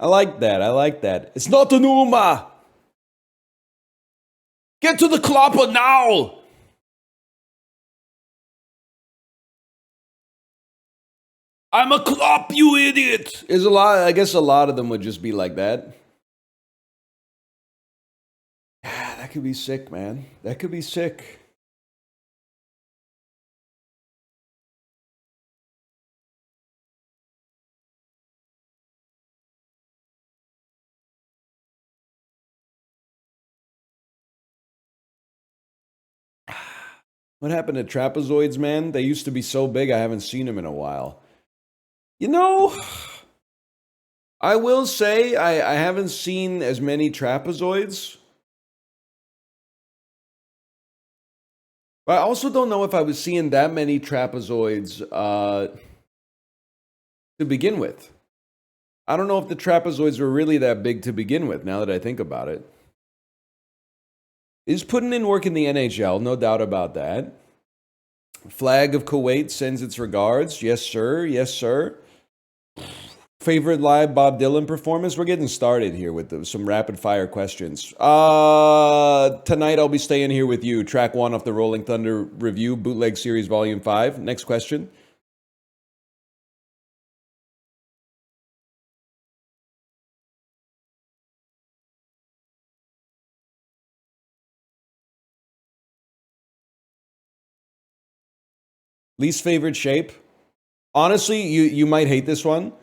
I like that. I like that. It's not an Uma! Get to the Klopper now! I'm a Klop, you idiot! Is a lot. I guess a lot of them would just be like that. That could be sick, man. That could be sick. What happened to trapezoids, man? They used to be so big, I haven't seen them in a while. You know, I will say I haven't seen as many trapezoids. But I also don't know if I was seeing that many trapezoids to begin with. I don't know if the trapezoids were really that big to begin with, now that I think about it. Is putting in work in the NHL, no doubt about that. Flag of Kuwait sends its regards. Yes, sir. Yes, sir. Favorite live Bob Dylan performance? We're getting started here with some rapid fire questions. Tonight I'll be staying here with you. Track 1 off the Rolling Thunder Review, Bootleg Series Volume 5. Next question. Least favorite shape? Honestly, you might hate this one.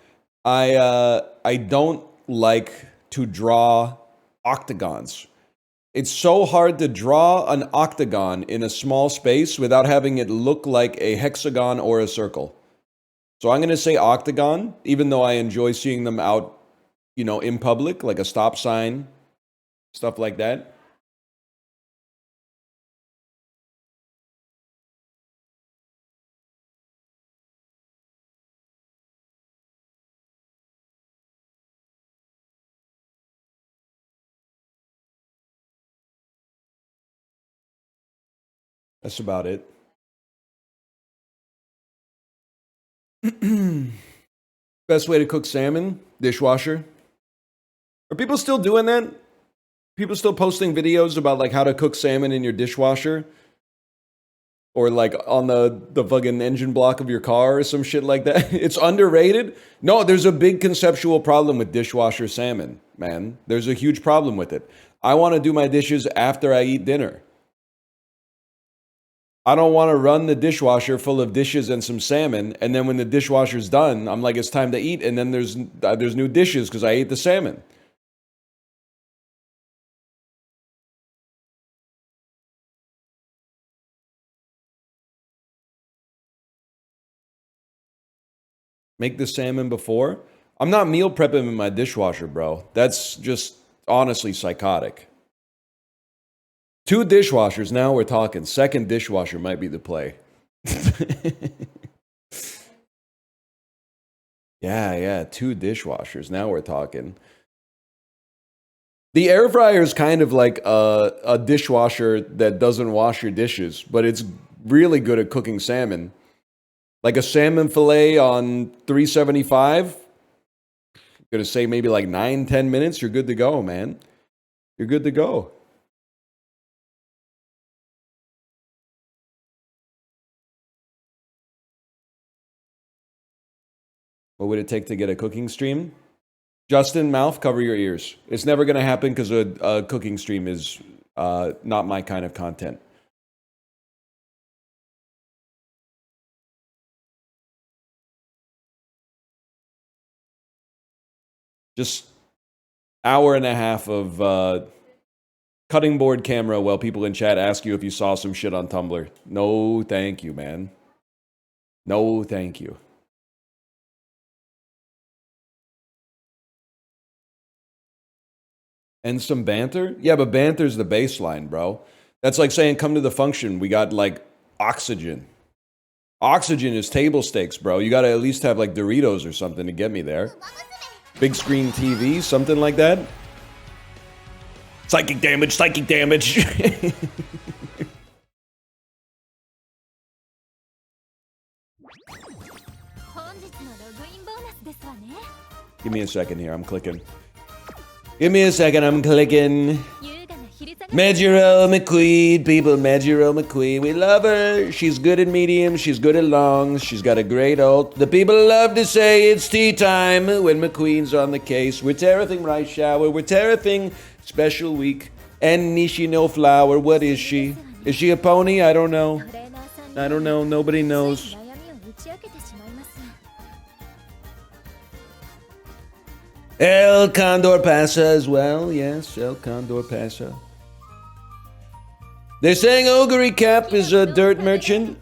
I don't like to draw octagons. It's so hard to draw an octagon in a small space without having it look like a hexagon or a circle. So I'm going to say octagon, even though I enjoy seeing them out, in public, like a stop sign, stuff like that. That's about it. Best way to cook salmon? Dishwasher. Are people still doing that? People still posting videos about like how to cook salmon in your dishwasher? Or like on the fucking engine block of your car or some shit like that. It's underrated. No, there's a big conceptual problem with dishwasher salmon, man. There's a huge problem with it. I want to do my dishes after I eat dinner. I don't want to run the dishwasher full of dishes and some salmon, and then when the dishwasher's done, I'm like, it's time to eat, and then there's new dishes because I ate the salmon. Make the salmon before. I'm not meal prepping in my dishwasher, bro. That's just honestly psychotic. 2 dishwashers, now we're talking. Second dishwasher might be the play. Yeah, 2 dishwashers, now we're talking. The air fryer is kind of like a dishwasher that doesn't wash your dishes, but it's really good at cooking salmon. Like a salmon fillet on 375, gonna say maybe like 9-10 minutes, you're good to go, man. You're good to go. What would it take to get a cooking stream? Justin, mouth, cover your ears. It's never gonna happen because a cooking stream is not my kind of content. Just hour and a half of cutting board camera while people in chat ask you if you saw some shit on Tumblr. No, thank you, man. No, thank you. And some banter? Yeah, but banter's the baseline, bro. That's like saying, come to the function. We got like oxygen. Oxygen is table stakes, bro. You gotta at least have like Doritos or something to get me there. Big screen TV, something like that. Psychic damage, psychic damage. Give me a second here. I'm clicking. Give me a second. I'm clicking. Majiro McQueen, people. Majiro McQueen. We love her. She's good at medium. She's good at longs. She's got a great ult. The people love to say it's tea time when McQueen's on the case. We're Terrathing Rice Shower. We're Terrathing Special Week. And Nishino Flower. What is she? Is she a pony? I don't know. I don't know. Nobody knows. El Condor Pasa as well. Yes, El Condor Pasa. They're saying Ogre Cap is a dirt merchant.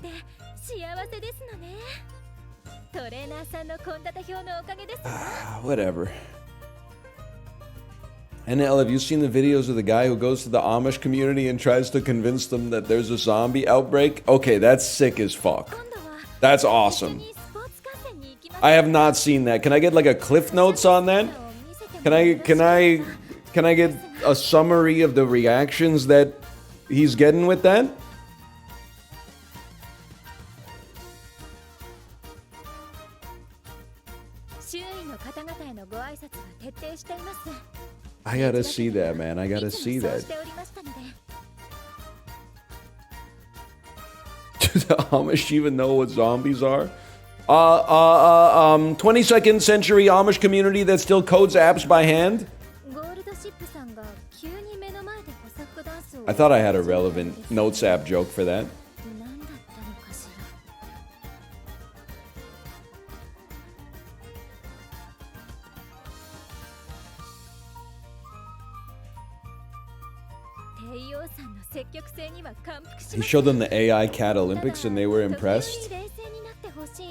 Whatever. NL, have you seen the videos of the guy who goes to the Amish community and tries to convince them that there's a zombie outbreak? Okay, that's sick as fuck. That's awesome. I have not seen that. Can I get like a Cliff Notes on that? Can I get a summary of the reactions that he's getting with that? I gotta see that, man. I gotta see that. Do the Amish even know what zombies are? 22nd century Amish community that still codes apps by hand? I thought I had a relevant Notes app joke for that. He showed them the AI Cat Olympics and they were impressed.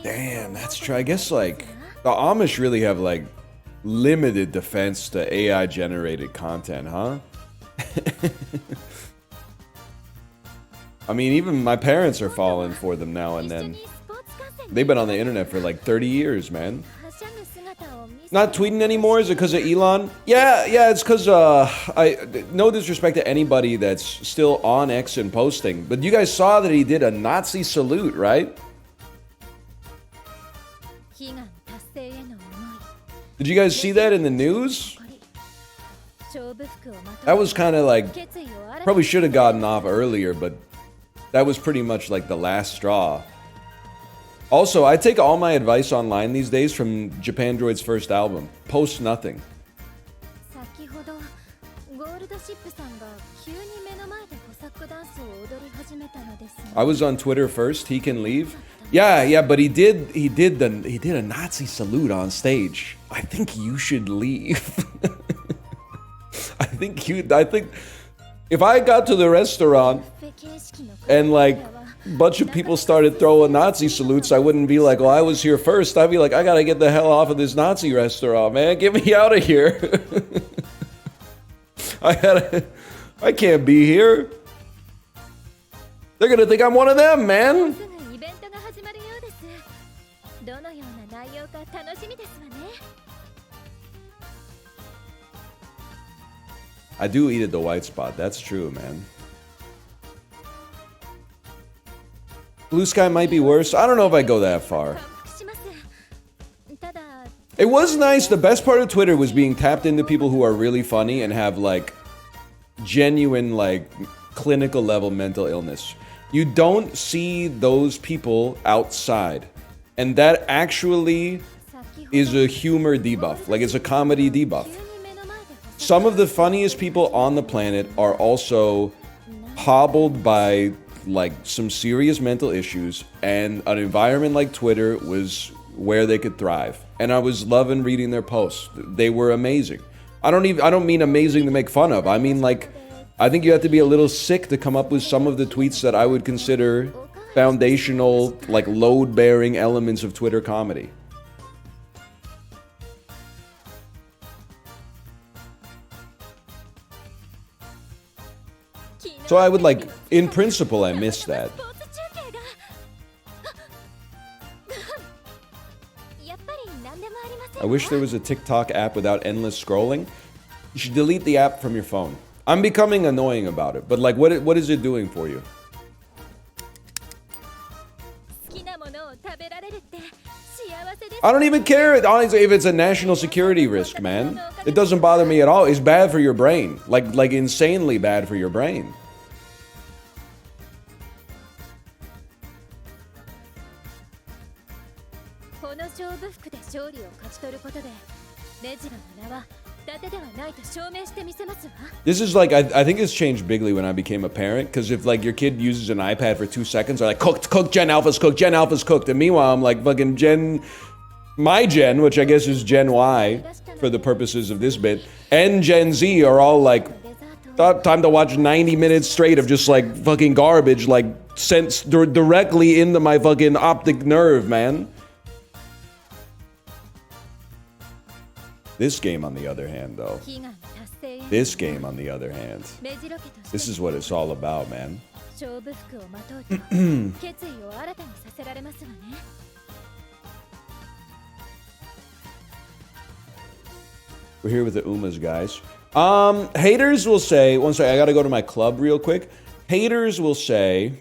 Damn, that's true. I guess, like, the Amish really have, like, limited defense to AI-generated content, huh? I mean, even my parents are falling for them now and then. They've been on the internet for, like, 30 years, man. Not tweeting anymore? Is it because of Elon? Yeah, it's because, no disrespect to anybody that's still on X and posting, but you guys saw that he did a Nazi salute, right? Did you guys see that in the news? That was kind of like, probably should have gotten off earlier, but that was pretty much like the last straw. Also, I take all my advice online these days from Japandroid's first album. Post nothing. I was on Twitter first. He can leave. Yeah, but he did a Nazi salute on stage. I think you should leave. I think if I got to the restaurant and like a bunch of people started throwing Nazi salutes, I wouldn't be like, "Oh, I was here first." I'd be like, "I gotta get the hell off of this Nazi restaurant, man. Get me out of here." I can't be here. They're gonna think I'm one of them, man. I do eat at the white spot. That's true, man. Blue Sky might be worse. I don't know if I go that far. It was nice. The best part of Twitter was being tapped into people who are really funny and have like genuine, like clinical level mental illness. You don't see those people outside. And that actually is a humor debuff. Like, it's a comedy debuff. Some of the funniest people on the planet are also hobbled by, like, some serious mental issues, and an environment like Twitter was where they could thrive. And I was loving reading their posts. They were amazing. I don't mean amazing to make fun of. I mean, like, I think you have to be a little sick to come up with some of the tweets that I would consider foundational, like, load-bearing elements of Twitter comedy. So I would, like, in principle, I miss that. I wish there was a TikTok app without endless scrolling. You should delete the app from your phone. I'm becoming annoying about it, but, like, what is it doing for you? I don't even care, honestly, if it's a national security risk, man. It doesn't bother me at all. It's bad for your brain. Like insanely bad for your brain. This is like, I think it's changed bigly when I became a parent, because if like your kid uses an iPad for 2 seconds, they're like, cooked, Gen Alpha's cooked, Gen Alpha's cooked. And meanwhile, I'm like fucking my Gen, which I guess is Gen Y for the purposes of this bit, and Gen Z are all like, time to watch 90 minutes straight of just like fucking garbage, like sent directly into my fucking optic nerve, man. This game, on the other hand, though. This game, on the other hand. This is what it's all about, man. We're here with the Umas, guys. Haters will say, one second, I gotta go to my club real quick. Haters will say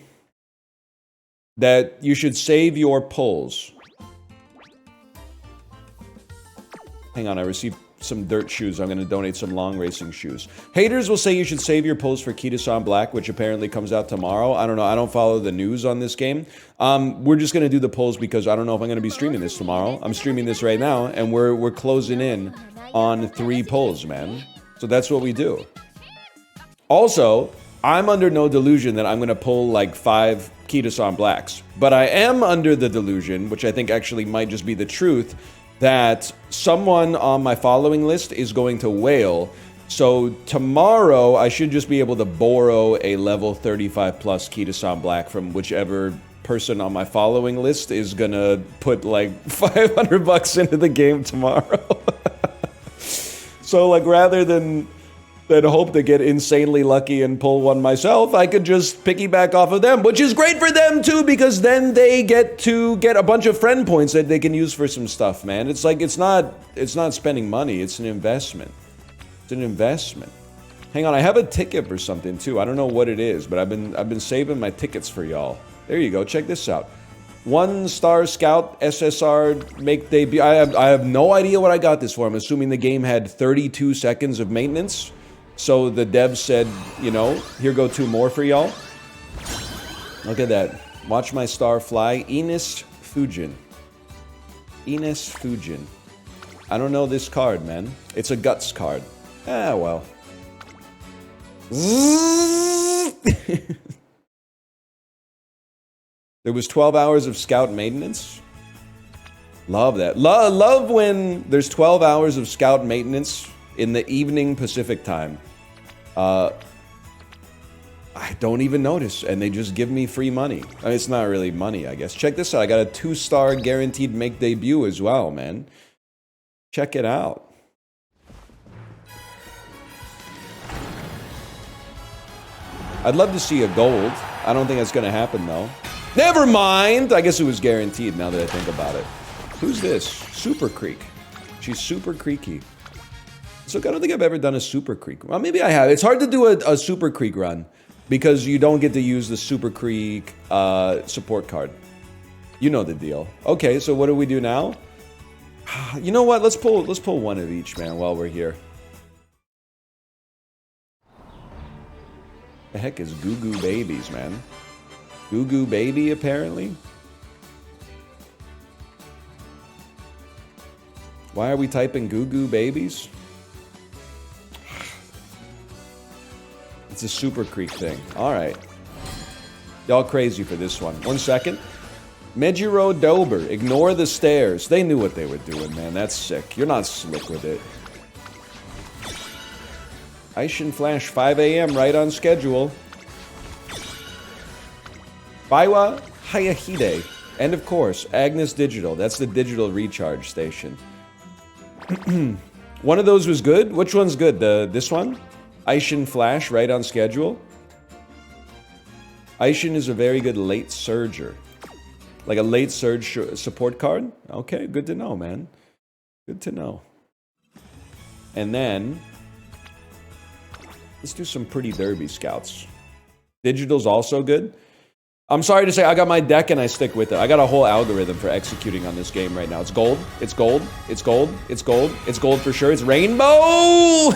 that you should save your pulls. Hang on, I received some dirt shoes. I'm going to donate some long racing shoes. Haters will say you should save your pulls for Kita-san Black, which apparently comes out tomorrow. I don't know. I don't follow the news on this game. We're just going to do the pulls because I don't know if I'm going to be streaming this tomorrow. I'm streaming this right now, and we're closing in on 3 pulls, man. So that's what we do. Also, I'm under no delusion that I'm going to pull like 5 Kita-san Blacks. But I am under the delusion, which I think actually might just be the truth, that someone on my following list is going to whale. So tomorrow, I should just be able to borrow a level 35 plus Kita-san Black from whichever person on my following list is gonna put like 500 bucks into the game tomorrow. So like rather than hope to get insanely lucky and pull one myself, I could just piggyback off of them, which is great for them too, because then they get to get a bunch of friend points that they can use for some stuff, man. It's like, it's not spending money, it's an investment. It's an investment. Hang on, I have a ticket for something too. I don't know what it is, but I've been saving my tickets for y'all. There you go, check this out. 1-star scout SSR make debut. I have no idea what I got this for. I'm assuming the game had 32 seconds of maintenance. So the devs said, you know, here go 2 more for y'all. Look at that. Watch my star fly. Ines Fujin. Ines Fujin. I don't know this card, man. It's a guts card. Ah, well. There was 12 hours of scout maintenance. Love that. Love when there's 12 hours of scout maintenance in the evening Pacific time. I don't even notice, and they just give me free money. I mean, it's not really money, I guess. Check this out. I got a 2-star guaranteed make debut as well, man. Check it out. I'd love to see a gold. I don't think that's going to happen, though. Never mind! I guess it was guaranteed now that I think about it. Who's this? Super Creek. She's super creaky. So I don't think I've ever done a Super Creek. Well, maybe I have. It's hard to do a Super Creek run because you don't get to use the Super Creek support card. You know the deal. Okay, so what do we do now? You know what? Let's pull one of each, man, while we're here. The heck is Goo Goo Babies, man? Goo Goo Baby, apparently? Why are we typing Goo Goo Babies? It's a Super Creek thing. Alright. Y'all crazy for this one. 1 second. Mejiro Dober. Ignore the stairs. They knew what they were doing, man. That's sick. You're not slick with it. Aishin Flash, 5 a.m. right on schedule. Baiwa Hayahide. And of course, Agnes Digital. That's the digital recharge station. One of those was good. Which one's good? This one? Aishin Flash, right on schedule. Aishin is a very good late surger. Like a late surge support card? Okay, good to know, man. Good to know. And then, let's do some pretty derby scouts. Digital's also good. I'm sorry to say, I got my deck and I stick with it. I got a whole algorithm for executing on this game right now. It's gold. It's gold. It's gold. It's gold. It's gold for sure. It's rainbow.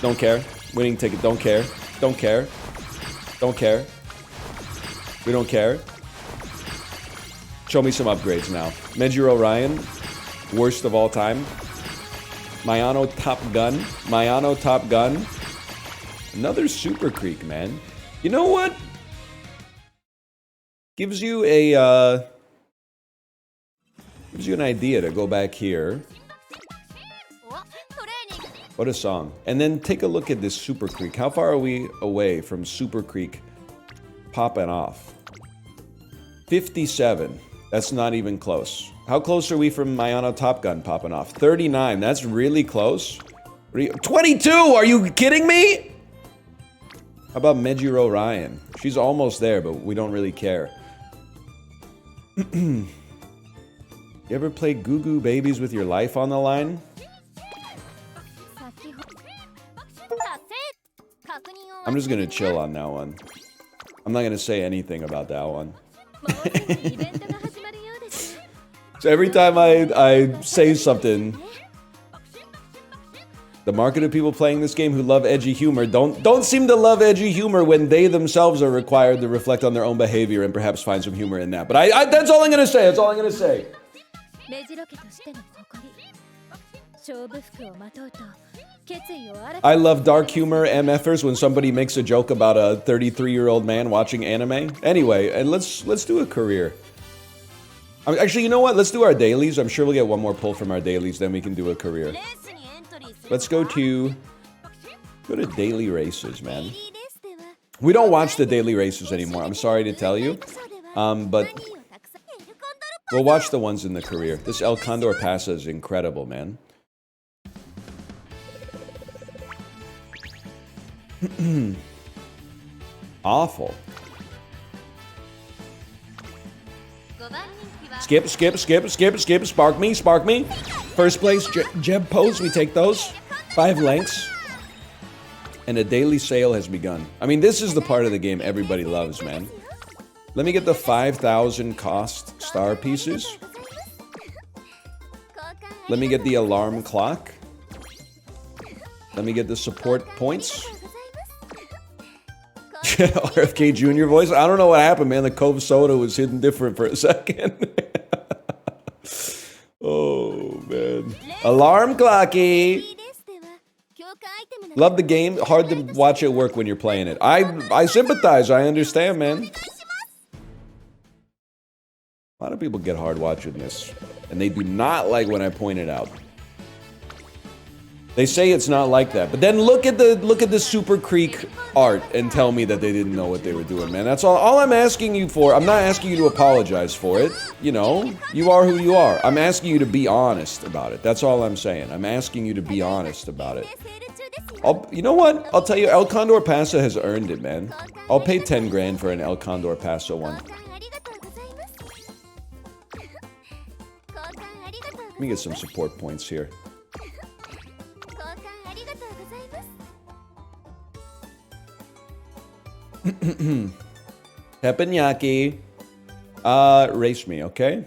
Don't care. Winning ticket. Don't care. Don't care. Don't care. We don't care. Show me some upgrades now. Mejiro Ryan. Worst of all time. Mayano Top Gun. Mayano Top Gun. Another Super Creek, man. You know what? Gives you a gives you an idea to go back here. What a song. And then take a look at this Super Creek. How far are we away from Super Creek popping off? 57. That's not even close. How close are we from Mayano Top Gun popping off? 39. That's really close. 22! Are you kidding me? How about Mejiro Ryan? She's almost there, but we don't really care. You ever play Goo Goo Babies with your life on the line? I'm just gonna chill on that one. I'm not gonna say anything about that one. So every time I say something, the market of people playing this game who love edgy humor don't seem to love edgy humor when they themselves are required to reflect on their own behavior and perhaps find some humor in that. But I that's all I'm gonna say. That's all I'm gonna say. I love dark humor MFers when somebody makes a joke about a 33-year-old man watching anime. Anyway, and let's do a career. Actually, you know what? Let's do our dailies. I'm sure we'll get one more pull from our dailies, then we can do a career. Let's go to daily races, man. We don't watch the daily races anymore. I'm sorry to tell you, but we'll watch the ones in the career. This El Condor Pasa is incredible, man. Awful. Skip, skip, skip, skip, skip. Spark me, spark me. First place, Jeb pose. We take those. 5 lengths. And a daily sale has begun. I mean, this is the part of the game everybody loves, man. Let me get the 5,000 cost star pieces. Let me get the alarm clock. Let me get the support points. RFK Jr. voice. I don't know what happened, man. The Cove soda was hidden different for a second. Oh, man. Alarm clocky. Love the game. Hard to watch it work when you're playing it. I sympathize. I understand, man. A lot of people get hard watching this. And they do not like when I point it out. They say it's not like that, but then look at the Super Creek art and tell me that they didn't know what they were doing, man. That's all I'm asking you for. I'm not asking you to apologize for it. You know, you are who you are. I'm asking you to be honest about it. That's all I'm saying. I'm asking you to be honest about it. You know what? I'll tell you, El Condor Pasa has earned it, man. I'll pay 10 grand for an El Condor Pasa one. Let me get some support points here. Teppanyaki. Race me, okay?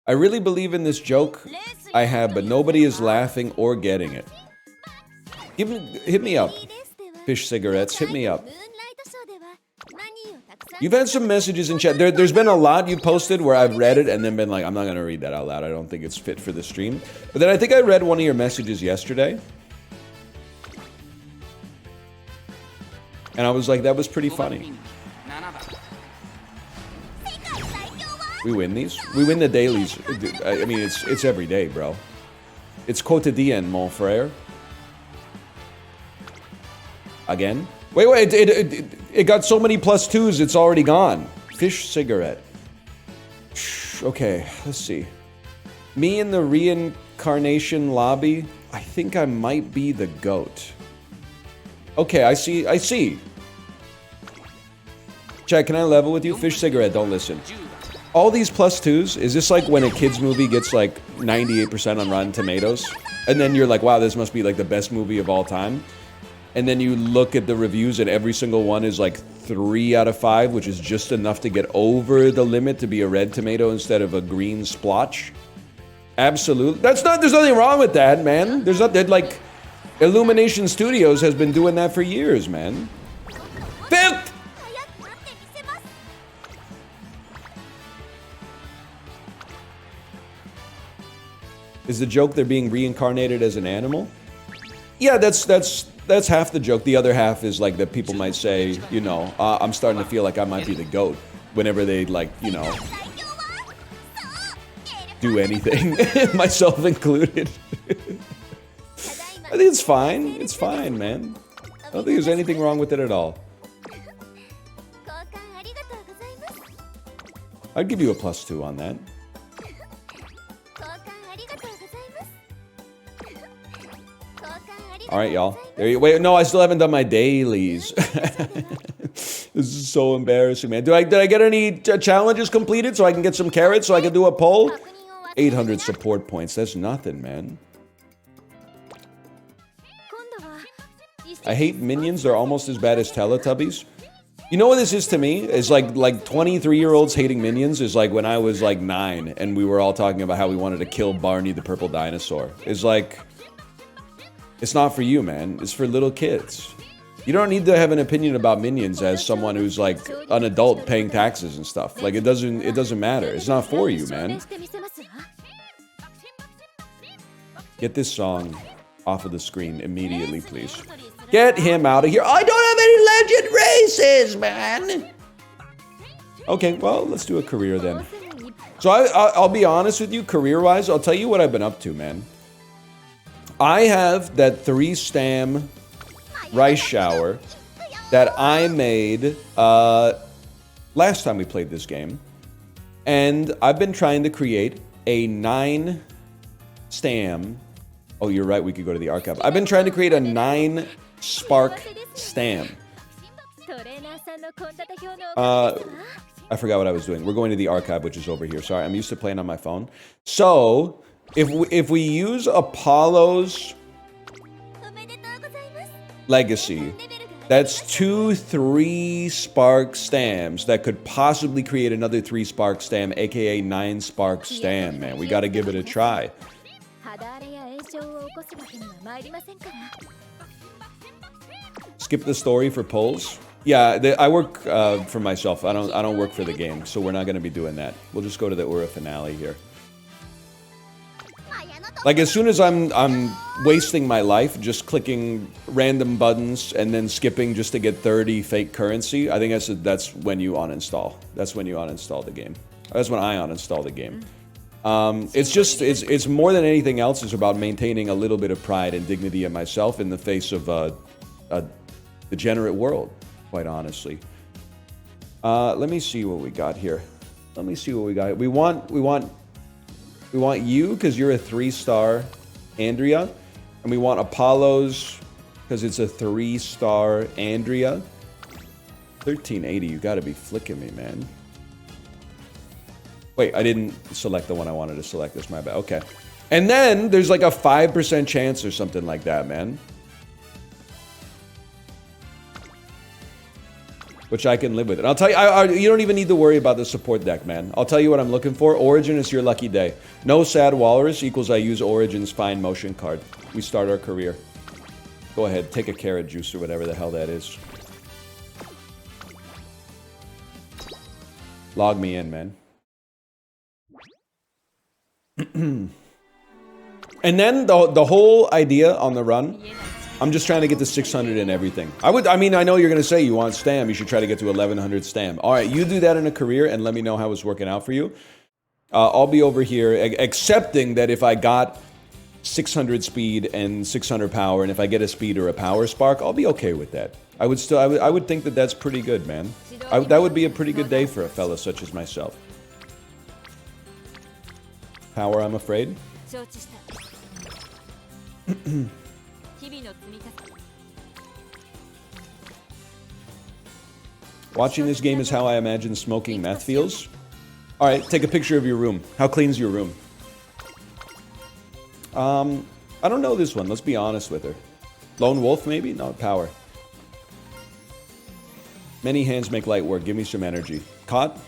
I really believe in this joke I have, but nobody is laughing or getting it. Hit me up. Fish cigarettes, hit me up. You've had some messages in chat. There's been a lot you posted where I've read it and then been like, I'm not going to read that out loud. I don't think it's fit for the stream. But then I think I read one of your messages yesterday. And I was like, that was pretty funny. We win these. We win the dailies. I mean, it's every day, bro. It's quotidien, mon frère. Again? Wait, it got so many +2s, it's already gone. Fish cigarette. Okay, let's see. Me in the reincarnation lobby, I think I might be the goat. Okay, I see. Chat, can I level with you? Fish cigarette, don't listen. All these +2s, is this like when a kid's movie gets like 98% on Rotten Tomatoes? And then you're like, wow, this must be like the best movie of all time? and then you look at the reviews and every single one is like 3 out of 5, which is just enough to get over the limit to be a red tomato instead of a green splotch. Absolutely. There's nothing wrong with that, man. There's not that, like, Illumination Studios has been doing that for years, man. 5th! Is the joke they're being reincarnated as an animal? Yeah, that's half the joke. The other half is like that people might say, you know, I'm starting to feel like I might be the goat whenever they, like, you know, do anything, myself included. I think it's fine. It's fine, man. I don't think there's anything wrong with it at all. I'd give you a +2 on that. All right, y'all. There you wait. No, I still haven't done my dailies. This is so embarrassing, man. Did I get any challenges completed so I can get some carrots so I can do a poll? 800 support points. That's nothing, man. I hate minions. They're almost as bad as Teletubbies. You know what this is to me? It's like 23-year-olds hating minions is like when I was like 9 and we were all talking about how we wanted to kill Barney the purple dinosaur. It's like, it's not for you, man. It's for little kids. You don't need to have an opinion about minions as someone who's like an adult paying taxes and stuff. Like it doesn't matter. It's not for you, man. Get this song off of the screen immediately, please. Get him out of here. I don't have any legend races, man. Okay, well, let's do a career then. So I'll be honest with you, career-wise, I'll tell you what I've been up to, man. I have that 3-stam rice shower that I made last time we played this game. And I've been trying to create a 9-stam. Oh, you're right, we could go to the archive. I've been trying to create a 9-spark stam. I forgot what I was doing. We're going to the archive, which is over here. Sorry, I'm used to playing on my phone. So, if we use Apollo's legacy, that's 2 3-spark stams that could possibly create another 3-spark stam, aka 9-spark stam, man. We gotta give it a try. Skip the story for polls. Yeah, I work for myself. I don't work for the game, so we're not gonna be doing that. We'll just go to the Ura finale here. Like, as soon as I'm wasting my life just clicking random buttons and then skipping just to get 30 fake currency, I think that's when you uninstall. That's when you uninstall the game. That's when I uninstall the game. It's more than anything else. It's about maintaining a little bit of pride and dignity in myself in the face of a degenerate world, quite honestly. Let me see what we got here. Let me see what we got. We want you, because you're a 3-star Andrea. And we want Apollo's, because it's a 3-star Andrea. 1380, you gotta be flicking me, man. Wait, I didn't select the one I wanted to select. That's my bad. Okay. And then there's like a 5% chance or something like that, man. Which I can live with it. I'll tell you, you don't even need to worry about the support deck, man. I'll tell you what I'm looking for. Origin is your lucky day. No sad walrus equals I use Origin's fine motion card. We start our career. Go ahead, take a carrot juice or whatever the hell that is. Log me in, man. And then the whole idea on the run, I'm just trying to get to 600 and everything. I mean, I know you're going to say you want stam. You should try to get to 1100 stam. All right, you do that in a career and let me know how it's working out for you. I'll be over here accepting that if I got 600 speed and 600 power, and if I get a speed or a power spark, I'll be okay with that. I would think that that's pretty good, man. That would be a pretty good day for a fella such as myself. Power, I'm afraid. Watching this game is how I imagine smoking meth feels. Alright, take a picture of your room. How clean's your room? I don't know this one. Let's be honest with her. Lone wolf, maybe? No, power. Many hands make light work. Give me some energy. Caught?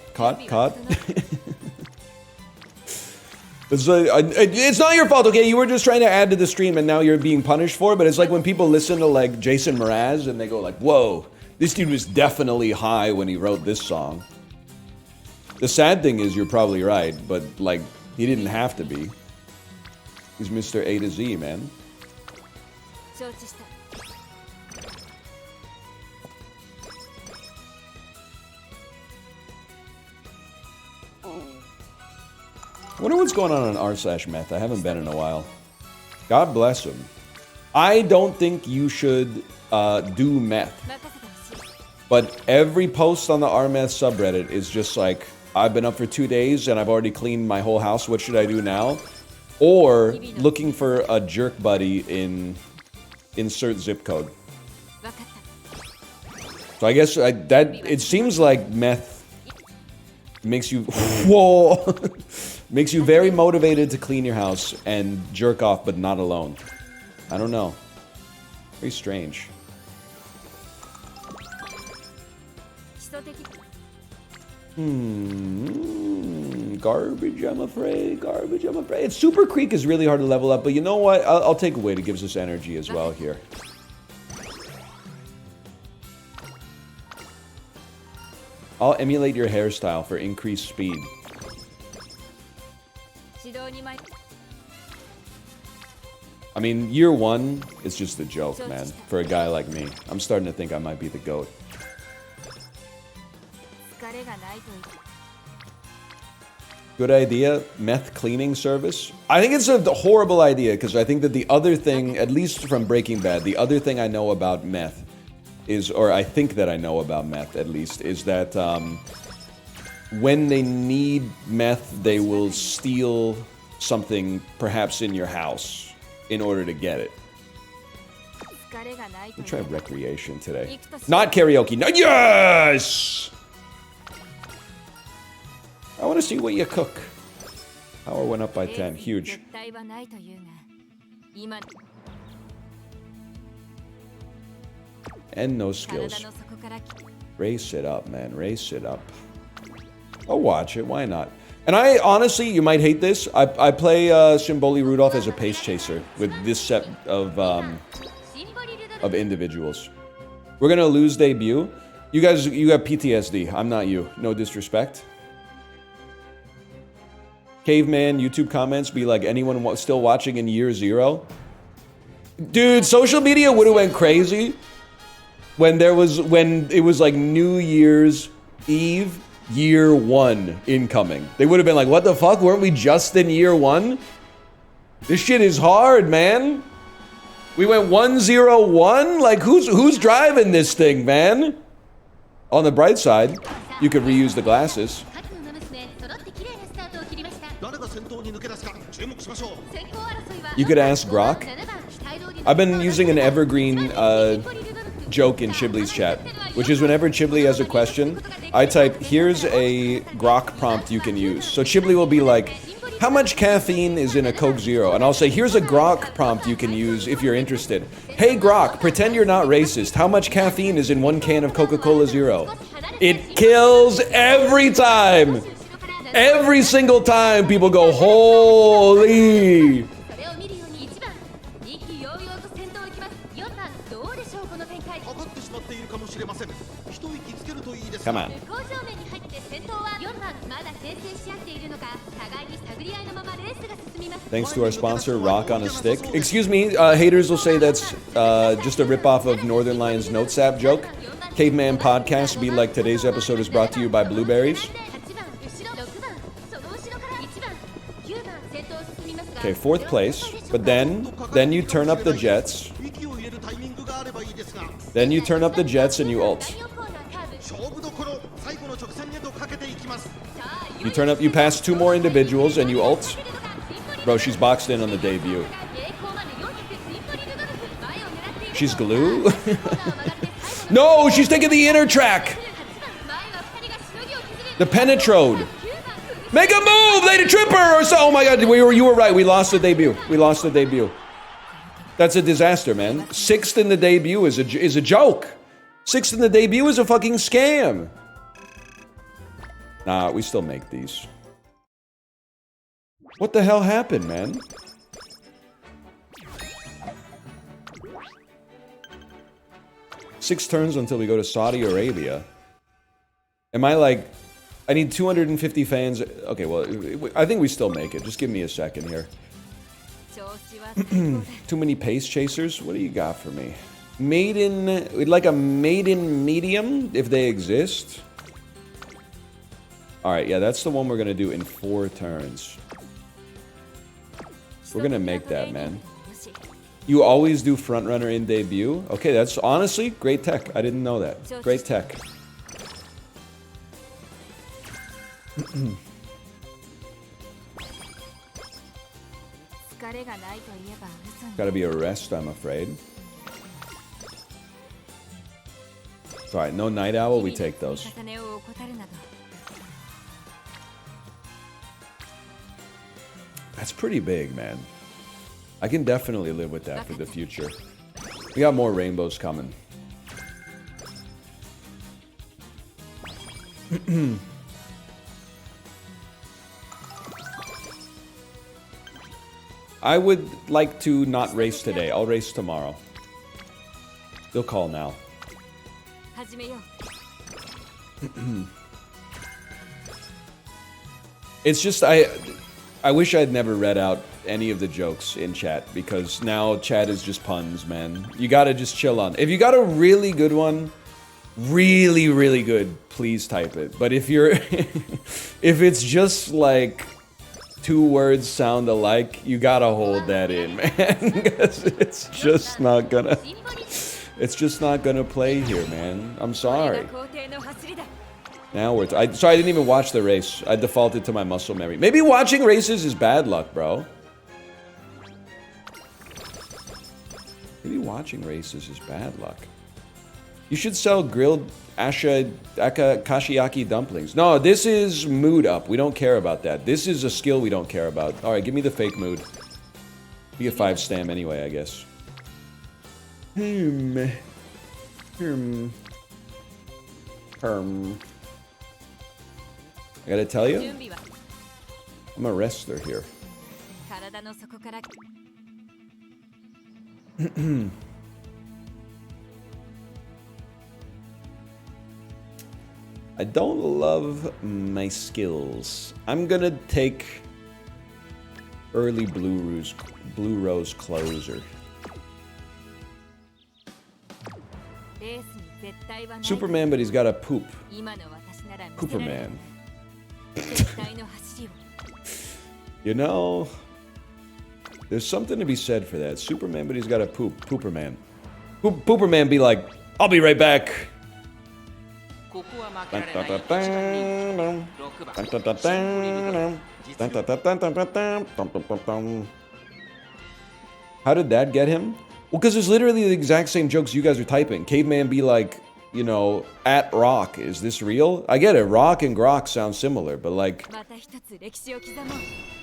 It's not your fault, okay? You were just trying to add to the stream and now you're being punished for it. But it's like when people listen to like Jason Mraz and they go like, whoa, this dude was definitely high when he wrote this song. The sad thing is you're probably right, but like he didn't have to be. He's Mr. A to Z, man. I wonder what's going on r/meth. I haven't been in a while. God bless him. I don't think you should do meth. But every post on the r/meth subreddit is just like, I've been up for 2 days and I've already cleaned my whole house. What should I do now? Or looking for a jerk buddy in insert zip code. So I guess that it seems like meth makes you whoa makes you very motivated to clean your house and jerk off, but not alone. I don't know. Very strange. Garbage, I'm afraid. Garbage, I'm afraid. Super Creek is really hard to level up, but you know what? I'll take away. It gives us energy as well here. I'll emulate your hairstyle for increased speed. I mean, year one is just a joke, man. For a guy like me. I'm starting to think I might be the GOAT. Good idea, meth cleaning service. I think it's a horrible idea because I think that the other thing, at least from Breaking Bad, the other thing I know about meth is, or I think that I know about meth at least, is that when they need meth, they will steal something perhaps in your house in order to get it. We'll try recreation today. Not karaoke. No, yes! I want to see what you cook. Power went up by 10. Huge. And no skills. Race it up, man. Race it up. I'll watch it. Why not? And I honestly, you might hate this. I play Shimboli Rudolph as a pace chaser with this set of individuals. We're gonna lose debut. You guys, you got PTSD. I'm not you. No disrespect. Caveman YouTube comments be like, anyone still watching in year 0? Dude, social media would have went crazy when it was like New Year's Eve, year 1 incoming. They would have been like, what the fuck? Weren't we just in year 1? This shit is hard, man. We went 1-0-1? Like, who's driving this thing, man? On the bright side, you could reuse the glasses. You could ask Grok. I've been using an evergreen joke in Chibli's chat, which is whenever Chibli has a question, I type, here's a Grok prompt you can use. So Chibli will be like, how much caffeine is in a Coke Zero? And I'll say, here's a Grok prompt you can use if you're interested. Hey Grok, pretend you're not racist. How much caffeine is in 1 can of Coca-Cola Zero? It kills every time. Every single time people go, holy. Come on. Thanks to our sponsor, Rock on a Stick. Excuse me, haters will say that's just a ripoff of Northern Lions Notes app joke. Caveman Podcast be like, today's episode is brought to you by blueberries. Okay, 4th place, but then you turn up the jets. Then you turn up the jets and you ult. You pass 2 more individuals and you ult. Bro, she's boxed in on the debut. She's glue? No, she's taking the inner track. The penetrode. Make a move! They trip her or so. Oh my god, you were right. We lost the debut. We lost the debut. That's a disaster, man. 6th in the debut is a joke. 6th in the debut is a fucking scam. Nah, we still make these. What the hell happened, man? Six turns until we go to Saudi Arabia. Am I like... I need 250 fans. Okay, well, I think we still make it. Just give me a second here. Too many pace chasers? What do you got for me? Maiden... We'd like a maiden medium, if they exist. Alright, yeah, that's the one we're gonna do in 4 turns. We're gonna make that, man. You always do frontrunner in debut? Okay, that's honestly great tech. I didn't know that. Great tech. Gotta be a rest, I'm afraid. Alright, no night owl, we take those. That's pretty big, man. I can definitely live with that for the future. We got more rainbows coming. I would like to not race today. I'll race tomorrow. They'll call now. It's just, I wish I'd never read out any of the jokes in chat, because now chat is just puns, man. You gotta just chill on. If you got a really good one, really, really good, please type it. But if you're, if it's just like 2 words sound alike, you gotta hold that in, man. Because it's just not gonna play here, man. I'm sorry. Now we're... so I didn't even watch the race. I defaulted to my muscle memory. Maybe watching races is bad luck, bro. Maybe watching races is bad luck. You should sell grilled kashiaki dumplings. No, this is mood up. We don't care about that. This is a skill we don't care about. Alright, give me the fake mood. Be a 5 stam anyway, I guess. I gotta tell you, I'm a wrestler here. I don't love my skills. I'm gonna take early Blue Rose closer. Superman, but he's got a poop. Pooperman. You know, there's something to be said for that. Superman, but he's got a poop. Pooperman. Pooperman be like, I'll be right back. How did that get him? Well, because it's literally the exact same jokes you guys are typing. Caveman be like, you know, at rock. Is this real? I get it. Rock and grok sound similar, but like,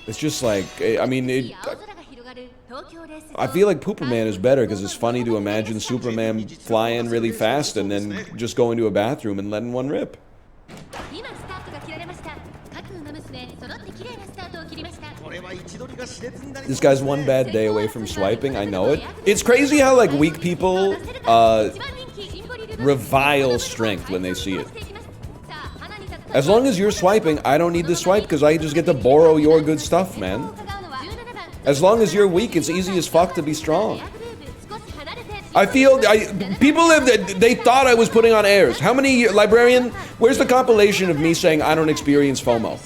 it's just like, I mean, I feel like Pooperman is better because it's funny to imagine Superman flying really fast and then just going to a bathroom and letting one rip. This guy's one bad day away from swiping, I know it. It's crazy how like weak people revile strength when they see it. As long as you're swiping, I don't need to swipe because I just get to borrow your good stuff, man. As long as you're weak, it's easy as fuck to be strong. I feel, people they thought I was putting on airs. How many, librarian, where's the compilation of me saying I don't experience FOMO?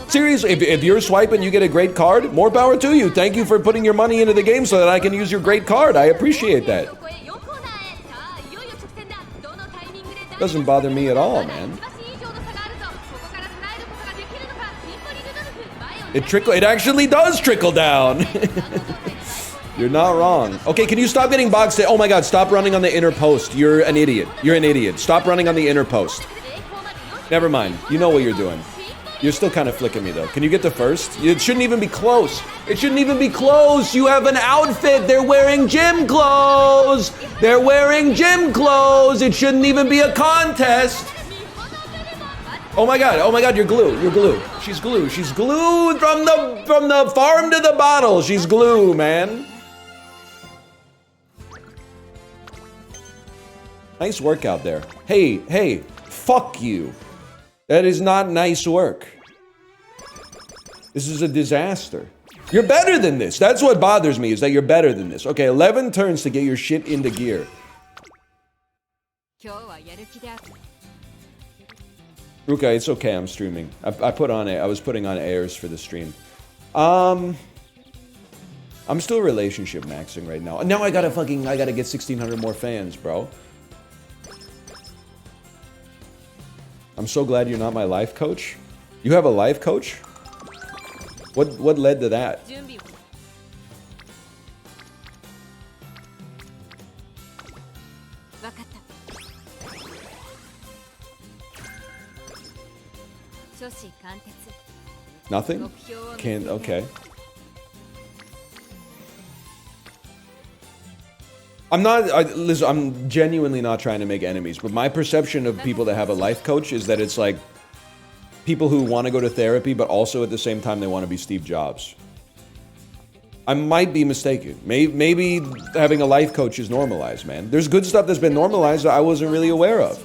Seriously, if you're swiping, you get a great card, more power to you. Thank you for putting your money into the game so that I can use your great card. I appreciate that. Doesn't bother me at all, man. It actually does trickle down. You're not wrong. Okay, can you stop getting boxed in? Oh my god, stop running on the inner post. You're an idiot. You're an idiot. Stop running on the inner post. Never mind. You know what you're doing. You're still kind of flicking me, though. Can you get to first? It shouldn't even be close. It shouldn't even be close. You have an outfit. They're wearing gym clothes. They're wearing gym clothes. It shouldn't even be a contest. Oh my god, you're glue. You're glue. She's glue. She's glued from the farm to the bottle. She's glue, man. Nice work out there. Hey, fuck you. That is not nice work. This is a disaster. You're better than this. That's what bothers me, is that you're better than this. Okay, 11 turns to get your shit into gear. Okay, it's okay, I'm streaming. I was putting on airs for the stream. I'm still relationship maxing right now. Now I gotta get 1,600 more fans, bro. I'm so glad you're not my life coach. You have a life coach? What led to that? Nothing? Can't, okay. Listen, I'm genuinely not trying to make enemies, but my perception of people that have a life coach is that it's like people who want to go to therapy, but also at the same time they want to be Steve Jobs. I might be mistaken. Maybe having a life coach is normalized, man. There's good stuff that's been normalized that I wasn't really aware of.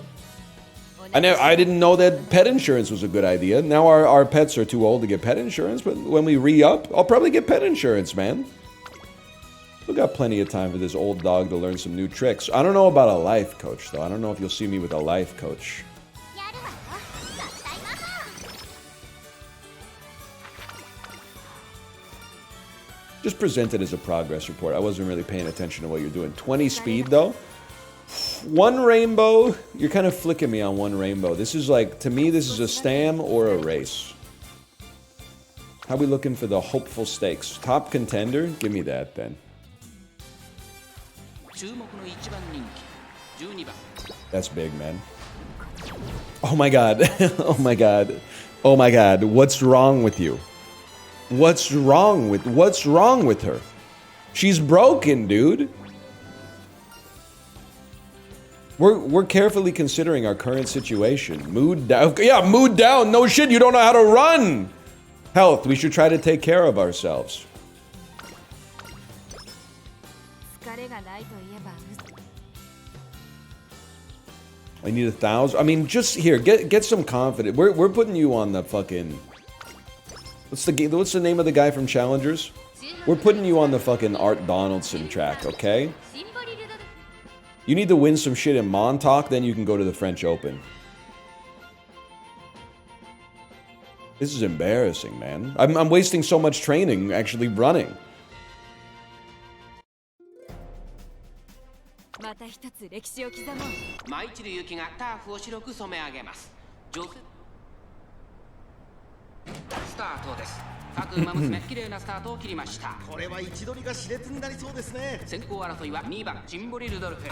I didn't know that pet insurance was a good idea. Now our pets are too old to get pet insurance, but when we re-up, I'll probably get pet insurance, man. We've got plenty of time for this old dog to learn some new tricks. I don't know about a life coach, though. I don't know if you'll see me with a life coach. Just present it as a progress report. I wasn't really paying attention to what you're doing. 20 speed, though. One rainbow. You're kind of flicking me on one rainbow. This is like, to me, this is a stam or a race. How are we looking for the hopeful stakes? Top contender? Give me that, then. That's big, man. Oh my god. Oh my god. Oh my god. What's wrong with you? What's wrong with her? She's broken, dude. We're carefully considering our current situation. Mood down. Yeah, mood down. No shit, you don't know how to run. Health, we should try to take care of ourselves. I need 1,000. I mean, just here, get some confidence. We're putting you on the fucking. What's the name of the guy from Challengers? We're putting you on the fucking Art Donaldson track, okay? You need to win some shit in Montauk, then you can go to the French Open. This is embarrassing, man. I'm wasting so much training actually running.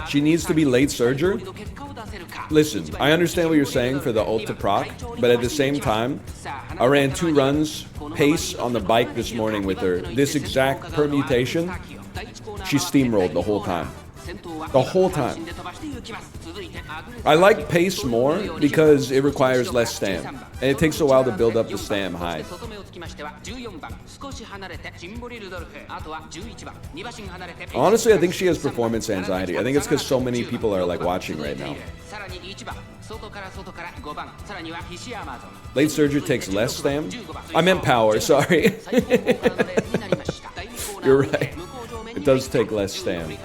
She needs to be late surger? Listen, I understand what you're saying for the ult to proc, but at the same time, I ran 2 runs pace on the bike this morning with her. This exact permutation, she steamrolled the whole time. The whole time. I like pace more because it requires less stam, and it takes a while to build up the stam high. Honestly, I think she has performance anxiety. I think it's because so many people are like watching right now. Late surger takes less stam? I meant power, sorry. You're right. It does take less stam.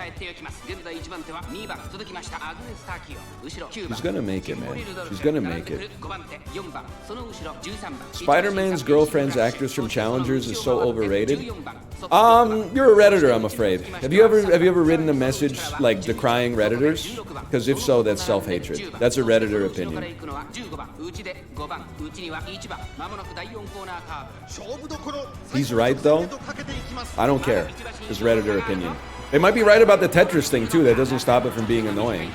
She's gonna make it, man. She's gonna make it. Spider-Man's girlfriend's actress from Challengers is so overrated. You're a Redditor, I'm afraid. Have you ever written a message like decrying Redditors? Because if so, that's self-hatred. That's a Redditor opinion. He's right though. I don't care. It's Redditor opinion. They might be right about the Tetris thing too. That doesn't stop it from being annoying.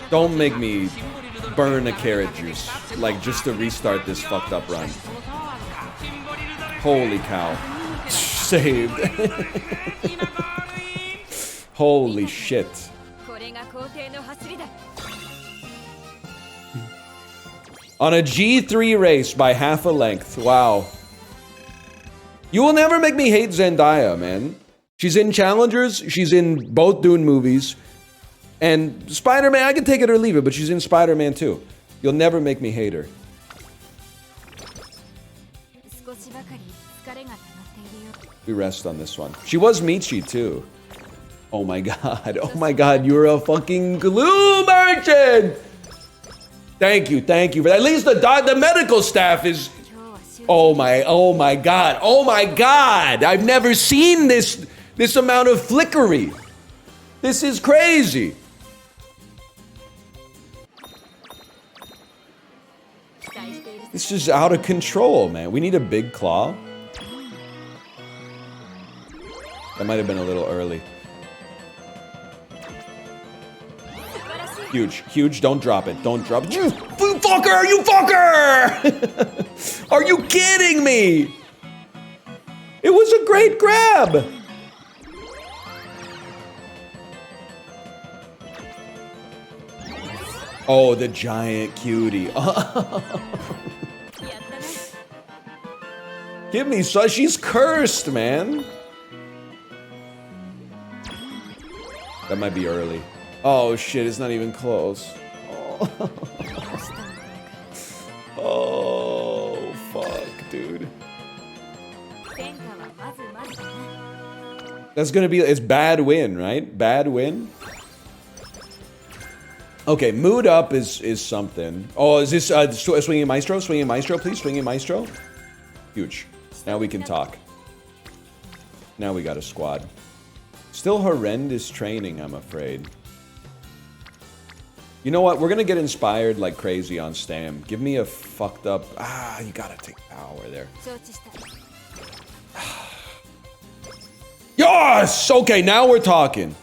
Don't make me burn a carrot juice, like just to restart this fucked up run. Holy cow. Saved. Holy shit. On a G3 race by half a length. Wow. You will never make me hate Zendaya, man. She's in Challengers. She's in both Dune movies. And Spider-Man, I can take it or leave it, but she's in Spider-Man too. You'll never make me hate her. We rest on this one. She was Michi too. Oh my god. Oh my god, you're a fucking glue merchant! Thank you, thank you. At least the medical staff is... oh my god, oh my god! I've never seen this amount of flickery. This is crazy. This is out of control, man. We need a big claw. That might have been a little early. Huge, huge. Don't drop it. Don't drop it. You fucker! You fucker! Are you kidding me? It was a great grab. Oh, the giant cutie. Give me so she's cursed, man. That might be early. Oh shit, it's not even close. Oh, oh fuck, dude. That's gonna be, it's bad win, right? Bad win? Okay, mood up is something. Oh, is this swinging maestro? Swinging maestro, please. Swinging maestro. Huge. Now we can talk. Now we got a squad. Still horrendous training, I'm afraid. You know what? We're gonna get inspired like crazy on Stam. Give me a fucked up... ah, you gotta take power there. Yes! Okay, now we're talking.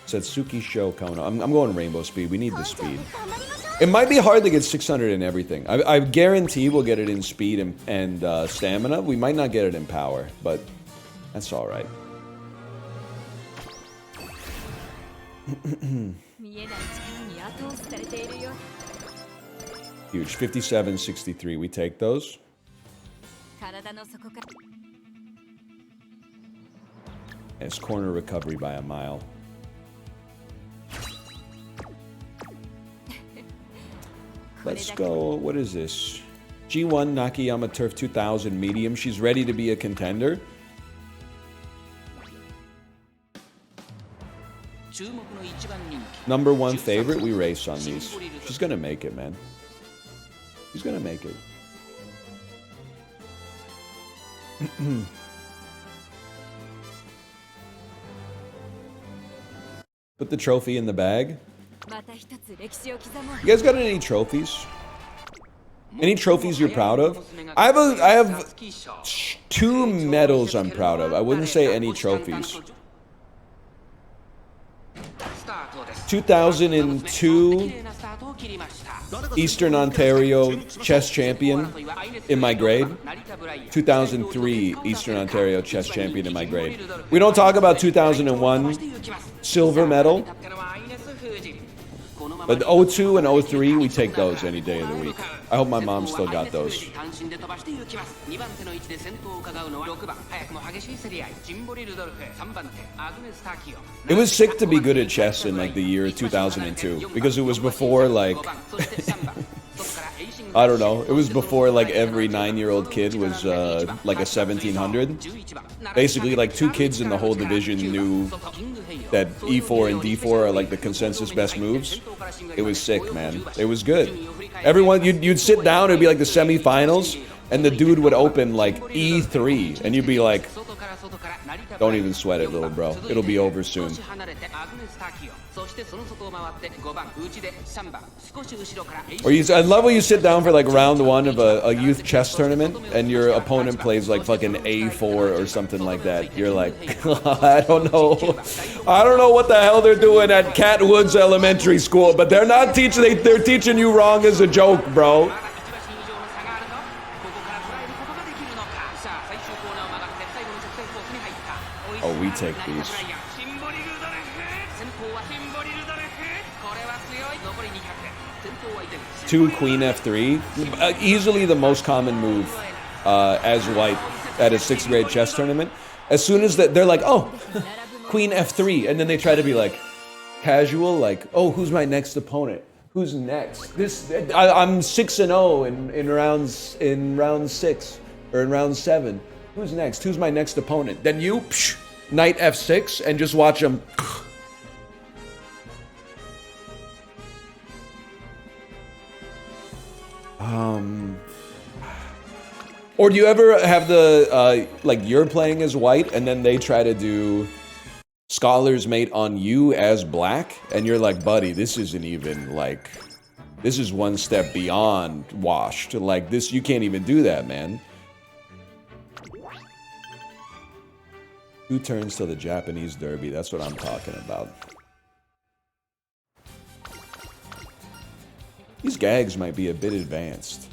Satsuki Sho Kono. I'm going rainbow speed. We need the speed. It might be hard to get 600 in everything. I guarantee we'll get it in speed and stamina. We might not get it in power, but that's all right. Huge. 57, 63. We take those. It's corner recovery by a mile. Let's go, what is this? G1 Nakayama Turf 2000 medium. She's ready to be a contender. Number one favorite, we race on these. She's gonna make it, man. She's gonna make it. Put the trophy in the bag. You guys got any trophies? Any trophies you're proud of? I have 2 medals I'm proud of. I wouldn't say any trophies. 2002 Eastern Ontario chess champion in my grade. 2003 Eastern Ontario chess champion in my grade. We don't talk about 2001 silver medal. But 02 and 03, we take those any day of the week. I hope my mom still got those. It was sick to be good at chess in like the year 2002 because it was before like I don't know. It was before like every 9-year-old kid was like a 1700. Basically, like 2 kids in the whole division knew that E4 and D4 are like the consensus best moves. It was sick, man. It was good. Everyone, you'd sit down, it'd be like the semifinals, and the dude would open like E3, and you'd be like, don't even sweat it, little bro. It'll be over soon. Or I love when you sit down for like round one of a youth chess tournament and your opponent plays like fucking A4 or something like that. You're like, I don't know what the hell they're doing at Catwoods Elementary School, but they're not teaching. They're teaching you wrong as a joke, bro. Oh, we take these. 2 Queen F3, easily the most common move as white at a 6th grade chess tournament. As soon as they're like, oh, Queen F3, and then they try to be like casual, like, oh, who's my next opponent? Who's next? I'm 6-0 in round 6 or in round 7. Who's next? Who's my next opponent? Then you, Knight F6, and just watch them. Or do you ever have the, like, you're playing as white, and then they try to do Scholar's Mate on you as black, and you're like, buddy, this isn't even, like, this is one step beyond washed. Like, this, you can't even do that, man. 2 turns to the Japanese Derby, that's what I'm talking about. These gags might be a bit advanced.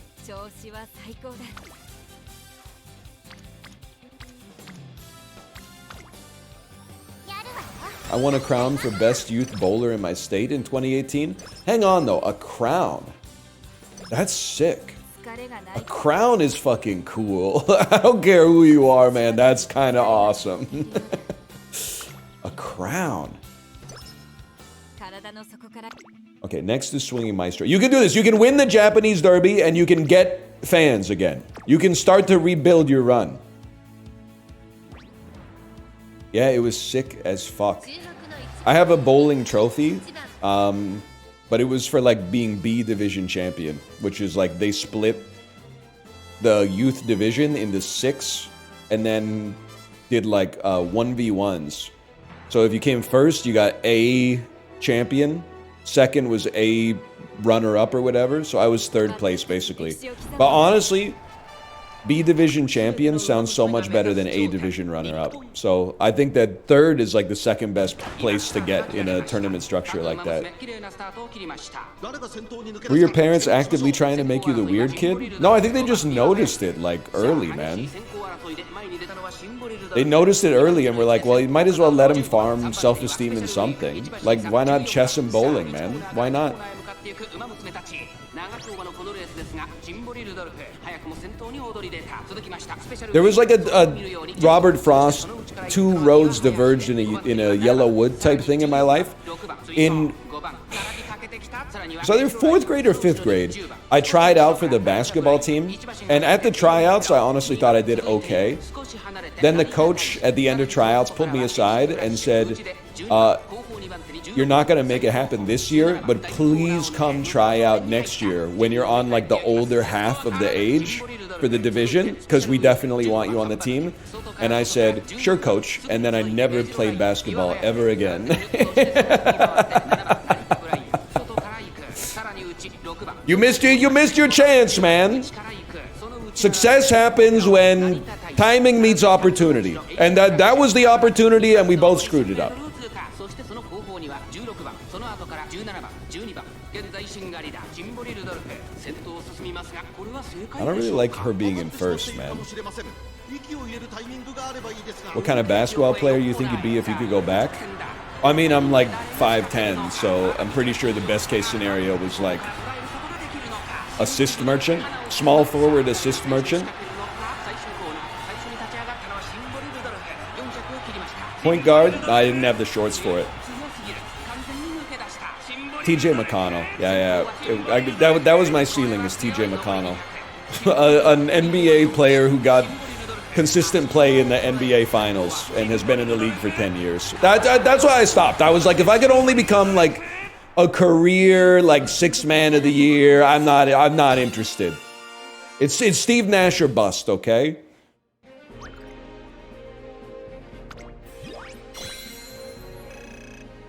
I won a crown for best youth bowler in my state in 2018. Hang on though, a crown. That's sick. A crown is fucking cool. I don't care who you are, man. That's kind of awesome. A crown. Okay, next is Swinging Maestro. You can do this. You can win the Japanese Derby and you can get fans again. You can start to rebuild your run. Yeah, it was sick as fuck. I have a bowling trophy, but it was for like being B division champion, which is like they split the youth division into 6 and then did like 1v1s. So if you came first, you got A champion. Second was A runner-up or whatever. So I was 3rd place basically. But honestly, B division champion sounds so much better than A division runner-up. So I think that 3rd is like the 2nd best place to get in a tournament structure like that. Were your parents actively trying to make you the weird kid? No, I think they just noticed it like early, man. They noticed it early and were like, well, you might as well let him farm self-esteem in something. Like, why not chess and bowling, man? Why not? There was like a Robert Frost, 2 roads diverged in a yellow wood type thing in my life. So either 4th grade or 5th grade, I tried out for the basketball team, and at the tryouts, I honestly thought I did okay. Then the coach at the end of tryouts pulled me aside and said, you're not going to make it happen this year, but please come try out next year when you're on like the older half of the age for the division, because we definitely want you on the team. And I said, sure, coach. And then I never played basketball ever again. You missed your chance, man. Success happens when timing meets opportunity. And that was the opportunity, and we both screwed it up. I don't really like her being in first, man. What kind of basketball player you think you'd be if you could go back? I mean, I'm like 5'10", so I'm pretty sure the best case scenario was like assist merchant, small forward assist merchant. Point guard, I didn't have the shorts for it. TJ McConnell, yeah. That was my ceiling, is TJ McConnell. An NBA player who got consistent play in the NBA Finals and has been in the league for 10 years. That's why I stopped. I was like, if I could only become like a career like 6th man of the year, I'm not interested. It's Steve Nash or bust, okay?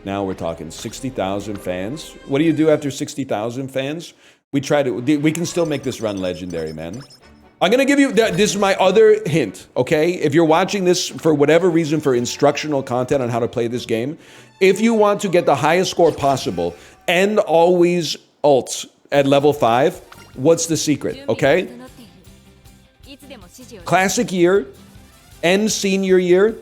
Now we're talking 60,000 fans. What do you do after 60,000 fans? We can still make this run legendary, man. I'm gonna give you, this is my other hint, okay? If you're watching this for whatever reason for instructional content on how to play this game, if you want to get the highest score possible and always ult at level 5, what's the secret, okay? Classic year and senior year,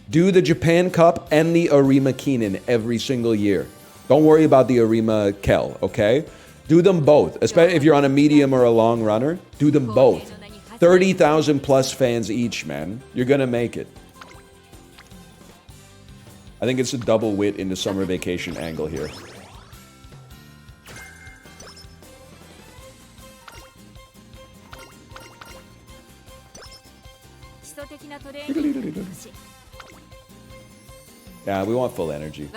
do the Japan Cup and the Arima Keenan every single year. Don't worry about the Arima Kel, okay? Do them both, especially if you're on a medium or a long runner. Do them both. 30,000 plus fans each, man. You're gonna make it. I think it's a double wit in the summer vacation angle here. Yeah, we want full energy.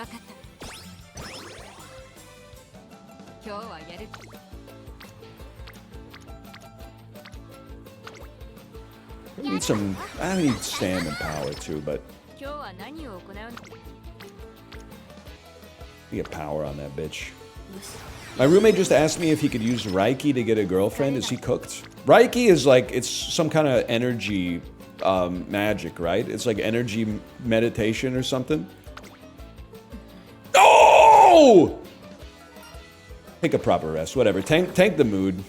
I need stamina and power too, but get power on that bitch. My roommate just asked me if he could use Reiki to get a girlfriend. Is he cooked? Reiki is like, it's some kind of energy magic, right? It's like energy meditation or something. Oh! Take a proper rest, whatever. Tank the mood.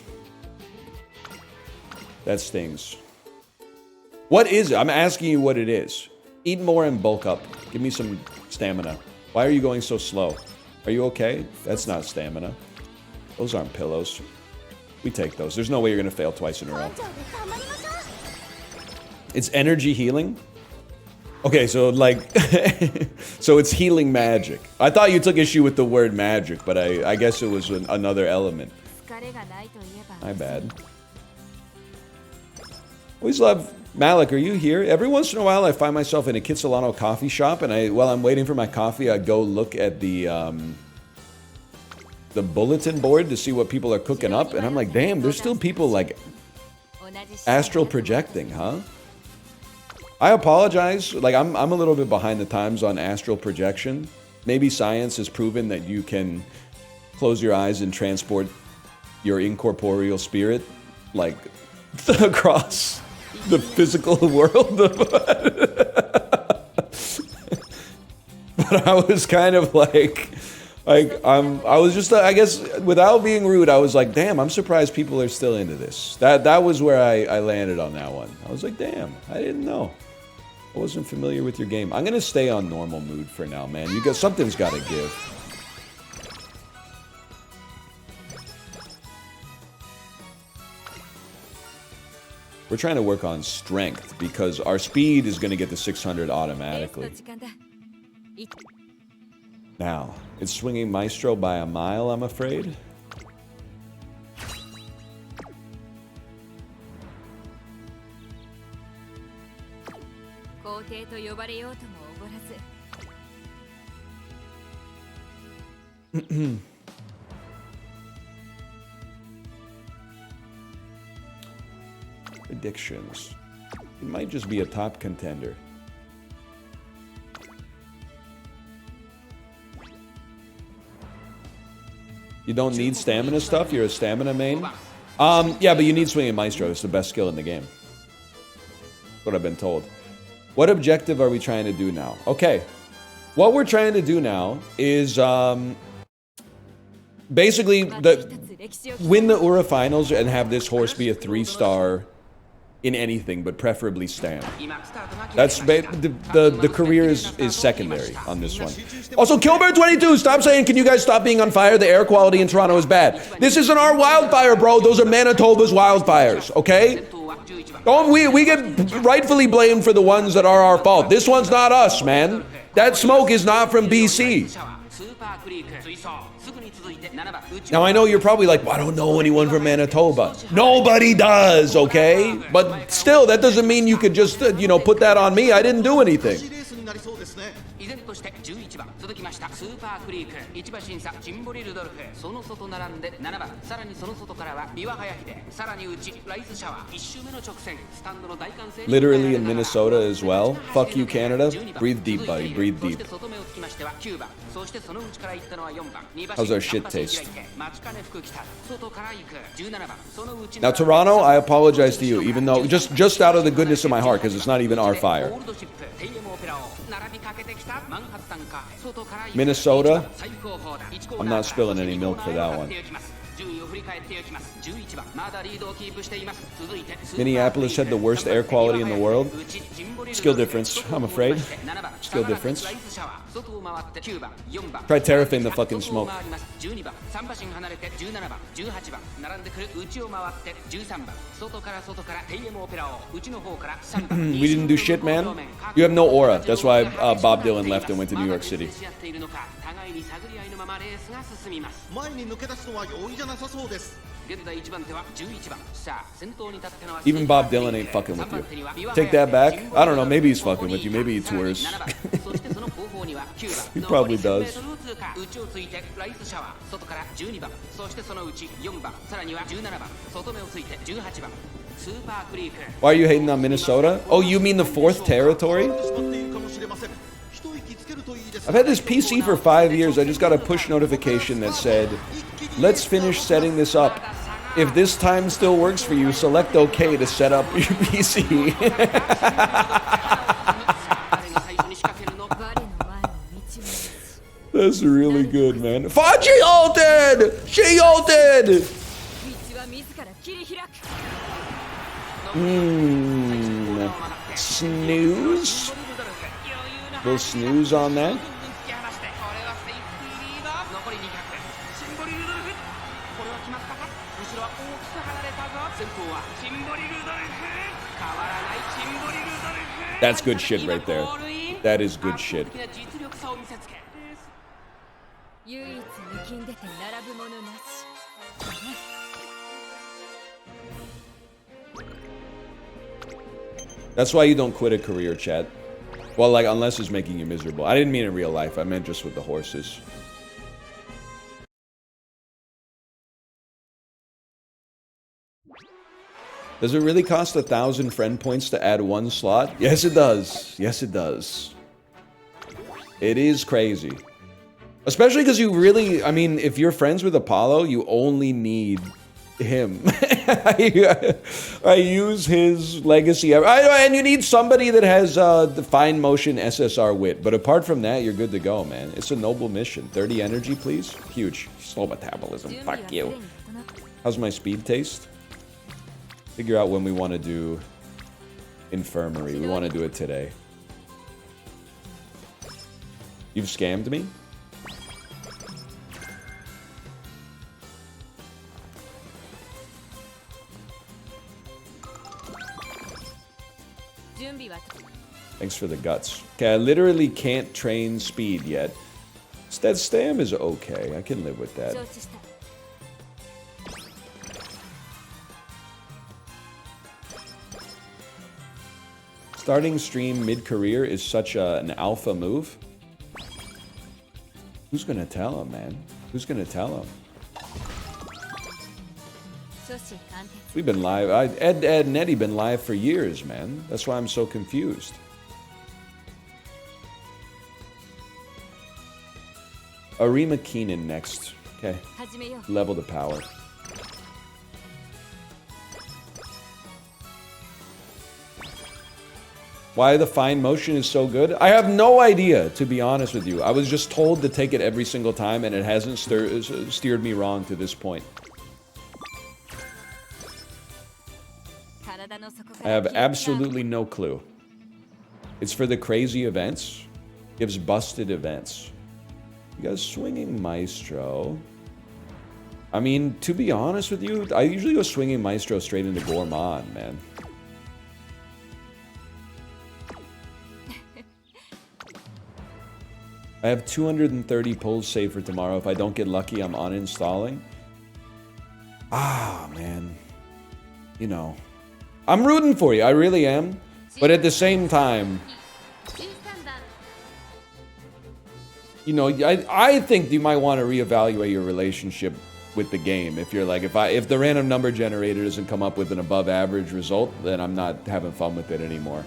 That stings. What is it? I'm asking you what it is. Eat more and bulk up. Give me some stamina. Why are you going so slow? Are you okay? That's not stamina. Those aren't pillows. We take those. There's no way you're gonna fail twice in a row. It's energy healing? Okay, so like, so it's healing magic. I thought you took issue with the word magic, but I guess it was another element. My bad. Always love, Malik, are you here? Every once in a while I find myself in a Kitsilano coffee shop and while I'm waiting for my coffee, I go look at the bulletin board to see what people are cooking up, and I'm like, damn, there's still people like astral projecting, huh? I apologize, like I'm a little bit behind the times on astral projection. Maybe science has proven that you can close your eyes and transport your incorporeal spirit like across the physical world. But I was kind of like I was just, I guess, without being rude, I was like, damn, I'm surprised people are still into this. That was where I landed on that one. I was like, damn, I didn't know. I wasn't familiar with your game. I'm gonna stay on normal mood for now, man. Something's gotta give. We're trying to work on strength because our speed is gonna get to 600 automatically. Now, it's swinging Maestro by a mile, I'm afraid. Predictions. It might just be a top contender. You don't need stamina stuff? You're a stamina main? Yeah, but you need swinging Maestro. It's the best skill in the game. That's what I've been told. What objective are we trying to do now? Okay. What we're trying to do now is basically win the Ura finals and have this horse be a 3-star in anything, but preferably stand. That's the career is secondary on this one. Also, Killbear22, stop saying, can you guys stop being on fire? The air quality in Toronto is bad. This isn't our wildfire, bro. Those are Manitoba's wildfires, okay? Don't we get rightfully blamed for the ones that are our fault. This one's not us, man. That smoke is not from BC. Now, I know you're probably like, well, I don't know anyone from Manitoba. Nobody does, okay? But still, that doesn't mean you could just, you know, put that on me. I didn't do anything. 依然として11番続きましたスーパークリーク1馬審査ジンボリルドルフその外並んで7番さらにその外からはビワハヤヒデさらに内ライスシャワー1周目の直線スタンドの大歓声 Literally in Minnesota as well. Fuck you, Canada. Breathe deep, buddy. Breathe deep. How's our shit taste? Now, Toronto, I apologize to you, even though just out of the goodness of my heart, because it's not even our fire. Minnesota, I'm not spilling any milk for that one. Minneapolis had the worst air quality in the world. Skill difference, I'm afraid. Skill difference. Try Terrafin the fucking smoke. We didn't do shit, man. You have no aura. That's why Bob Dylan left and went to New York City. Even Bob Dylan ain't fucking with you. Take that back. I don't know, maybe he's fucking with you. Maybe he tours. He probably does. Why are you hating on Minnesota? Oh, you mean the 4th territory? I've had this PC for 5 years. I just got a push notification that said, let's finish setting this up. If this time still works for you, select OK to set up your PC. That's really good, man. Fachi ulted! She ulted! Snooze? Little snooze on that. That's good shit right there. That is good shit. That's why you don't quit a career, chat. Well, like, unless it's making you miserable. I didn't mean in real life. I meant just with the horses. Does it really cost 1,000 friend points to add 1 slot? Yes, it does. Yes, it does. It is crazy. Especially because you really, I mean, if you're friends with Apollo, you only need him. I use his legacy. And you need somebody that has the fine motion SSR wit. But apart from that, you're good to go, man. It's a noble mission. 30 energy, please. Huge. Slow metabolism. Fuck you. How's my speed taste? Figure out when we want to do infirmary. We want to do it today. You've scammed me? Thanks for the guts. Okay, I literally can't train speed yet. That stam is okay. I can live with that. Starting stream mid-career is such an alpha move. Who's gonna tell him, man? Who's gonna tell him? We've been live. Ed and Eddie been live for years, man. That's why I'm so confused. Arima Keenan next. Okay. Level the power. Why the fine motion is so good? I have no idea, to be honest with you. I was just told to take it every single time, and it hasn't steered me wrong to this point. I have absolutely no clue. It's for the crazy events. Gives busted events. You guys swinging Maestro. I mean, to be honest with you, I usually go swinging Maestro straight into Gourmand, man. I have 230 pulls saved for tomorrow. If I don't get lucky, I'm uninstalling. Ah, man. You know. I'm rooting for you. I really am. But at the same time, you know, I think you might want to reevaluate your relationship with the game. If you're like, if the random number generator doesn't come up with an above average result, then I'm not having fun with it anymore.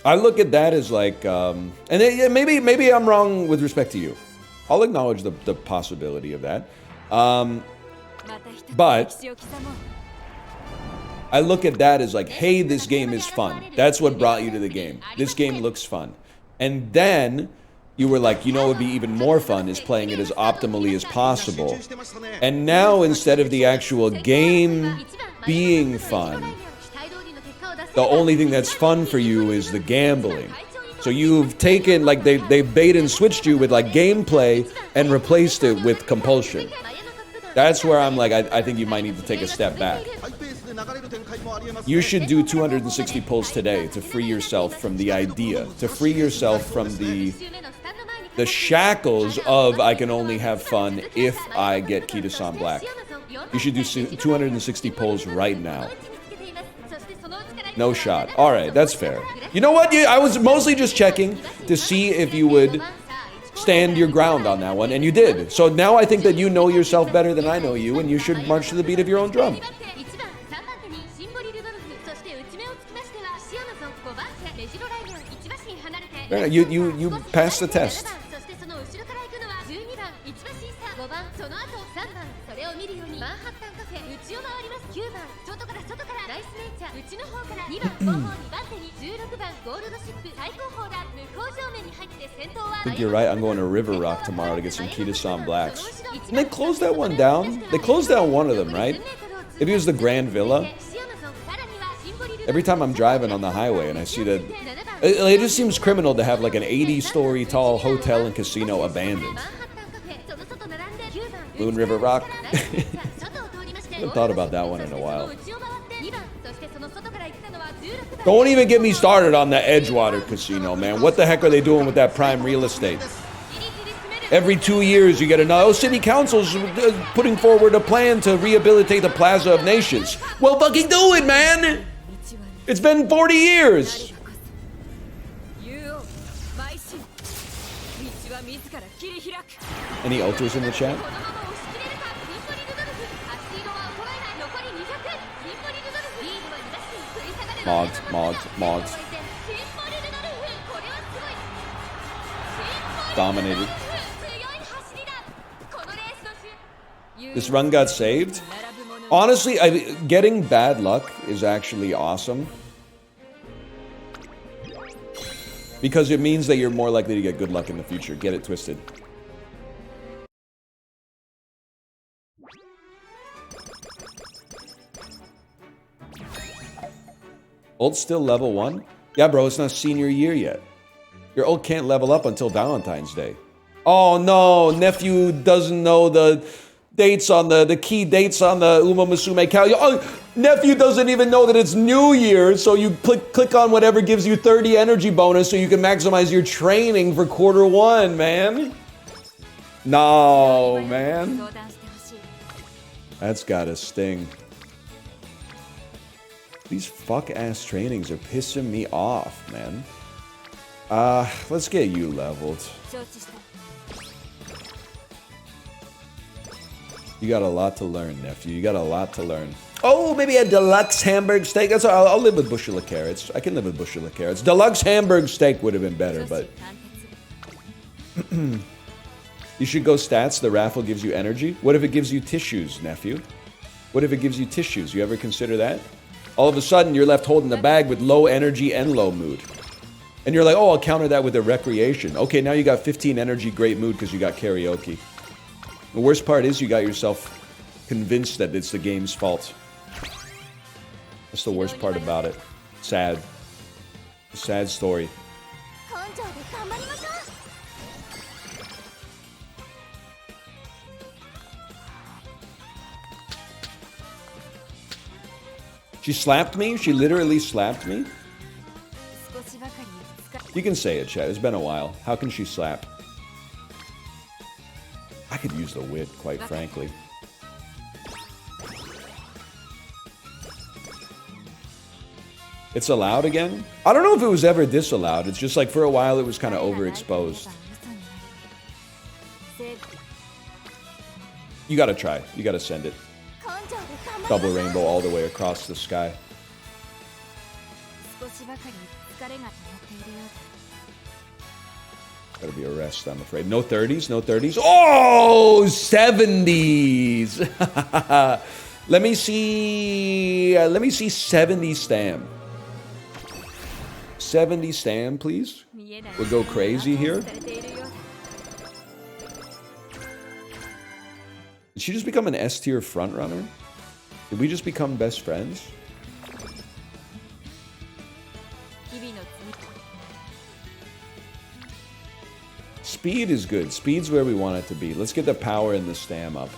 I look at that as like, and maybe I'm wrong with respect to you. I'll acknowledge the possibility of that. But I look at that as like, hey, this game is fun. That's what brought you to the game. This game looks fun. And then you were like, you know, it would be even more fun is playing it as optimally as possible. And now, instead of the actual game being fun, the only thing that's fun for you is the gambling. So you've taken, like, they've bait and switched you with, like, gameplay and replaced it with compulsion. That's where I'm like, I think you might need to take a step back. You should do 260 pulls today to free yourself from the idea, to free yourself from the shackles of I can only have fun if I get Kitasan Black. You should do 260 pulls right now. No shot. All right, that's fair. You know what? I was mostly just checking to see if you would stand your ground on that one, and you did. So now I think that you know yourself better than I know you, and you should march to the beat of your own drum. You passed the test. I think you're right. I'm going to River Rock tomorrow to get some Kitasan Blacks. And they closed that one down. They closed down one of them, right? Maybe it was the Grand Villa. Every time I'm driving on the highway and I see that, it just seems criminal to have like an 80-story tall hotel and casino abandoned. Moon River Rock. I haven't thought about that one in a while. Don't even get me started on the Edgewater Casino, man. What the heck are they doing with that prime real estate? Every 2 years you get another. Oh, city council's putting forward a plan to rehabilitate the Plaza of Nations. Well, fucking do it, man! It's been 40 years! Any ultras in the chat? Mogs. Dominated. This run got saved? Honestly, getting bad luck is actually awesome. Because it means that you're more likely to get good luck in the future. Get it twisted. Ult's still level 1? Yeah, bro, it's not senior year yet. Your ult can't level up until Valentine's Day. Oh no, nephew doesn't know the dates on the key dates on the Umamusume calendar. Oh, nephew doesn't even know that it's New Year, so you click on whatever gives you 30 energy bonus so you can maximize your training for Q1, man. No, man. That's gotta sting. These fuck-ass trainings are pissing me off, man. Let's get you leveled. You got a lot to learn, nephew. You got a lot to learn. Oh, maybe a deluxe Hamburg steak. That's all. I'll live with bushel of carrots. I can live with bushel of carrots. Deluxe Hamburg steak would have been better, but... You should go stats. The raffle gives you energy. What if it gives you tissues, nephew? What if it gives you tissues? You ever consider that? All of a sudden, you're left holding the bag with low energy and low mood. And you're like, oh, I'll counter that with a recreation. Okay, now you got 15 energy, great mood because you got karaoke. The worst part is you got yourself convinced that it's the game's fault. That's the worst part about it. Sad. A sad story. She slapped me? She literally slapped me? You can say it, chat. It's been a while. How can she slap? I could use the wit, quite frankly. It's allowed again? I don't know if it was ever disallowed. It's just like for a while it was kind of overexposed. You gotta try. You gotta send it. Double rainbow all the way across the sky. Gotta be a rest, I'm afraid. No 30s, no 30s. Oh, 70s. Let me see 70 stam. 70 stam, please. We'll go crazy here. Did she just become an S tier frontrunner? Did we just become best friends? Speed is good. Speed's where we want it to be. Let's get the power and the stam up.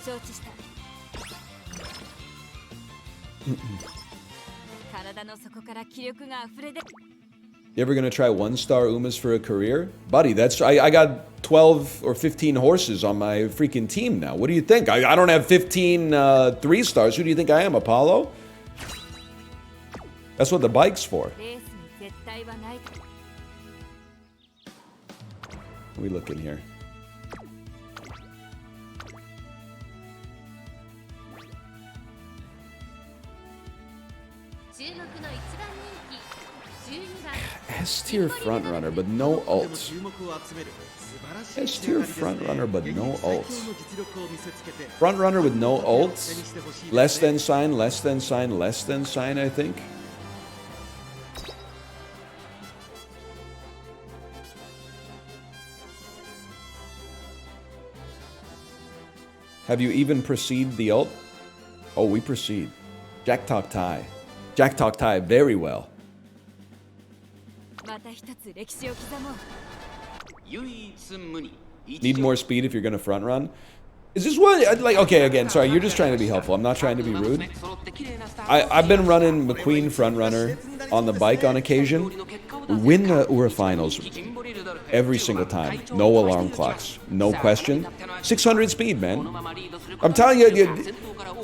You ever gonna try 1-star Umas for a career? Buddy, that's I got 12 or 15 horses on my freaking team now. What do you think? I don't have 15 3-stars. Who do you think I am, Apollo? That's what the bike's for. What are we looking here? S tier frontrunner, but no ults. S tier frontrunner, but no ults. Frontrunner with no ults. Less than sign, less than sign, less than sign, I think. Have you even proceed the ult? Oh, we proceed. Jack Talk tie. Jack Talk tie very well. Need more speed if you're gonna front run. Is this what, like, okay, again, sorry, you're just trying to be helpful. I'm not trying to be rude. I've been running McQueen front runner on the bike on occasion. Win the URA finals every single time. No alarm clocks. No question. 600 speed, man. I'm telling you,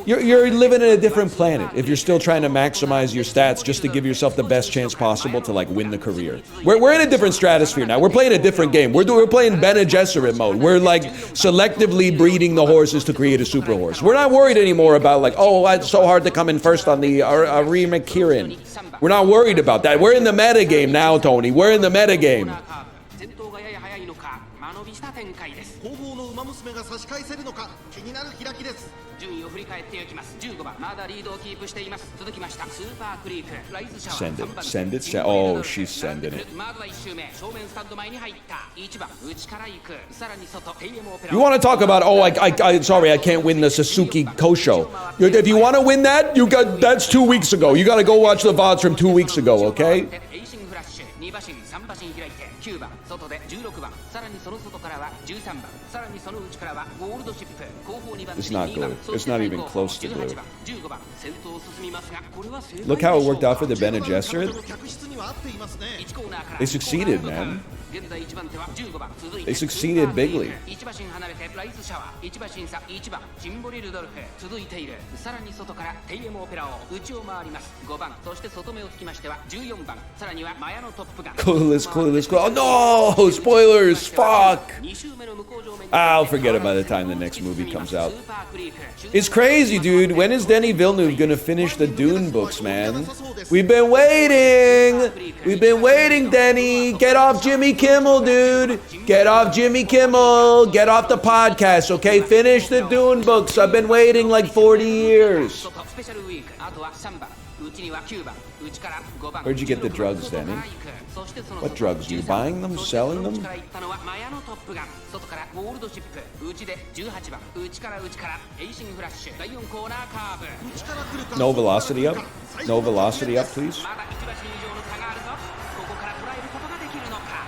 you're living in a different planet if you're still trying to maximize your stats just to give yourself the best chance possible to, like, win the career. We're in a different stratosphere now. We're playing a different game. We're playing Bene Gesserit mode. We're, like, selectively breeding the horses to create a super horse. We're not worried anymore about, like, oh, it's so hard to come in first on the Arima Kirin. We're not worried about that. We're in the meta game now, Tony. We're in the meta game. Send it. Send it. Oh, she's sending it. You want to talk about, oh, sorry, I can't win the Suzuki Kosho. If you want to win that, that's 2 weeks ago. You got to go watch the VODs from 2 weeks ago, okay? It's not good. It's not even close to good. Look how it worked out for the Bene Gesserit. They succeeded, man. They succeeded bigly. Clueless. Oh no! Spoilers! Fuck! I'll forget it by the time the next movie comes out. It's crazy, dude. When is Denis Villeneuve gonna finish the Dune books, man? We've been waiting! We've been waiting, Denny! Get off Jimmy Kimmel, dude! Get off Jimmy Kimmel! Get off the podcast, okay? Finish the Dune books. I've been waiting like 40 years. Where'd you get the drugs, Denny? What drugs? Are you buying them? Selling them? No velocity up? No velocity up, please?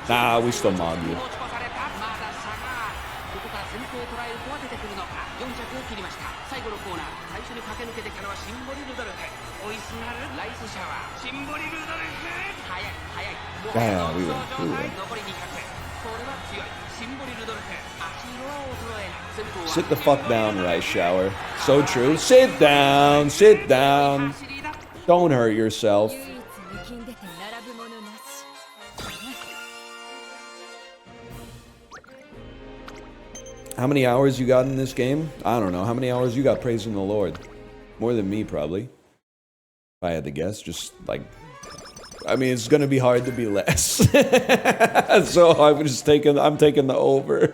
Nah, we still mod you. Yeah, we win. Sit the fuck down, Rice Shower. So true. Sit down. Sit down. Don't hurt yourself. How many hours you got in this game? I don't know. How many hours you got praising the Lord? More than me, probably. If I had to guess, just like... I mean, it's gonna be hard to be less. So I'm taking the over.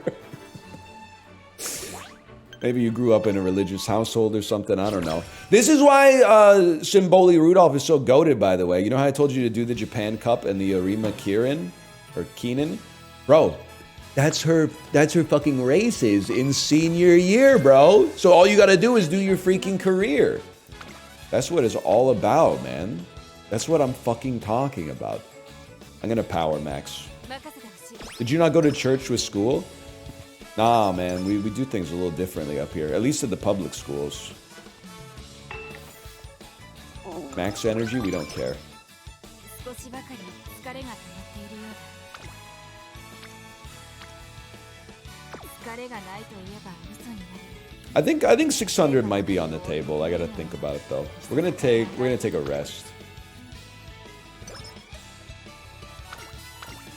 Maybe you grew up in a religious household or something, I don't know. This is why Simboli Rudolph is so goated, by the way. You know how I told you to do the Japan Cup and the Arima Keenan? Bro, that's her fucking races in senior year, bro. So all you gotta do is do your freaking career. That's what it's all about, man. That's what I'm fucking talking about. I'm gonna power max. Did you not go to church with school? Nah, man, we do things a little differently up here. At least at the public schools. Max energy, we don't care. I think 600 might be on the table. I gotta think about it though. We're gonna take a rest.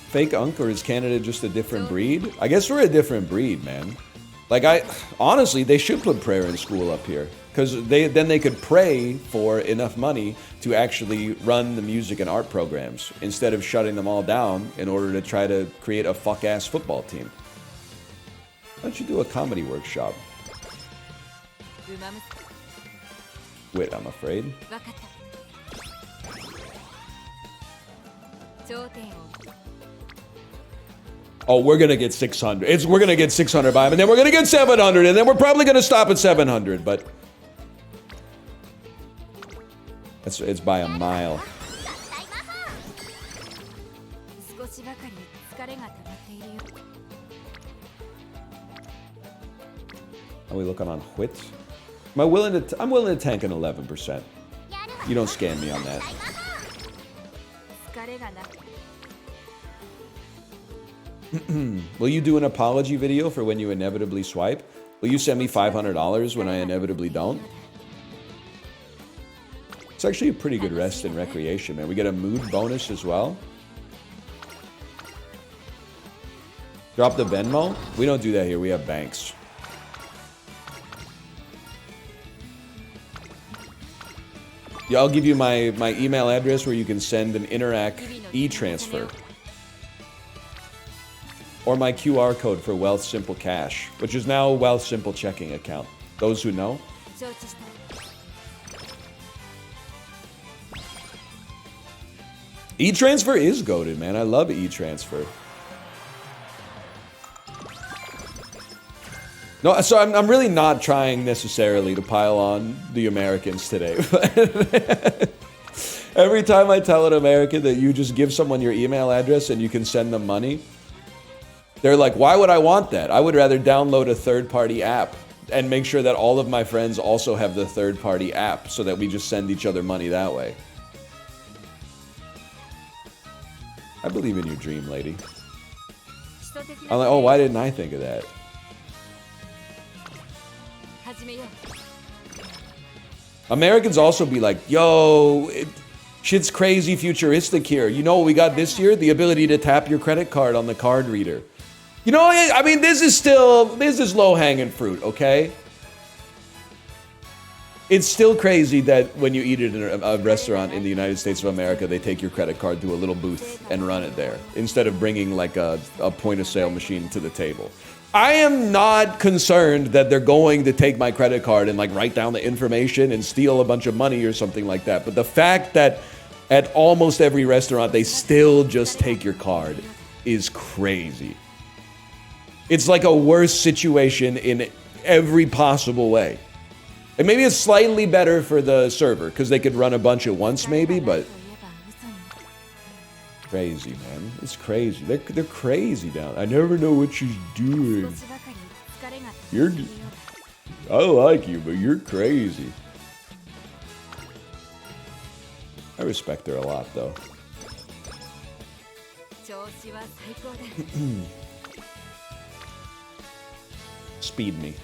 Fake Unk, or is Canada just a different breed? I guess we're a different breed, man. Like, honestly, they should put prayer in school up here. Because then they could pray for enough money to actually run the music and art programs, instead of shutting them all down in order to try to create a fuck-ass football team. Why don't you do a comedy workshop? Wait, I'm afraid. Oh, we're gonna get 600. We're gonna get 600 by him, and then we're gonna get 700, and then we're probably gonna stop at 700, but it's by a mile. Are we looking on Whit? I'm willing to tank an 11%. You don't scam me on that. Will you do an apology video for when you inevitably swipe? Will you send me $500 when I inevitably don't? It's actually a pretty good rest and recreation, man. We get a mood bonus as well. Drop the Venmo? We don't do that here. We have banks. Yeah, I'll give you my email address where you can send an Interac e-transfer. Or my QR code for Wealth Simple Cash, which is now Wealth Simple Checking Account. Those who know. E-transfer is goated, man. I love e-transfer. No, so I'm really not trying necessarily to pile on the Americans today. Every time I tell an American that you just give someone your email address and you can send them money, they're like, why would I want that? I would rather download a third-party app and make sure that all of my friends also have the third-party app so that we just send each other money that way. I believe in your dream, lady. I'm like, oh, why didn't I think of that? Americans also be like, yo, shit's crazy futuristic here. You know what we got this year? The ability to tap your credit card on the card reader. You know, I mean, this is low-hanging fruit, okay? It's still crazy that when you eat at a restaurant in the United States of America, they take your credit card to a little booth and run it there, instead of bringing like a point-of-sale machine to the table. I am not concerned that they're going to take my credit card and like write down the information and steal a bunch of money or something like that. But the fact that at almost every restaurant they still just take your card is crazy. It's like a worse situation in every possible way. And maybe it's slightly better for the server because they could run a bunch at once maybe, but crazy, man. It's crazy. They're crazy down. I never know what she's doing. I like you, but you're crazy. I respect her a lot, though. Speed me.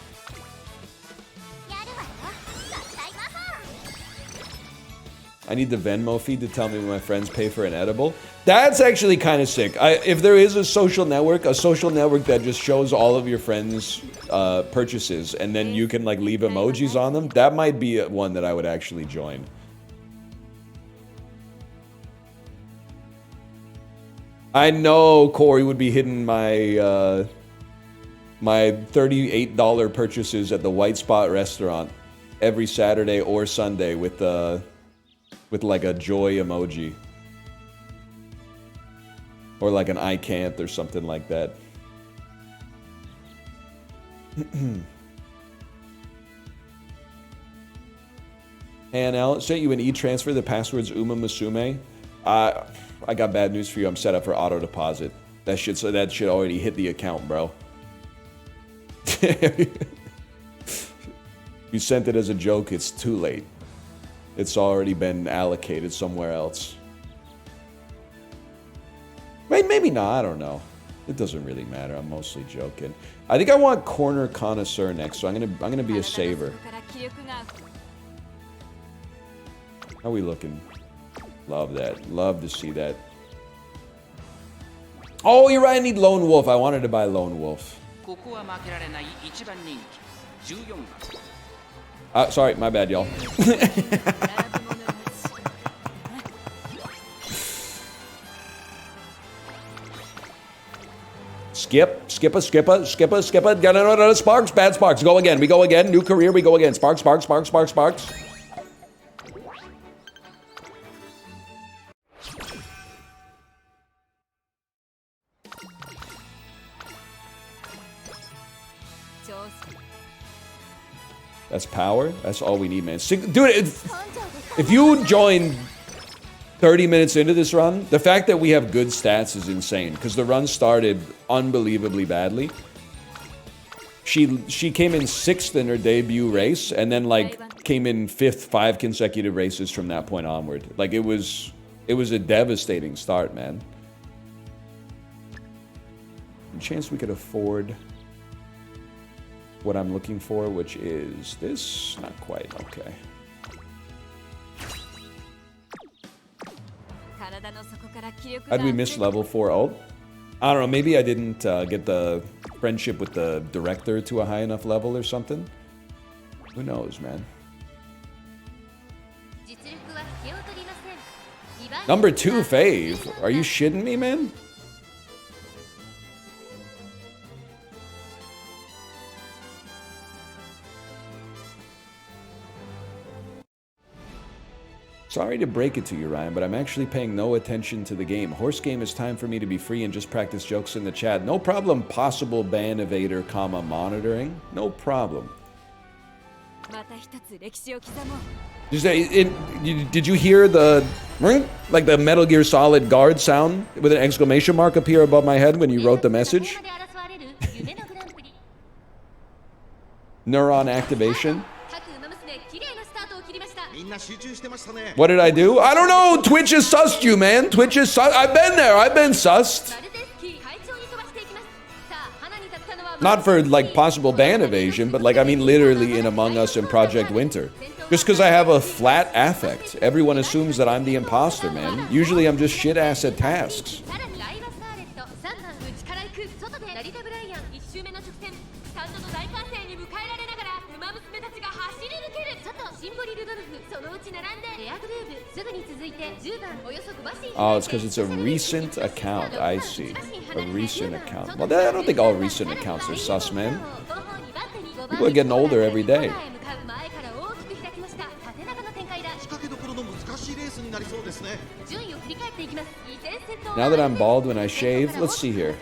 I need the Venmo feed to tell me when my friends pay for an edible. That's actually kind of sick. If there is a social network that just shows all of your friends' purchases, and then you can like leave emojis on them, that might be one that I would actually join. I know Corey would be hitting my my $38 purchases at the White Spot restaurant every Saturday or Sunday with like a joy emoji. Or like an I can't or something like that. And Al sent you an e-transfer. The password's Umamusume. I got bad news for you. I'm set up for auto deposit. That shit already hit the account, bro. You sent it as a joke. It's too late. It's already been allocated somewhere else. Maybe not. I don't know. It doesn't really matter. I'm mostly joking. I think I want corner connoisseur next, so I'm gonna be a saver. How are we looking? Love that. Love to see that. Oh, you're right. I need Lone Wolf. I wanted to buy Lone Wolf. Sorry, my bad, y'all. Skipper. Get another Sparks, bad Sparks. Go again. We go again. New career. We go again. Sparks. That's power. That's all we need, man. Dude, if you join 30 minutes into this run, the fact that we have good stats is insane, because the run started unbelievably badly. She came in 6th in her debut race, and then like came in 5th 5 consecutive races from that point onward. Like it was a devastating start, man. Chance we could afford what I'm looking for, which is this. Not quite. Okay. How'd we miss level 4 ult? I don't know. Maybe I didn't get the friendship with the director to a high enough level or something. Who knows, man? Number 2 fave. Are you shitting me, man? Sorry to break it to you, Ryan, but I'm actually paying no attention to the game. Horse game is time for me to be free and just practice jokes in the chat. No problem, possible ban evader, comma, monitoring. No problem. Did you hear the, like the Metal Gear Solid guard sound with an exclamation mark appear above my head when you wrote the message? Neuron activation. What did I do? I don't know. Twitch has sussed you, man. Twitch is sus. I've been there. I've been sussed. Not for like possible ban evasion, but like I mean literally in Among Us and Project Winter. Just because I have a flat affect, everyone assumes that I'm the imposter, man. Usually I'm just shit ass at tasks. Oh, it's because it's a recent account. I see. A recent account. Well, I don't think all recent accounts are sus, man. People are getting older every day. Now that I'm bald when I shave, let's see here.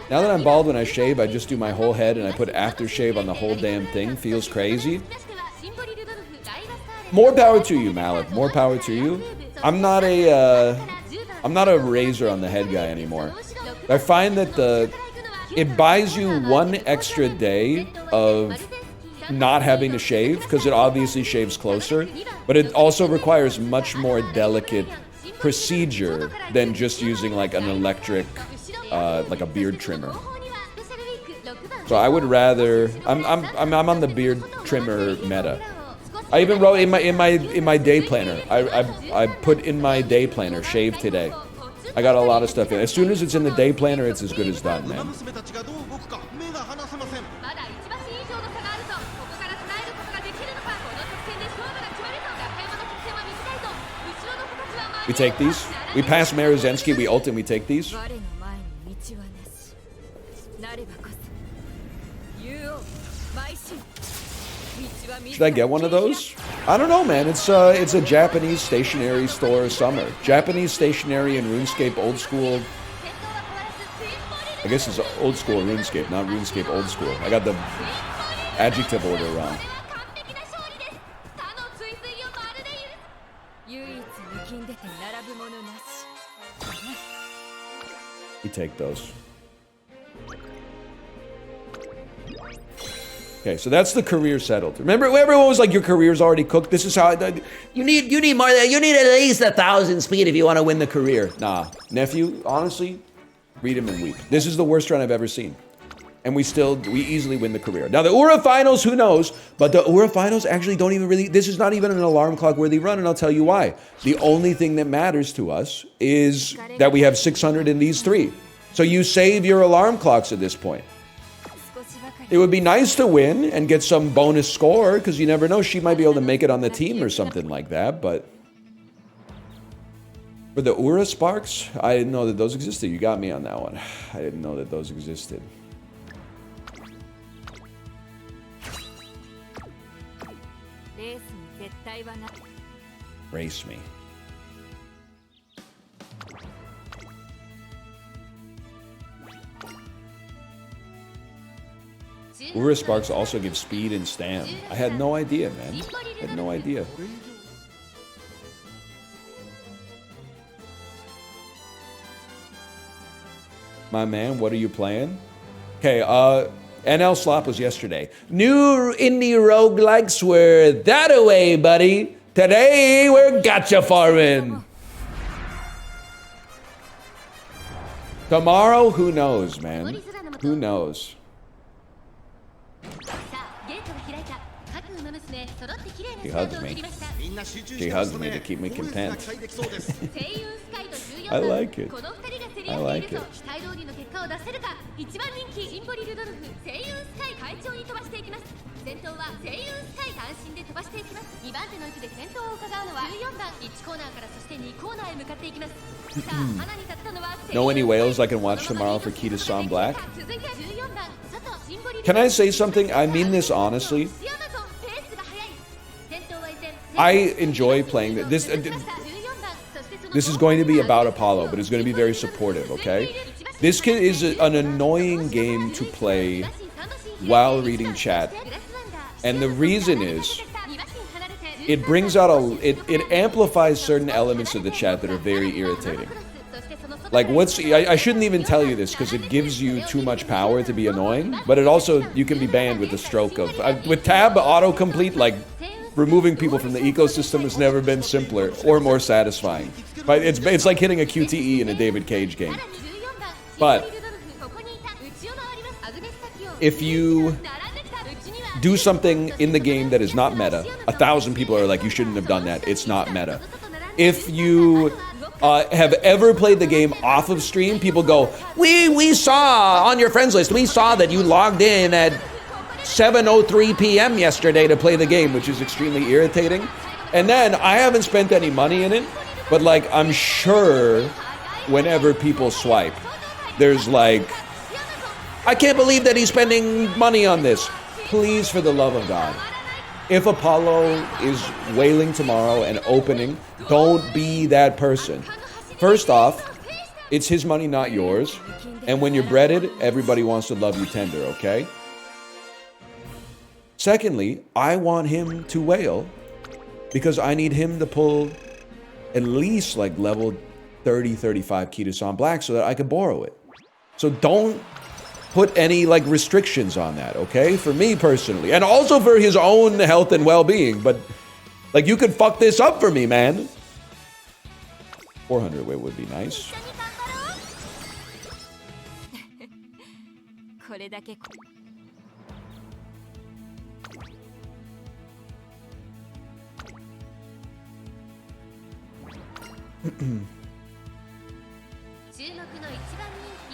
Now that I'm bald when I shave, I just do my whole head and I put aftershave on the whole damn thing. Feels crazy. More power to you, Malik. More power to you. I'm not a razor on the head guy anymore. I find that it buys you one extra day of not having to shave, because it obviously shaves closer, but it also requires much more delicate procedure than just using like an electric, like a beard trimmer. So I would rather, I'm on the beard trimmer meta. I even wrote in my day planner. I put in my day planner, shave today. I got a lot of stuff in. As soon as it's in the day planner, it's as good as done, man. 娘たちがどう動くか目が離せません。まだ1馬身以上の差があるぞ。ここから繋えることができるのか。この直線で勝負が決まるぞ。中山の直線は短いぞ。後ろの子たちは前 We take these. We pass Marozensky. We ult and we take these. 我の前に道はなし。なればこそ。竜王、邁進。Should I get one of those? I don't know, man. It's a Japanese stationery store summer. Japanese stationery and RuneScape old school. I guess it's old school RuneScape, not RuneScape old school. I got the adjective order wrong. We take those. Okay, so that's the career settled. Remember, everyone was like, "Your career's already cooked." This is how you need more. You need at least 1,000 speed if you want to win the career. Nah, nephew. Honestly, read him and weep. This is the worst run I've ever seen, and we easily win the career. Now the Ura finals, who knows? But the Ura finals actually don't even really. This is not even an alarm clock worthy run, and I'll tell you why. The only thing that matters to us is that we have 600 in these three. So you save your alarm clocks at this point. It would be nice to win and get some bonus score, because you never know, she might be able to make it on the team or something like that, but... For the Ura Sparks, I didn't know that those existed. You got me on that one. I didn't know that those existed. Race me. Ura Sparks also give speed and stam. I had no idea, man. I had no idea. My man, what are you playing? Okay, NL Slop was yesterday. New indie roguelikes were that away, buddy. Today, we're gacha farming. Tomorrow, who knows, man? Who knows? She hugs me. She hugs me to keep me content. I like it. I like it. Know any whales I can watch tomorrow for Kita-san Black? Can I say something? I mean this honestly. I enjoy playing this. This is going to be about Apollo, but it's going to be very supportive, okay? This kid is an annoying game to play while reading chat. And the reason is, it brings out it amplifies certain elements of the chat that are very irritating. Like, I shouldn't even tell you this because it gives you too much power to be annoying, but it also, you can be banned with the stroke of, with tab autocomplete, like, removing people from the ecosystem has never been simpler or more satisfying. But it's like hitting a QTE in a David Cage game. But if you do something in the game that is not meta, 1,000 people are like, you shouldn't have done that. It's not meta. If you have ever played the game off of stream, people go, we saw on your friends list, we saw that you logged in at 7:03 p.m. yesterday to play the game, which is extremely irritating. And then I haven't spent any money in it, but like, I'm sure whenever people swipe, there's like, I can't believe that he's spending money on this. Please, for the love of God, if Apollo is whaling tomorrow and opening, don't be that person. First off, it's his money, not yours. And when you're breaded, everybody wants to love you tender, okay? Secondly, I want him to whale because I need him to pull at least like level 30, 35 Kita-san Black so that I can borrow it. So don't put any like restrictions on that, okay? For me personally, and also for his own health and well-being, but like, you could fuck this up for me, man. 400 would be nice.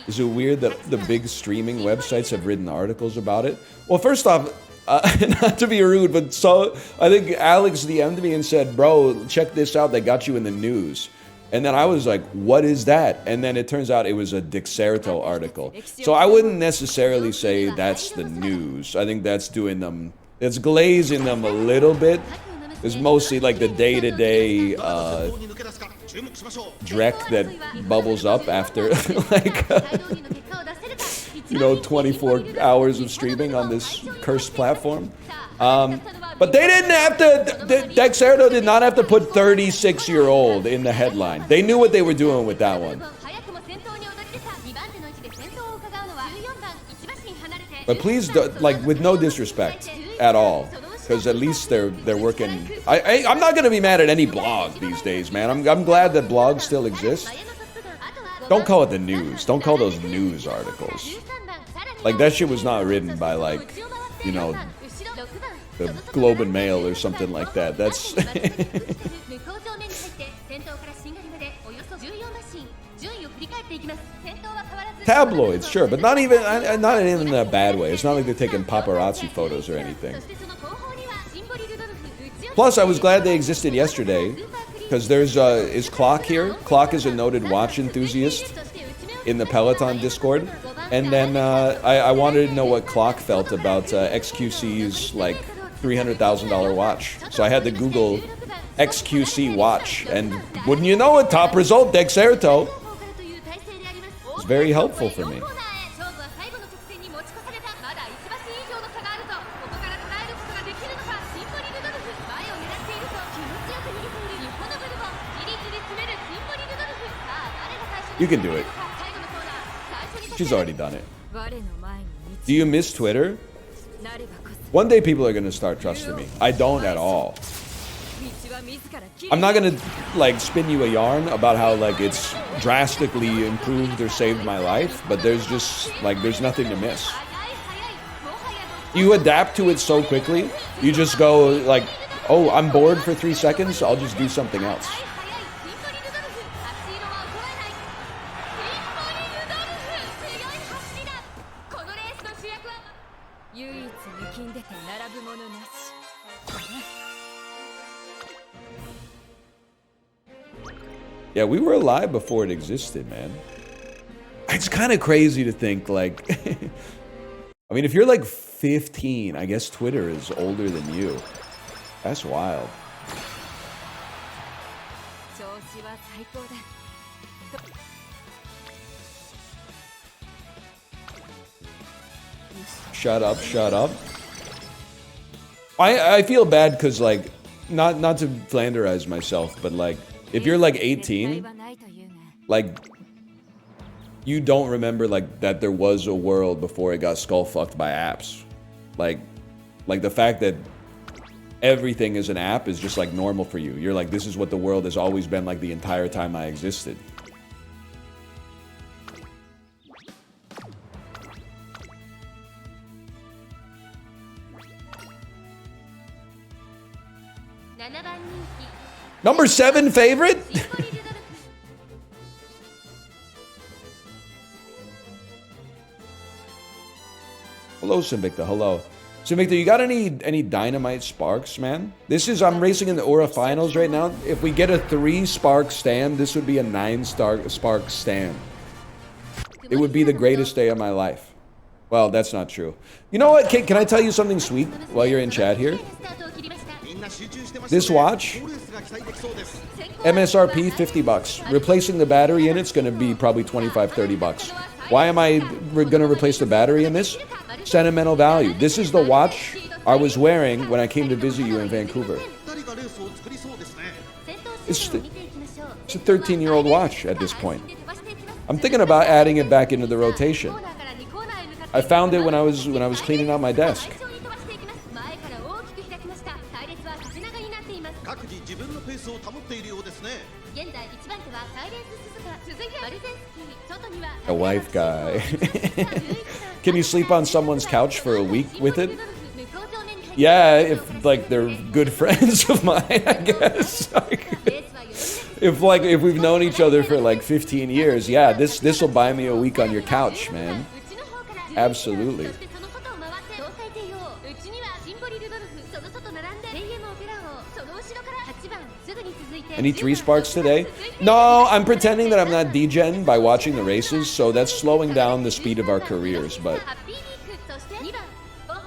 Is it weird that the big streaming websites have written articles about it? Well, first off, not to be rude, but so I think Alex DM'd me and said, bro, check this out. They got you in the news. And then I was like, what is that? And then it turns out it was a Dexerto article. So I wouldn't necessarily say that's the news. I think that's doing them, it's glazing them a little bit. It's mostly like the day-to-day dreck that bubbles up after like, you know, 24 hours of streaming on this cursed platform. But they didn't have to, Dexerto did not have to put 36-year-old in the headline. They knew what they were doing with that one. But please, like, with no disrespect at all, because at least they're working. I'm not gonna be mad at any blog these days, man. I'm glad that blogs still exist. Don't call it the news. Don't call those news articles. Like, that shit was not written by, like, you know, the Globe and Mail or something like that. That's tabloids, sure, but not even in a bad way. It's not like they're taking paparazzi photos or anything. Plus, I was glad they existed yesterday, because there's is Clock here. Clock is a noted watch enthusiast in the Peloton Discord, and then I wanted to know what Clock felt about XQC's like $300,000 watch. So I had to Google XQC watch, and wouldn't you know it, top result, Dexerto. It's very helpful for me. You can do it. She's already done it. Do you miss Twitter? One day people are going to start trusting me. I don't at all. I'm not going to like spin you a yarn about how like it's drastically improved or saved my life, but there's just like there's nothing to miss. You adapt to it so quickly. You just go like, "Oh, I'm bored for 3 seconds. I'll just do something else." Yeah, we were alive before it existed, man. It's kind of crazy to think, like... I mean, if you're like 15, I guess Twitter is older than you. That's wild. Shut up, shut up. I feel bad because, like, not to flanderize myself, but, like, if you're like 18, like, you don't remember like that there was a world before it got skull fucked by apps. Like the fact that everything is an app is just like normal for you. You're like, this is what the world has always been like the entire time I existed. Number 7 favorite? Hello, Sinvicta. Hello. Sinvicta, you got any dynamite sparks, man? I'm racing in the Aura finals right now. If we get a 3 spark stand, this would be a 9 spark stand. It would be the greatest day of my life. Well, that's not true. You know what? Can I tell you something sweet while you're in chat here? This watch, MSRP $50. Replacing the battery in it's going to be probably $25-30. Why am I going to replace the battery in this? Sentimental value. This is the watch I was wearing when I came to visit you in Vancouver. It's a 13-year-old watch at this point. I'm thinking about adding it back into the rotation. I found it when I was cleaning out my desk. A wife guy. Can you sleep on someone's couch for a week with it? Yeah, if like they're good friends of mine, I guess. if we've known each other for like 15 years, yeah, this will buy me a week on your couch, man. Absolutely. Any 3 sparks today? No, I'm pretending that I'm not degen by watching the races, so that's slowing down the speed of our careers, but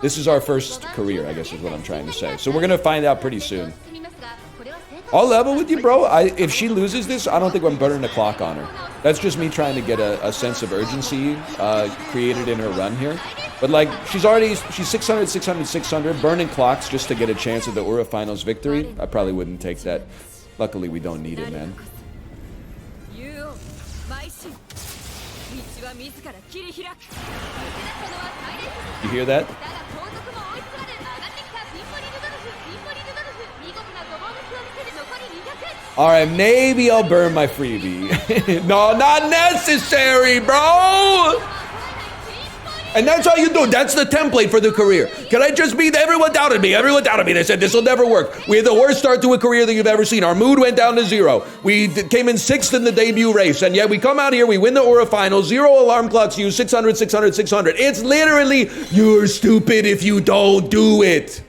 this is our first career, I guess is what I'm trying to say. So we're going to find out pretty soon. I'll level with you, bro. If she loses this, I don't think I'm burning the clock on her. That's just me trying to get a sense of urgency created in her run here. But like, she's 600, 600, 600, burning clocks just to get a chance at the Ura Finals victory. I probably wouldn't take that. Luckily, we don't need it, man. You hear that? Alright, maybe I'll burn my freebie. No, not necessary, bro! And that's how you do it. That's the template for the career. Can I just be... Everyone doubted me. Everyone doubted me. They said, this will never work. We had the worst start to a career that you've ever seen. Our mood went down to 0. We came in 6th in the debut race. And yet we come out here, we win the Aura Final. 0 alarm clocks used, 600, 600, 600. It's literally, you're stupid if you don't do it.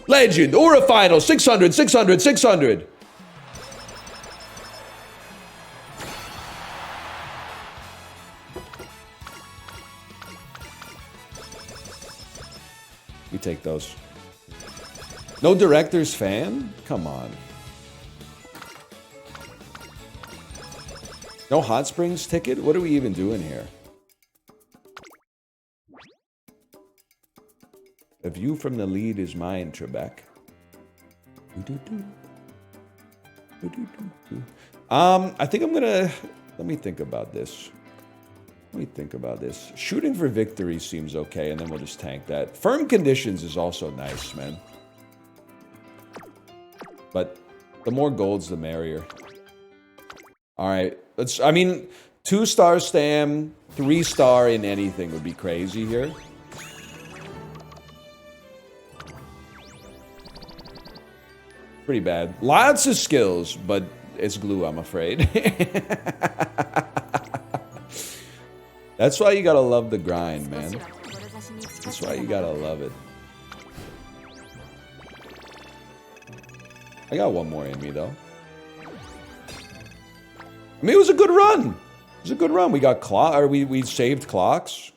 Legend, Aura Final, 600, 600, 600. We take those. No director's fan? Come on. No Hot Springs ticket? What are we even doing here? A view from the lead is mine, Trebek. I think I'm gonna... Let me think about this. Shooting for victory seems okay, and then we'll just tank that. Firm conditions is also nice, man. But the more golds, the merrier. Alright, let's... I mean, 2-star stam, 3-star in anything would be crazy here. Pretty bad. Lots of skills, but it's glue, I'm afraid. That's why you gotta love the grind, man. That's why you gotta love it. I got one more in me, though. I mean, it was a good run. It was a good run. We got we saved clocks.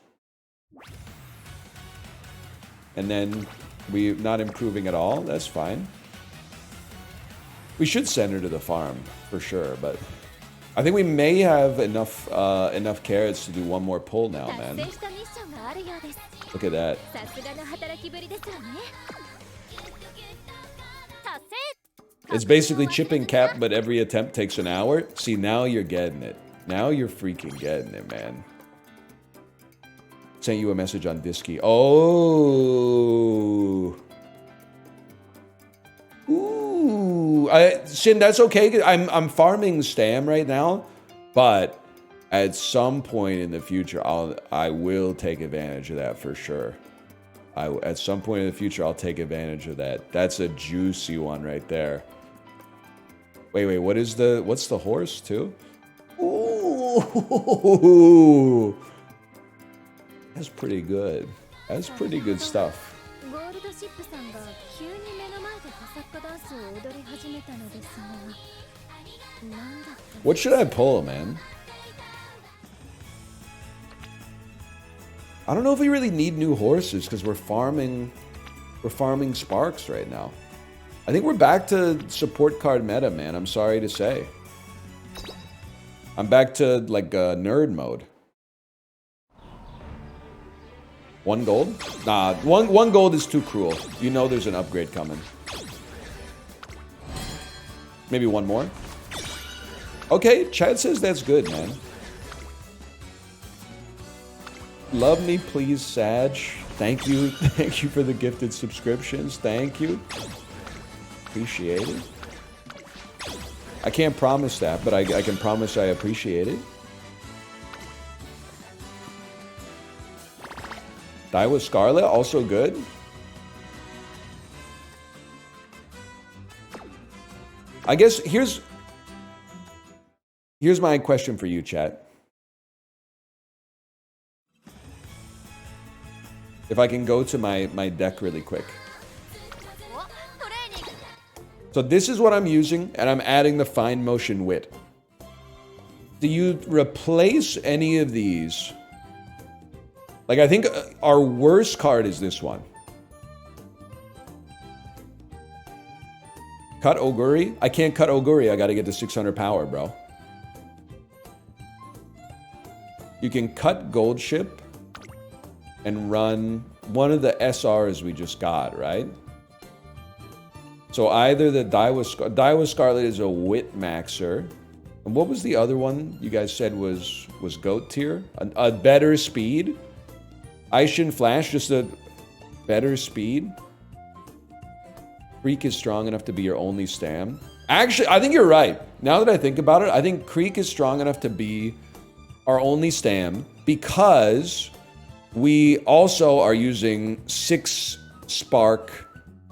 And then we're not improving at all. That's fine. We should send her to the farm, for sure, but... I think we may have enough carrots to do one more pull now, man. Look at that. It's basically chipping cap, but every attempt takes an hour. See, now you're getting it. Now you're freaking getting it, man. Sent you a message on Disky. Oh. Ooh. Shin, that's okay. I'm farming Stam right now, but at some point in the future, I will take advantage of that for sure. At some point in the future, I'll take advantage of that. That's a juicy one right there. Wait, what's the horse too? Ooh, that's pretty good. That's pretty good stuff. What should I pull, man? I don't know if we really need new horses because we're farming sparks right now. I think we're back to support card meta, man. I'm sorry to say. I'm back to like nerd mode. 1 gold? Nah, one gold is too cruel. You know there's an upgrade coming. Maybe one more. Okay, Chad says that's good, man. Love me, please, Sag. Thank you. Thank you for the gifted subscriptions. Thank you. Appreciate it. I can't promise that, but I can promise I appreciate it. Daiwa Scarlet, also good. I guess here's my question for you, chat. If I can go to my deck really quick. So this is what I'm using, and I'm adding the fine motion wit. Do you replace any of these? Like, I think our worst card is this one. Cut Oguri? I can't cut Oguri. I gotta get to 600 power, bro. You can cut Gold Ship and run one of the SRs we just got, right? So either the Daiwa Scarlet is a Wit Maxer. And what was the other one you guys said was GOAT tier? A better speed? Aishin Flash, just a better speed? Creek is strong enough to be your only stam. Actually, I think you're right. Now that I think about it, I think Creek is strong enough to be our only stam because we also are using 6 Spark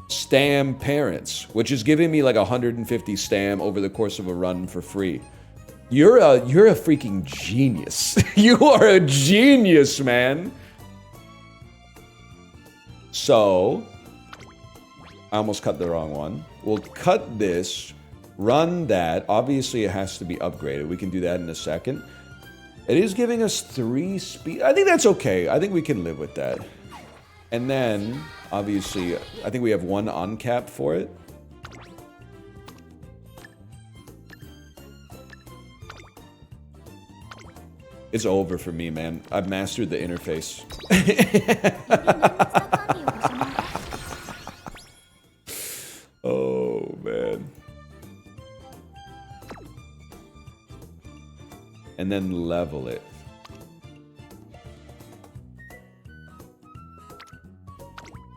stam parents, which is giving me like 150 stam over the course of a run for free. You're a freaking genius. You are a genius, man. So, I almost cut the wrong one. We'll cut this, run that. Obviously, it has to be upgraded. We can do that in a second. It is giving us 3 speed. I think that's okay. I think we can live with that. And then, obviously, I think we have 1 uncap for it. It's over for me, man. I've mastered the interface. Oh, man. And then level it.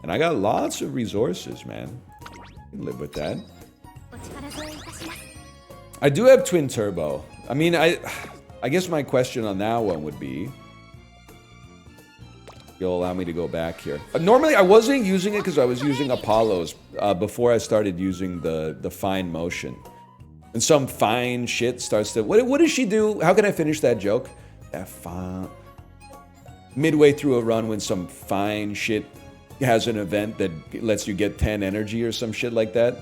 And I got lots of resources, man. I can live with that. I do have twin turbo. I mean, I guess my question on that one would be, you'll allow me to go back here. Normally, I wasn't using it because I was using Apollo's before I started using the fine motion. And some fine shit starts to... What does she do? How can I finish that joke? Midway through a run when some fine shit has an event that lets you get 10 energy or some shit like that.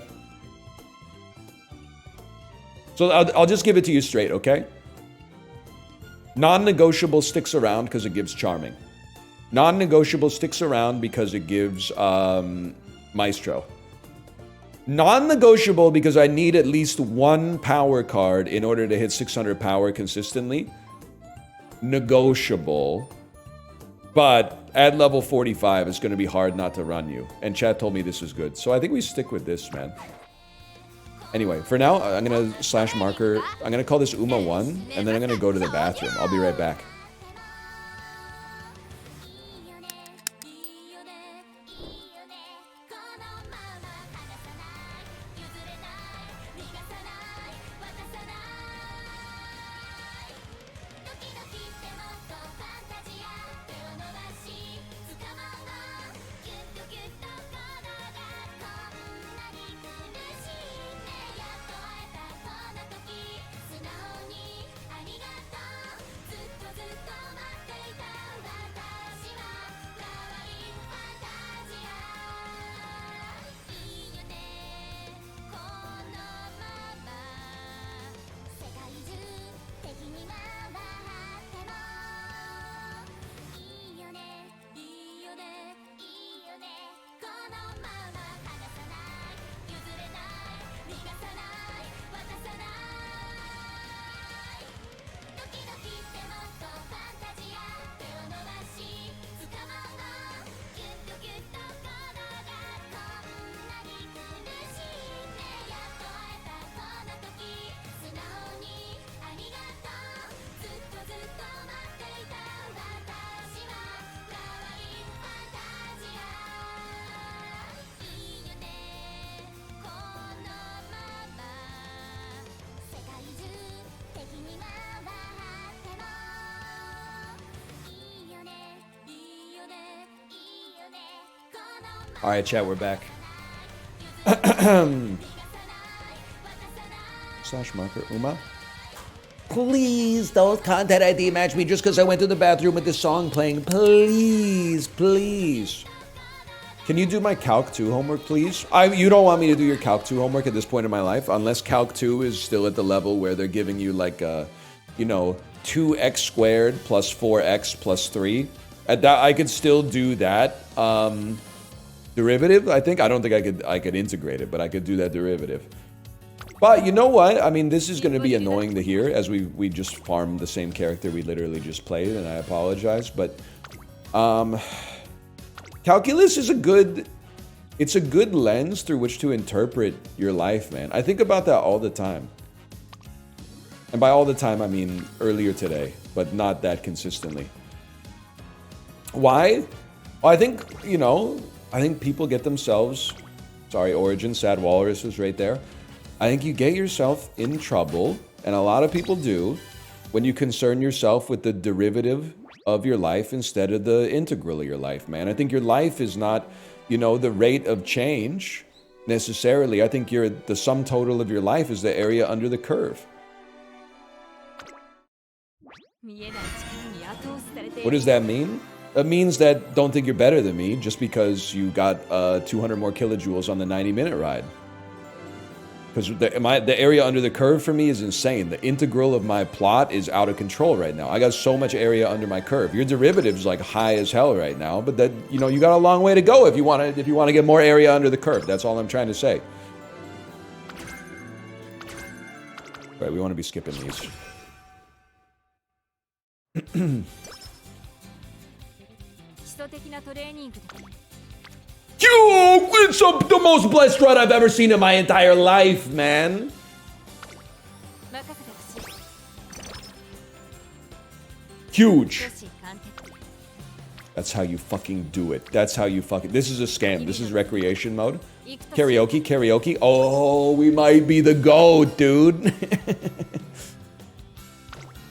So I'll just give it to you straight, okay? Non-negotiable sticks around because it gives charming. Non-negotiable sticks around because it gives Maestro. Non-negotiable because I need at least 1 power card in order to hit 600 power consistently. Negotiable. But at level 45, it's going to be hard not to run you. And chat told me this is good. So I think we stick with this, man. Anyway, for now, I'm going to slash marker. I'm going to call this Uma 1, and then I'm going to go to the bathroom. I'll be right back. All right, chat, we're back. Slash marker Uma. Please don't content ID match me just because I went to the bathroom with this song playing. Please, please. Can you do my Calc 2 homework, please? You don't want me to do your Calc 2 homework at this point in my life, unless Calc 2 is still at the level where they're giving you like a, 2x squared plus 4x plus 3. At that, I could still do that derivative. I don't think I could integrate it, but I could do that derivative. But you know what? I mean, this is going to be annoying to hear as we just farmed the same character we literally just played, and I apologize, but calculus is a good lens through which to interpret your life, man. I think about that all the time. And by all the time, I mean earlier today, but not that consistently. Why? Well, I think, I think people get themselves, sorry, Origin, Sad Walrus was right there. I think you get yourself in trouble, and a lot of people do, when you concern yourself with the derivative of your life instead of the integral of your life, man. I think your life is not, the rate of change necessarily. I think the sum total of your life is the area under the curve. What does that mean? It means that don't think you're better than me just because you got 200 more kilojoules on the 90-minute ride. Because the area under the curve for me is insane. The integral of my plot is out of control right now. I got so much area under my curve. Your derivative's like high as hell right now, but that you got a long way to go if you want to get more area under the curve. That's all I'm trying to say. Right, we want to be skipping these. Yo, it's the most blessed run I've ever seen in my entire life, man. Huge. That's how you fucking do it. That's how you fucking... This is a scam. This is recreation mode. Karaoke. Oh, we might be the GOAT, dude.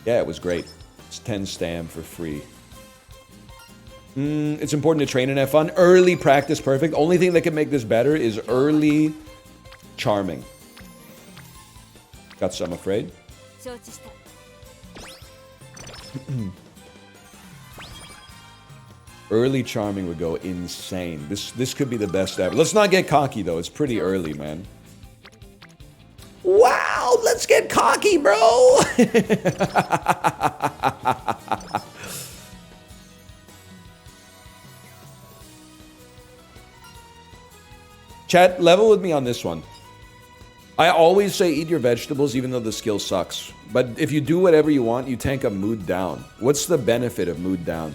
Yeah, it was great. It's 10 stam for free. It's important to train and have fun. Early practice perfect. Only thing that can make this better is early charming. Got some, afraid. Early charming would go insane. This could be the best ever. Let's not get cocky though. It's pretty early, man. Wow, let's get cocky, bro. Chat, level with me on this one. I always say eat your vegetables even though the skill sucks. But if you do whatever you want, you tank a mood down. What's the benefit of mood down?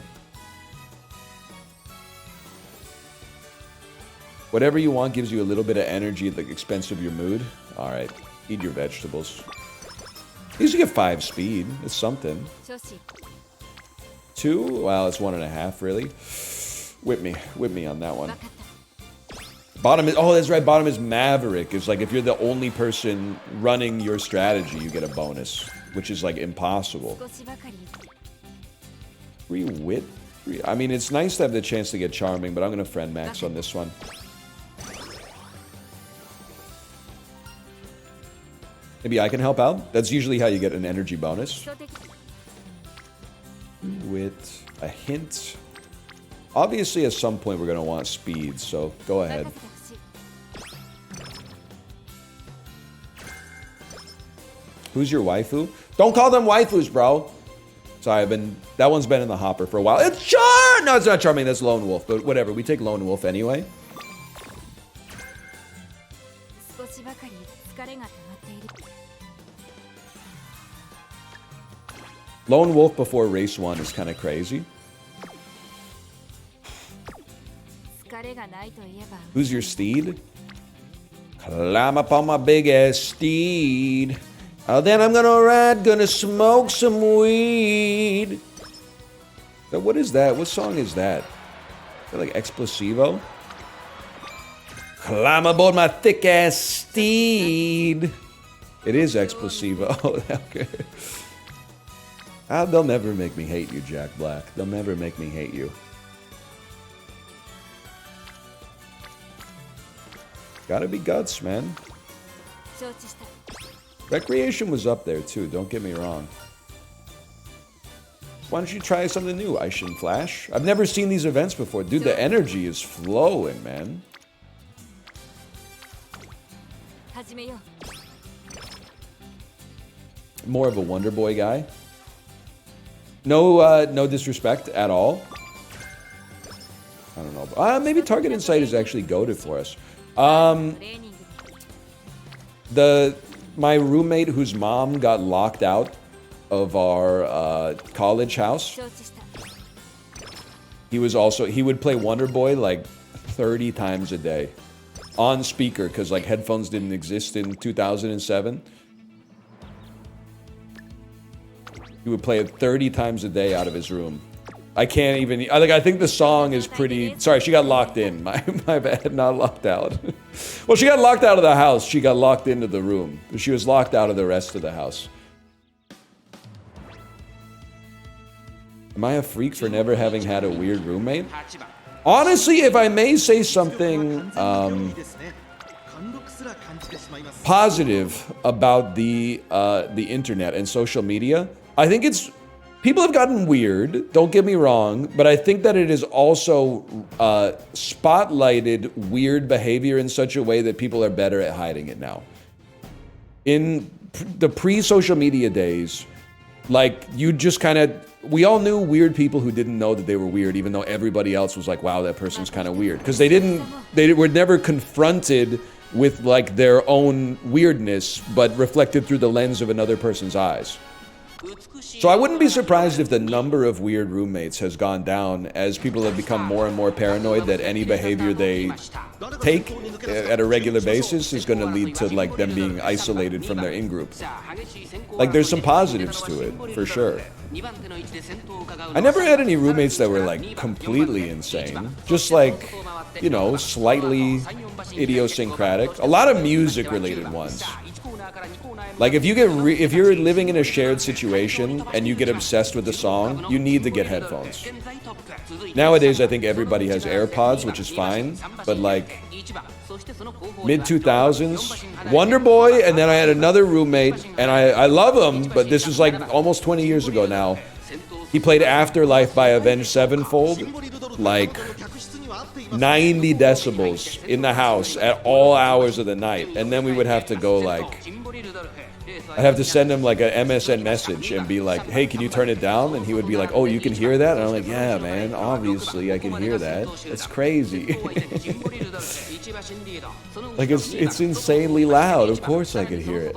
Whatever you want gives you a little bit of energy at the expense of your mood. Alright, eat your vegetables. You usually get 5 speed. It's something. 2? Wow, it's 1.5, really. Whip me on that one. Bottom is, oh, that's right, bottom is Maverick. It's like if you're the only person running your strategy, you get a bonus, which is like impossible. Free wit? I mean, it's nice to have the chance to get charming, but I'm going to friend max on this one. Maybe I can help out? That's usually how you get an energy bonus. Wit, a hint. Obviously, at some point, we're going to want speed, so go ahead. Who's your waifu? Don't call them waifus, bro. Sorry, that one's been in the hopper for a while. It's Char! No, it's not Charming, that's Lone Wolf, but whatever. We take Lone Wolf anyway. Lone Wolf before race 1 is kind of crazy. Who's your steed? Climb up on my big ass steed. Oh, then I'm gonna ride, gonna smoke some weed. But what is that? What song is that? Is that like Explosivo? Climb aboard my thick ass steed. It is Explosivo. Okay. They'll never make me hate you, Jack Black. They'll never make me hate you. Gotta be guts, man. Recreation was up there too, don't get me wrong. Why don't you try something new, Aishin Flash? I've never seen these events before. Dude, the energy is flowing, man. More of a Wonder Boy guy. No, no disrespect at all. I don't know. Maybe Target Insight is actually goated for us. My roommate whose mom got locked out of our college house. He would play Wonder Boy like 30 times a day on speaker because like headphones didn't exist in 2007. He would play it 30 times a day out of his room. I can't even, I think the song is pretty, sorry, she got locked in. My bad, not locked out. Well, she got locked out of the house. She got locked into the room. She was locked out of the rest of the house. Am I a freak for never having had a weird roommate? Honestly, if I may say something positive about the internet and social media, I think it's, people have gotten weird, don't get me wrong, but I think that it has also spotlighted weird behavior in such a way that people are better at hiding it now. In the pre-social media days, like, you just kind of, we all knew weird people who didn't know that they were weird, even though everybody else was like, wow, that person's kind of weird. Because they were never confronted with, like, their own weirdness, but reflected through the lens of another person's eyes. So I wouldn't be surprised if the number of weird roommates has gone down as people have become more and more paranoid that any behavior they take at a regular basis is going to lead to like them being isolated from their in-group. Like there's some positives to it, for sure. I never had any roommates that were like completely insane. Just like, you know, slightly idiosyncratic. A lot of music-related ones. Like if you're living in a shared situation and you get obsessed with a song, you need to get headphones. Nowadays, I think everybody has AirPods, which is fine, but like mid-2000s, Wonder Boy, and then I had another roommate, and I love him, but this was like almost 20 years ago now. He played Afterlife by Avenged Sevenfold, like 90 decibels in the house at all hours of the night, and then we would have to go like, I'd have to send him like a MSN message and be like, hey, can you turn it down? And he would be like, oh, you can hear that? And I'm like, yeah, man, obviously I can hear that. It's crazy. Like it's insanely loud. Of course I could hear it.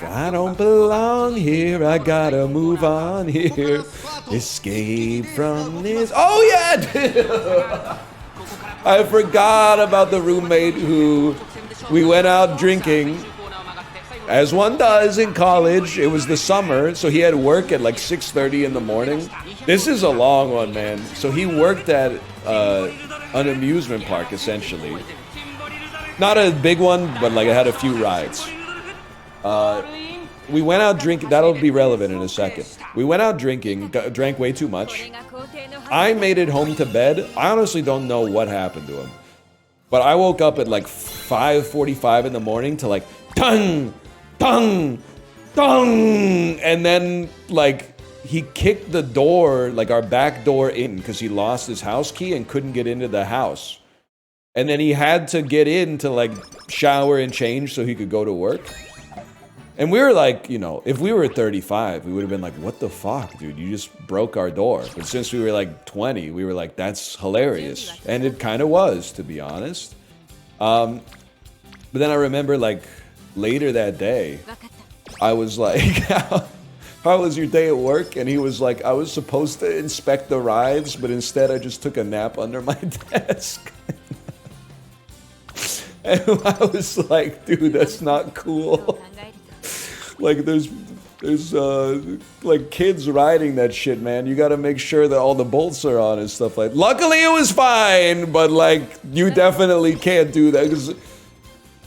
I don't belong here. I gotta move on here. Escape from this. Oh yeah! I forgot about the roommate who we went out drinking, as one does in college. It was the summer, so he had work at like 6:30 in the morning. This is a long one, man. So he worked at an amusement park, essentially. Not a big one, but like it had a few rides. We went out drinking. That'll be relevant in a second. We went out drinking, drank way too much. I made it home to bed. I honestly don't know what happened to him. But I woke up at like 5:45 in the morning to like, tung, tung, tung. And then like he kicked the door, like our back door in because he lost his house key and couldn't get into the house. And then he had to get in to like shower and change so he could go to work. And we were like, you know, if we were 35, we would have been like, what the fuck, dude? You just broke our door. But since we were like 20, we were like, that's hilarious. And it kind of was, to be honest. But then I remember like later that day, I was like, how was your day at work? And he was like, I was supposed to inspect the rides, but instead I just took a nap under my desk. And I was like, dude, that's not cool. Like there's like kids riding that shit, man. You got to make sure that all the bolts are on and stuff like that. Luckily it was fine, but like you definitely can't do that because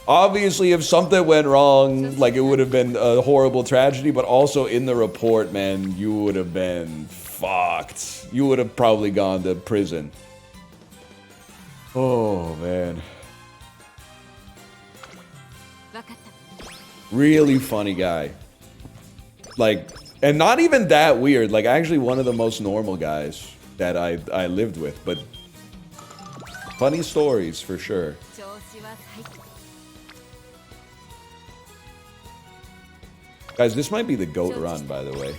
obviously if something went wrong, like it would have been a horrible tragedy, but also in the report, man, you would have been fucked. You would have probably gone to prison. Oh, man. Really funny guy. Like, and not even that weird. Like, actually one of the most normal guys that I lived with. But funny stories for sure. Guys, this might be the GOAT run, by the way.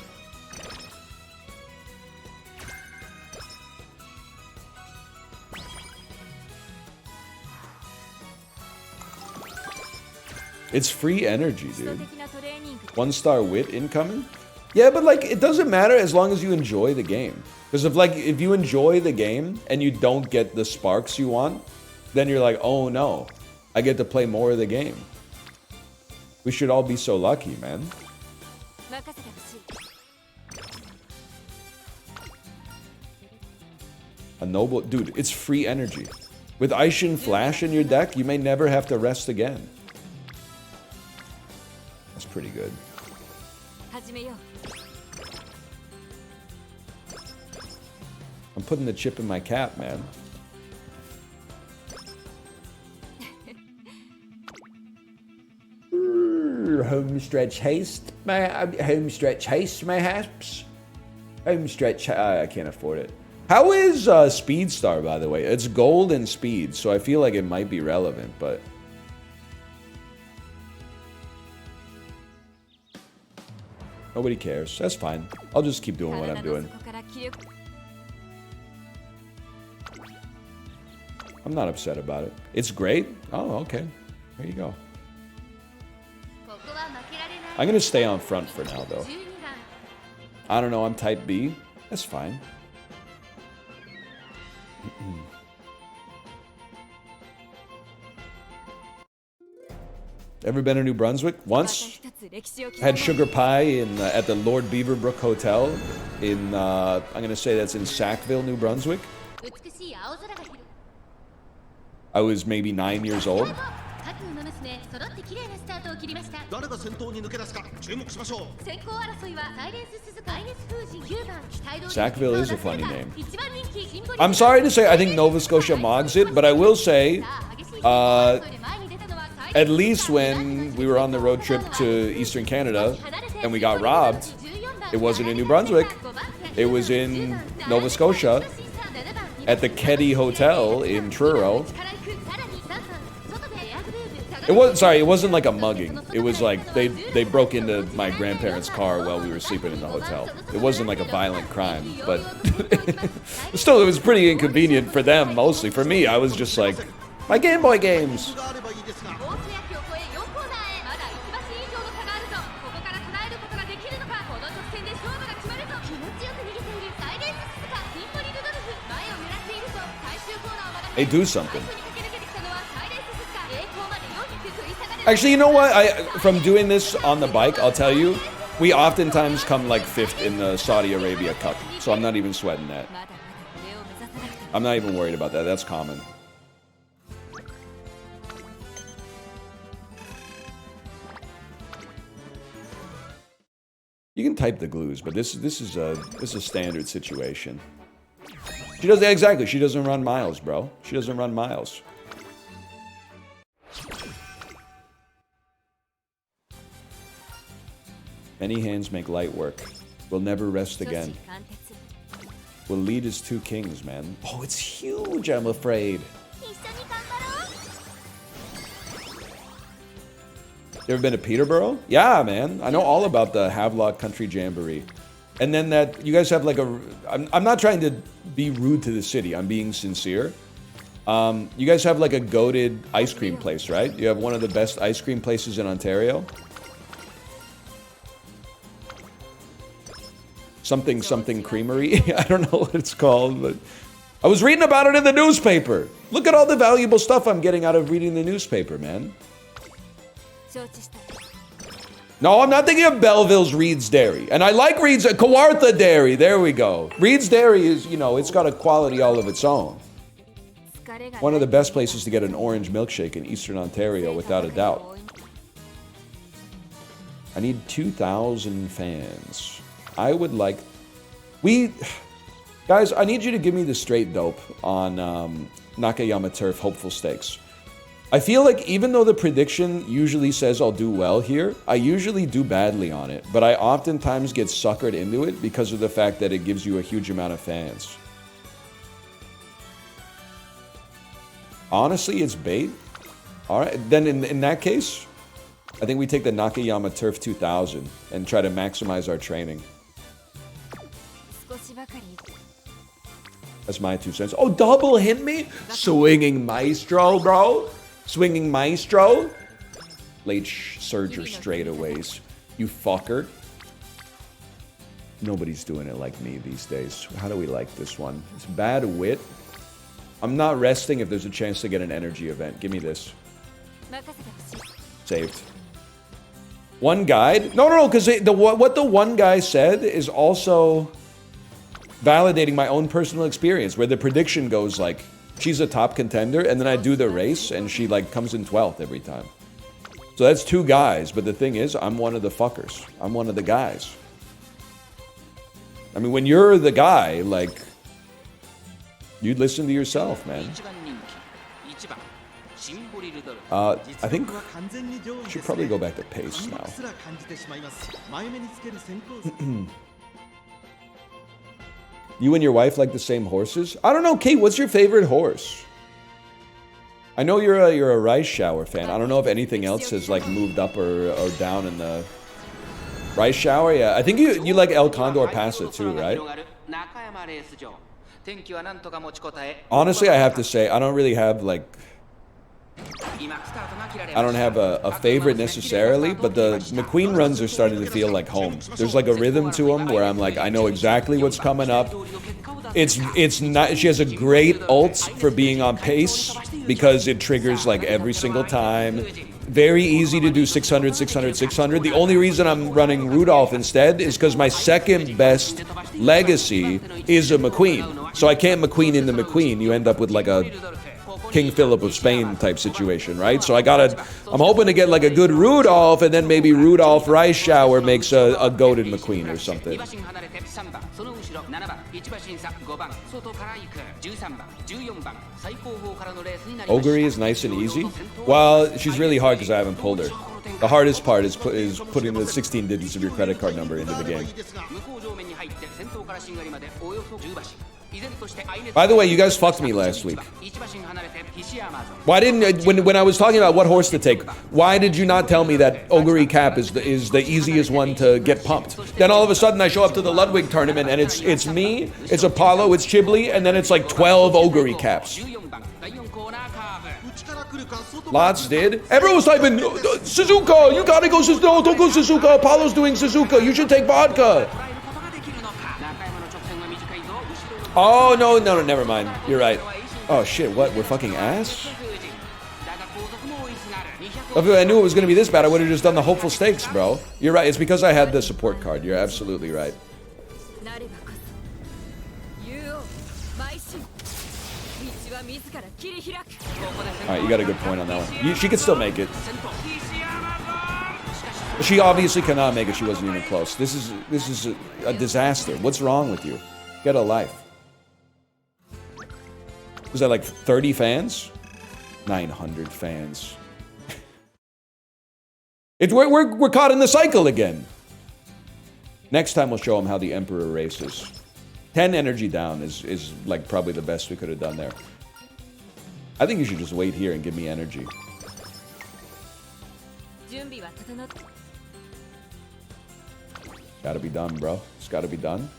It's free energy, dude. 1-star wit incoming? Yeah, but like, it doesn't matter as long as you enjoy the game. Because if you enjoy the game and you don't get the sparks you want, then you're like, oh no, I get to play more of the game. We should all be so lucky, man. A noble... Dude, it's free energy. With Aishin Flash in your deck, you may never have to rest again. That's pretty good. I'm putting the chip in my cap, man. Home stretch haste, home stretch haste, mayhaps. Home stretch. I can't afford it. How is Speed Star, by the way? It's gold and speed, so I feel like it might be relevant, but nobody cares. That's fine. I'll just keep doing what I'm doing. I'm not upset about it. It's great. Oh, okay. There you go. I'm gonna stay on front for now, though. I don't know. I'm type B. That's fine. Ever been to New Brunswick? Once. Had sugar pie in at the Lord Beaverbrook Hotel in I'm gonna say that's in Sackville, New Brunswick. I was maybe 9 years old. Sackville is a funny name. I'm sorry to say I think Nova Scotia mogs it, but I will say, at least when we were on the road trip to Eastern Canada and we got robbed, it wasn't in New Brunswick. It was in Nova Scotia at the Keddy Hotel in Truro. It wasn't like a mugging. It was like they broke into my grandparents' car while we were sleeping in the hotel. It wasn't like a violent crime, but still, it was pretty inconvenient for them mostly. For me, I was just like, my Game Boy games. Hey, do something. Actually, you know what? From doing this on the bike, I'll tell you, we oftentimes come like 5th in the Saudi Arabia Cup. So I'm not even sweating that. I'm not even worried about that. That's common. You can type the glues, but this is a standard situation. She doesn't exactly. She doesn't run miles, bro. She doesn't run miles. Many hands make light work. We'll never rest again. We'll lead as 2 kings, man. Oh, it's huge, I'm afraid. You ever been to Peterborough? Yeah, man. I know all about the Havelock Country Jamboree. And then that, you guys have like a... I'm not trying to be rude to the city. I'm being sincere. You guys have like a goated ice cream place, right? You have one of the best ice cream places in Ontario. Something creamery. I don't know what it's called, but I was reading about it in the newspaper. Look at all the valuable stuff I'm getting out of reading the newspaper, man. No, I'm not thinking of Belleville's Reed's Dairy. And I like Reed's, Kawartha Dairy. There we go. Reed's Dairy is, you know, it's got a quality all of its own. One of the best places to get an orange milkshake in Eastern Ontario, without a doubt. I need 2,000 fans. I would like... Guys, I need you to give me the straight dope on Nakayama Turf Hopeful Stakes. I feel like even though the prediction usually says I'll do well here, I usually do badly on it. But I oftentimes get suckered into it because of the fact that it gives you a huge amount of fans. Honestly, it's bait. All right, then in that case, I think we take the Nakayama Turf 2000 and try to maximize our training. That's my 2 cents. Oh, double hit me? Swinging Maestro, bro. Swinging Maestro. Late surger straightaways. You fucker. Nobody's doing it like me these days. How do we like this one? It's bad wit. I'm not resting if there's a chance to get an energy event. Give me this. Saved. One guide? No, because what the one guy said is also validating my own personal experience, where the prediction goes like, she's a top contender, and then I do the race, and she like comes in 12th every time. So that's 2 guys, but the thing is, I'm one of the fuckers. I'm one of the guys. I mean, when you're the guy, like, you'd listen to yourself, man. I think I should probably go back to pace now. You and your wife like the same horses? I don't know, Kate, what's your favorite horse? I know you're a Rice Shower fan. I don't know if anything else has like moved up or down in the Rice Shower. Yeah, I think you like El Condor Pasa too, right? Honestly, I have to say, I don't really have like, I don't have a favorite necessarily, but the McQueen runs are starting to feel like home. There's like a rhythm to them where I'm like, I know exactly what's coming up. It's not, she has a great ult for being on pace because it triggers like every single time. Very easy to do 600, 600, 600. The only reason I'm running Rudolph instead is because my second best legacy is a McQueen. So I can't McQueen in the McQueen. You end up with like a King Philip of Spain type situation, right? So I'm hoping to get like a good Rudolph, and then maybe Rudolph Rice Shower makes a goated McQueen or something. Ogre is nice and easy. Well, she's really hard because I haven't pulled her. The hardest part is putting the 16 digits of your credit card number into the game. By the way, you guys fucked me last week. Why didn't when I was talking about what horse to take? Why did you not tell me that Ogre Cap is the easiest one to get pumped? Then all of a sudden I show up to the Ludwig tournament and it's me, it's Apollo, it's Chibli, and then it's like 12 Ogre Caps. Lots did. Everyone was typing, Suzuka, you gotta go Suzuka. No, don't go Suzuka. Apollo's doing Suzuka. You should take vodka. Oh, no, never mind. You're right. Oh, shit, what? We're fucking ass? If I knew it was going to be this bad, I would have just done the hopeful stakes, bro. You're right. It's because I had the support card. You're absolutely right. Alright, you got a good point on that one. She could still make it. She obviously cannot make it. She wasn't even close. This is a disaster. What's wrong with you? Get a life. Was that like 30 fans? 900 fans. We're caught in the cycle again. Next time we'll show them how the Emperor races. 10 energy down is like probably the best we could have done there. I think you should just wait here and give me energy. Gotta be done, bro. It's gotta be done.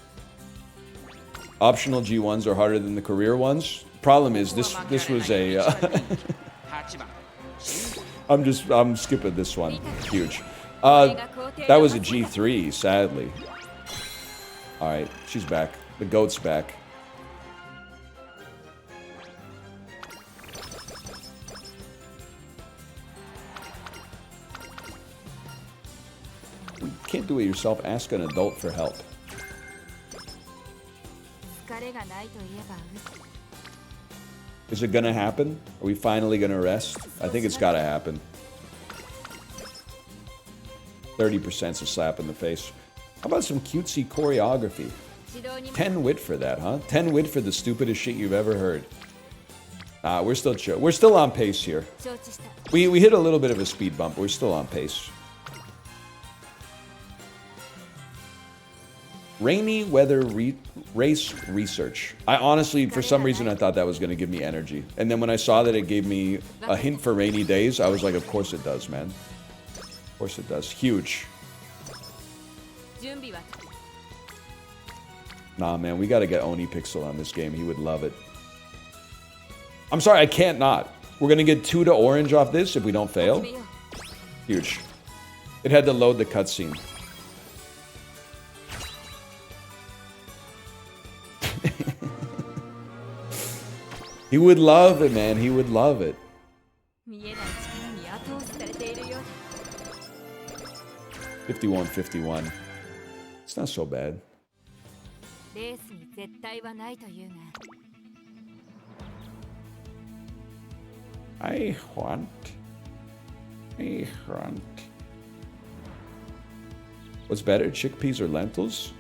Optional G1s are harder than the career ones. Problem is, this was a... I'm skipping this one. Huge. That was a G3, sadly. Alright, she's back. The goat's back. You can't do it yourself. Ask an adult for help. Is it gonna happen? Are we finally gonna rest? I think it's gotta happen. 30%'s a slap in the face. How about some cutesy choreography? 10 wit for that, huh? 10 wit for the stupidest shit you've ever heard. We're still chill. We're still on pace here. 承知した We hit a little bit of a speed bump. We're still on pace. Rainy weather race research. I honestly, for some reason, I thought that was going to give me energy. And then when I saw that it gave me a hint for rainy days, I was like, of course it does, man. Of course it does. Huge. 準備は Nah, man, we got to get Oni Pixel on this game. He would love it. I'm sorry, I can't not. We're going to get 2 to orange off this if we don't 始 fail. めよう Huge. It had to load the cutscene. He would love it, man. He would love it. 見えない力に後押しされているよ 51-51. It's not so bad. レースに絶対はないというが I want. What's better, chickpeas or lentils?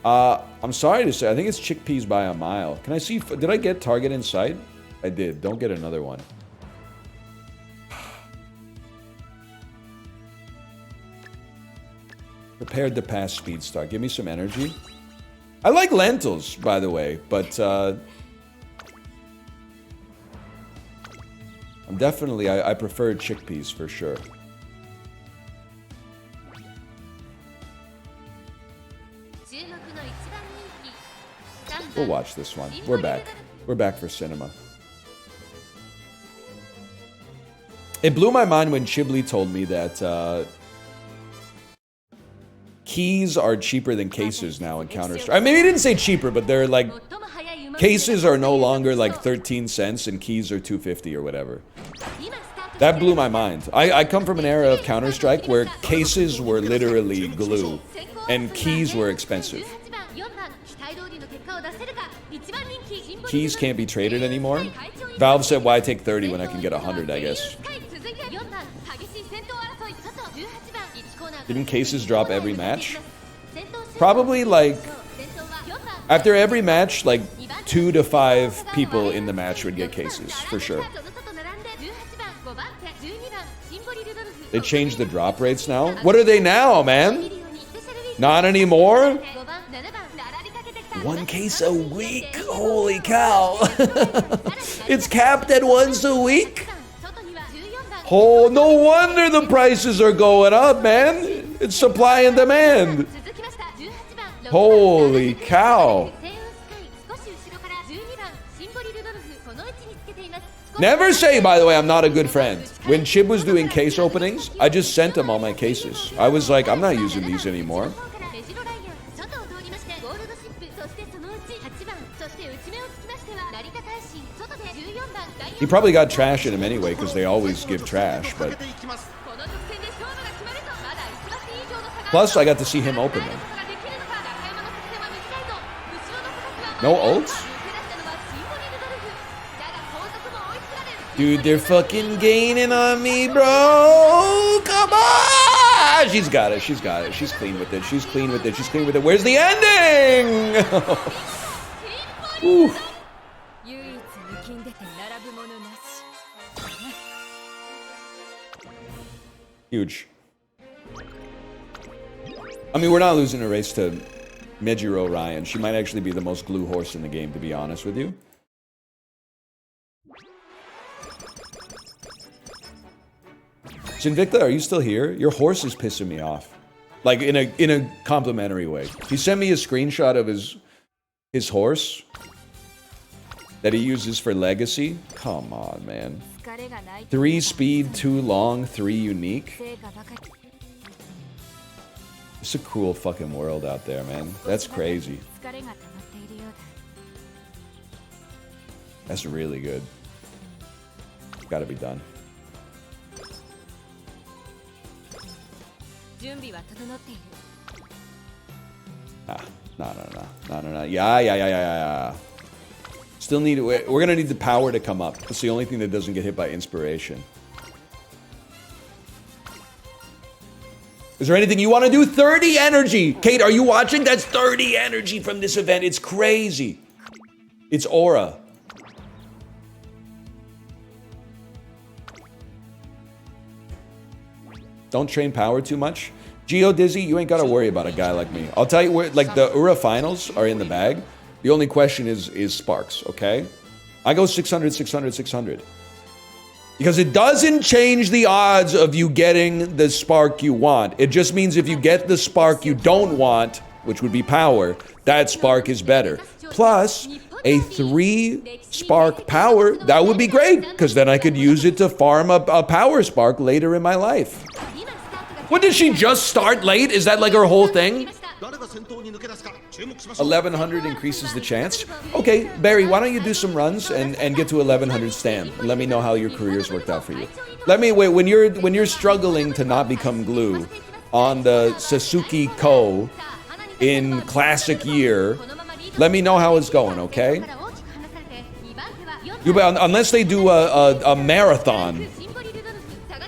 I'm sorry to say, I think it's chickpeas by a mile. Can I see, did I get target in sight? I did. Don't get another one. Prepared to pass speed start. Give me some energy. I like lentils, by the way, but I'm definitely, I prefer chickpeas for sure. 注目の一番人気 We'll watch this one. We're back. We're back for cinema. It blew my mind when Chibli told me that keys are cheaper than cases now in Counter-Strike. I mean, he didn't say cheaper, but they're like, 最も速い馬 cases are no longer like 13 cents and keys are 250 or whatever. 今スタート That blew my mind. I come from an era of Counter-Strike where cases were literally glue and keys were expensive. 18番4番期待通りの結果を出せるか1番人気 Keys can't be traded anymore. Valve said, why take 30 when I can get 100, I guess. 続いて4番激しい戦闘争い外18番1コーナー Didn't cases drop every match? 戦闘終了 Probably like 戦闘は4番 after every match, like 2 to 5 people in the match would get cases, for sure. その外並んで18番5番手12番シンボリルドルフ They changed the drop rates now? What are they now, 見 man? るようにスペシャルウィーク Not anymore? 5番7番並びかけてきた One case a week? Holy cow. It's capped at once a week? 外には14番 Oh, no wonder the prices are going up, man. It's supply and demand. 続きました18番6番 Holy cow. セイウンスカイ少し後ろから12番シンボリルドルフこの位置につけています Never say, by the way, I'm not a good friend. When Chib was doing case openings, I just sent him all my cases. I was like, I'm not using these anymore. レジロライアン外を通りましてゴールドシップそしてそのうち8番そして内目をつきましては成田大臣外で14番第 He probably got trash in him anyway, because they always give trash, かけ but ていきます この得点で勝負が決まるとまだ1マス以上の差が plus I got to see him open them. ができるのか中山の得点は短いと後ろの価格は No ults? 抜け出したのはシンボリルドルフだが後続も追いつかれる Dude, they're fucking gaining on me, bro. Come on. She's got it. She's got it. She's clean with it. She's clean with it. She's clean with it. Where's the ending? Ooh. 唯一抜きんでて並ぶものなし Huge. I mean, we're not losing a race to Mejiro Ryan. She might actually be the most glue horse in the game, to be honest with you. Sinvicta, are you still here? Your horse is pissing me off. Like, in a complimentary way. He sent me a screenshot of his horse that he uses for Legacy. Come on, man. 疲れがない 3 speed, 2 long, 3 unique. 成果ばかり It's a cool fucking world out there, man. That's crazy. 疲れが溜まっているようだ That's really good. Gotta be done. 準備は整っている No. Yeah. Still need, we're gonna need the power to come up. That's the only thing that doesn't get hit by inspiration. Is there anything you want to do? 30 energy! Kate, are you watching? That's 30 energy from this event. It's crazy. It's aura. Don't train power too much. Geodizzy, you ain't got to worry about a guy like me. I'll tell you where, like, the Ura finals are in the bag. The only question is sparks, okay? I go 600, 600, 600. Because it doesn't change the odds of you getting the spark you want. It just means if you get the spark you don't want, which would be power, that spark is better. Plus, a 3 spark power, that would be great, because then I could use it to farm a power spark later in my life. What, did she just start late? Is that like her whole thing? 1100 increases the chance. Okay, Barry, why don't you do some runs and get to 1100 stam? Let me know how your career's worked out for you. Let me wait, when you're struggling to not become glue on the Sasuke Ko in classic year, let me know how it's going, okay? Unless they do a marathon,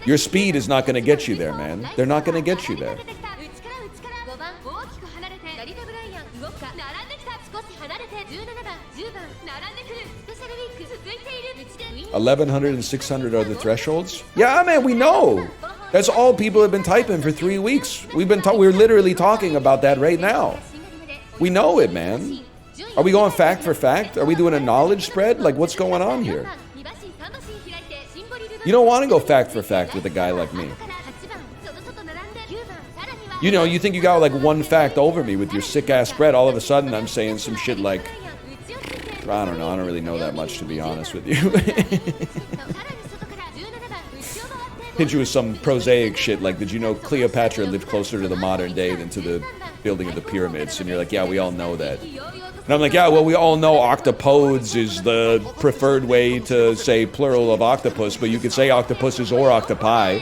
your speed is not going to get you there, man. They're not going to get you there. 1100 and 600 are the thresholds? Yeah, man, we know. That's all people have been typing for 3 weeks. We're literally talking about that right now. We know it, man. Are we going fact for fact? Are we doing a knowledge spread? Like, what's going on here? You don't want to go fact for fact with a guy like me. You know, you think you got like one fact over me with your sick ass spread. All of a sudden, I'm saying some shit like, I don't know. I don't really know that much, to be honest with you. Hit you with some prosaic shit like, did you know Cleopatra lived closer to the modern day than to the building of the pyramids? And you're like, yeah, we all know that. And I'm like, yeah, well, we all know octopodes is the preferred way to say plural of octopus, but you could say octopuses or octopi.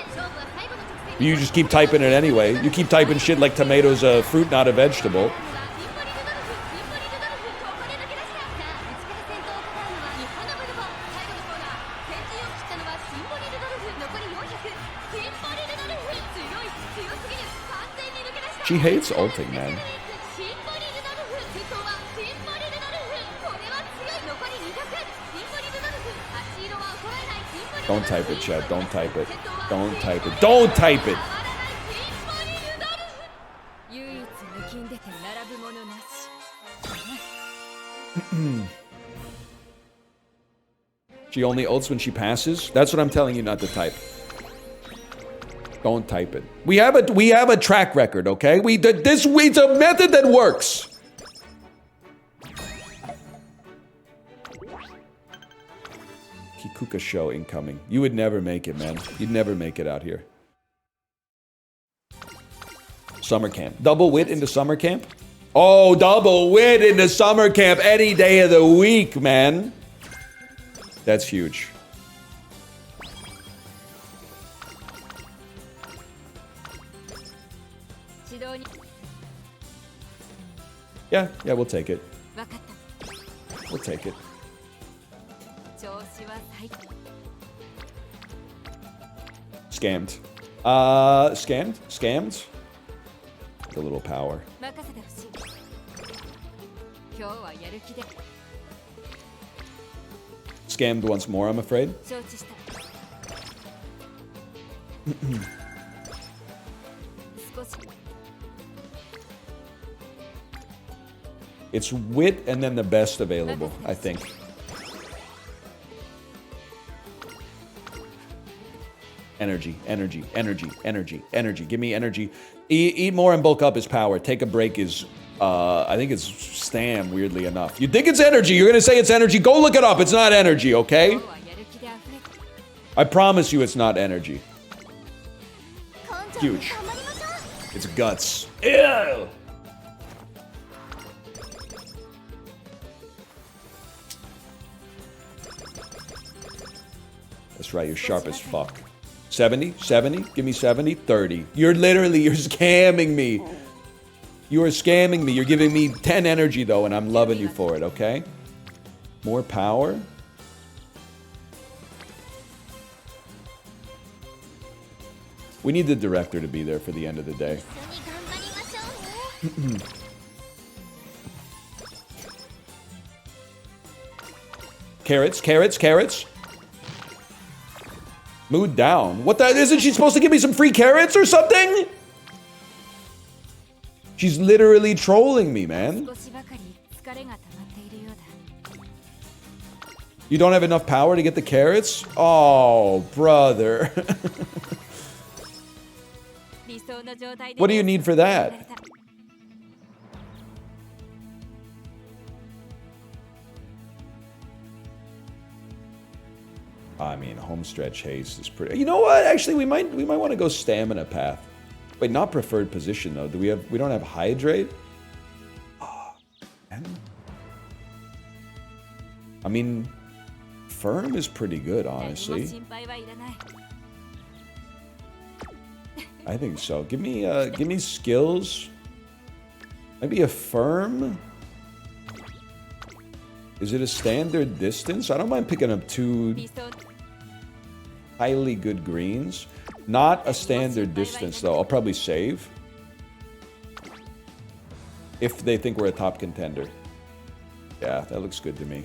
You just keep typing it anyway. You keep typing shit like tomatoes a fruit, not a vegetable. She hates ulting, man. Don't type it, Chad. Don't type it. Don't type it. Don't type it! She only ults when she passes? That's what I'm telling you not to type. Don't type it. We have a track record, okay? It's a method that works. Kikuka show incoming. You would never make it, man. You'd never make it out here. Summer camp. Double wit into summer camp? Oh, double wit into summer camp any day of the week, man. That's huge. Yeah, we'll take it. We'll take it. Scammed. Scammed? A little power. Scammed once more, I'm afraid. It's wit and then the best available, I think. Energy. Give me energy. Eat more and bulk up is power. Take a break is, I think it's stam, weirdly enough. You think it's energy. You're going to say it's energy. Go look it up. It's not energy, okay? I promise you it's not energy. Huge. It's guts. Ew! That's right, you're sharp as fuck. 70? 70? Give me 70? 30. You're scamming me. You are scamming me. You're giving me 10 energy, though, and I'm loving you for it, okay? More power? We need the director to be there for the end of the day. Carrots. Mood down. What the? Isn't she supposed to give me some free carrots or something? She's literally trolling me, man. You don't have enough power to get the carrots? Oh, brother. What do you need for that? I mean, homestretch haste is pretty. You know what? Actually, we might want to go stamina path. Wait, not preferred position though. We don't have hydrate? Oh, man. I mean, firm is pretty good, honestly. I think so. Give me skills. Maybe a firm. Is it a standard distance? I don't mind picking up 2 highly good greens. Not a standard distance, though. I'll probably save. If they think we're a top contender. Yeah, that looks good to me.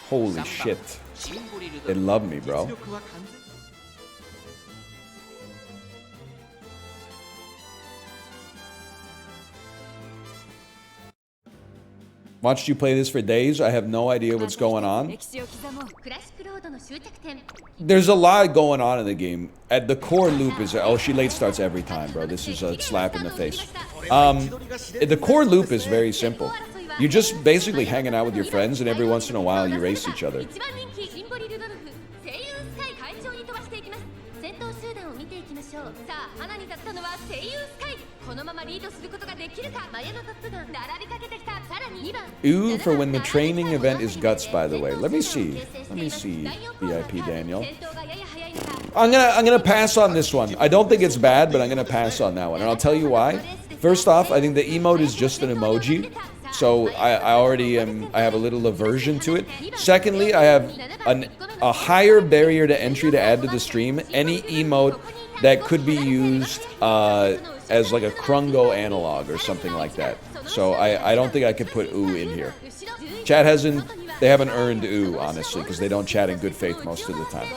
Holy shit. They love me, bro. Watched you play this for days. I have no idea what's going on. There's a lot going on in the game. At the core loop is... Oh, she late starts every time, bro. This is a slap in the face. The core loop is very simple. You're just basically hanging out with your friends, and every once in a while you race each other. Ooh, for when the training event is guts, by the way. Let me see. VIP Daniel. I'm gonna pass on this one. I don't think it's bad, but I'm gonna pass on that one. And I'll tell you why. First off, I think the emote is just an emoji. So I have a little aversion to it. Secondly, I have a higher barrier to entry to add to the stream. Any emote that could be used as like a Krungo analog or something like that. So I don't think I could put ooh in here. Chat they haven't earned ooh, honestly, because they don't chat in good faith most of the time.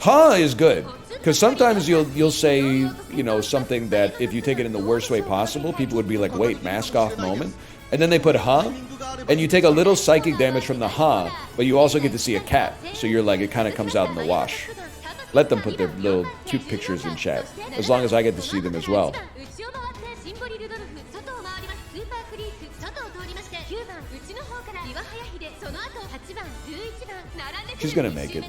Huh is good. Because sometimes you'll say, you know, something that if you take it in the worst way possible, people would be like, wait, mask off moment. And then they put huh, and you take a little psychic damage from the huh, but you also get to see a cat. So you're like, it kind of comes out in the wash. Let them put their little cute pictures in chat, as long as I get to see them as well. She's gonna make it.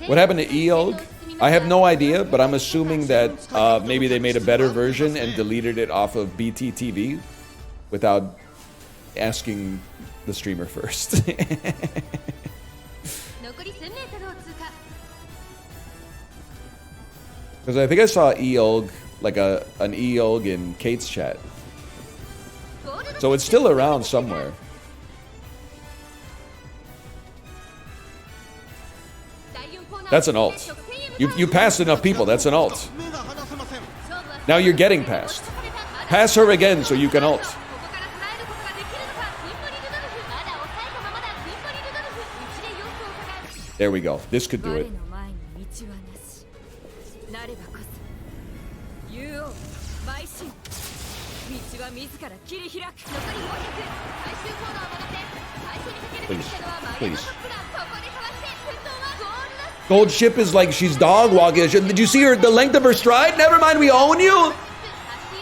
What happened to Eog? I have no idea, but I'm assuming that maybe they made a better version and deleted it off of BTTV without asking the streamer first. Because I think I saw Eog, like an Eog in Kate's chat. So it's still around somewhere. That's an ult. You passed enough people, that's an ult. Now you're getting passed. Pass her again so you can ult. There we go. This could do it. Please. Please. Gold ship is like she's dog walking. Did you see her, the length of her stride? Never mind, we own you.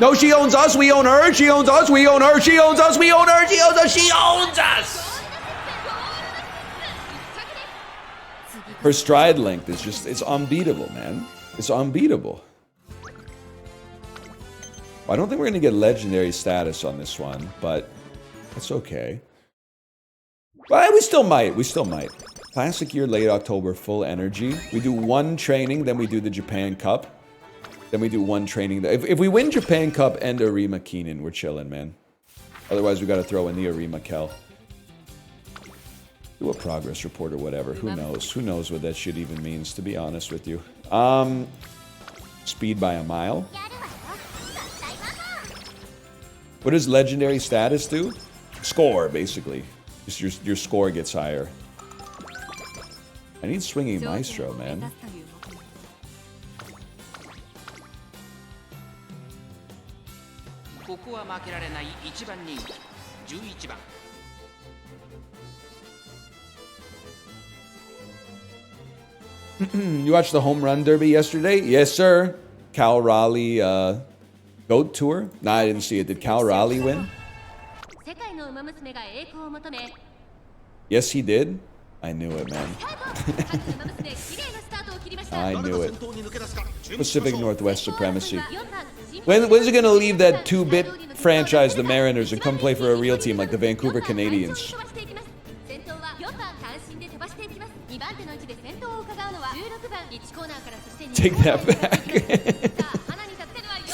No, she owns us, we own her. She owns us, we own her. She owns us, we own her. She owns us, she owns us. Her stride length is just, it's unbeatable, man. It's unbeatable. I don't think we're going to get legendary status on this one, but it's okay. But we still might. We still might. Classic year, late October, full energy. We do one training, then we do the Japan Cup. Then we do one training. If we win Japan Cup and Arima Keenan, we're chilling, man. Otherwise, we got to throw in the Arima Kel. Do a progress report or whatever. Who knows? Who knows what that shit even means, to be honest with you. Speed by a mile. What does legendary status do? Score, basically. Just your score gets higher. I need swinging maestro, man. ここは負けられない1番人気11番 You watched the home run derby yesterday? Yes, sir. Cal Raleigh goat tour? Nah, I didn't see it. Did Cal Raleigh win? 世界の馬娘が栄光を求め Yes, he did. I knew it, man. 各馬娘綺麗なスタートを切りました I 誰 knew が it. 先頭に抜け出すか注目しま Pacific しょう Northwest supremacy. 4番シンボリルドルフ When's it gonna leave that 2-bit franchise, the Mariners, and come play for a real team like the Vancouver Canadians? 先頭は4番単身で飛ばしていきます2番手の位置で先頭を伺うのは16番1コーナーからそして Take that back. さあ花に立てるは4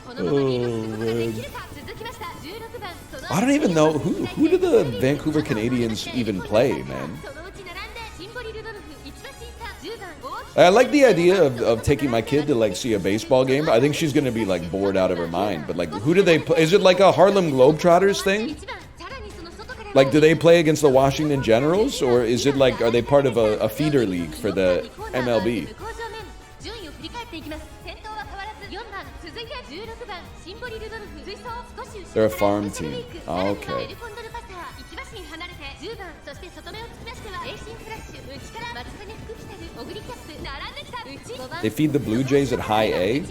番このままリードすることができるか続きました16番その I don't even know who do the Vancouver Canadians even play, man. そのうち並んでシンボリルドルフ1馬審査10番大木 I like the idea of taking my kid to like see a baseball game. I think she's gonna be like bored out of her mind. But like, who do they play? Is it like a Harlem Globetrotters thing? 1番さらにその外から Like, do they play against the Washington Generals, or is it like, are they part of a feeder league for the MLB? 向こう正面順位を振り返っていきます先頭は変わらず4番続いて16番シンボリルドルフ追走少し後 They're ろ a から farm スペシャルウィーク team. さらには Okay. エルコンドルパサー1馬身離れて10番そして外目をつきましてはエイシンフラッシュ内から松金福来たるオグリキャップ並んできた内5番 They feed the Blue Jays at high A.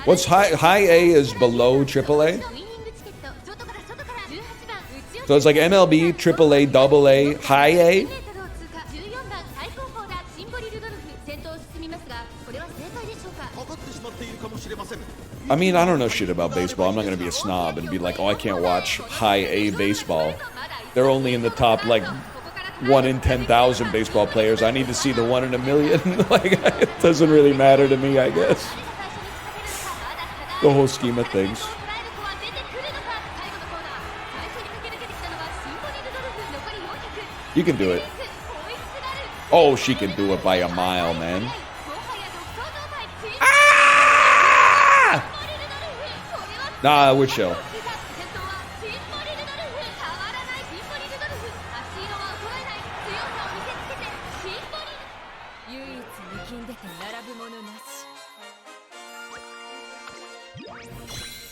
What's high A is below triple A. ウィニングチケット外から18番内 So it's like MLB, triple A, double A, high A. 14番最高峰だシンボリルドルフ先頭を進みますがこれは正解でしょうかかかってしまっているかもしれません I mean, I don't know shit about baseball. I'm not gonna be a snob and be like, oh, I can't watch high A baseball. They're only in the top like 1 in 10,000 baseball players. I need to see the 1 in a million. Like, it doesn't really matter to me, I guess. The whole scheme of things. You can do it. Oh, she can do it by a mile, man. Nah, we're chill.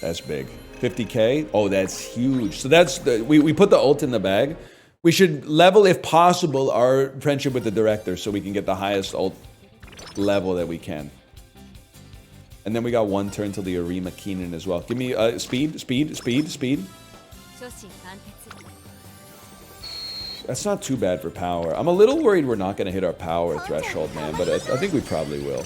That's big. 50K? Oh, that's huge. So that's we put the ult in the bag. We should level, if possible, our friendship with the director so we can get the highest ult level that we can. And then we got one turn till the Arima Keenan as well. Give me speed. That's not too bad for power. I'm a little worried we're not going to hit our power threshold, man, but I think we probably will.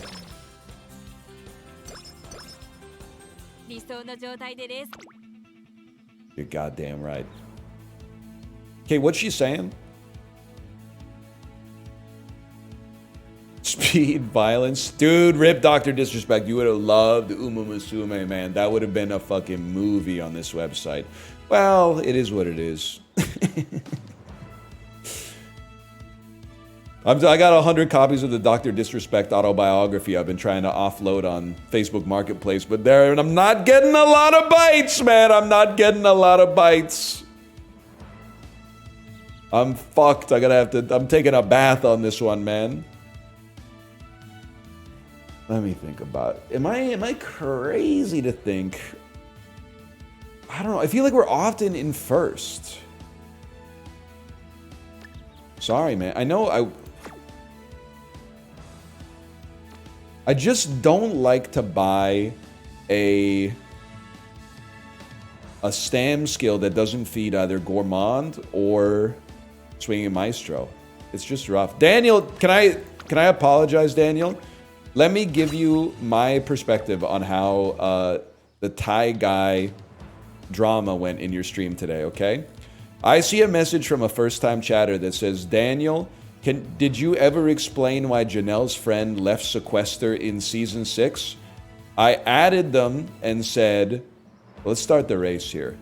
You're goddamn right. Okay, what's she saying? Speed, violence. Dude, rip Dr. Disrespect. You would have loved Umamusume, man. That would have been a fucking movie on this website. Well, it is what it is. I got 100 copies of the Dr. Disrespect autobiography I've been trying to offload on Facebook Marketplace, but and I'm not getting a lot of bites, man. I'm not getting a lot of bites. I'm fucked. I'm taking a bath on this one, man. Let me think about it. Am I crazy to think? I don't know. I feel like we're often in first. Sorry, man. I know I just don't like to buy a stam skill that doesn't feed either Gourmand or Swinging Maestro. It's just rough. Daniel, can I apologize, Daniel? Let me give you my perspective on how the Thai guy drama went in your stream today, okay? I see a message from a first-time chatter that says, Daniel, did you ever explain why Janelle's friend left Sequester in Season 6? I added them and said, let's start the race here.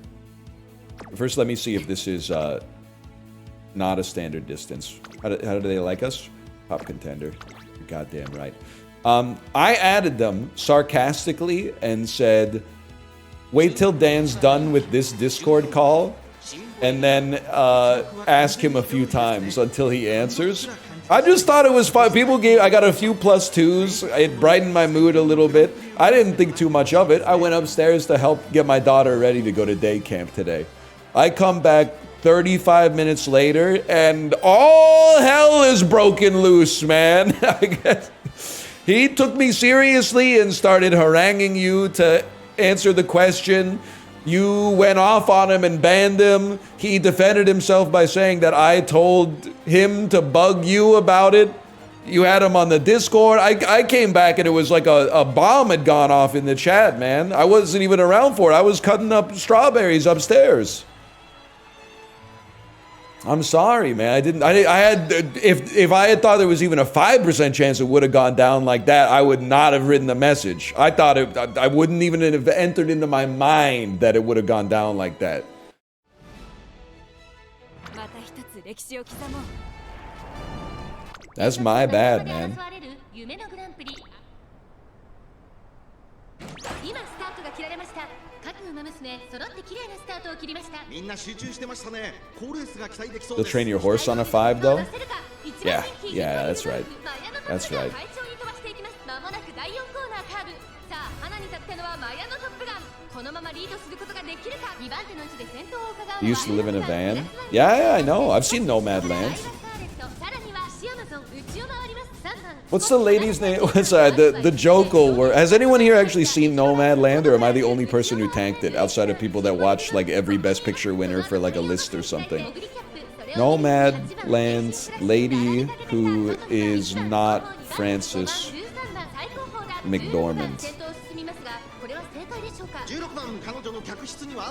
First, let me see if this is not a standard distance. How do they like us? Top contender. You're goddamn right. I added them sarcastically and said, wait till Dan's done with this Discord call and then ask him a few times until he answers. I just thought it was fun. I got a few +2s. It brightened my mood a little bit. I didn't think too much of it. I went upstairs to help get my daughter ready to go to day camp today. I come back 35 minutes later and all hell is broken loose, man. I guess. He took me seriously and started haranguing you to answer the question. You went off on him and banned him. He defended himself by saying that I told him to bug you about it. You had him on the Discord. I came back and it was like a bomb had gone off in the chat, man. I wasn't even around for it. I was cutting up strawberries upstairs. I'm sorry, man. If I had thought there was even a 5% chance it would have gone down like that, I would not have written the message. I thought I wouldn't even have entered into my mind that it would have gone down like that. That's my bad, man. 各ウマ娘揃って綺麗なスタートを切りました。みんな集中してましたね。好レースが期待できそう You'll です。 train your horse on a 5 though? Yeah, that's right. That's right. まもなく第4コーナーカーブ。さあ、花に立ったのはマヤのトップガン。このままリードすることができるか。2番手の位置で先頭を伺う。 You used to live in a van? Yeah, I know. I've seen Nomad Land. What's the lady's name? What's the Jokel word? Has anyone here actually seen Nomad Land, or am I the only person who tanked it outside of people that watch like every Best Picture winner for like a list or something? Nomad Land's lady who is not Frances McDormand.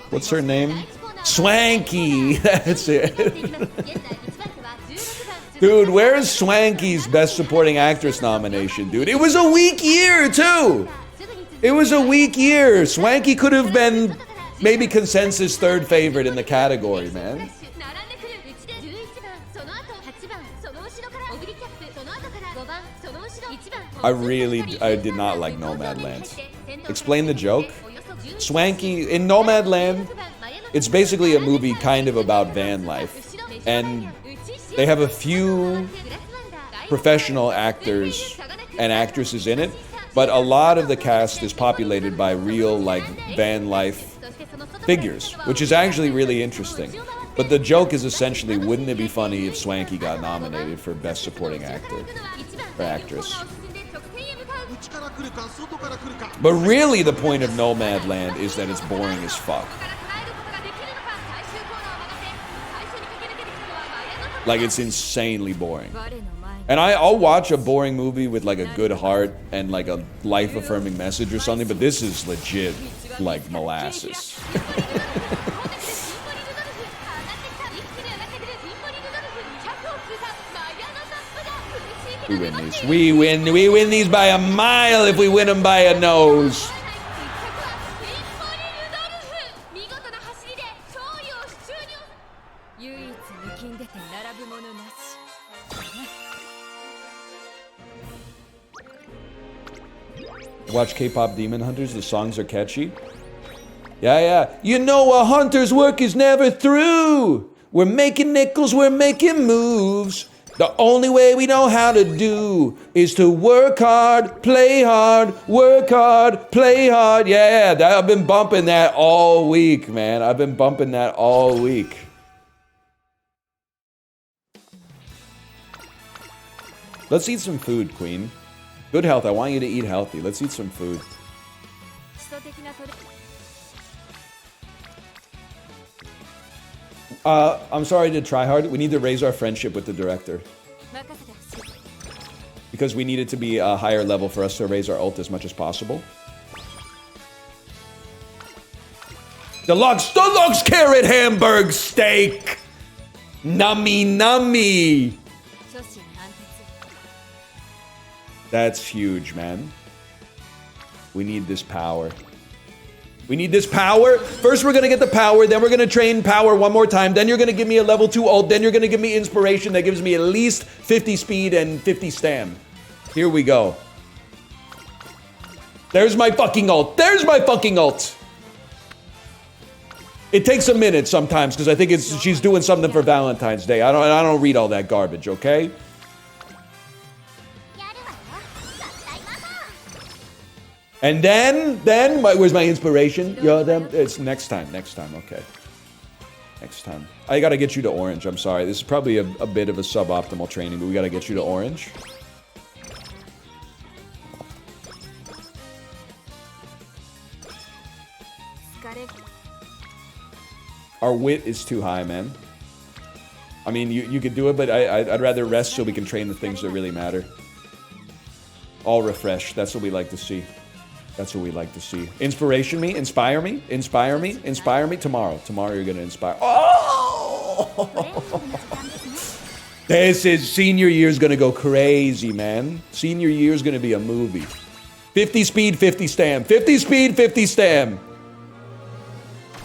What's her name? Swanky! That's it. Dude, where's Swanky's Best Supporting Actress nomination, dude? It was a weak year, too! It was a weak year. Swanky could have been maybe consensus third favorite in the category, man. I did not like Nomad Land. Explain the joke. Swanky, in Nomad Land, it's basically a movie kind of about van life. And they have a few professional actors and actresses in it, but a lot of the cast is populated by real, like, van life figures, which is actually really interesting. But the joke is essentially, wouldn't it be funny if Swanky got nominated for Best Supporting Actor or Actress? But really the point of Nomad Land is that it's boring as fuck. Like, it's insanely boring. And I'll watch a boring movie with like a good heart and like a life-affirming message or something, but this is legit like molasses. We win these. We win these by a mile if we win them by a nose. Watch K-pop Demon Hunters, the songs are catchy. Yeah. You know a hunter's work is never through. We're making nickels, we're making moves. The only way we know how to do is to work hard, play hard, work hard, play hard. Yeah, I've been bumping that all week, man. I've been bumping that all week. Let's eat some food, Queen. Good health. I want you to eat healthy. Let's eat some food. I'm sorry to try hard. We need to raise our friendship with the director. Because we need it to be a higher level for us to raise our ult as much as possible. Deluxe carrot hamburg steak! Nummy! That's huge, man. We need this power. We need this power. First, we're going to get the power. Then we're going to train power one more time. Then you're going to give me a level 2 ult. Then you're going to give me inspiration that gives me at least 50 speed and 50 stam. Here we go. There's my fucking ult. There's my fucking ult. It takes a minute sometimes because I think she's doing something for Valentine's Day. I don't read all that garbage, okay? And then where's my inspiration? It's next time, okay. Next time. I gotta get you to orange, I'm sorry. This is probably a bit of a suboptimal training, but we gotta get you to orange. Our wit is too high, man. I mean, you could do it, but I'd rather rest so we can train the things that really matter. All refresh. That's what we like to see. That's what we like to see. Inspiration me? Inspire me? Inspire me? Inspire me? Tomorrow. Tomorrow you're gonna inspire. Oh! This is... Senior year's gonna go crazy, man. Senior year's gonna be a movie. 50 speed, 50 stam. 50 speed, 50 stam.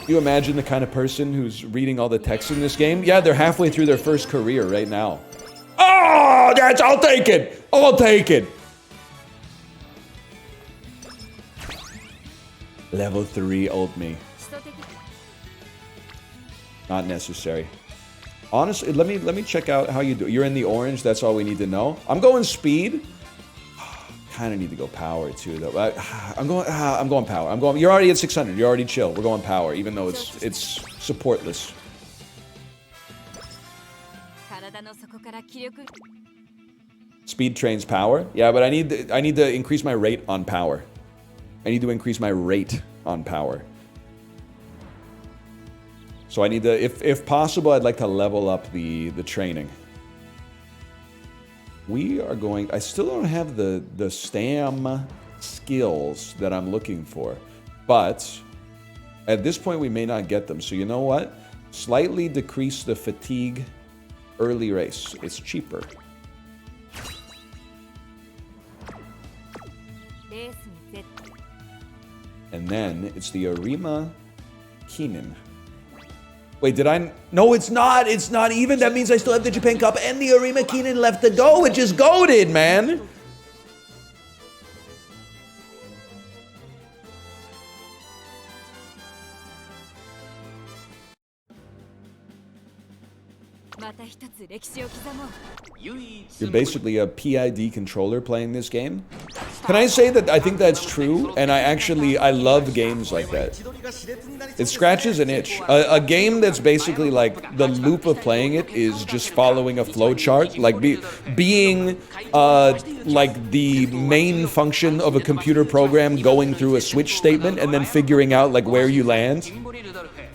You imagine the kind of person who's reading all the text in this game? Yeah, they're halfway through their first career right now. Oh, I'll take it. I'll take it. Level 3 ult me. Not necessary. Honestly, let me check out how you do. You're in the orange. That's all we need to know. I'm going speed. Kind of need to go power too, though. I'm going power. You're already at 600. You're already chill. We're going power, even though it's supportless. Speed trains power. Yeah, but I need to increase my rate on power. I need to increase my rate on power. So I need to, if possible, I'd like to level up the training. We are going... I still don't have the stam skills that I'm looking for. But at this point, we may not get them. So you know what? Slightly decrease the fatigue early race. It's cheaper. And then it's the Arima Keenan. Wait, did I... No, it's not. It's not even. That means I still have the Japan Cup and the Arima Keenan left to go, which is goated, man. You're basically a PID controller playing this game. Can I say that I think that's true? And I love games like that. It scratches an itch. A game that's basically like the loop of playing it is just following a flowchart, like being like the main function of a computer program going through a switch statement and then figuring out like where you land.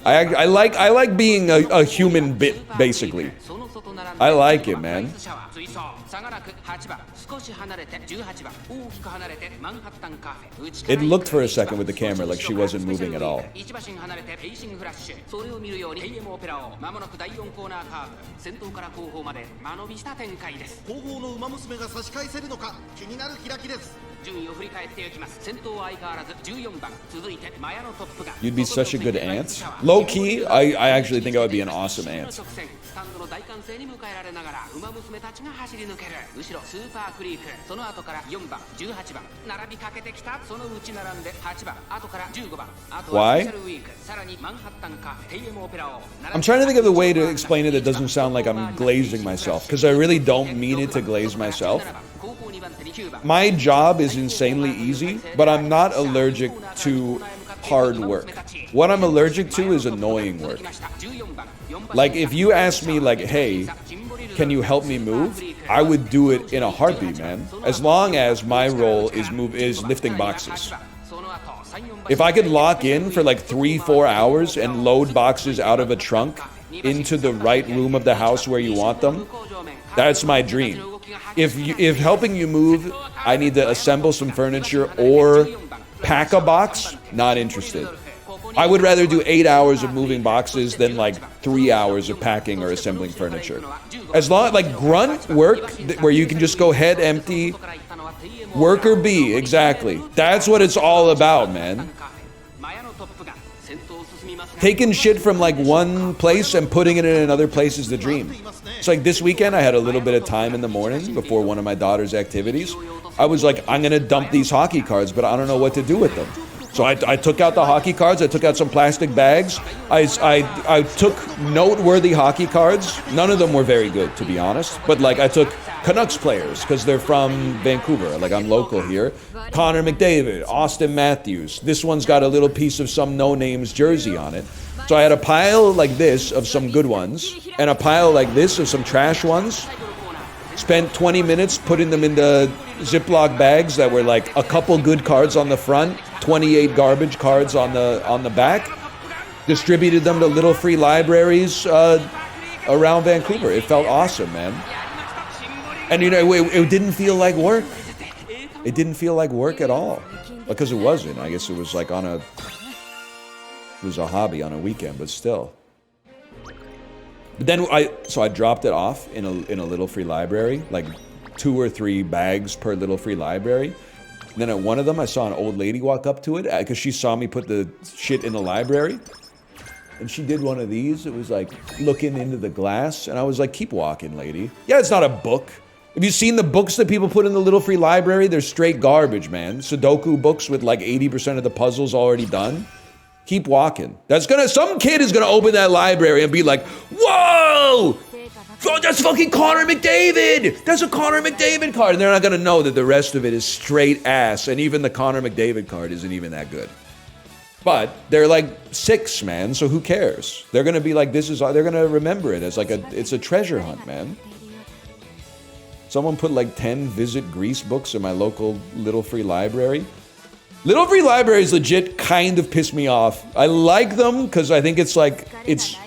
I like being a human bit, basically. I like it, man. It looked for a second with the camera like she wasn't moving at all. You'd be such a good aunt. Low key, I actually think I would be an awesome aunt. Why? I'm trying to think of the way to explain it that doesn't sound like I'm glazing myself, because I really don't mean it to glaze myself. My job is insanely easy, but I'm not allergic to hard work. What I'm allergic to is annoying work. Like, if you ask me, like, hey, can you help me move? I would do it in a heartbeat, man. As long as my role is lifting boxes. If I could lock in for like 3-4 hours and load boxes out of a trunk into the right room of the house where you want them, that's my dream. If helping you move, I need to assemble some furniture or pack a box, not interested. I would rather do 8 hours of moving boxes than like 3 hours of packing or assembling furniture. As long like grunt work where you can just go head empty, worker bee, exactly. That's what it's all about, man. Taking shit from like one place and putting it in another place is the dream. It's like this weekend I had a little bit of time in the morning before one of my daughter's activities. I was like, I'm gonna dump these hockey cards, but I don't know what to do with them. So I took out the hockey cards. I took out some plastic bags. I took noteworthy hockey cards. None of them were very good, to be honest. But like I took Canucks players because they're from Vancouver. Like I'm local here. Connor McDavid, Austin Matthews. This one's got a little piece of some no-names jersey on it. So I had a pile like this of some good ones and a pile like this of some trash ones. Spent 20 minutes putting them into Ziploc bags that were like a couple good cards on the front, 28 garbage cards on the back. Distributed them to little free libraries around Vancouver. It felt awesome, man. And you know, it didn't feel like work. It didn't feel like work at all. Because it wasn't. I guess it was like it was a hobby on a weekend, but still. But then I dropped it off in a little free library, like 2 or 3 bags per little free library. And then at one of them, I saw an old lady walk up to it because she saw me put the shit in the library. And she did one of these. It was like looking into the glass. And I was like, keep walking, lady. Yeah, it's not a book. Have you seen the books that people put in the little free library? They're straight garbage, man. Sudoku books with like 80% of the puzzles already done. Keep walking. Some kid is gonna open that library and be like, whoa! Oh, that's fucking Connor McDavid! That's a Connor McDavid card. And they're not gonna know that the rest of it is straight ass. And even the Connor McDavid card isn't even that good. But they're like 6, man, so who cares? They're gonna be like, they're gonna remember it as like it's a treasure hunt, man. Someone put like 10 Visit Greece books in my local little free library. Little free libraries legit kind of piss me off. I like them because I think it's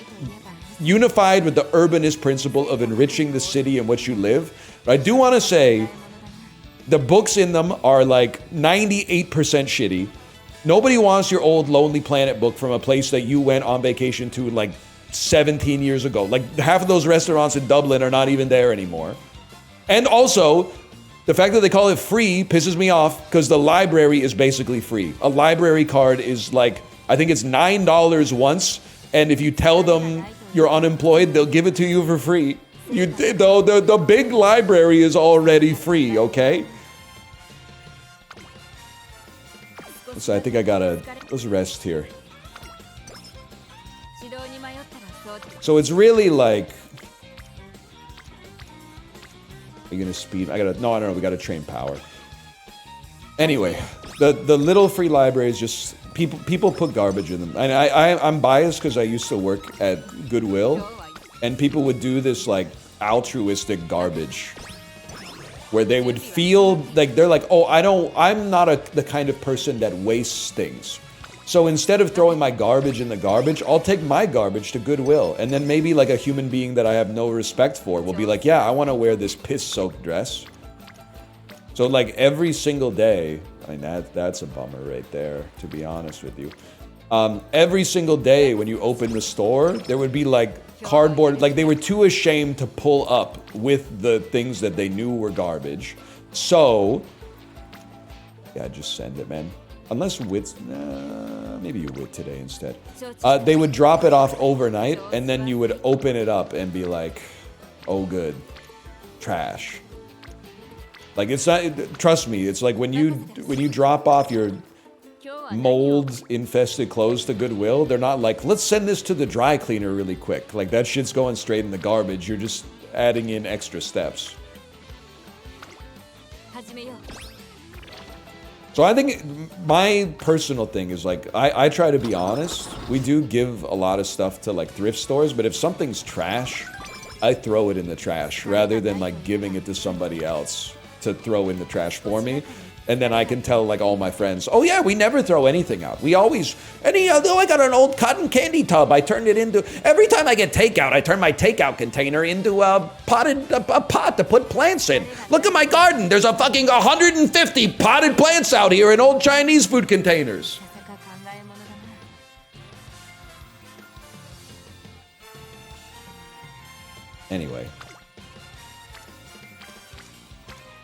unified with the urbanist principle of enriching the city in which you live. But I do want to say the books in them are like 98% shitty. Nobody wants your old Lonely Planet book from a place that you went on vacation to like 17 years ago. Like half of those restaurants in Dublin are not even there anymore. And also, the fact that they call it free pisses me off because the library is basically free. A library card is like, I think it's $9 once, and if you tell them you're unemployed, they'll give it to you for free. The big library is already free, okay? So I think let's rest here. So it's really like, are you gonna speed? No, we gotta train power. Anyway, the little free libraries just, people put garbage in them. And I'm biased because I used to work at Goodwill, and people would do this like altruistic garbage where they would feel like they're like, oh, I'm not the kind of person that wastes things. So instead of throwing my garbage in the garbage, I'll take my garbage to Goodwill. And then maybe like a human being that I have no respect for will be like, yeah, I want to wear this piss-soaked dress. So like every single day, I mean, that's a bummer right there, to be honest with you. Every single day when you open the store, there would be like cardboard, like they were too ashamed to pull up with the things that they knew were garbage. So, yeah, just send it, man. Unless Wit's, maybe you Wit today instead. They would drop it off overnight, and then you would open it up and be like, oh good, trash. Like it's not, trust me, it's like when you drop off your mold-infested clothes to Goodwill, they're not like, let's send this to the dry cleaner really quick. Like that shit's going straight in the garbage. You're just adding in extra steps. So I think my personal thing is like, I try to be honest. We do give a lot of stuff to like thrift stores, but if something's trash, I throw it in the trash rather than like giving it to somebody else to throw in the trash for me. And then I can tell like all my friends, oh yeah, we never throw anything out. We always, though I got an old cotton candy tub, I turned it into, every time I get takeout, I turn my takeout container into a pot to put plants in. Look at my garden. There's a fucking 150 potted plants out here in old Chinese food containers. Anyway.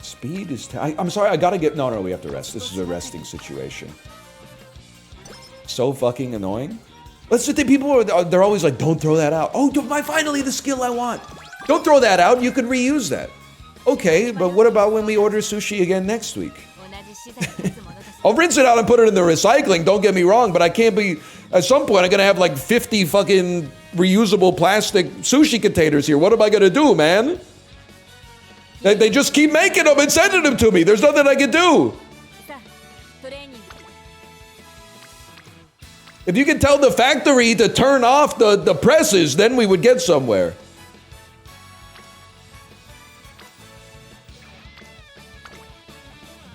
Speed is... I'm sorry, I gotta get... No, we have to rest. This is a resting situation. So fucking annoying. Let's just think people they're always like, don't throw that out. Oh, finally the skill I want. Don't throw that out. You could reuse that. Okay, but what about when we order sushi again next week? I'll rinse it out and put it in the recycling. Don't get me wrong, but I can't be. At some point, I'm gonna have like 50 fucking reusable plastic sushi containers here. What am I gonna do, man? They just keep making them and sending them to me. There's nothing I can do. If you can tell the factory to turn off the presses, then we would get somewhere.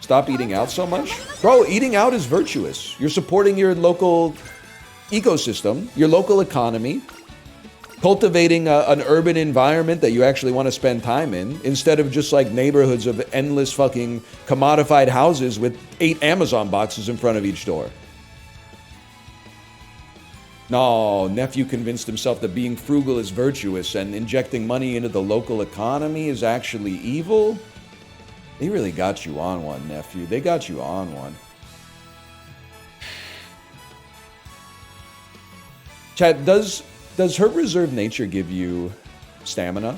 Stop eating out so much? Bro, eating out is virtuous. You're supporting your local ecosystem, your local economy, cultivating an urban environment that you actually want to spend time in, instead of just like neighborhoods of endless fucking commodified houses with 8 Amazon boxes in front of each door. No, nephew convinced himself that being frugal is virtuous and injecting money into the local economy is actually evil. They really got you on one, nephew. They got you on one. Chat, does her reserved nature give you stamina?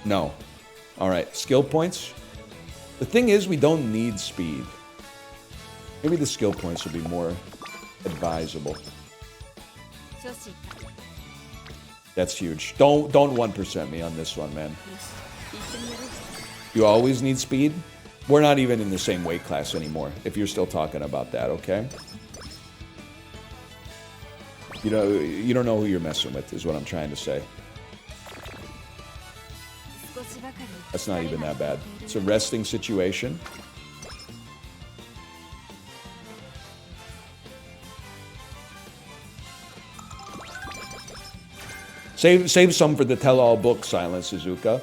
No. All right, skill points. The thing is, we don't need speed. Maybe the skill points would be more advisable. That's huge. Don't 1% me on this one, man. You always need speed? We're not even in the same weight class anymore, if you're still talking about that, okay? You don't know who you're messing with, is what I'm trying to say. That's not even that bad. It's a resting situation. Save some for the tell-all book, Silent Suzuka.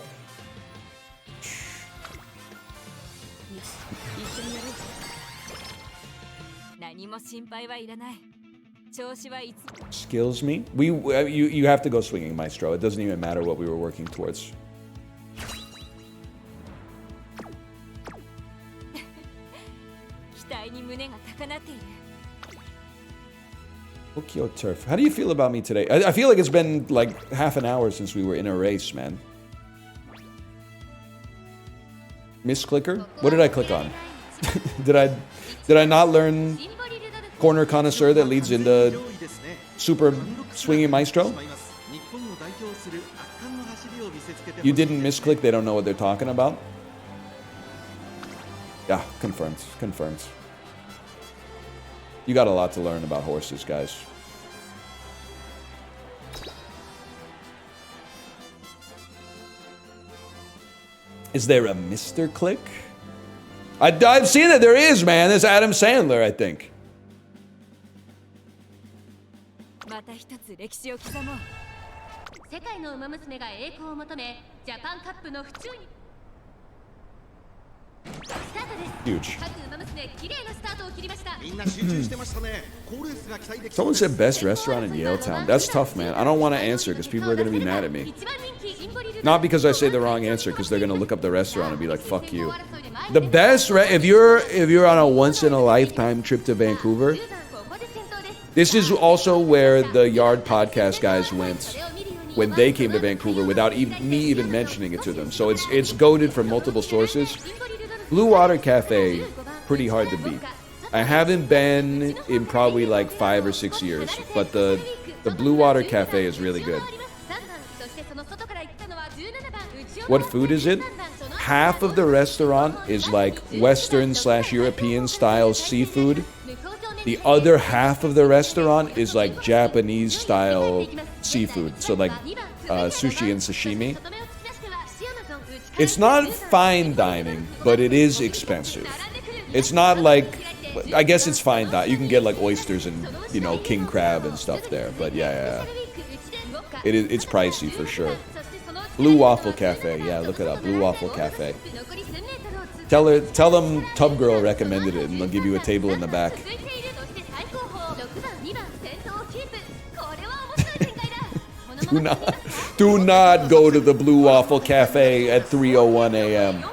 Skills me? You have to go swinging, Maestro. It doesn't even matter what we were working towards. Tokyo Turf. How do you feel about me today? I feel like it's been like half an hour since we were in a race, man. Misclicker? What did I click on? did I not learn Corner Connoisseur that leads into Super Swinging Maestro? You didn't misclick, they don't know what they're talking about? Yeah, confirmed. Confirmed. You got a lot to learn about horses, guys. Is there a Mr. Click? I've seen it. There is, man. There's Adam Sandler, I think. また一つ歴史を刻もう。世界の馬娘が栄光を求め、ジャパンカップの府中に。 Huge. Someone said best restaurant in Yaletown. That's tough, man. I don't want to answer because people are going to be mad at me. Not because I say the wrong answer, because they're going to look up the restaurant and be like, fuck you. The best, if you're on a once in a lifetime trip to Vancouver, this is also where the Yard Podcast guys went when they came to Vancouver without me even mentioning it to them. So it's goated from multiple sources. Blue Water Cafe, pretty hard to beat. I haven't been in probably like 5 or 6 years, but the Blue Water Cafe is really good. What food is it? Half of the restaurant is like Western/European style seafood. The other half of the restaurant is like Japanese style seafood. So like sushi and sashimi. It's not fine dining, but it is expensive. It's not like, I guess it's fine dining. You can get like oysters and, you know, king crab and stuff there. But yeah. It's pricey for sure. Blue Waffle Cafe. Yeah, look it up. Blue Waffle Cafe. Tell them Tub Girl recommended it and they'll give you a table in the back. Do not go to the Blue Waffle Cafe at 3:01 a.m.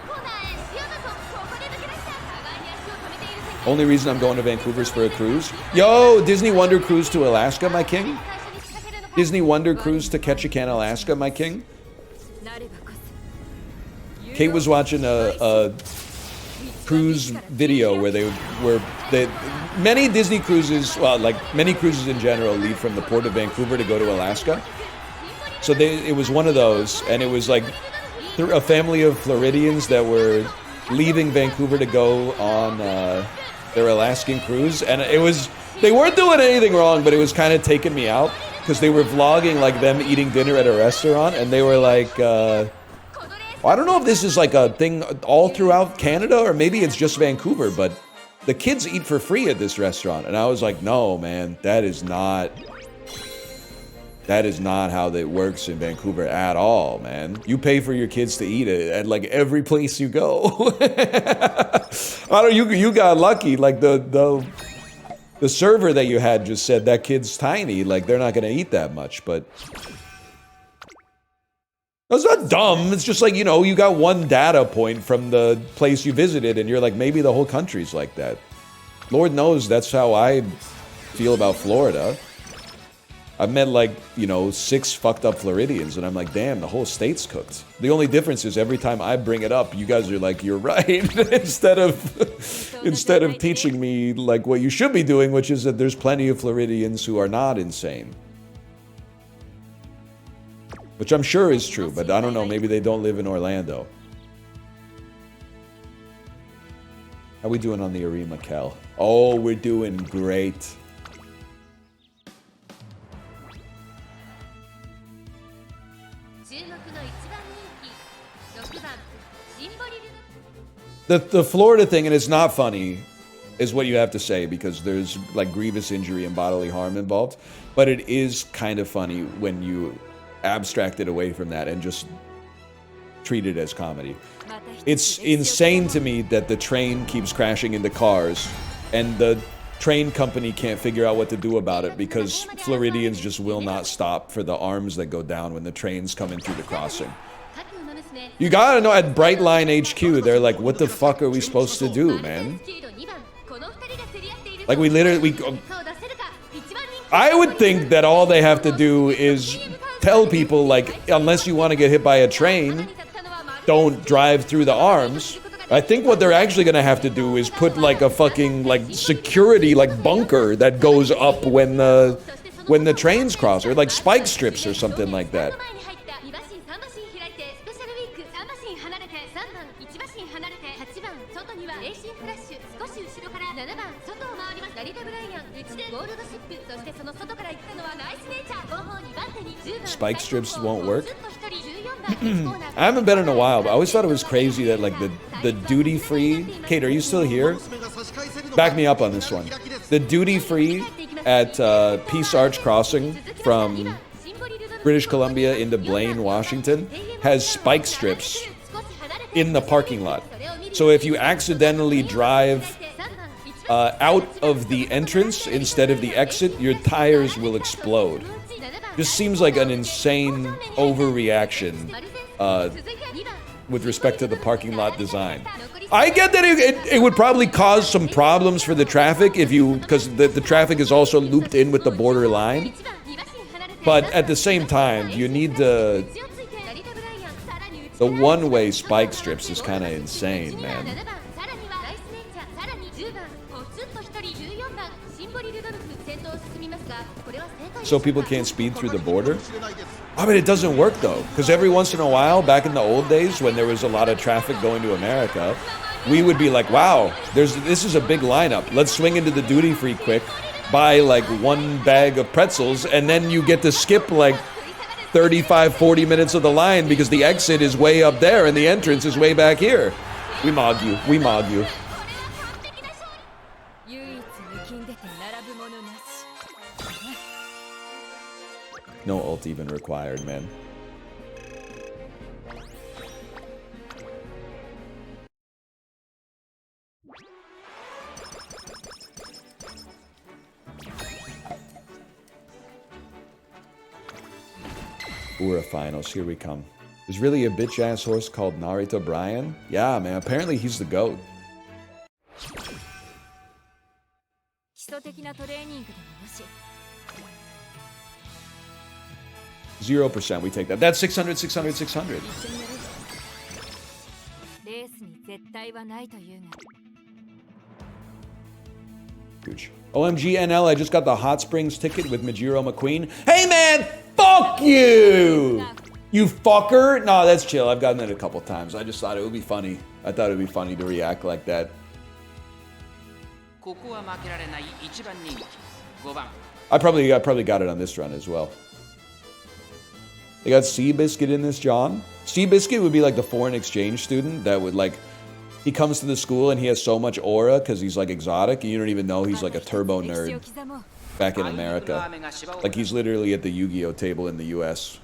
Only reason I'm going to Vancouver is for a cruise. Yo, Disney Wonder Cruise to Alaska, my king. Disney Wonder Cruise to Ketchikan, Alaska, my king. Kate was watching a cruise video where many Disney cruises, well, like many cruises in general, leave from the port of Vancouver to go to Alaska. So it was one of those, and it was like a family of Floridians that were leaving Vancouver to go on their Alaskan cruise, and they weren't doing anything wrong, but it was kind of taking me out because they were vlogging like them eating dinner at a restaurant, and they were like, I don't know if this is like a thing all throughout Canada or maybe it's just Vancouver, but the kids eat for free at this restaurant, and I was like, no, man, that is not how that works in Vancouver at all, man. You pay for your kids to eat it at like every place you go. You got lucky. Like the server that you had just said that kid's tiny. Like they're not gonna eat that much, but that's not dumb. It's just like, you know, you got one data point from the place you visited, and you're like, maybe the whole country's like that. Lord knows that's how I feel about Florida. I've met like, you know, 6 fucked up Floridians, and I'm like, damn, the whole state's cooked. The only difference is every time I bring it up, you guys are like, you're right, instead of teaching me like what you should be doing, which is that there's plenty of Floridians who are not insane. Which I'm sure is true, but I don't know, maybe they don't live in Orlando. How we doing on the Arima, Kel? Oh, we're doing great. The Florida thing, and it's not funny, is what you have to say, because there's like grievous injury and bodily harm involved. But it is kind of funny when you abstract it away from that and just treat it as comedy. It's insane to me that the train keeps crashing into cars, and the train company can't figure out what to do about it because Floridians just will not stop for the arms that go down when the train's coming through the crossing. You gotta know, at Brightline HQ, they're like, what the fuck are we supposed to do, man? Like, I would think that all they have to do is tell people, like, unless you want to get hit by a train, don't drive through the arms. I think what they're actually gonna have to do is put, like, a fucking, like, security, like, bunker that goes up when the trains cross, or, like, spike strips or something like that. Spike strips won't work. I haven't been in a while, but I always thought it was crazy that like the duty free. Kate, are you still here? Back me up on this one. The duty free at Peace Arch Crossing from British Columbia into Blaine, Washington, has spike strips in the parking lot. So if you accidentally drive out of the entrance instead of the exit, your tires will explode. This seems like an insane overreaction with respect to the parking lot design. I get that it would probably cause some problems for the traffic because the traffic is also looped in with the border line. But at the same time, you need the one-way spike strips is kind of insane, man. So people can't speed through the border? I mean, it doesn't work though, because every once in a while, back in the old days when there was a lot of traffic going to America, we would be like, wow, this is a big lineup. Let's swing into the duty free quick, buy like 1 bag of pretzels, and then you get to skip like 35, 40 minutes of the line because the exit is way up there and the entrance is way back here. We mog you. We mog you. No ult even required, man. Ura finals, here we come. There's really a bitch-ass horse called Narita Brian? Yeah, man, apparently he's the GOAT. 礎的なトレーニングでもよし。 0%, we take that. That's 600, 600, 600. 一緒にやる。レースに絶対はないというが。 Huge. OMG NL, I just got the Hot Springs ticket with Majiro McQueen. Hey man, fuck you! You fucker! No, that's chill. I've gotten it a couple times. I just thought it would be funny. I thought it would be funny to react like that. ここは負けられない一番人気5番 I probably got it on this run as well. They got Seabiscuit in this, John. Seabiscuit would be like the foreign exchange student that would like, he comes to the school and he has so much aura because he's like exotic and you don't even know he's like a turbo nerd back in America. Like he's literally at the Yu-Gi-Oh table in the US.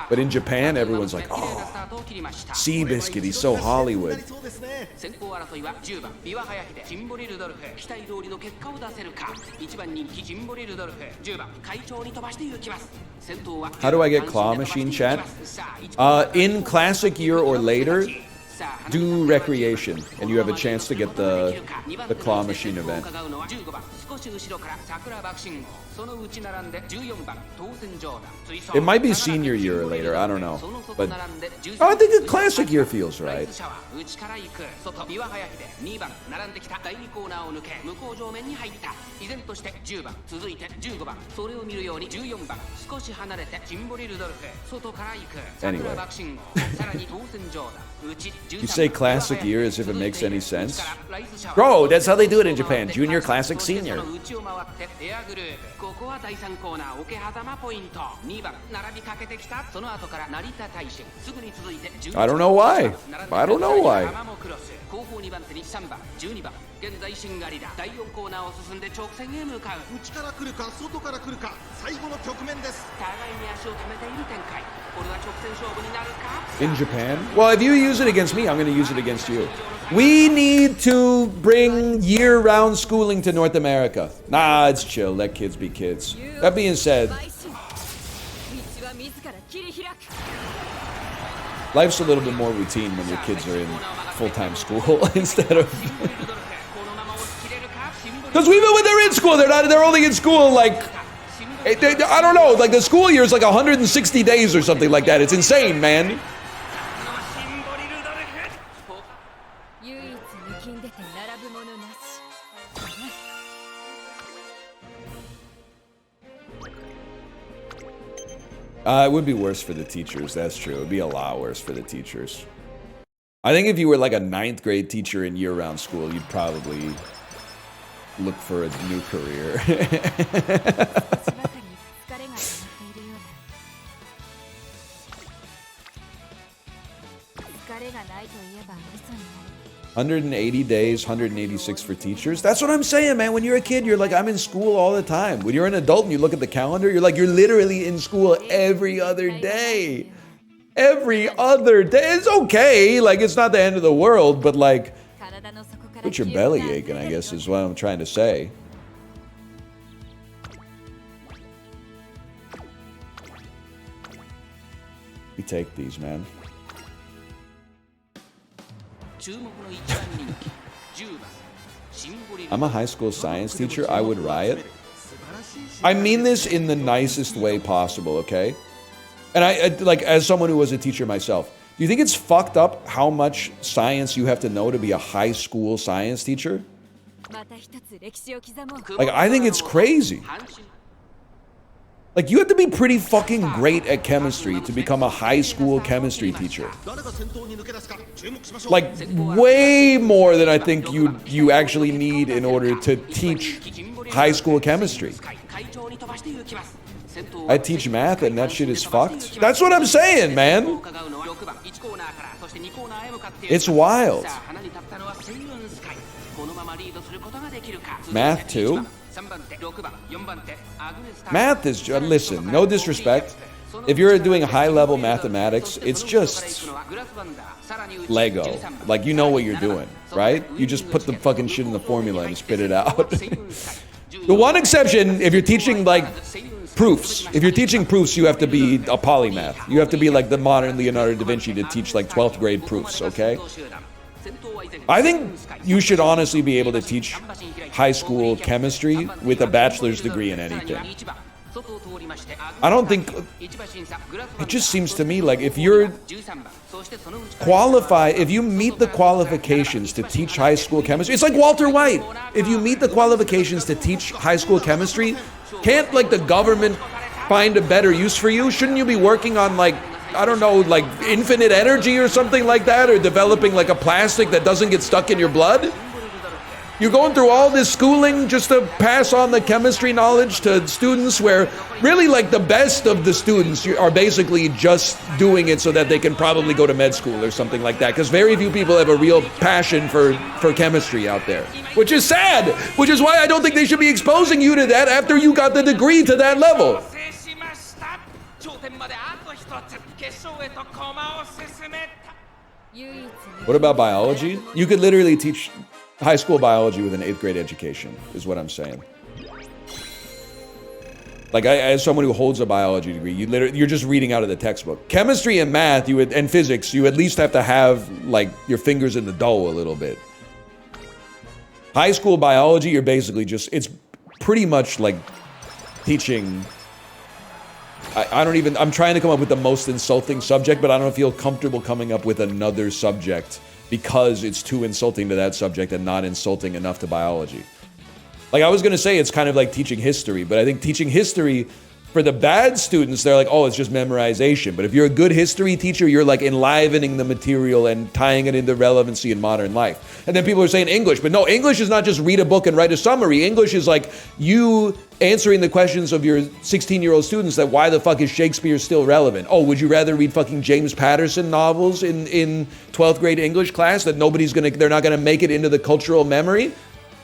But in Japan, everyone's like, oh, Seabiscuit, he's so Hollywood. 先行争いは10番ビワハヤヒデジンボリルドルフ期待通りの結果を出せるか1番人気ジンボリルドルフ10番会長に飛ばして行きます先頭は How do I get Claw Machine, chat? In Classic Year or later, do Recreation, and you have a chance to get the Claw Machine event. 15番少し後ろから桜爆信号その内並んで14番当選上段 It might be Senior Year or later, I don't know. But I think a Classic Year feels right. 内から行く外ビワハヤヒデ2番並んできた第2コーナーを抜け向こう上面に入った依然として10番続いて15番それを見るように14番少し離れてジンボリルドルフ外から行く桜爆信号さらに当選上段 You say Classic Year as if it makes any sense? Bro, that's how they do it in Japan. Junior, Classic, Senior. ここは第3コーナー桶狭間ポイント2番並びかけてきたその後から成田大臣すぐに続いて I don't know why. I don't know why. 後方2番手に3番12番現在シンガリラ第4コーナーを進んで直線へ向かう内から来るか外から来るか最後の局面です互いに足を止めている展開これは直線勝負になるか In Japan? Well, if you use it against me, I'm going to use it against you. We need to bring year-round schooling to North America. Nah, it's chill. Let kids be kids. That being said, life's a little bit more routine when your kids are in full-time school instead of... Because even when they're in school, they're only in school like... I don't know, like the school year is like 160 days or something like that. It's insane, man. It would be worse for the teachers, that's true. It would be a lot worse for the teachers. I think if you were like a 9th grade teacher in year-round school, you'd probably look for a new career. $180 days, 186 for teachers. That's what I'm saying, man. When you're a kid, you're like, I'm in school all the time. When you're an adult and you look at the calendar, you're like, you're literally in school every other day. Every other day. It's okay. Like, it's not the end of the world, but like, put your belly aching, I guess, is what I'm trying to say. We take these, man. I'm a high school science teacher. I would riot. I mean this in the nicest way possible, okay? And I like, as someone who was a teacher myself, do you think it's fucked up how much science you have to know to be a high school science teacher? Like, I think it's crazy. Like, you have to be pretty fucking great at chemistry to become a high school chemistry teacher. Like, way more than I think you actually need in order to teach high school chemistry. I teach math and that shit is fucked. That's what I'm saying, man. It's wild. Math too? Math is just, listen, no disrespect. If you're doing high-level mathematics, it's just Lego. Like, you know what you're doing, right? You just put the fucking shit in the formula and spit it out. The one exception, if you're teaching, like, proofs. If you're teaching proofs, you have to be a polymath. You have to be like the modern Leonardo da Vinci to teach, like, 12th grade proofs, okay? I think you should honestly be able to teach high school chemistry with a bachelor's degree in anything. I don't think, it just seems to me like if you're qualified, if you meet the qualifications to teach high school chemistry, it's like Walter White. If you meet the qualifications to teach high school chemistry, can't like the government find a better use for you? Shouldn't you be working on like, I don't know, like infinite energy or something like that, or developing like a plastic that doesn't get stuck in your blood? You're going through all this schooling just to pass on the chemistry knowledge to students where really like the best of the students are basically just doing it so that they can probably go to med school or something like that, because very few people have a real passion for chemistry out there, which is sad, which is why I don't think they should be exposing you to that after you got the degree to that level. What about biology? You could literally teach high school biology with an 8th grade education, is what I'm saying. Like, as someone who holds a biology degree, you're just reading out of the textbook. Chemistry and math, and physics, you at least have to have, like, your fingers in the dough a little bit. High school biology, you're basically just, it's pretty much like teaching, I'm trying to come up with the most insulting subject, but I don't feel comfortable coming up with another subject because it's too insulting to that subject and not insulting enough to biology. Like, I was going to say it's kind of like teaching history, but I think teaching history, for the bad students, they're like, oh, it's just memorization. But if you're a good history teacher, you're like enlivening the material and tying it into relevancy in modern life. And then people are saying English, but no, English is not just read a book and write a summary. English is like you answering the questions of your 16-year-old students that why the fuck is Shakespeare still relevant? Oh, would you rather read fucking James Patterson novels in 12th grade English class that they're not gonna make it into the cultural memory?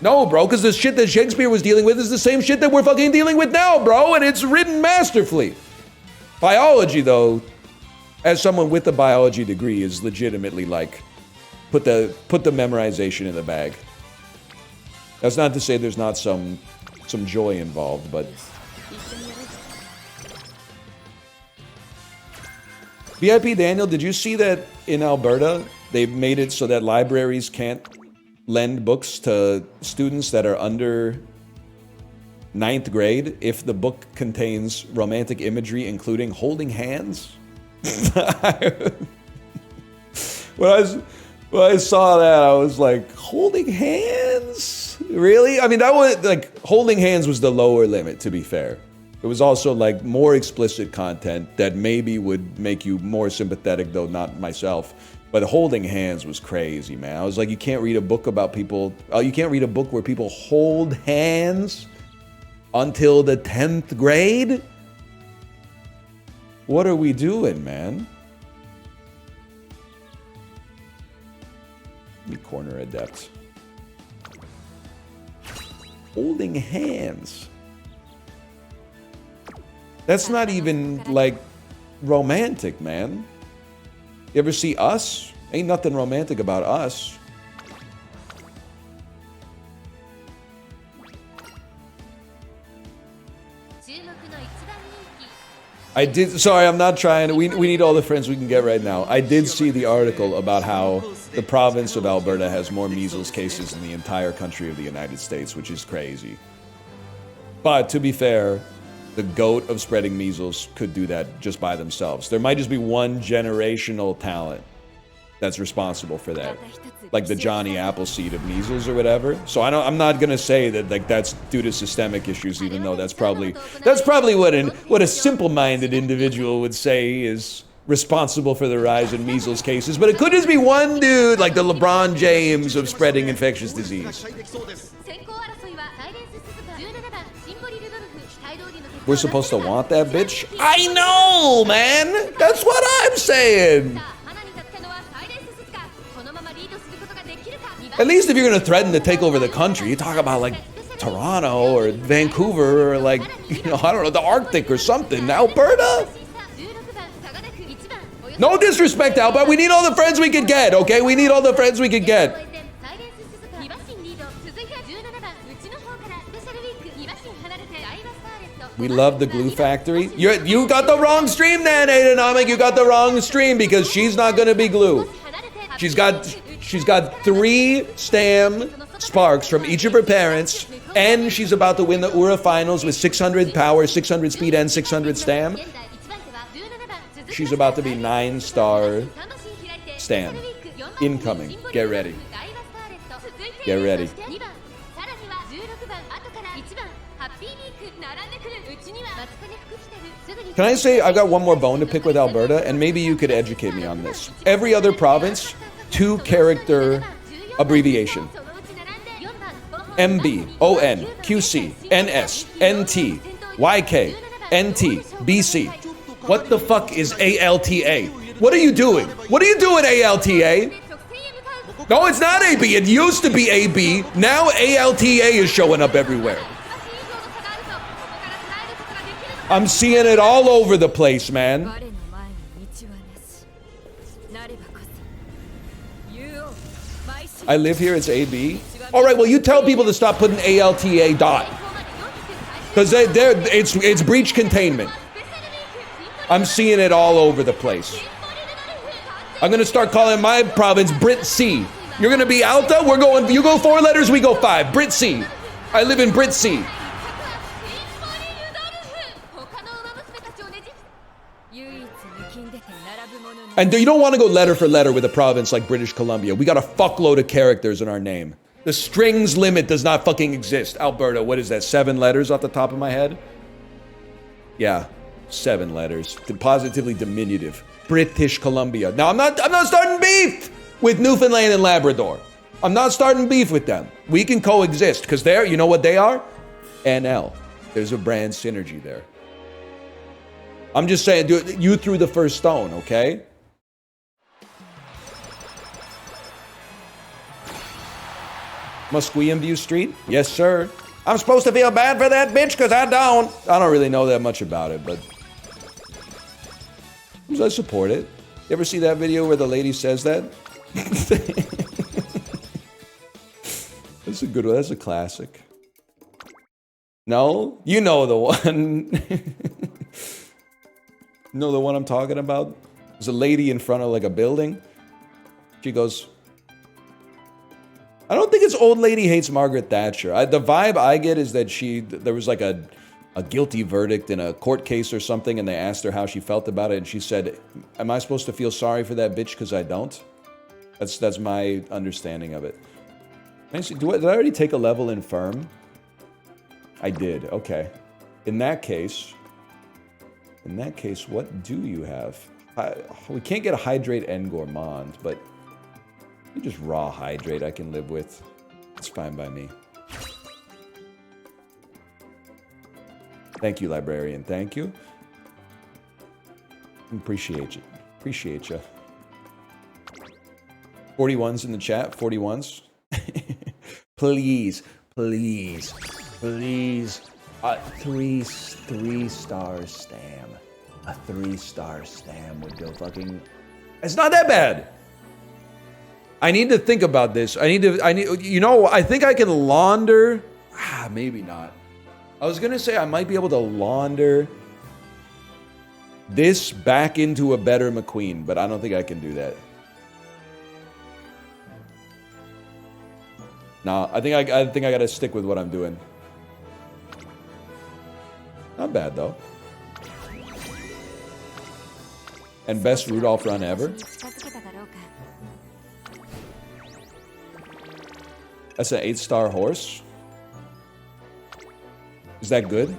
No, bro, because the shit that Shakespeare was dealing with is the same shit that we're fucking dealing with now, bro, and it's written masterfully. Biology, though, as someone with a biology degree, is legitimately like, put the memorization in the bag. That's not to say there's not some joy involved, but... VIP Daniel, did you see that in Alberta, they've made it so that libraries can't lend books to students that are under 9th grade if the book contains romantic imagery, including holding hands? When I saw that, I was like, holding hands? Really? I mean, that was like, holding hands was the lower limit, to be fair. It was also like more explicit content that maybe would make you more sympathetic, though not myself. But holding hands was crazy, man. I was like, you can't read a book about people, you can't read a book where people hold hands until the 10th grade? What are we doing, man? Let me corner adept. Holding hands. That's not even, like, romantic, man. You ever see Us? Ain't nothing romantic about Us. I did, sorry, I'm not trying to, we need all the friends we can get right now. I did see the article about how the province of Alberta has more measles cases than the entire country of the United States, which is crazy. But to be fair, the goat of spreading measles could do that just by themselves. There might just be one generational talent that's responsible for that, like the Johnny Appleseed of measles or whatever. So I'm not gonna say that like that's due to systemic issues, even though that's probably what a simple-minded individual would say is responsible for the rise in measles cases. But it could just be one dude, like the LeBron James of spreading infectious disease. We're supposed to want that bitch? I know, man! That's what I'm saying! At least if you're gonna threaten to take over the country, you talk about like Toronto or Vancouver or like, you know, I don't know, the Arctic or something. Alberta? No disrespect, Alberta. We need all the friends we could get, okay? We need all the friends we could get. We love the glue factory. You got the wrong stream then, Aidenomic. You got the wrong stream because she's not gonna be glue. She's got She's got 3 stam sparks from each of her parents, and she's about to win the Ura finals with 600 power, 600 speed, and 600 stam. She's about to be 9-star stam. Incoming. Get ready. Get ready. Can I say I've got one more bone to pick with Alberta, and maybe you could educate me on this. Every other province, 2-character abbreviation. MB, ON, QC, NS, NT, YK, NT, BC. What the fuck is ALTA? What are you doing? What are you doing, ALTA? No, it's not AB. It used to be AB. Now ALTA is showing up everywhere. I'm seeing it all over the place, man. I live here, it's AB. All right, well, you tell people to stop putting ALTA dot. Because it's breach containment. I'm seeing it all over the place. I'm going to start calling my province Brit C. You're going to be Alta, you go 4 letters, we go 5. Brit C. I live in Brit C. And you don't want to go letter for letter with a province like British Columbia. We got a fuckload of characters in our name. The strings limit does not fucking exist. Alberta, what is that? 7 letters off the top of my head? Yeah, 7 letters. Positively diminutive. British Columbia. Now I'm not starting beef with Newfoundland and Labrador. I'm not starting beef with them. We can coexist because they're, you know what they are? NL. There's a brand synergy there. I'm just saying, dude, you threw the first stone, okay? Musqueam View Street? Yes, sir. I'm supposed to feel bad for that bitch because I don't really know that much about it, but I support it. You ever see that video where the lady says that? That's a good one. That's a classic. No? You know the one. You know the one I'm talking about? There's a lady in front of like a building. She goes, I don't think it's old lady hates Margaret Thatcher. The vibe I get is that there was like a guilty verdict in a court case or something, and they asked her how she felt about it, and she said, am I supposed to feel sorry for that bitch because I don't? That's my understanding of it. Did I already take a level in Firm? I did, okay. In that case, what do you have? We can't get a Hydrate and Gourmand, but just raw Hydrate I can live with. It's fine by me. Thank you, Librarian. Thank you. Appreciate you. Appreciate you. 41s in the chat. 41s. Please, please, please. 3-star stam. A 3-star stam would go fucking. It's not that bad. I need to think about this. I think I can launder. Maybe not. I was gonna say I might be able to launder this back into a better McQueen, but I don't think I can do that. Nah, I think I gotta stick with what I'm doing. Not bad though. And best Rudolph run ever. That's an 8-star horse. Is that good?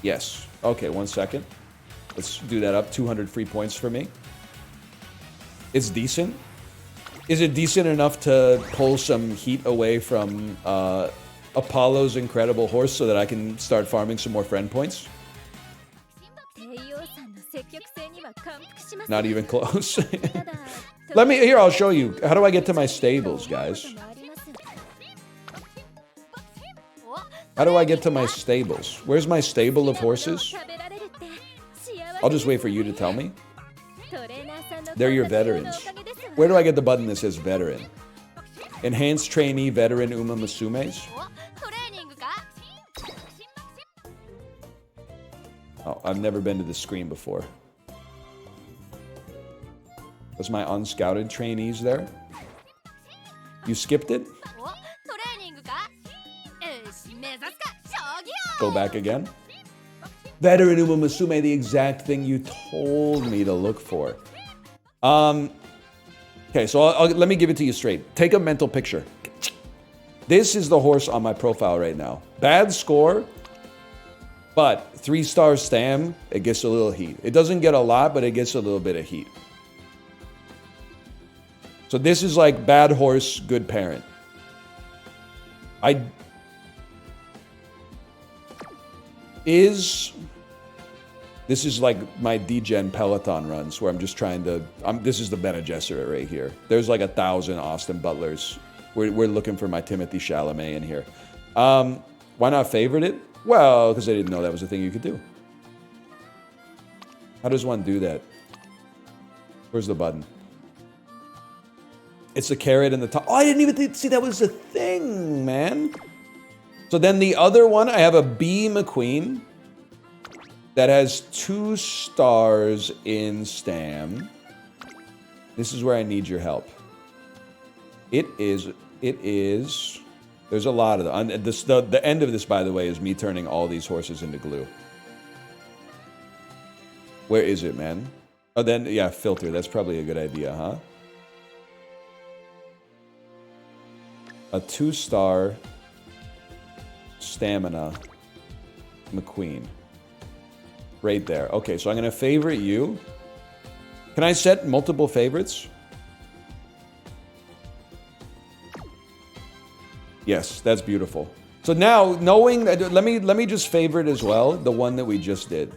Yes. Okay, 1 second. Let's do that up. 200 free points for me. It's decent. Is it decent enough to pull some heat away from Apollo's incredible horse so that I can start farming some more friend points? Not even close. I'll show you. How do I get to my stables, guys? How do I get to my stables? Where's my stable of horses? I'll just wait for you to tell me. They're your veterans. Where do I get the button that says veteran? Enhanced trainee veteran Umamusumes? Oh, I've never been to the screen before. Was my unscouted trainees there? You skipped it? おトレーニングか目指すか将棋を Go back again. Veteran Umamusume, the exact thing you told me to look for. Okay, so let me give it to you straight. Take a mental picture. This is the horse on my profile right now. Bad score, but 3-star stam, it gets a little heat. It doesn't get a lot, but it gets a little bit of heat. So this is like bad horse, good parent. This is like my degen Peloton runs where I'm just trying to, this is the Bene Gesserit right here. There's like 1,000 Austin Butlers. We're looking for my Timothy Chalamet in here. Why not favorite it? Well, because I didn't know that was a thing you could do. How does one do that? Where's the button? It's the carrot in the top. Oh, I didn't even see that was a thing, man. So then the other one, I have a B McQueen that has 2 stars in Stam. This is where I need your help. It is, there's a lot of them. The end of this, by the way, is me turning all these horses into glue. Where is it, man? Oh, then, yeah, filter. That's probably a good idea, huh? A 2-star stamina McQueen. Right there. Okay, so I'm going to favorite you. Can I set multiple favorites? Yes, that's beautiful. So now, knowing that, let me just favorite as well the one that we just did.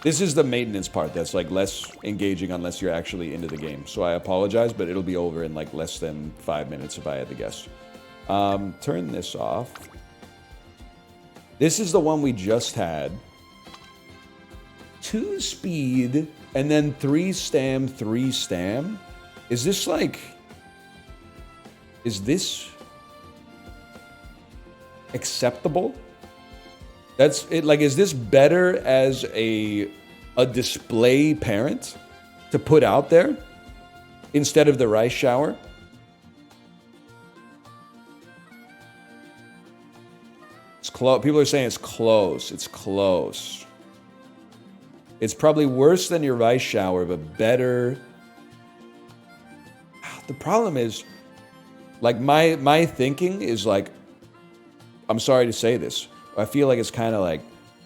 This is the maintenance part that's like less engaging unless you're actually into the game. So I apologize, but it'll be over in like less than 5 minutes if I had to guess. Turn this off. This is the one we just had. 2 speed and then 3 stam, 3 stam. Is this like... Is this acceptable? That's it. Like, is this better as a display parent to put out there instead of the rice shower? It's close. People are saying it's close. It's close. It's probably worse than your rice shower, but better. The problem is, like, my thinking is like, I'm sorry to say this, I feel like it's kind of like,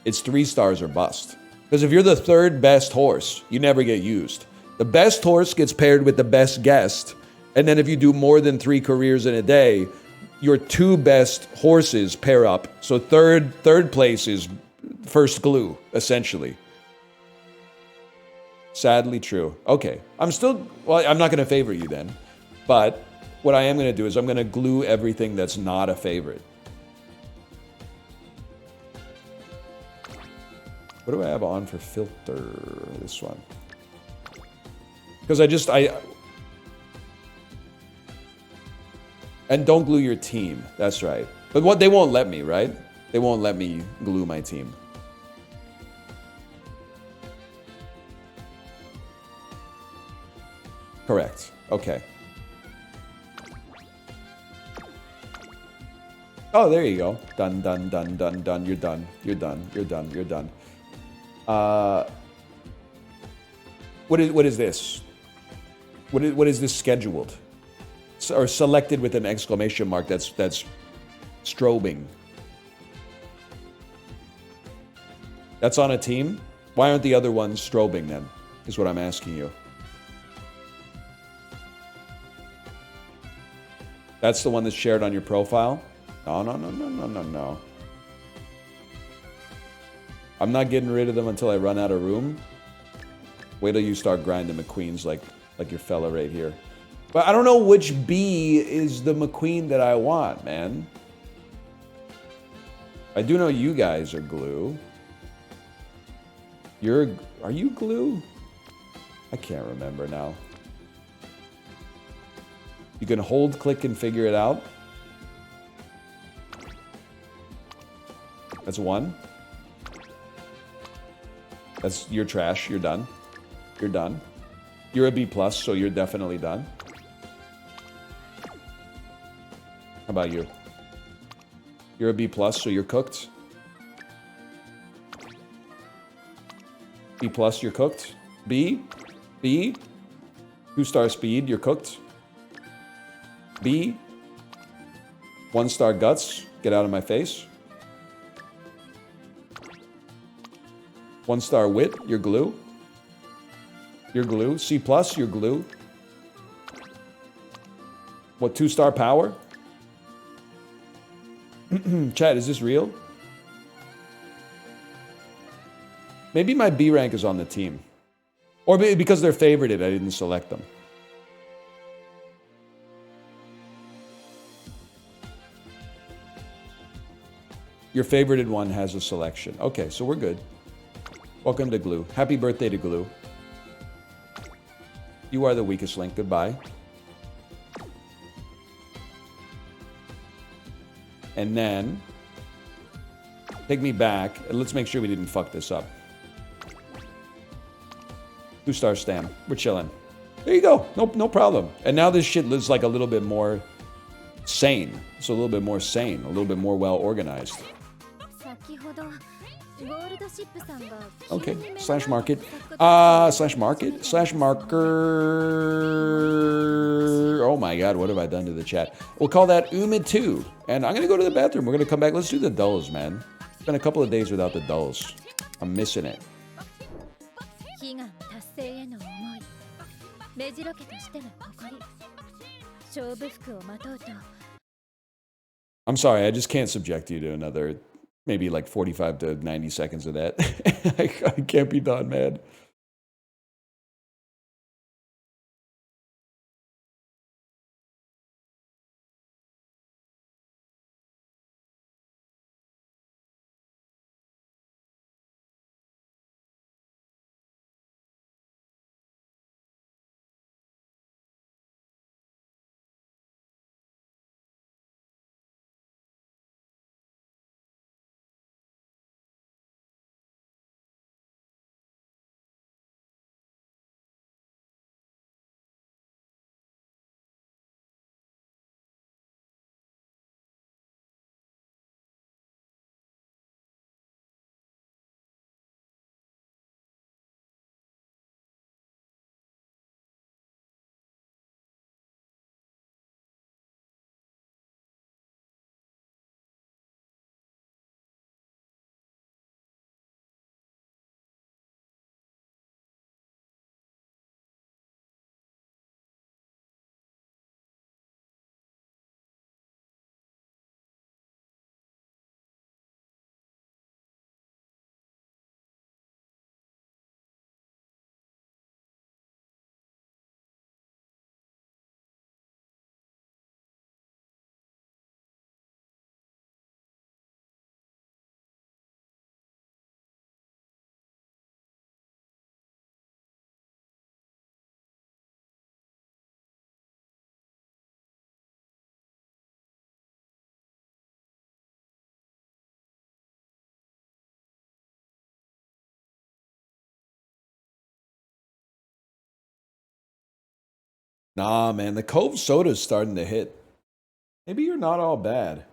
it's 3 stars or bust. Because if you're the 3rd best horse, you never get used. The best horse gets paired with the best guest, and then if you do more than 3 careers in a day, your 2 best horses pair up. So third place is first glue, essentially. Sadly true. Okay, I'm not going to favorite you then. But what I am going to do is I'm going to glue everything that's not a favorite. What do I have on for filter? This one. Because and don't glue your team. That's right. But what, they won't let me, right? They won't let me glue my team. Correct. Okay. Oh, there you go. Done, done, done, done, done. You're done. You're done. You're done. You're done. What is this? What is this scheduled? Or selected with an exclamation mark that's strobing. That's on a team? Why aren't the other ones strobing then? Is what I'm asking you. That's the one that's shared on your profile? No, no, no, no, no, no, no. I'm not getting rid of them until I run out of room. Wait till you start grinding McQueens like your fella right here. But I don't know which B is the McQueen that I want, man. I do know you guys are glue. Are you glue? I can't remember now. You can hold, click, and figure it out. That's 1. You're trash. You're done. You're done. You're a B+, so you're definitely done. How about you? You're a B+, so you're cooked. B+, you're cooked. B. 2-star speed, you're cooked. B. 1-star guts, get out of my face. 1-star wit, you're glue. You're glue. C+, you're glue. What, 2-star power? Chat, is this real? Maybe my B rank is on the team. Or maybe because they're favorited, I didn't select them. Your favorited one has a selection. Okay, so we're good. Welcome to Glue. Happy birthday to Glue. You are the weakest link. Goodbye. And then, take me back, and let's make sure we didn't fuck this up. 2-star stam. We're chilling. There you go. No problem. And now this shit looks like a little bit more sane. It's a little bit more sane, a little bit more well organized. Okay. Slash market. Slash market. Slash marker. Oh my god, what have I done to the chat? We'll call that Umamusume. And I'm gonna go to the bathroom. We're gonna come back. Let's do the dulls, man. It's been a couple of days without the dulls. I'm missing it. I'm sorry, I just can't subject you to another maybe like 45 to 90 seconds of that. I can't be done, man. Nah, man, the Cove soda's starting to hit. Maybe you're not all bad.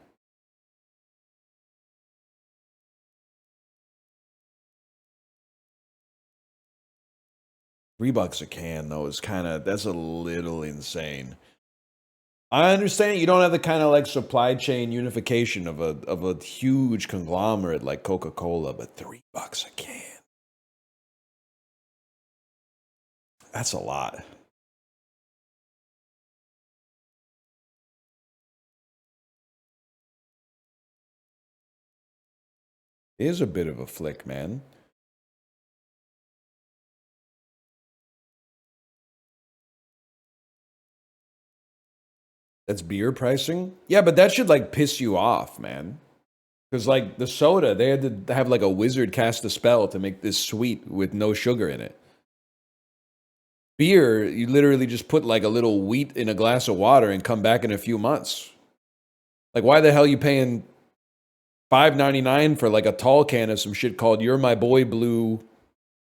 $3 a can, though, is that's a little insane. I understand you don't have the kind of like supply chain unification of a huge conglomerate like Coca-Cola, but $3 a can. That's a lot. It is a bit of a flick, man. That's beer pricing? Yeah, but that should like piss you off, man. Because like the soda, they had to have like a wizard cast a spell to make this sweet with no sugar in it. Beer, you literally just put like a little wheat in a glass of water and come back in a few months. Like why the hell are you paying $5.99 for like a tall can of some shit called You're My Boy Blue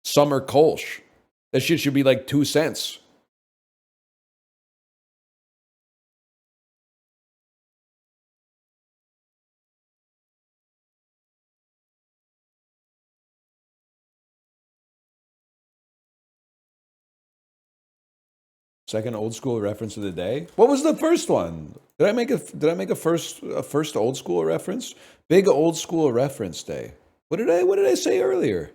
Summer Kolsch. That shit should be like 2 cents. Second old school reference of the day. What was the first one? Did I make a first old school reference? Big old school reference day. What did I say earlier?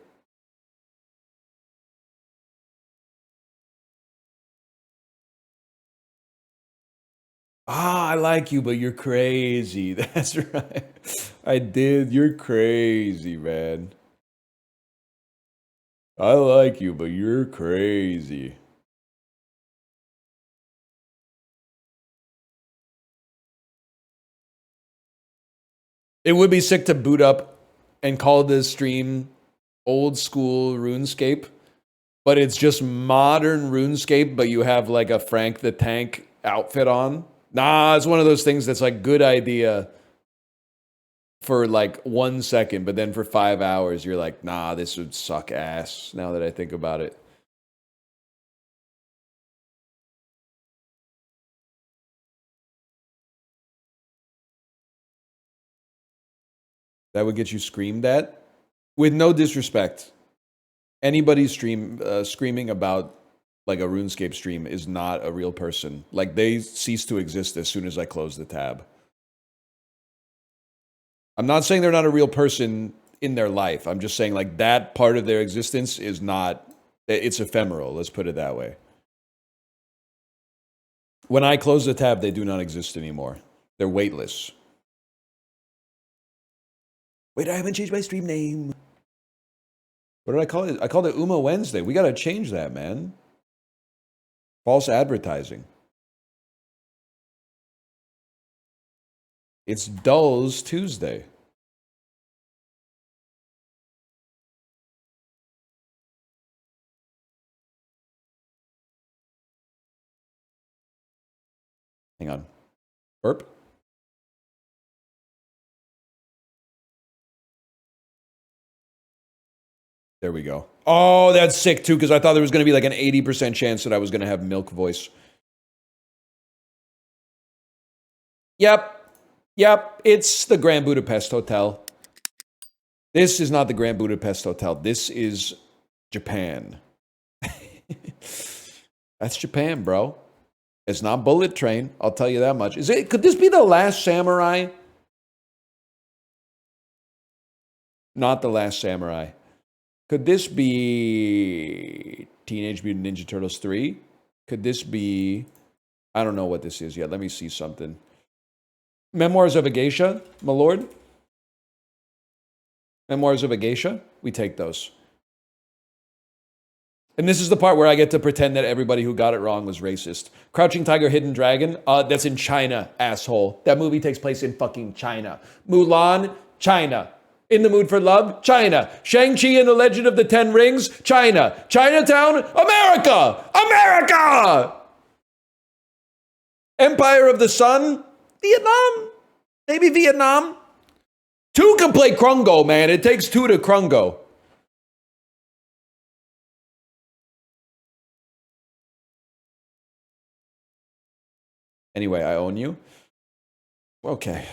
Ah, I like you, but you're crazy. That's right. I did. You're crazy, man. I like you, but you're crazy. It would be sick to boot up and call this stream old school RuneScape, but it's just modern RuneScape, but you have like a Frank the Tank outfit on. Nah, it's one of those things that's like good idea for like 1 second, but then for 5 hours, you're like, nah, this would suck ass now that I think about it. That would get you screamed at? With no disrespect. Anybody screaming about like a RuneScape stream is not a real person. Like they cease to exist as soon as I close the tab. I'm not saying they're not a real person in their life. I'm just saying like that part of their existence is not, it's ephemeral. Let's put it that way. When I close the tab, they do not exist anymore. They're weightless. Wait, I haven't changed my stream name. What did I call it? I called it Uma Wednesday. We got to change that, man. False advertising. It's Dulls Tuesday. Hang on. Burp. There we go. Oh, that's sick too, because I thought there was going to be like an 80% chance that I was going to have milk voice. Yep. It's the Grand Budapest Hotel. This is not the Grand Budapest Hotel. This is Japan. That's Japan, bro. It's not Bullet Train. I'll tell you that much. Could this be the Last Samurai? Not the Last Samurai. Could this be Teenage Mutant Ninja Turtles 3? Could this be... I don't know what this is yet. Let me see something. Memoirs of a Geisha, my lord? Memoirs of a Geisha? We take those. And this is the part where I get to pretend that everybody who got it wrong was racist. Crouching Tiger, Hidden Dragon? That's in China, asshole. That movie takes place in fucking China. Mulan, China. In the Mood for Love? China. Shang-Chi and the Legend of the Ten Rings? China. Chinatown? America! America! Empire of the Sun? Vietnam? Maybe Vietnam? 2 can play Krungo, man. It takes 2 to Krungo. Anyway, I own you. Okay.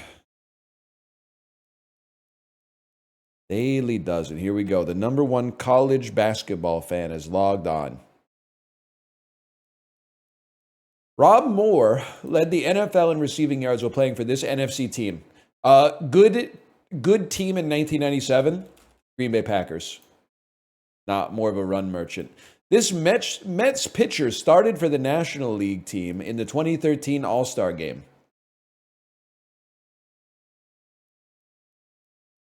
Daily Dozen. Here we go. The #1 college basketball fan is logged on. Rob Moore led the NFL in receiving yards while playing for this NFC team. Good team in 1997. Green Bay Packers. Not more of a run merchant. This Mets pitcher started for the National League team in the 2013 All-Star Game.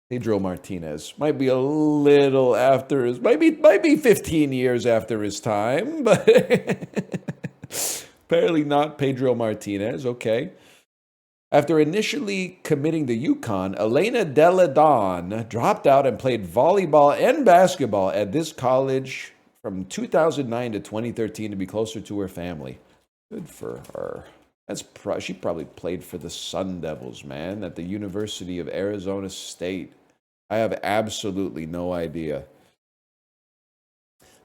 Pedro Martinez might be a little after his, might be 15 years after his time, but apparently not Pedro Martinez. Okay. After initially committing to UConn, Elena Delle Donne dropped out and played volleyball and basketball at this college from 2009 to 2013 to be closer to her family. Good for her. She probably played for the Sun Devils, man, at the University of Arizona State. I have absolutely no idea.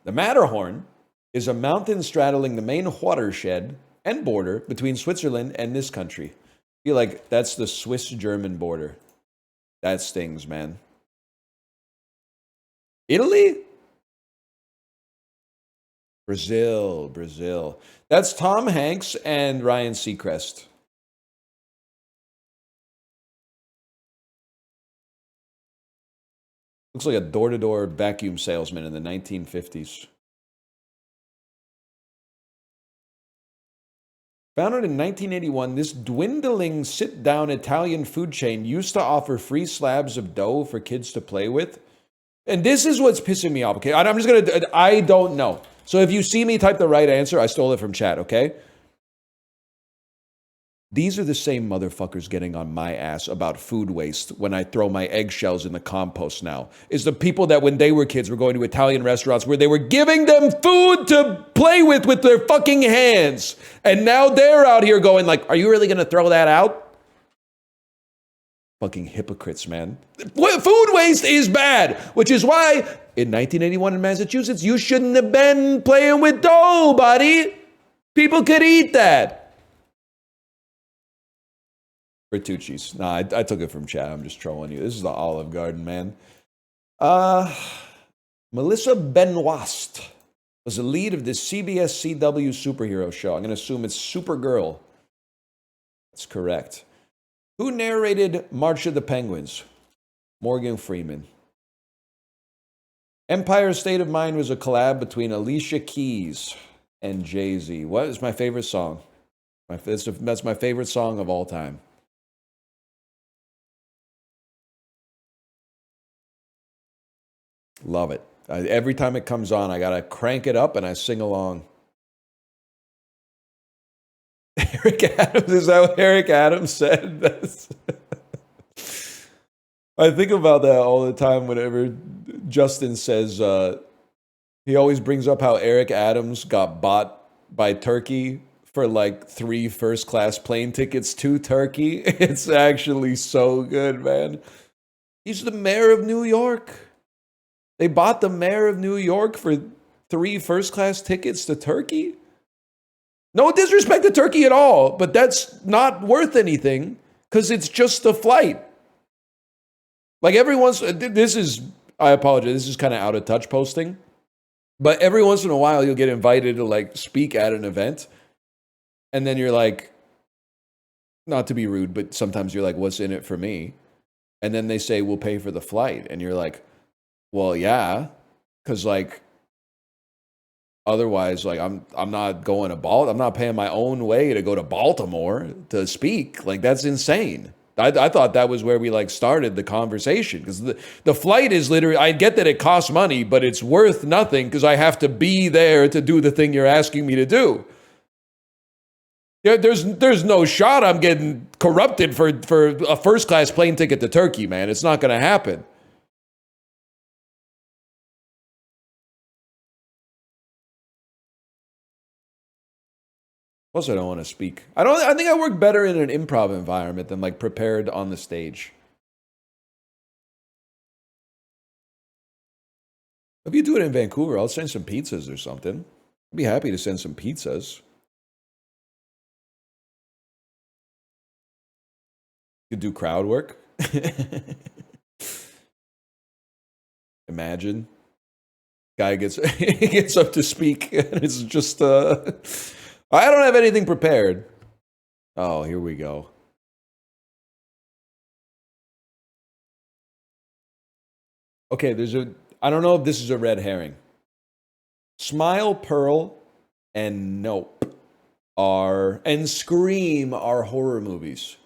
The Matterhorn is a mountain straddling the main watershed and border between Switzerland and this country. I feel like that's the Swiss-German border. That stings, man. Italy? Brazil. That's Tom Hanks and Ryan Seacrest. Looks like a door-to-door vacuum salesman in the 1950s. Founded in 1981, this dwindling sit-down Italian food chain used to offer free slabs of dough for kids to play with. And this is what's pissing me off, okay? I'm just gonna, I don't know. So if you see me type the right answer, I stole it from chat, okay? These are the same motherfuckers getting on my ass about food waste when I throw my eggshells in the compost now. Is the people that when they were kids were going to Italian restaurants where they were giving them food to play with their fucking hands. And now they're out here going like, are you really gonna throw that out? Fucking hypocrites, man. Food waste is bad, which is why in 1981 in Massachusetts, you shouldn't have been playing with dough, buddy. People could eat that. Bertucci's. Nah, I took it from chat. I'm just trolling you. This is the Olive Garden, man. Melissa Benoist was the lead of this CBS CW superhero show. I'm going to assume it's Supergirl. That's correct. Who narrated March of the Penguins? Morgan Freeman. Empire State of Mind was a collab between Alicia Keys and Jay-Z. What is my favorite song? That's my favorite song of all time. Love it. Every time it comes on, I got to crank it up and I sing along. Eric Adams, is that what Eric Adams said? I think about that all the time whenever Justin says, he always brings up how Eric Adams got bought by Turkey for like 3 first-class plane tickets to Turkey. It's actually so good, man. He's the mayor of New York. They bought the mayor of New York for 3 first-class tickets to Turkey? No disrespect to Turkey at all, but that's not worth anything because it's just a flight. Like I apologize, this is kind of out of touch posting, but every once in a while you'll get invited to like speak at an event, and then you're like, not to be rude, but sometimes you're like, what's in it for me? And then they say, we'll pay for the flight. And you're like, well, yeah, because like, otherwise, like I'm not going to Baltimore. I'm not paying my own way to go to Baltimore to speak. Like that's insane. I thought that was where we like started the conversation because the flight is literally. I get that it costs money, but it's worth nothing because I have to be there to do the thing you're asking me to do. Yeah, there's no shot I'm getting corrupted for a first class plane ticket to Turkey, man. It's not going to happen. Plus, I don't want to speak. I think I work better in an improv environment than like prepared on the stage. If you do it in Vancouver, I'll send some pizzas or something. I'd be happy to send some pizzas. You could do crowd work. Imagine. Guy gets he gets up to speak and it's just I don't have anything prepared. Oh, here we go. Okay, I don't know if this is a red herring. Smile, Pearl, and Nope and Scream are horror movies.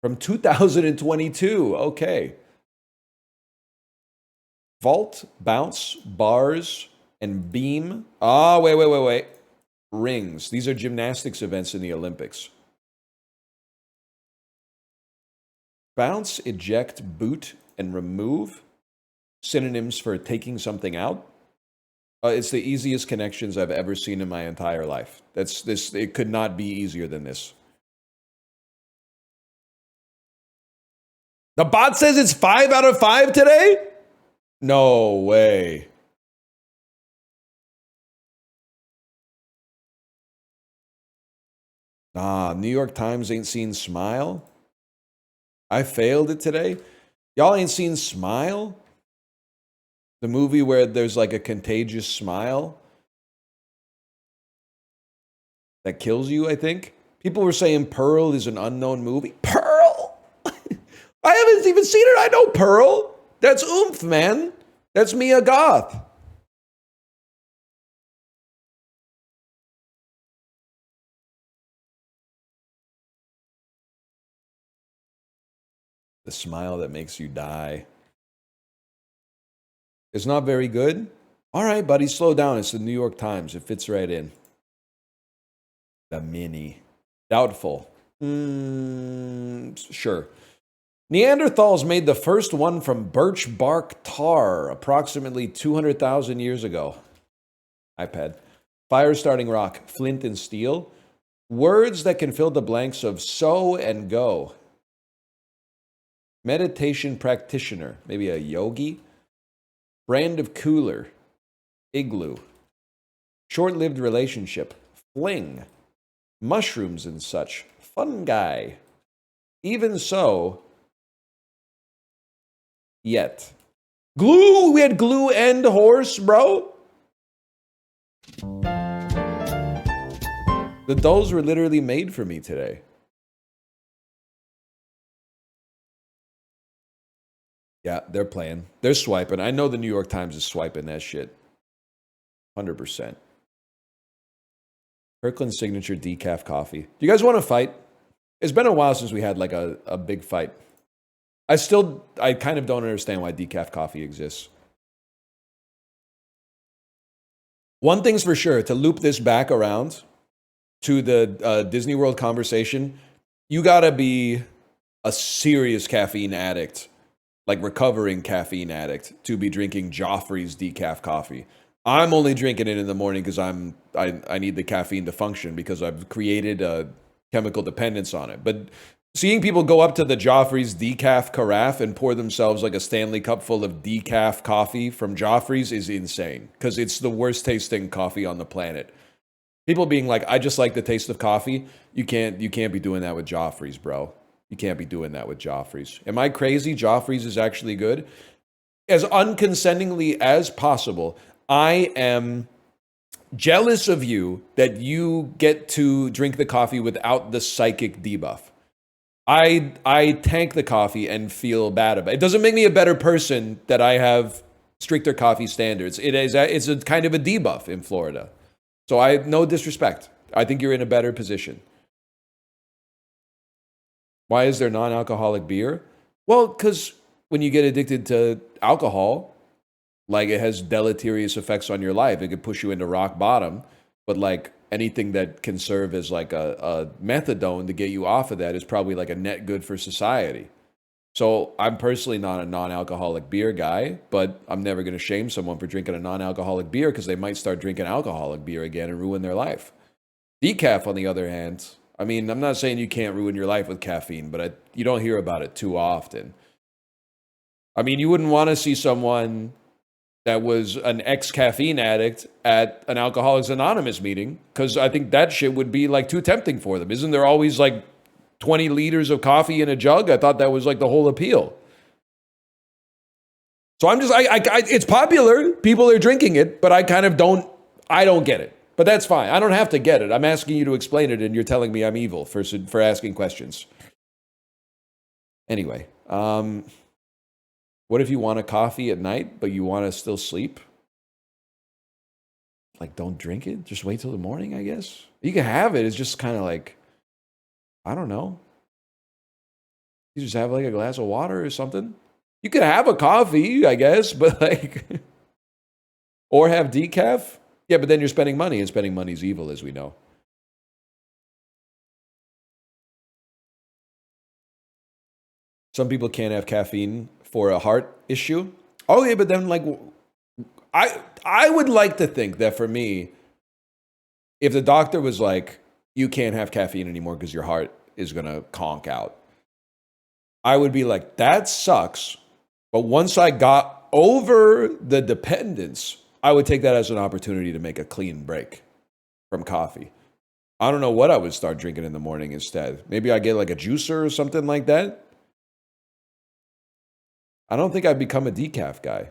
From 2022, okay. Vault, Bounce, Bars, and Beam. Wait. Rings. These are gymnastics events in the Olympics. Bounce, eject, boot, and remove. Synonyms for taking something out. It's the easiest connections I've ever seen in my entire life. It could not be easier than this. The bot says it's 5 out of 5 today? No way. Nah, New York Times ain't seen Smile. I failed it today. Y'all ain't seen Smile? The movie where there's like a contagious smile that kills you, I think. People were saying Pearl is an unknown movie. Pearl? I haven't even seen it. I know Pearl. That's oomph, man. That's Mia Goth. The smile that makes you die. It's not very good. All right, buddy, slow down. It's the New York Times. It fits right in. The mini. Doubtful. Sure. Neanderthals made the first one from birch bark tar approximately 200,000 years ago. iPad. Fire starting rock, flint and steel. Words that can fill the blanks of so and go. Meditation practitioner, maybe a yogi. Brand of cooler, igloo. Short-lived relationship, fling. Mushrooms and such, fungi. Even so, yet. Glue, we had glue and horse, bro. The dolls were literally made for me today. Yeah, they're playing. They're swiping. I know the New York Times is swiping that shit. 100%. Kirkland's signature decaf coffee. Do you guys want to fight? It's been a while since we had like a big fight. I kind of don't understand why decaf coffee exists. One thing's for sure, to loop this back around to the Disney World conversation, you gotta be a serious caffeine addict, like recovering caffeine addict, to be drinking Joffrey's decaf coffee. I'm only drinking it in the morning because I need the caffeine to function because I've created a chemical dependence on it. But seeing people go up to the Joffrey's decaf carafe and pour themselves like a Stanley Cup full of decaf coffee from Joffrey's is insane because it's the worst tasting coffee on the planet. People being like, I just like the taste of coffee. You can't be doing that with Joffrey's, bro. You can't be doing that with Joffrey's. Am I crazy? Joffrey's is actually good. As unconsentingly as possible, I am jealous of you that you get to drink the coffee without the psychic debuff. I tank the coffee and feel bad about it. It doesn't make me a better person that I have stricter coffee standards. It's a kind of a debuff in Florida. So no disrespect. I think you're in a better position. Why is there non-alcoholic beer? Well, because when you get addicted to alcohol, like it has deleterious effects on your life. It could push you into rock bottom, but like anything that can serve as like a methadone to get you off of that is probably like a net good for society. So I'm personally not a non-alcoholic beer guy, but I'm never going to shame someone for drinking a non-alcoholic beer because they might start drinking alcoholic beer again and ruin their life. Decaf, on the other hand, I mean, I'm not saying you can't ruin your life with caffeine, but you don't hear about it too often. I mean, you wouldn't want to see someone that was an ex-caffeine addict at an Alcoholics Anonymous meeting, because I think that shit would be like too tempting for them. Isn't there always like 20 liters of coffee in a jug? I thought that was like the whole appeal. So I'm just, it's popular. People are drinking it, but I don't get it. But that's fine. I don't have to get it. I'm asking you to explain it, and you're telling me I'm evil for asking questions. Anyway, what if you want a coffee at night, but you want to still sleep? Like, don't drink it. Just wait till the morning, I guess. You can have it. It's just kind of like, I don't know. You just have like a glass of water or something. You could have a coffee, I guess, but like, or have decaf. Yeah, but then you're spending money, and spending money is evil, as we know. Some people can't have caffeine for a heart issue. Oh yeah, but then like, I would like to think that for me, if the doctor was like, you can't have caffeine anymore because your heart is gonna conk out, I would be like, that sucks. But once I got over the dependence, I would take that as an opportunity to make a clean break from coffee. I don't know what I would start drinking in the morning instead. Maybe I get like a juicer or something like that. I don't think I'd become a decaf guy.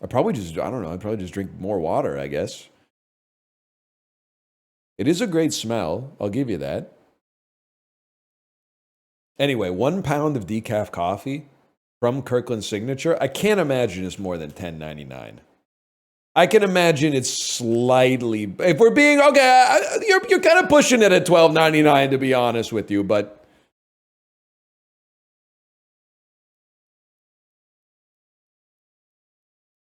I don't know, I'd probably just drink more water, I guess. It is a great smell, I'll give you that. Anyway, 1 pound of decaf coffee from Kirkland Signature, I can't imagine it's more than $10.99. I can imagine it's slightly, if we're being, okay, you're kind of pushing it at $12.99 to be honest with you, but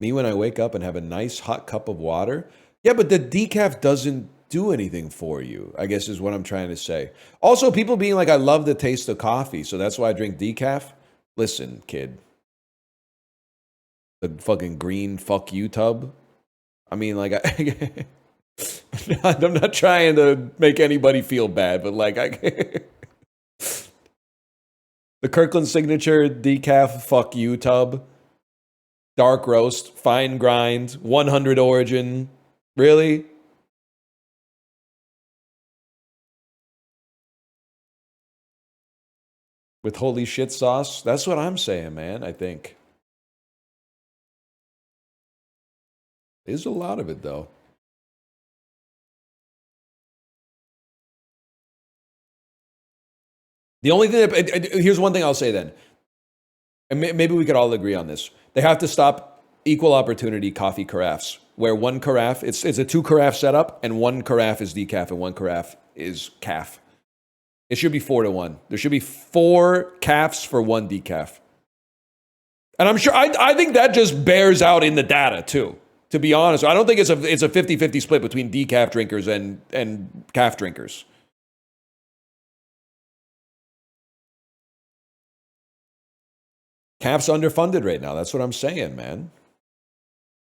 me when I wake up and have a nice hot cup of water, yeah, but the decaf doesn't do anything for you, I guess is what I'm trying to say. Also, people being like, I love the taste of coffee, so that's why I drink decaf. Listen, kid. The fucking green fuck you tub. I mean, like, I'm not trying to make anybody feel bad, but like, the Kirkland Signature decaf fuck you tub, dark roast, fine grind, 100 origin. Really? With holy shit sauce? That's what I'm saying, man, I think. There's a lot of it, though. The only thing that, here's one thing I'll say then. And maybe we could all agree on this. They have to stop equal opportunity coffee carafes, where one carafe, it's a 2 carafe setup, and 1 carafe is decaf and 1 carafe is calf. It should be 4-1. There should be 4 calves for 1 decaf. And I'm sure, I think that just bears out in the data too. To be honest, I don't think it's a 50-50 split between decaf drinkers and calf drinkers. Calf's underfunded right now. That's what I'm saying, man.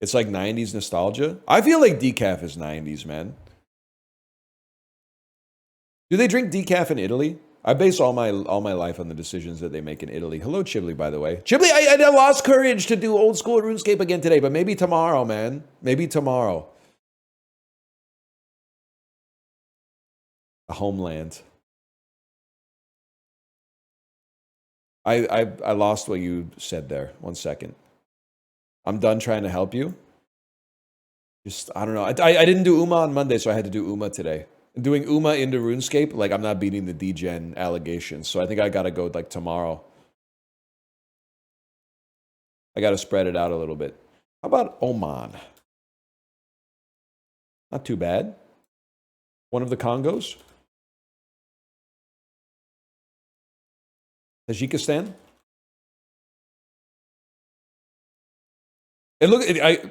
It's like 90s nostalgia. I feel like decaf is 90s, man. Do they drink decaf in Italy? I base all my life on the decisions that they make in Italy. Hello, Chibli, by the way. Chibli, I lost courage to do old school RuneScape again today, but maybe tomorrow, man. Maybe tomorrow. A homeland. I lost what you said there. 1 second. I'm done trying to help you. Just, I don't know. I didn't do Uma on Monday, so I had to do Uma today. Doing Uma into RuneScape, like I'm not beating the degen allegations. So I think I gotta go like tomorrow. I gotta spread it out a little bit. How about Oman? Not too bad. One of the Congos. Tajikistan. And look,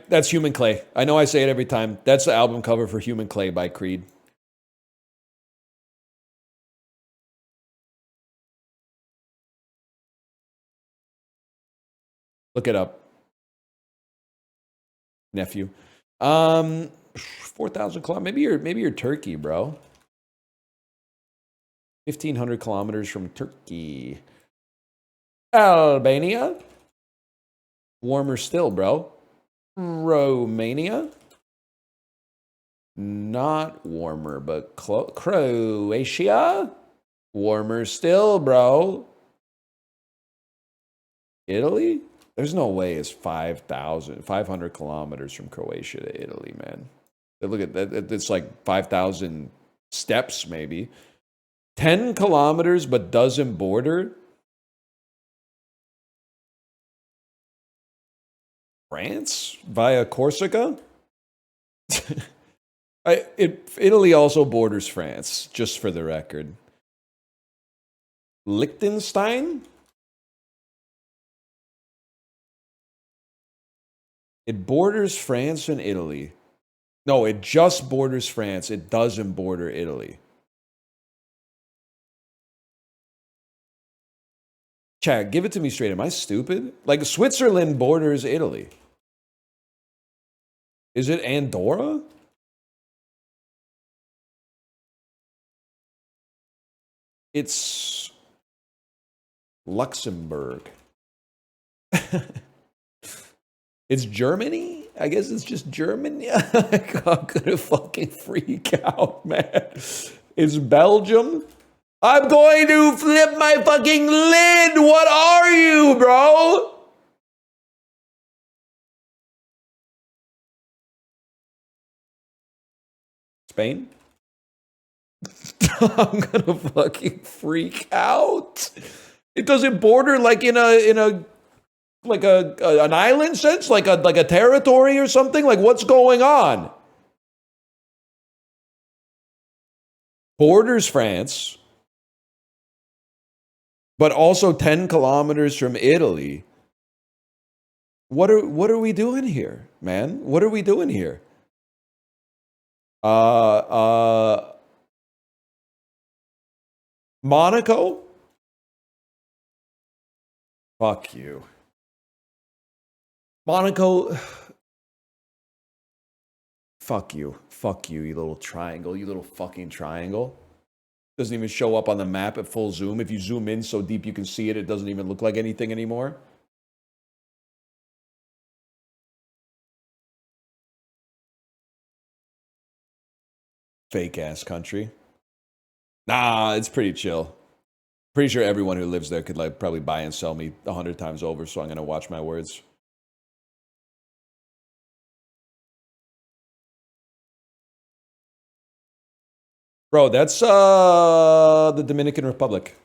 that's Human Clay. I know I say it every time. That's the album cover for Human Clay by Creed. Look it up. Nephew. 4,000 kilometers. Maybe you're Turkey, bro. 1,500 kilometers from Turkey. Albania. Warmer still, bro. Romania. Not warmer, but Croatia. Warmer still, bro. Italy? There's no way it's 500 kilometers from Croatia to Italy, man. Look at that. It's like 5,000 steps, maybe. 10 kilometers, but doesn't border. France via Corsica? Italy also borders France, just for the record. Liechtenstein? It borders France and Italy. No, it just borders France. It doesn't border Italy. Chad, give it to me straight. Am I stupid? Like, Switzerland borders Italy. Is it Andorra? It's Luxembourg. It's Germany? I guess it's just German. Yeah, I'm gonna fucking freak out, man. It's Belgium. I'm going to flip my fucking lid. What are you, bro? Spain? I'm gonna fucking freak out. It doesn't border like in a like an island sense, like a territory or something. Like what's going on? Borders France, but also 10 kilometers from Italy. What are we doing here, man? What are we doing here? Monaco? Fuck you. Monaco. Fuck you. Fuck you, you little triangle. You little fucking triangle. Doesn't even show up on the map at full zoom. If you zoom in so deep you can see it, it doesn't even look like anything anymore. Fake ass country. Nah, it's pretty chill. Pretty sure everyone who lives there could like probably buy and sell me 100 times over, so I'm gonna watch my words. Bro, that's the Dominican Republic.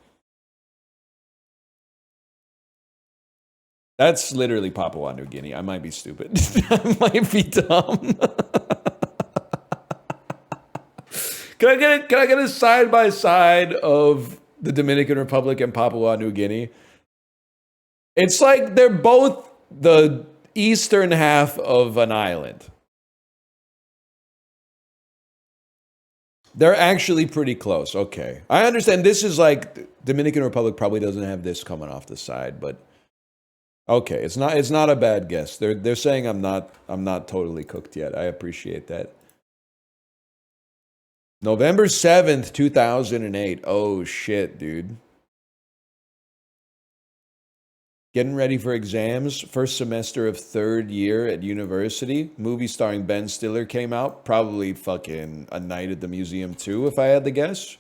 That's literally Papua New Guinea. I might be stupid. I might be dumb. Can I get a side by side of the Dominican Republic and Papua New Guinea? It's like they're both the eastern half of an island. They're actually pretty close. Okay. I understand this is like Dominican Republic probably doesn't have this coming off the side, but okay, it's not a bad guess. They're saying I'm not totally cooked yet. I appreciate that. November 7th, 2008. Oh shit, dude. Getting ready for exams, first semester of third year at university. Movie starring Ben Stiller came out. Probably fucking A Night at the Museum 2, if I had to guess.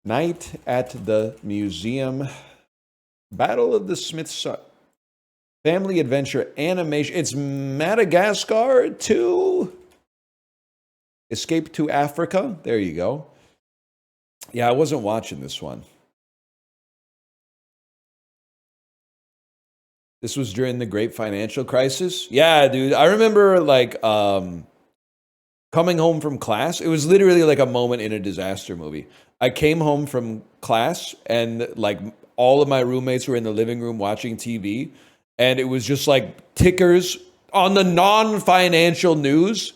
Night at the Museum. Battle of the Smithsonian. Family adventure animation. It's Madagascar 2. Escape to Africa. There you go. Yeah, I wasn't watching this one. This was during the great financial crisis. Yeah, dude. I remember like coming home from class. It was literally like a moment in a disaster movie. I came home from class and like all of my roommates were in the living room watching TV, and it was just like tickers on the non-financial news.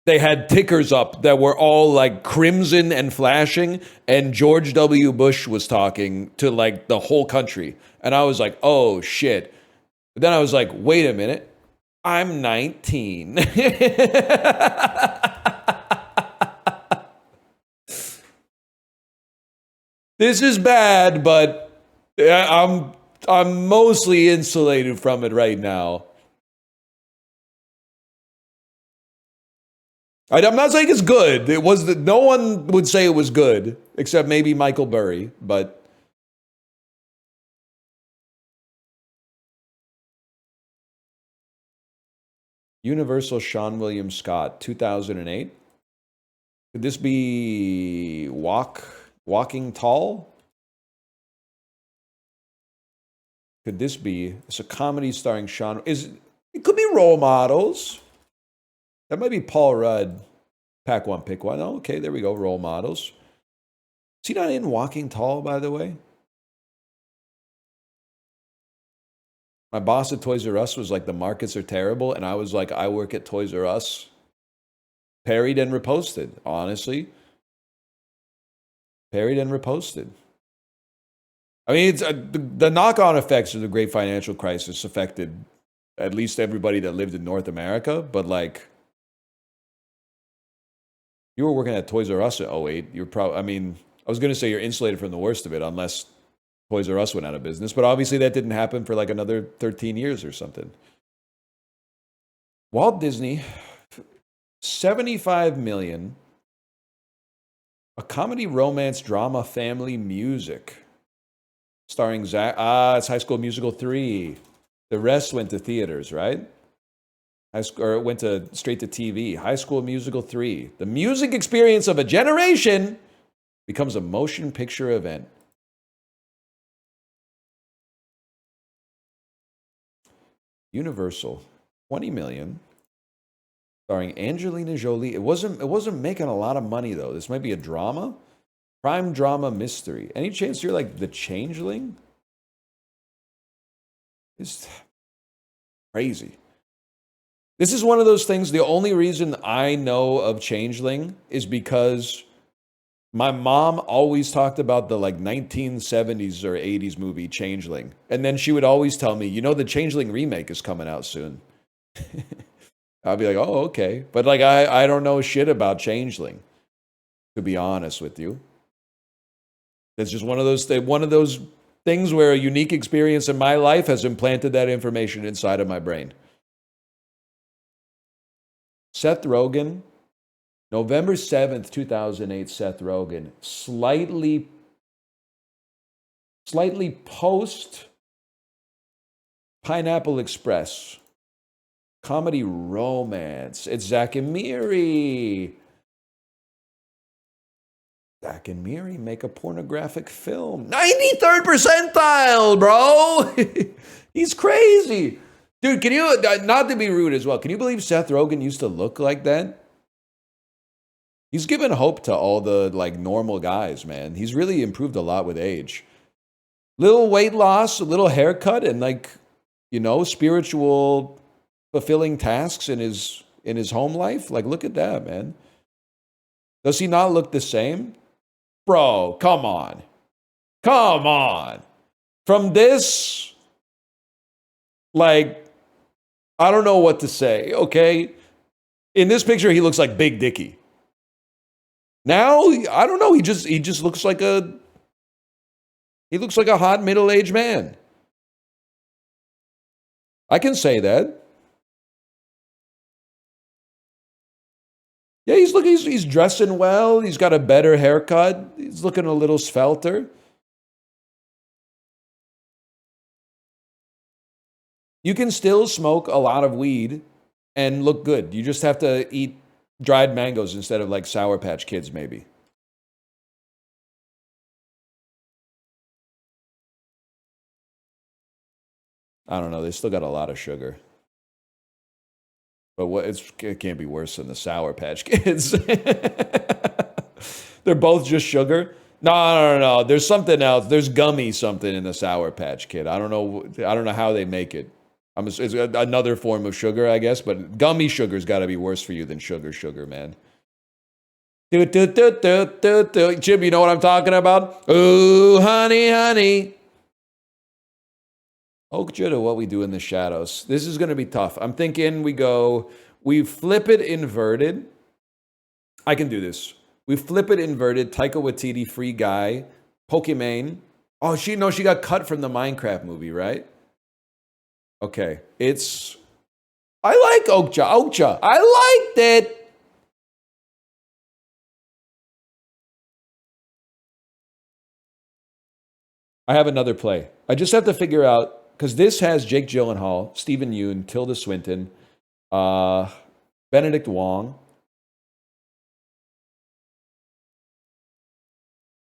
They had tickers up that were all like crimson and flashing, and George W. Bush was talking to like the whole country. And I was like, oh shit. But then I was like, wait a minute. I'm 19. This is bad, but I'm mostly insulated from it right now. I'm not saying it's good. It was no one would say it was good, except maybe Michael Burry. But Universal Sean William Scott, 2008. Could this be Walking Tall? Could this be? It's a comedy starring Sean. It could be Role Models. That might be Paul Rudd. Pack one, pick one. Oh, okay, there we go. Role Models. Is he not in Walking Tall, by the way? My boss at Toys R Us was like, the markets are terrible. And I was like, I work at Toys R Us. Parried and reposted, honestly. Parried and reposted. I mean, it's the knock-on effects of the great financial crisis affected at least everybody that lived in North America. But like, you were working at Toys R Us at 08. You're probably, I mean, I was going to say you're insulated from the worst of it, unless Toys R Us went out of business, but obviously that didn't happen for like another 13 years or something. Walt Disney, 75 million. A comedy, romance, drama, family, music. Starring Zach. It's High School Musical 3. The rest went to theaters, right? Or it went straight to TV. High School Musical 3. The music experience of a generation becomes a motion picture event. Universal, 20 million. Starring Angelina Jolie. It wasn't making a lot of money though. This might be a drama. Crime drama mystery. Any chance you're like The Changeling? It's crazy. This is one of those things. The only reason I know of Changeling is because my mom always talked about the like 1970s or 80s movie Changeling. And then she would always tell me, you know, the Changeling remake is coming out soon. I'll be like, oh, okay. But like, I don't know shit about Changeling, to be honest with you. It's just one of those things where a unique experience in my life has implanted that information inside of my brain. Seth Rogen, November 7th, 2008, Seth Rogen, slightly post Pineapple Express. Comedy romance. It's Zach and Miri. Zach and Miri make a pornographic film. 93rd percentile, bro. He's crazy. Dude, can you, not to be rude as well, can you believe Seth Rogen used to look like that? He's given hope to all the like normal guys, man. He's really improved a lot with age. Little weight loss, a little haircut, and like, you know, spiritual fulfilling tasks in his home life. Like, look at that, man. Does he not look the same? Bro, come on. Come on. From this, like, I don't know what to say, okay? In this picture, he looks like Big Dicky. Now, I don't know, he just looks like a hot middle-aged man. I can say that. Yeah, he's dressing well. He's got a better haircut. He's looking a little svelter. You can still smoke a lot of weed and look good. You just have to eat dried mangoes instead of like Sour Patch Kids, maybe. I don't know. They still got a lot of sugar. But it can't be worse than the Sour Patch Kids. They're both just sugar. No. There's something else. There's gummy something in the Sour Patch Kid. I don't know how they make it. It's another form of sugar, I guess. But gummy sugar's got to be worse for you than sugar, man. Chip, you know what I'm talking about? Ooh, honey. Okja to what we do in the shadows. This is going to be tough. I'm thinking we flip it inverted. I can do this. We flip it inverted. Taika Waititi, Free Guy. Pokimane. Oh, she got cut from the Minecraft movie, right? Okay. I like Okja. I liked it. I have another play. I just have to figure out, because this has Jake Gyllenhaal, Stephen Yeun, Tilda Swinton, Benedict Wong.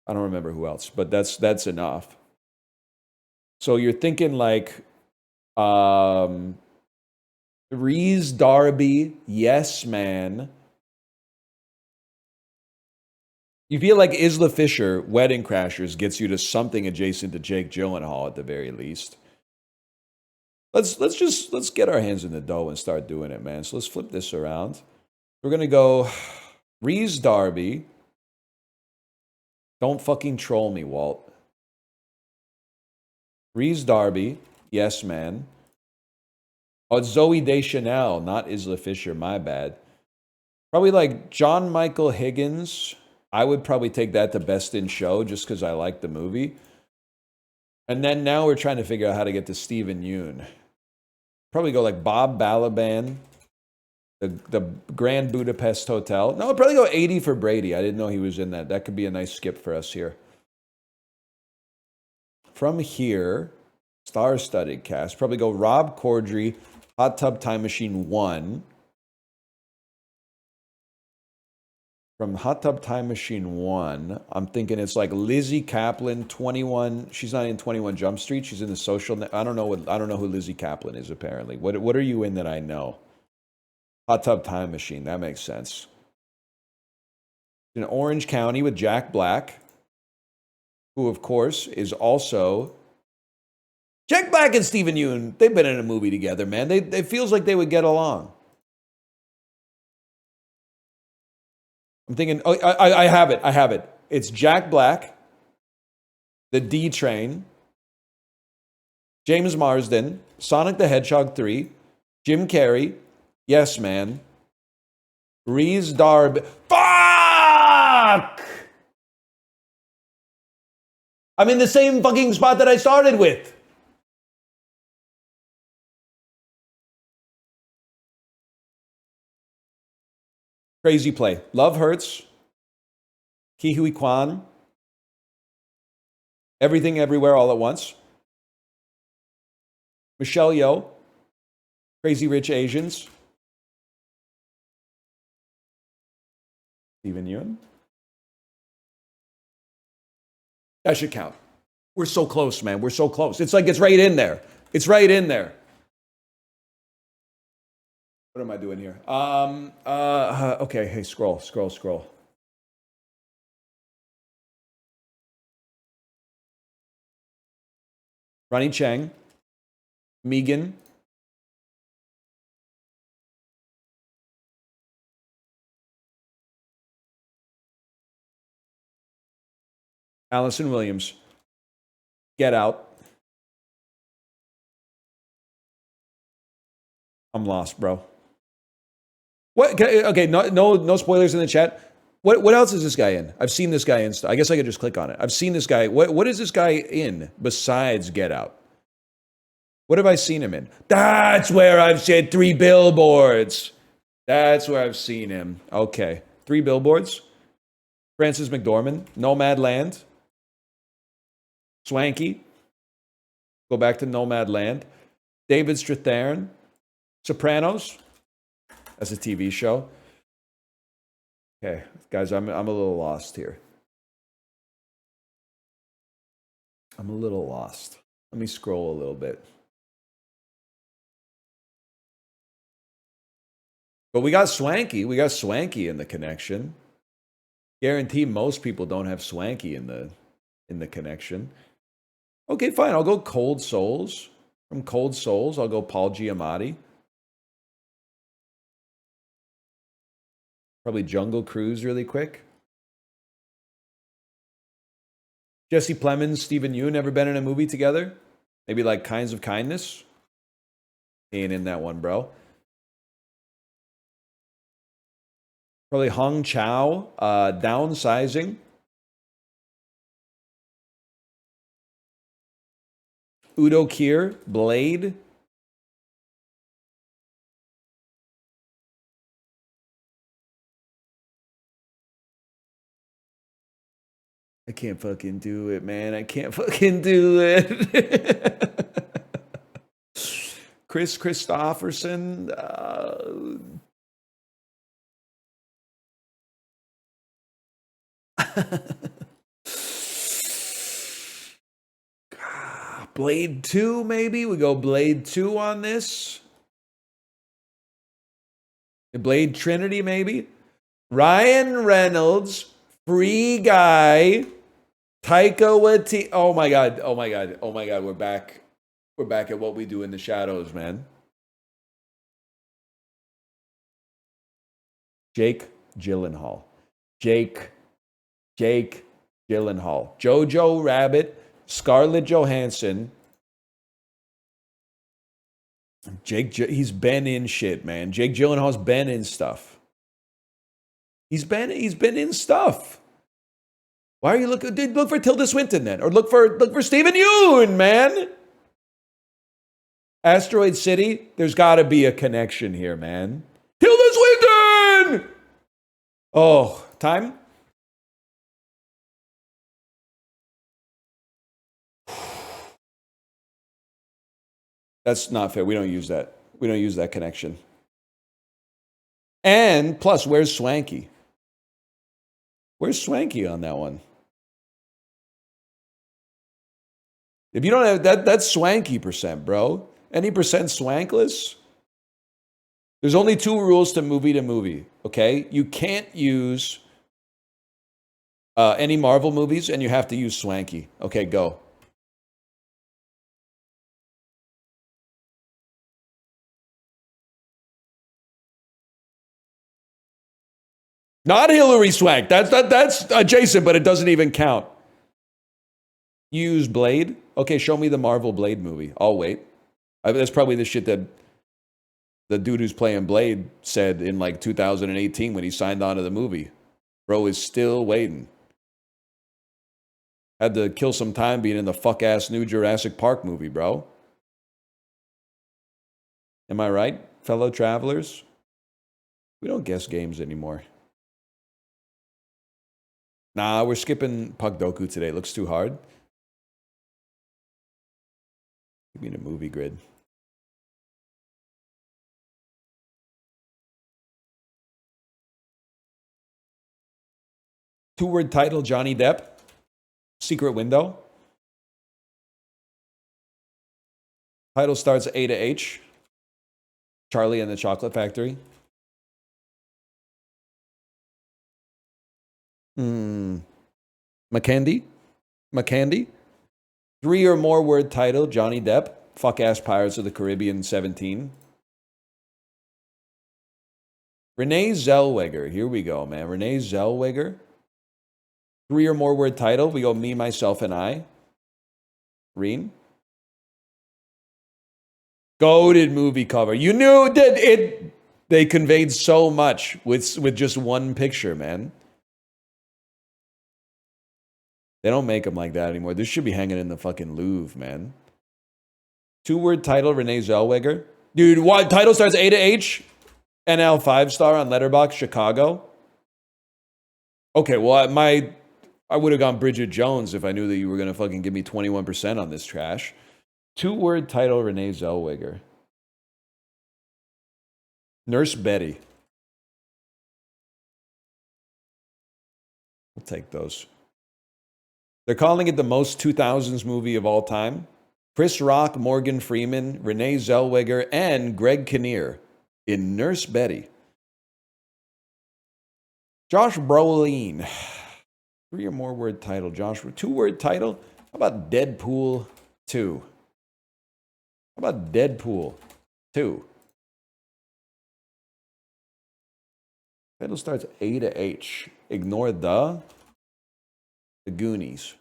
I don't remember who else, but that's enough. So you're thinking like Reese Darby, Yes Man. You feel like Isla Fisher, Wedding Crashers, gets you to something adjacent to Jake Gyllenhaal at the very least. Let's get our hands in the dough and start doing it, man. So let's flip this around. We're gonna go Reese Darby. Don't fucking troll me, Walt. Reese Darby, Yes Man. Oh, it's Zoe Deschanel, not Isla Fisher, my bad. Probably like John Michael Higgins. I would probably take that to Best in Show just because I like the movie. And then now we're trying to figure out how to get to Steven Yeun. Probably go like Bob Balaban, the Grand Budapest Hotel. No, I'll probably go 80 for Brady. I didn't know he was in that. That could be a nice skip for us here. From here, star-studded cast. Probably go Rob Corddry, Hot Tub Time Machine 1. From Hot Tub Time Machine 1, I'm thinking it's like Lizzie Kaplan, 21. She's not in 21 Jump Street. She's in the Social. I don't know who Lizzie Kaplan is, apparently. What are you in that I know? Hot Tub Time Machine. That makes sense. In Orange County with Jack Black, who, of course, is also... Jack Black and Steven Yeun, they've been in a movie together, man. It feels like they would get along. I'm thinking, oh, I have it. I have it. It's Jack Black, The D Train, James Marsden, Sonic the Hedgehog 3, Jim Carrey, Yes Man, Reese Darby. Fuck! I'm in the same fucking spot that I started with. Crazy play. Love Hurts, Ke Huy Quan, Everything Everywhere All at Once, Michelle Yeoh, Crazy Rich Asians, Steven Yeun. That should count. We're so close, man. We're so close. It's like it's right in there. It's right in there. What am I doing here? Okay, hey, scroll. Ronnie Chang, Megan, Allison Williams, Get Out. I'm lost, bro. What? Okay, no spoilers in the chat. What else is this guy in? I've seen this guy in. I guess I could just click on it. I've seen this guy. What is this guy in besides Get Out? What have I seen him in? That's where I've seen 3 Billboards. That's where I've seen him. Okay, 3 Billboards. Frances McDormand, Nomadland, Swanky. Go back to Nomadland. David Strathairn, Sopranos. That's a TV show. Okay, guys, I'm a little lost here. I'm a little lost. Let me scroll a little bit. But we got Swanky. We got Swanky in the connection. Guarantee most people don't have Swanky in the connection. Okay, fine. I'll go Cold Souls. From Cold Souls, I'll go Paul Giamatti. Probably Jungle Cruise really quick. Jesse Plemons, Steven Yeun, ever been in a movie together? Maybe like Kinds of Kindness? Ain't in that one, bro. Probably Hong Chow, Downsizing. Udo Kier, Blade. I can't fucking do it, man. I can't fucking do it. Chris Christopherson. Blade 2, maybe? We go Blade 2 on this. Blade Trinity, maybe? Ryan Reynolds, Free Guy, Taika Waititi. Oh my God. We're back. We're back at what we do in the shadows, man. Jake Gyllenhaal. Jake Gyllenhaal. Jojo Rabbit, Scarlett Johansson. He's been in shit, man. Jake Gyllenhaal's been in stuff. He's been in stuff. Why are you looking? Dude, look for Tilda Swinton then, or look for Stephen Yeun, man. Asteroid City. There's got to be a connection here, man. Tilda Swinton. Oh, time. That's not fair. We don't use that. We don't use that connection. And plus, where's Swanky? Where's Swanky on that one? If you don't have that, that's Swanky percent, bro. Any percent swankless? There's only 2 rules to movie, okay? You can't use any Marvel movies, and you have to use Swanky. Okay, go. Not Hillary Swank. That's adjacent, but it doesn't even count. Use Blade. Okay, show me the Marvel Blade movie. I'll wait. That's probably the shit that the dude who's playing Blade said in like 2018 when he signed on to the movie. Bro is still waiting. Had to kill some time being in the fuck-ass new Jurassic Park movie, bro. Am I right, fellow travelers? We don't guess games anymore. Nah, we're skipping Pugdoku today. It looks too hard. Give me the movie grid. Two-word title, Johnny Depp. Secret Window. Title starts A to H. Charlie and the Chocolate Factory. McCandy? 3 or more word title, Johnny Depp. Fuck-ass Pirates of the Caribbean 17. Renee Zellweger. Here we go, man. Renee Zellweger. 3 or more word title. We go Me, Myself, and I. Reen. Goated movie cover. You knew that it. They conveyed so much with just one picture, man. They don't make them like that anymore. This should be hanging in the fucking Louvre, man. 2-word title, Renee Zellweger. Dude, what title starts A to H? NL 5-star on Letterboxd, Chicago. Okay, well, I would have gone Bridget Jones if I knew that you were going to fucking give me 21% on this trash. 2-word title, Renee Zellweger. Nurse Betty. We'll take those. They're calling it the most 2000s movie of all time. Chris Rock, Morgan Freeman, Renee Zellweger, and Greg Kinnear in Nurse Betty. Josh Brolin. 3 or more word title. Josh, 2-word title. How about Deadpool 2? How about Deadpool 2? Title starts A to H. Ignore the Goonies.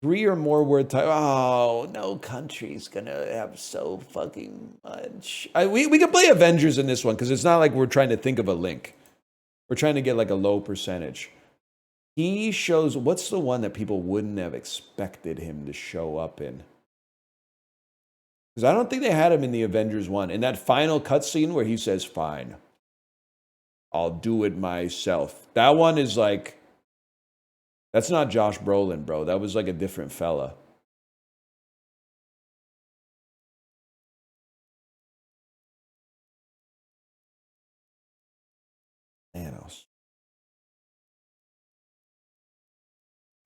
3 or more word title. Oh, no country's gonna have so fucking much. We can play Avengers in this one because it's not like we're trying to think of a link. We're trying to get like a low percentage. He shows, what's the one that people wouldn't have expected him to show up in? Because I don't think they had him in the Avengers 1. In that final cutscene where he says, fine, I'll do it myself. That one is like, that's not Josh Brolin, bro. That was like a different fella. Thanos.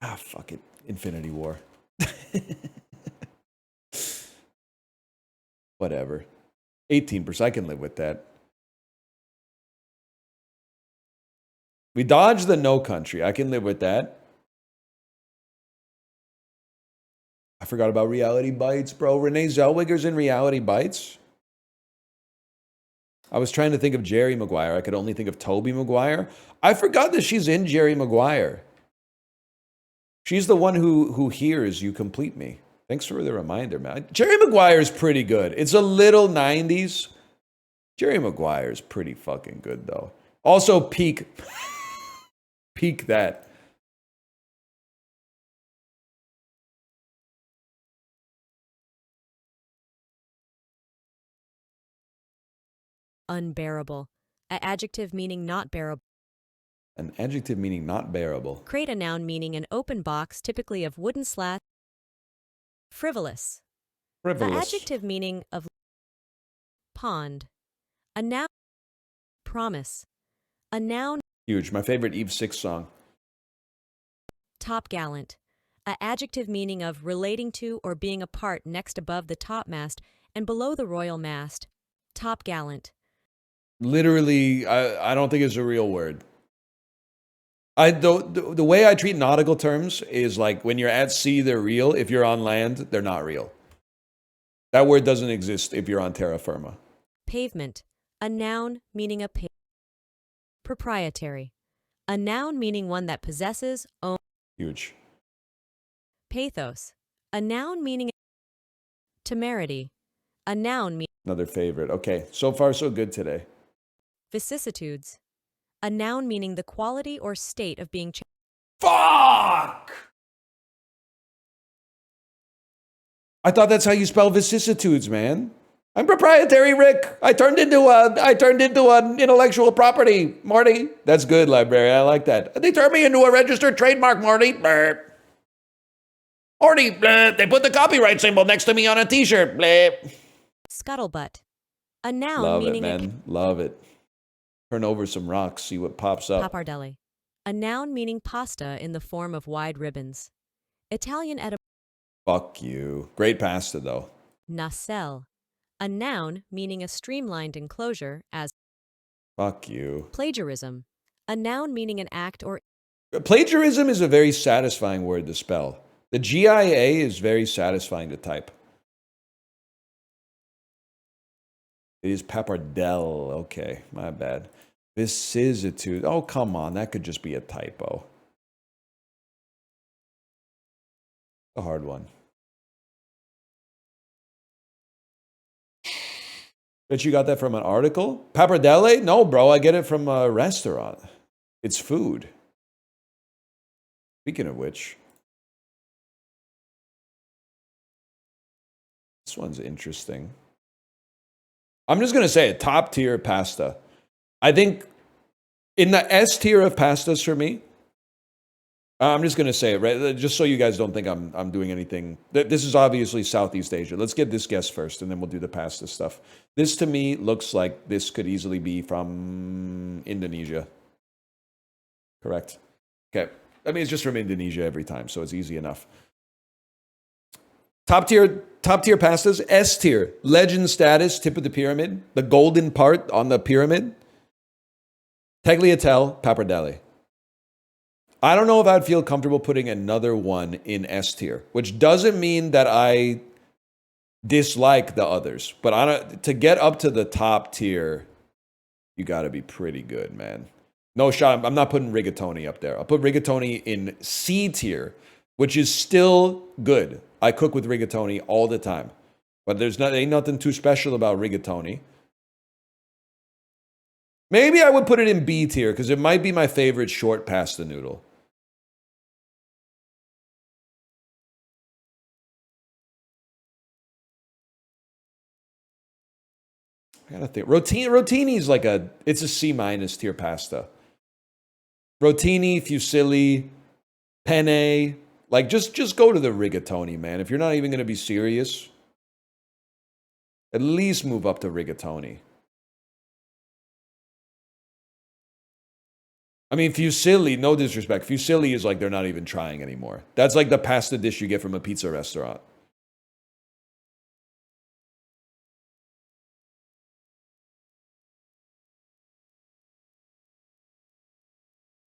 Ah, fuck it. Infinity War. Whatever. 18%. I can live with that. We dodged the no country. I can live with that. I forgot about Reality Bites, bro. Renee Zellweger's in Reality Bites. I was trying to think of Jerry Maguire. I could only think of Tobey Maguire. I forgot that she's in Jerry Maguire. She's the one who hears You Complete Me. Thanks for the reminder, man. Jerry Maguire's pretty good. It's a little 90s. Jerry Maguire's pretty fucking good, though. Also, peak that. unbearable. An adjective meaning not bearable. An adjective meaning not bearable. Crate, a noun meaning an open box, typically of wooden slats. Frivolous. An Frivolous. adjective meaning of pond. A noun. Promise. A noun. Huge. My favorite Eve 6 song. Top gallant. A adjective meaning of relating to or being a part next above the topmast and below the royal mast. Top gallant. Literally, I don't think it's a real word. The way I treat nautical terms is like when you're at sea, they're real. If you're on land, they're not real. That word doesn't exist if you're on terra firma. Pavement. A noun meaning a proprietary. A noun meaning one that possesses, owns. Huge. Pathos. A noun meaning temerity. A noun meaning Another favorite. Okay, so far so good today. vicissitudes. A noun meaning the quality or state of being Fuck! I thought that's how you spell vicissitudes, man. I'm proprietary, Rick. I turned into an intellectual property, Marty. That's good, librarian. I like that. They turned me into a registered trademark, Marty. Bleh. Marty, bleh. They put the copyright symbol next to me on a t-shirt. Bleh. scuttlebutt. A noun Love it, meaning man. Love it. Turn over some rocks, see what pops up. pappardelle. A noun meaning pasta in the form of wide ribbons. Italian Fuck you. Great pasta, though. nacelle. A noun meaning a streamlined enclosure as Fuck you. plagiarism. A noun meaning an act or Plagiarism is a very satisfying word to spell. The GIA is very satisfying to type. It is pappardelle. Okay, my bad. Vicissitude. Oh, come on. That could just be a typo. A hard one. Bet you got that from an article? Pappardelle? No, bro. I get it from a restaurant. It's food. Speaking of which, this one's interesting. I'm just going to say it. Top tier pasta. I think in the S tier of pastas for me, I'm just going to say it, right? Just so you guys don't think I'm doing anything. This is obviously Southeast Asia. Let's get this guess first, and then we'll do the pasta stuff. This, to me, looks like this could easily be from Indonesia. Correct? Okay. I mean, it's just from Indonesia every time, so it's easy enough. Top tier pastas, S tier. Legend status, tip of the pyramid. The golden part on the pyramid. Tagliatelle, pappardelle. I don't know if I'd feel comfortable putting another one in S tier, which doesn't mean that I dislike the others. But to get up to the top tier, you got to be pretty good, man. No shot. I'm not putting rigatoni up there. I'll put rigatoni in C tier, which is still good. I cook with rigatoni all the time. But ain't nothing too special about rigatoni. Maybe I would put it in B tier because it might be my favorite short pasta noodle. I gotta think. Rotini is like it's a C- tier pasta. Rotini, fusilli, penne. Like, just go to the rigatoni, man. If you're not even gonna be serious, at least move up to rigatoni. I mean, fusilli, no disrespect. Fusilli is like they're not even trying anymore. That's like the pasta dish you get from a pizza restaurant.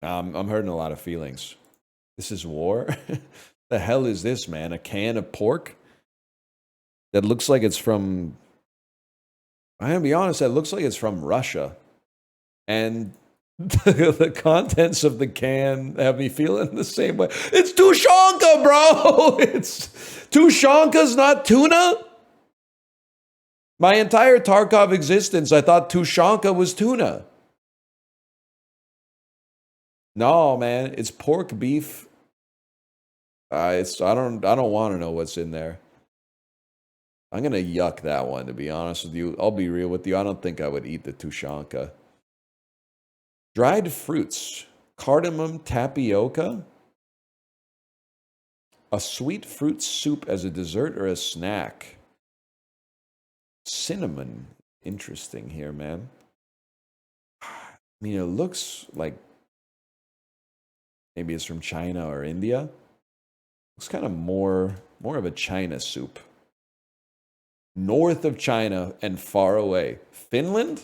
I'm hurting a lot of feelings. This is war? The hell is this, man? A can of pork? That looks like it's from... I'm going to be honest, that looks like it's from Russia. And the contents of the can have me feeling the same way. It's Tushonka, bro! It's... Tushonka's not tuna? My entire Tarkov existence, I thought Tushonka was tuna. No, man, it's pork beef. I don't want to know what's in there. I'm going to yuck that one, to be honest with you. I'll be real with you. I don't think I would eat the Tushanka. Dried fruits. Cardamom tapioca. A sweet fruit soup as a dessert or a snack. Cinnamon. Interesting here, man. I mean, it looks like maybe it's from China or India. It's kind of more of a China soup. North of China and far away. Finland?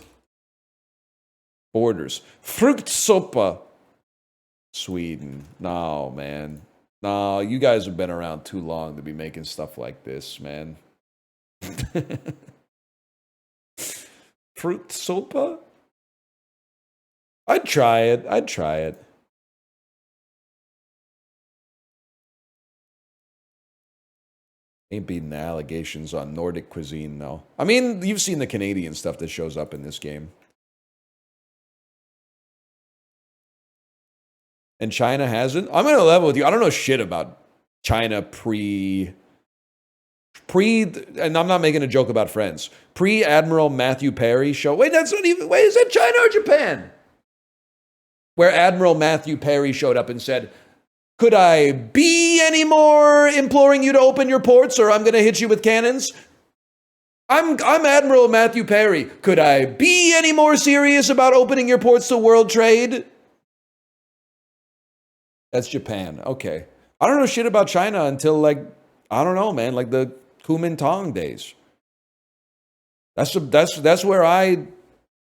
Borders. Fruktsoppa. Sweden. No, man. No, you guys have been around too long to be making stuff like this, man. Fruktsoppa? I'd try it. I'd try it. Ain't beating the allegations on Nordic cuisine, though. I mean, you've seen the Canadian stuff that shows up in this game. And China hasn't? I'm going to level with you. I don't know shit about China pre, and I'm not making a joke about Friends. Pre-Admiral Matthew Perry show. Wait, that's not even, wait, is that China or Japan? Where Admiral Matthew Perry showed up and said, could I be any more imploring you to open your ports or I'm going to hit you with cannons? I'm Admiral Matthew Perry. Could I be any more serious about opening your ports to world trade? That's Japan. Okay. I don't know shit about China until like, I don't know, man, like the Kuomintang days. That's where I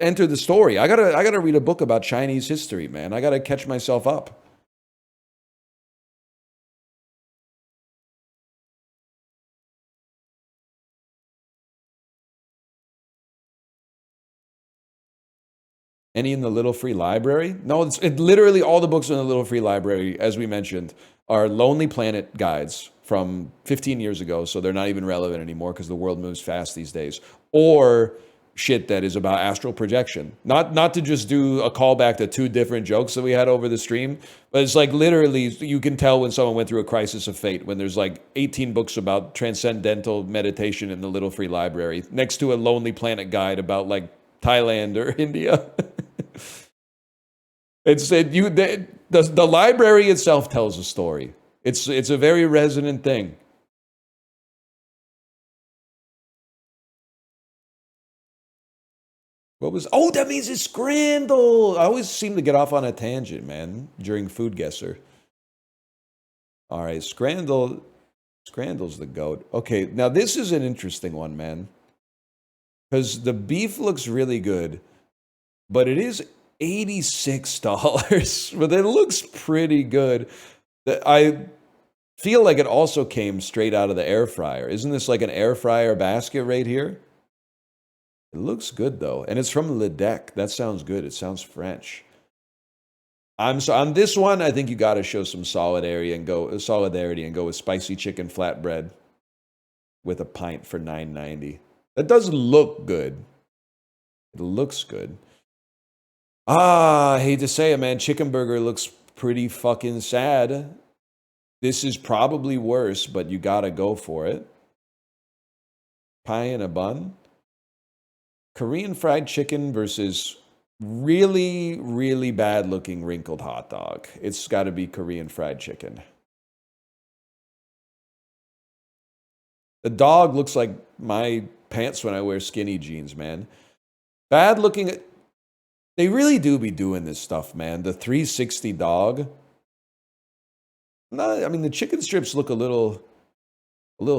entered the story. I gotta read a book about Chinese history, man. I gotta catch myself up. Any in the Little Free Library? No, it's literally all the books in the Little Free Library, as we mentioned, are Lonely Planet guides from 15 years ago, so they're not even relevant anymore because the world moves fast these days. Or shit that is about astral projection. Not to just do a callback to two different jokes that we had over the stream, but it's like literally you can tell when someone went through a crisis of fate when there's like 18 books about transcendental meditation in the Little Free Library next to a Lonely Planet guide about like Thailand or India. The library itself tells a story. It's a very resonant thing. What was? Oh, that means it's Scrandle. I always seem to get off on a tangent, man, during Food Guesser. All right, Scrandle's the goat. Okay, now this is an interesting one, man, because the beef looks really good, but it is $86, but it looks pretty good. I feel like it also came straight out of the air fryer. Isn't this like an air fryer basket right here? It looks good though, and it's from Le Dec. That sounds good. It sounds French. On this one, I think you got to show some solidarity and go with spicy chicken flatbread with a pint for $9.90. That does look good. It looks good. I hate to say it, man. Chicken burger looks pretty fucking sad. This is probably worse, but you gotta go for it. Pie in a bun. Korean fried chicken versus really, really bad looking wrinkled hot dog. It's gotta be Korean fried chicken. The dog looks like my pants when I wear skinny jeans, man. Bad looking. They really do be doing this stuff, man. The 360 dog. No, I mean the chicken strips look a little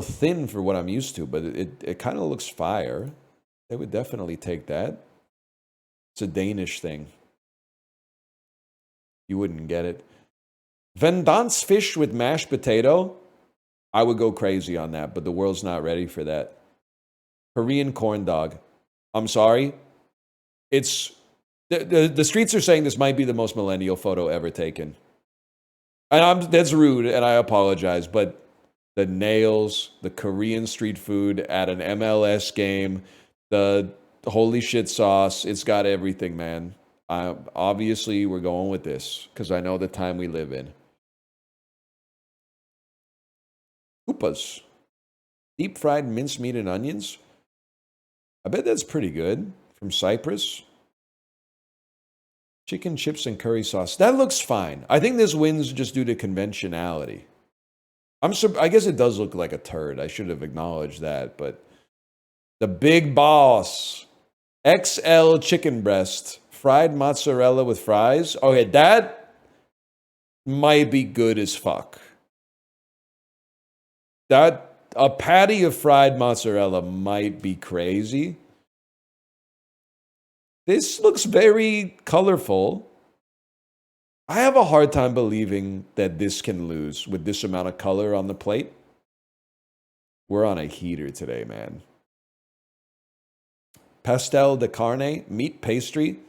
thin for what I'm used to, but it kind of looks fire. They would definitely take that. It's a Danish thing. You wouldn't get it. Vendance fish with mashed potato. I would go crazy on that, but the world's not ready for that. Korean corn dog. I'm sorry. It's the streets are saying this might be the most millennial photo ever taken. And that's rude, and I apologize, but the nails, the Korean street food at an MLS game, the holy shit sauce, it's got everything, man. Obviously, we're going with this because I know the time we live in. Koopas. Deep fried mincemeat and onions. I bet that's pretty good. From Cyprus. Chicken chips and curry sauce. That looks fine. I think this wins just due to conventionality. I guess it does look like a turd. I should have acknowledged that, but the big boss. XL chicken breast. Fried mozzarella with fries. Okay, that might be good as fuck. A patty of fried mozzarella might be crazy. This looks very colorful. I have a hard time believing that this can lose with this amount of color on the plate. We're on a heater today, man. Pastel de carne, meat pastry.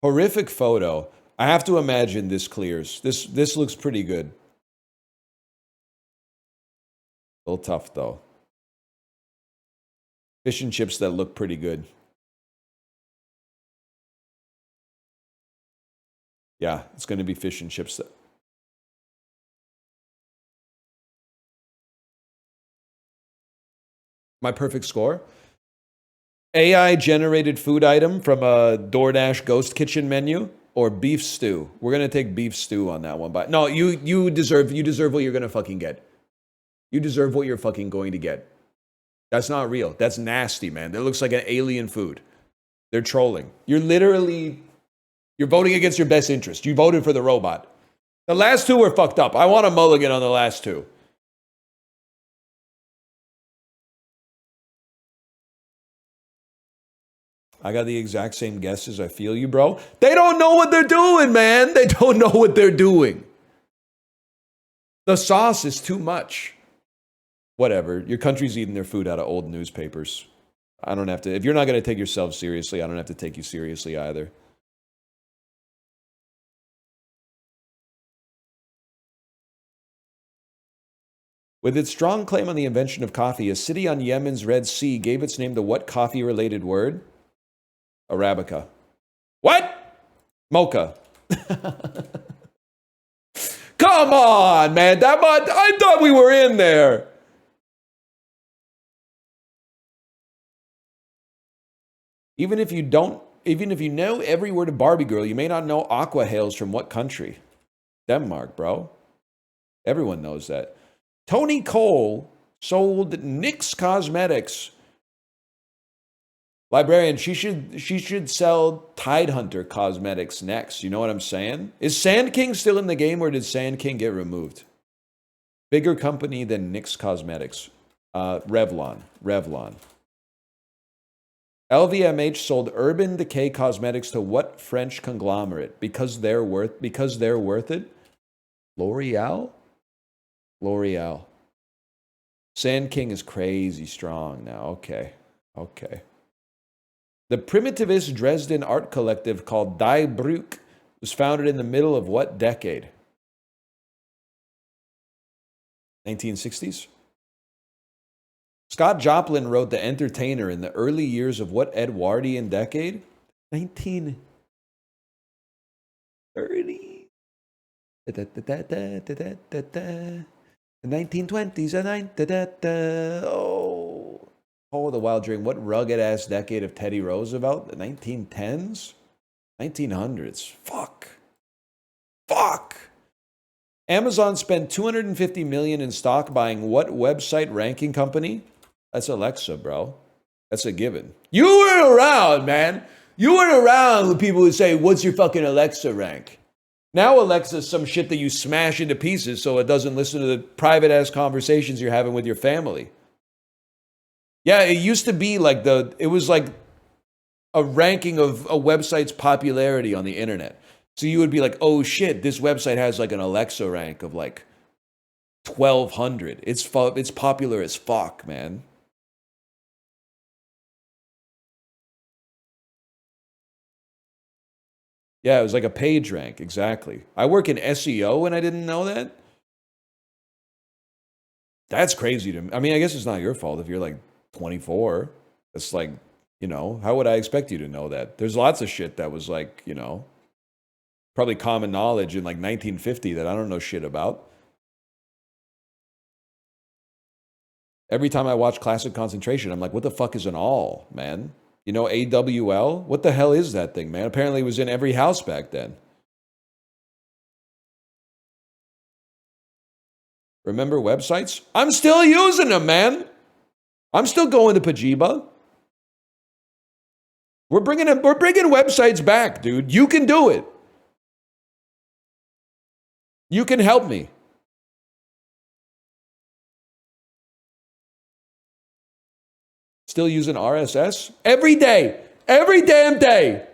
Horrific photo. I have to imagine this clears. This looks pretty good. A little tough, though. Fish and chips that look pretty good. Yeah, it's going to be fish and chips. My perfect score? AI-generated food item from a DoorDash ghost kitchen menu or beef stew? We're going to take beef stew on that one. But no, you deserve what you're going to fucking get. You deserve what you're fucking going to get. That's not real. That's nasty, man. That looks like an alien food. They're trolling. You're voting against your best interest. You voted for the robot. The last two were fucked up. I want a mulligan on the last two. I got the exact same guesses. I feel you, bro. They don't know what they're doing, man. They don't know what they're doing. The sauce is too much. Whatever. Your country's eating their food out of old newspapers. I don't have to. If you're not going to take yourself seriously, I don't have to take you seriously either. With its strong claim on the invention of coffee, a city on Yemen's Red Sea gave its name to what coffee-related word? Arabica. What? Mocha. Come on, man. I thought we were in there. Even if you know every word of Barbie Girl, you may not know Aqua hails from what country? Denmark, bro. Everyone knows that. Tony Cole sold NYX Cosmetics. Librarian, she should sell Tidehunter Cosmetics next. You know what I'm saying? Is Sand King still in the game or did Sand King get removed? Bigger company than NYX Cosmetics. Revlon. LVMH sold Urban Decay Cosmetics to what French conglomerate? Because they're worth it? L'Oreal? Sand King is crazy strong now. Okay. The primitivist Dresden art collective called Die Brück was founded in the middle of what decade? 1960s? Scott Joplin wrote The Entertainer in the early years of what Edwardian decade? 1930. The 1920s. Oh, the Wild Dream. What rugged-ass decade of Teddy Roosevelt? The 1910s? 1900s. Fuck. Amazon spent $250 million in stock buying what website ranking company? That's Alexa, bro. That's a given. You were around, man. You were around with people who say, what's your fucking Alexa rank? Now Alexa's some shit that you smash into pieces so it doesn't listen to the private-ass conversations you're having with your family. Yeah, it used to be like it was like a ranking of a website's popularity on the internet. So you would be like, oh shit, this website has like an Alexa rank of like 1,200. It's popular as fuck, man. Yeah, it was like a page rank, exactly. I work in SEO and I didn't know that. That's crazy to me. I mean, I guess it's not your fault if you're like 24. It's like, how would I expect you to know that? There's lots of shit that was like, probably common knowledge in like 1950 that I don't know shit about. Every time I watch Classic Concentration, I'm like, what the fuck is an awl, man? You know, AWL? What the hell is that thing, man? Apparently it was in every house back then. Remember websites? I'm still using them, man. I'm still going to Pajiba. We're bringing websites back, dude. You can do it. You can help me. Still using RSS? Every day. Every damn day.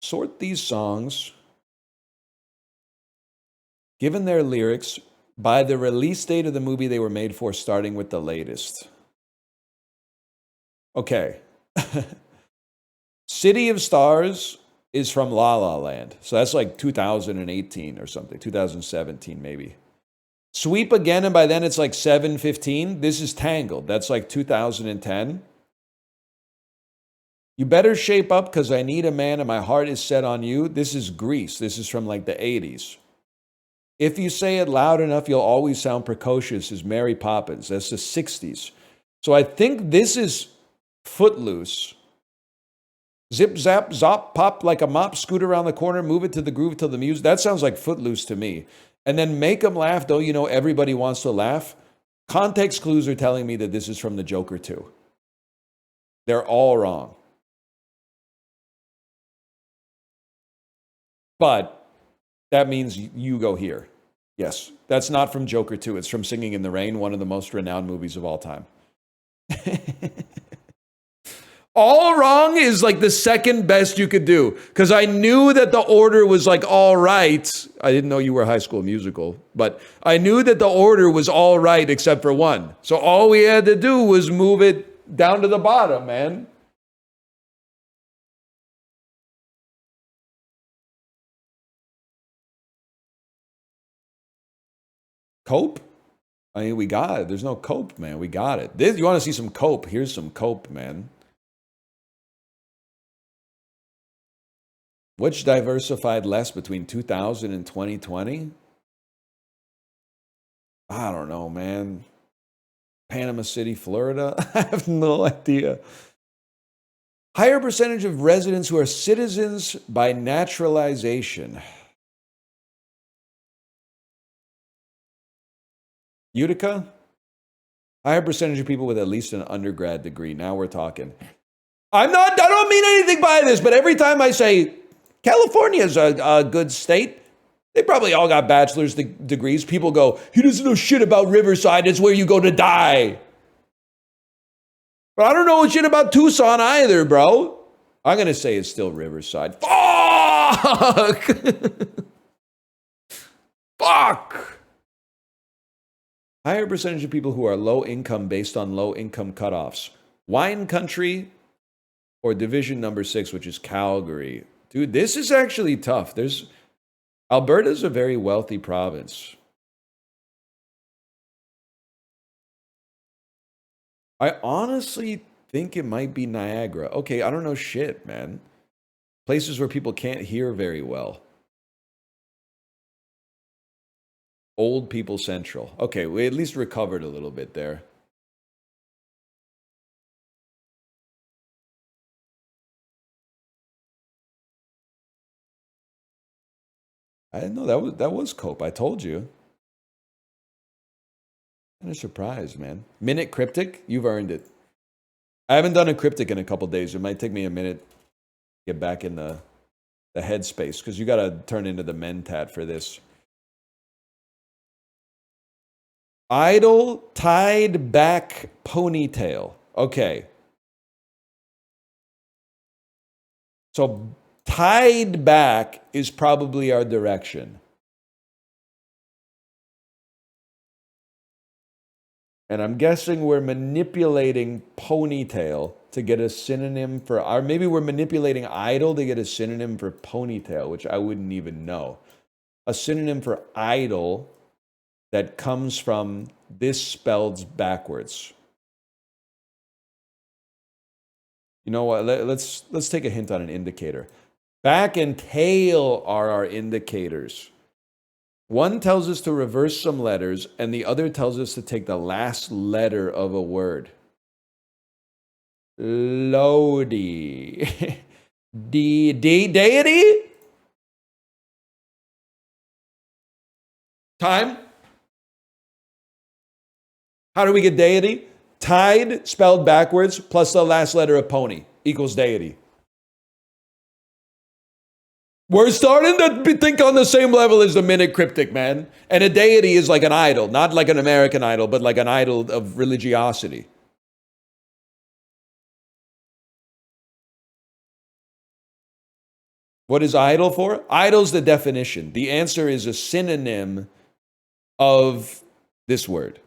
Sort these songs, given their lyrics, by the release date of the movie they were made for, starting with the latest. Okay. City of Stars is from La La Land. So that's like 2018 or something, 2017 maybe. Sweep Again, and by then it's like 7:15. This is Tangled. That's like 2010. You Better Shape Up Because I Need a Man and My Heart is Set on You. This is Grease. This is from like the 80s. If You Say It Loud Enough, You'll Always Sound Precocious is Mary Poppins. That's the 60s. So I think this is Footloose. Zip, zap, zop, pop like a mop, scoot around the corner, move it to the groove till the music. That sounds like Footloose to me. And then Make 'Em Laugh, though you know everybody wants to laugh. Context clues are telling me that this is from the Joker 2. They're all wrong. But that means you go here. Yes, that's not from Joker 2. It's from Singing in the Rain, one of the most renowned movies of all time. All wrong is like the second best you could do, because I knew that the order was like all right. I didn't know you were High School Musical, but I knew that the order was all right except for one. So all we had to do was move it down to the bottom, man. Cope? I mean, we got it. There's no cope, man. We got it. You want to see some cope? Here's some cope, man. Which diversified less between 2000 and 2020? I don't know, man. Panama City, Florida? I have no idea. Higher percentage of residents who are citizens by naturalization. Utica? Higher percentage of people with at least an undergrad degree. Now we're talking. I don't mean anything by this, but every time I say California's a good state, they probably all got bachelor's degrees. People go, he doesn't know shit about Riverside. It's where you go to die. But I don't know shit about Tucson either, bro. I'm going to say it's still Riverside. Fuck! Fuck! Higher percentage of people who are low income based on low income cutoffs. Wine country or division number 6, which is Calgary. Dude, this is actually tough. Alberta's a very wealthy province. I honestly think it might be Niagara. Okay, I don't know shit, man. Places where people can't hear very well. Old People Central. Okay, we at least recovered a little bit there. I didn't know that was Cope. I told you. Kind of surprised, man. Minute Cryptic, you've earned it. I haven't done a cryptic in a couple days. It might take me a minute to get back in the headspace, because you got to turn into the mentat for this. Idle tied back ponytail. Okay. So tied back is probably our direction. And I'm guessing we're manipulating ponytail to get a synonym for, or maybe we're manipulating idle to get a synonym for ponytail, which I wouldn't even know. A synonym for idle that comes from this spelled backwards. You know what? Let's take a hint on an indicator. Back and tail are our indicators. One tells us to reverse some letters, and the other tells us to take the last letter of a word. Lodi. Deity? Time? How do we get deity? Tide, spelled backwards, plus the last letter of pony equals deity. We're starting to think on the same level as the minute cryptic, man. And a deity is like an idol, not like an American idol, but like an idol of religiosity. What is idol for? Idol's the definition. The answer is a synonym of this word.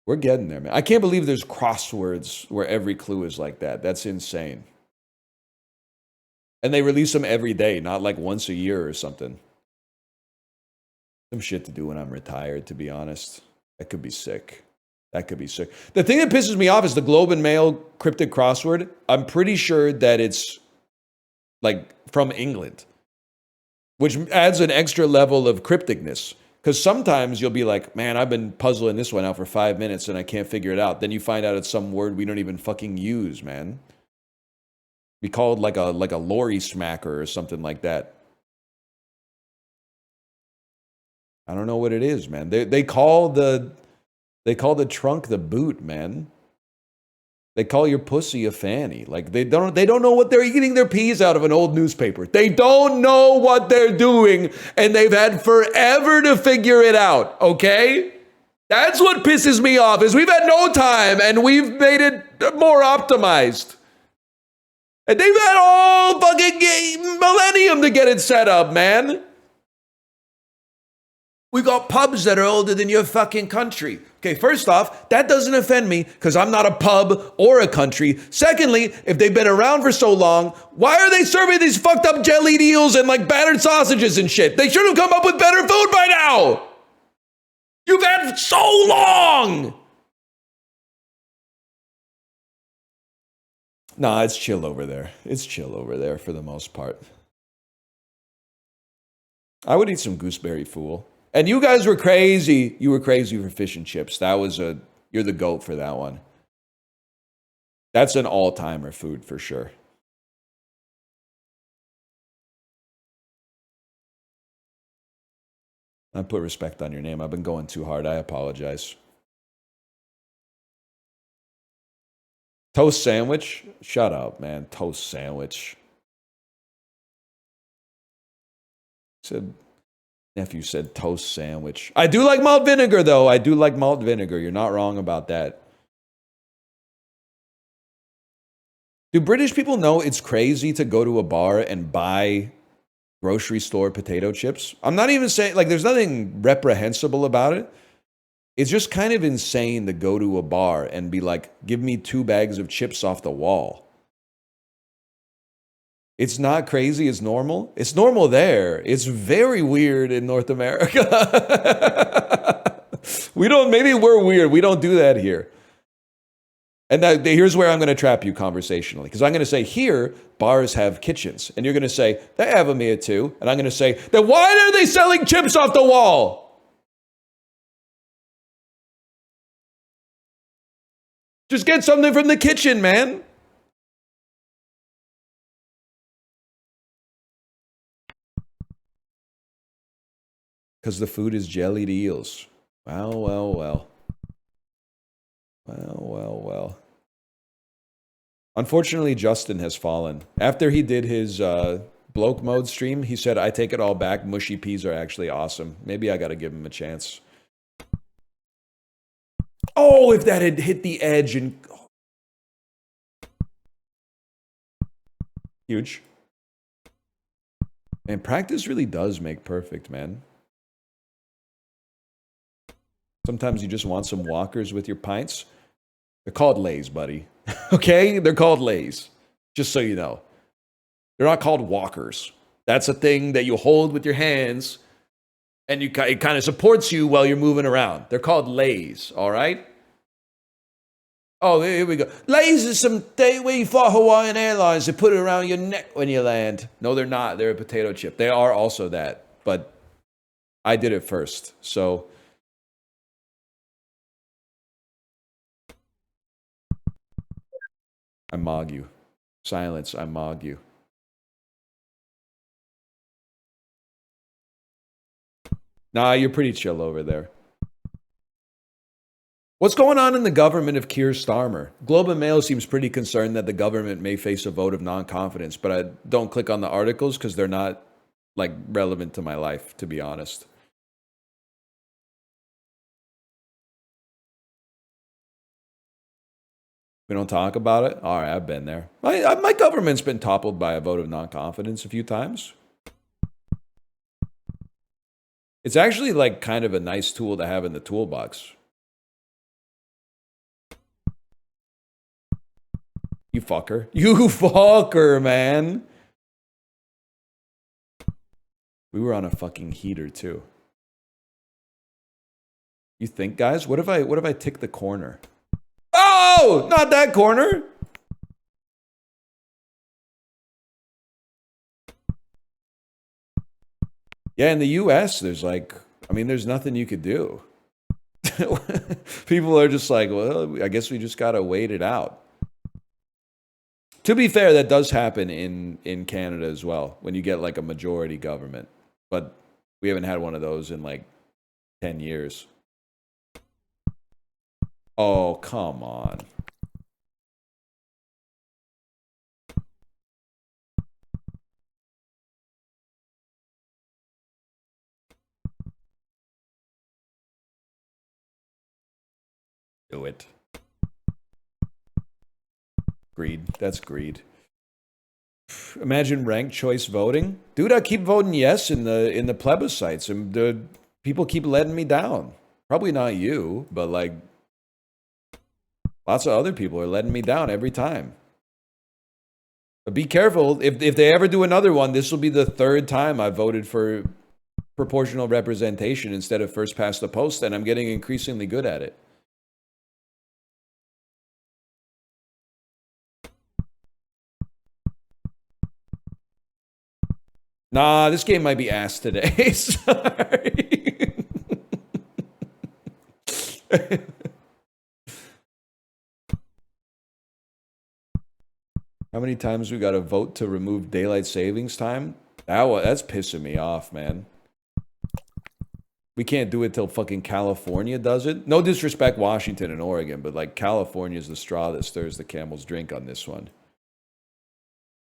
We're getting there, man. I can't believe there's crosswords where every clue is like that. That's insane. And they release them every day, not like once a year or something. Some shit to do when I'm retired, to be honest. That could be sick. That could be sick. The thing that pisses me off is the Globe and Mail cryptic crossword. I'm pretty sure that it's like from England, which adds an extra level of crypticness. Because sometimes you'll be like, man, I've been puzzling this one out for 5 minutes and I can't figure it out. Then you find out it's some word we don't even fucking use, man. Be called like a lorry smacker or something like that. I don't know what it is, man. They call the trunk the boot, man. They call your pussy a fanny. Like they don't know what they're eating their peas out of an old newspaper. They don't know what they're doing, and they've had forever to figure it out, okay? That's what pisses me off, is we've had no time and we've made it more optimized. And they've had all fucking millennium to get it set up, man. We got pubs that are older than your fucking country. Okay, first off, that doesn't offend me because I'm not a pub or a country. Secondly, if they've been around for so long, why are they serving these fucked up jellied eels and like battered sausages and shit? They should have come up with better food by now. You've had so long. Nah, it's chill over there. It's chill over there for the most part. I would eat some gooseberry fool. And you guys were crazy. You were crazy for fish and chips. You're the GOAT for that one. That's an all-timer food for sure. I put respect on your name. I've been going too hard. I apologize. Toast sandwich? Shut up, man. Toast sandwich. Nephew said toast sandwich. I do like malt vinegar, though. I do like malt vinegar. You're not wrong about that. Do British people know it's crazy to go to a bar and buy grocery store potato chips? I'm not even saying, like, there's nothing reprehensible about it. It's just kind of insane to go to a bar and be like, give me 2 bags of chips off the wall. It's not crazy, it's normal. It's normal there. It's very weird in North America. Maybe we're weird. We don't do that here. And here's where I'm going to trap you conversationally. Because I'm going to say, here, bars have kitchens. And you're going to say, they have them here too. And I'm going to say, then why are they selling chips off the wall? Just get something from the kitchen, man. Because the food is jellied eels. Well, well, well. Well, well, well. Unfortunately, Justin has fallen. After he did his bloke mode stream, he said, I take it all back. Mushy peas are actually awesome. Maybe I got to give him a chance. Oh, if that had hit the edge and... Huge. And practice really does make perfect, man. Sometimes you just want some walkers with your pints. They're called lays, buddy. Okay? They're called lays. Just so you know. They're not called walkers. That's a thing that you hold with your hands and it kind of supports you while you're moving around. They're called lays, all right? Oh, here we go. Lasers, some day we fought Hawaiian Airlines. They put it around your neck when you land. No, they're not. They're a potato chip. They are also that, but I did it first. So I mog you. Silence, I mog you. Nah, you're pretty chill over there. What's going on in the government of Keir Starmer? Globe and Mail seems pretty concerned that the government may face a vote of non-confidence, but I don't click on the articles because they're not, like, relevant to my life, to be honest. We don't talk about it? All right, I've been there. My government's been toppled by a vote of non-confidence a few times. It's actually, like, kind of a nice tool to have in the toolbox. You fucker. You fucker, man. We were on a fucking heater, too. You think, guys? What if I tick the corner? Oh! Not that corner! Yeah, in the US, there's like... I mean, there's nothing you could do. People are just like, well, I guess we just gotta wait it out. To be fair, that does happen in Canada as well, when you get like a majority government. But we haven't had one of those in like 10 years. Oh, come on. Do it. Greed. That's greed. Imagine ranked choice voting. Dude, I keep voting yes in the plebiscites, and the people keep letting me down. Probably not you, but like lots of other people are letting me down every time. But be careful. If they ever do another one, this will be the third time I voted for proportional representation instead of first past the post, and I'm getting increasingly good at it. Nah, this game might be ass today. Sorry. How many times we got to vote to remove daylight savings time? That's pissing me off, man. We can't do it till fucking California does it. No disrespect, Washington and Oregon, but like California's the straw that stirs the camel's drink on this one.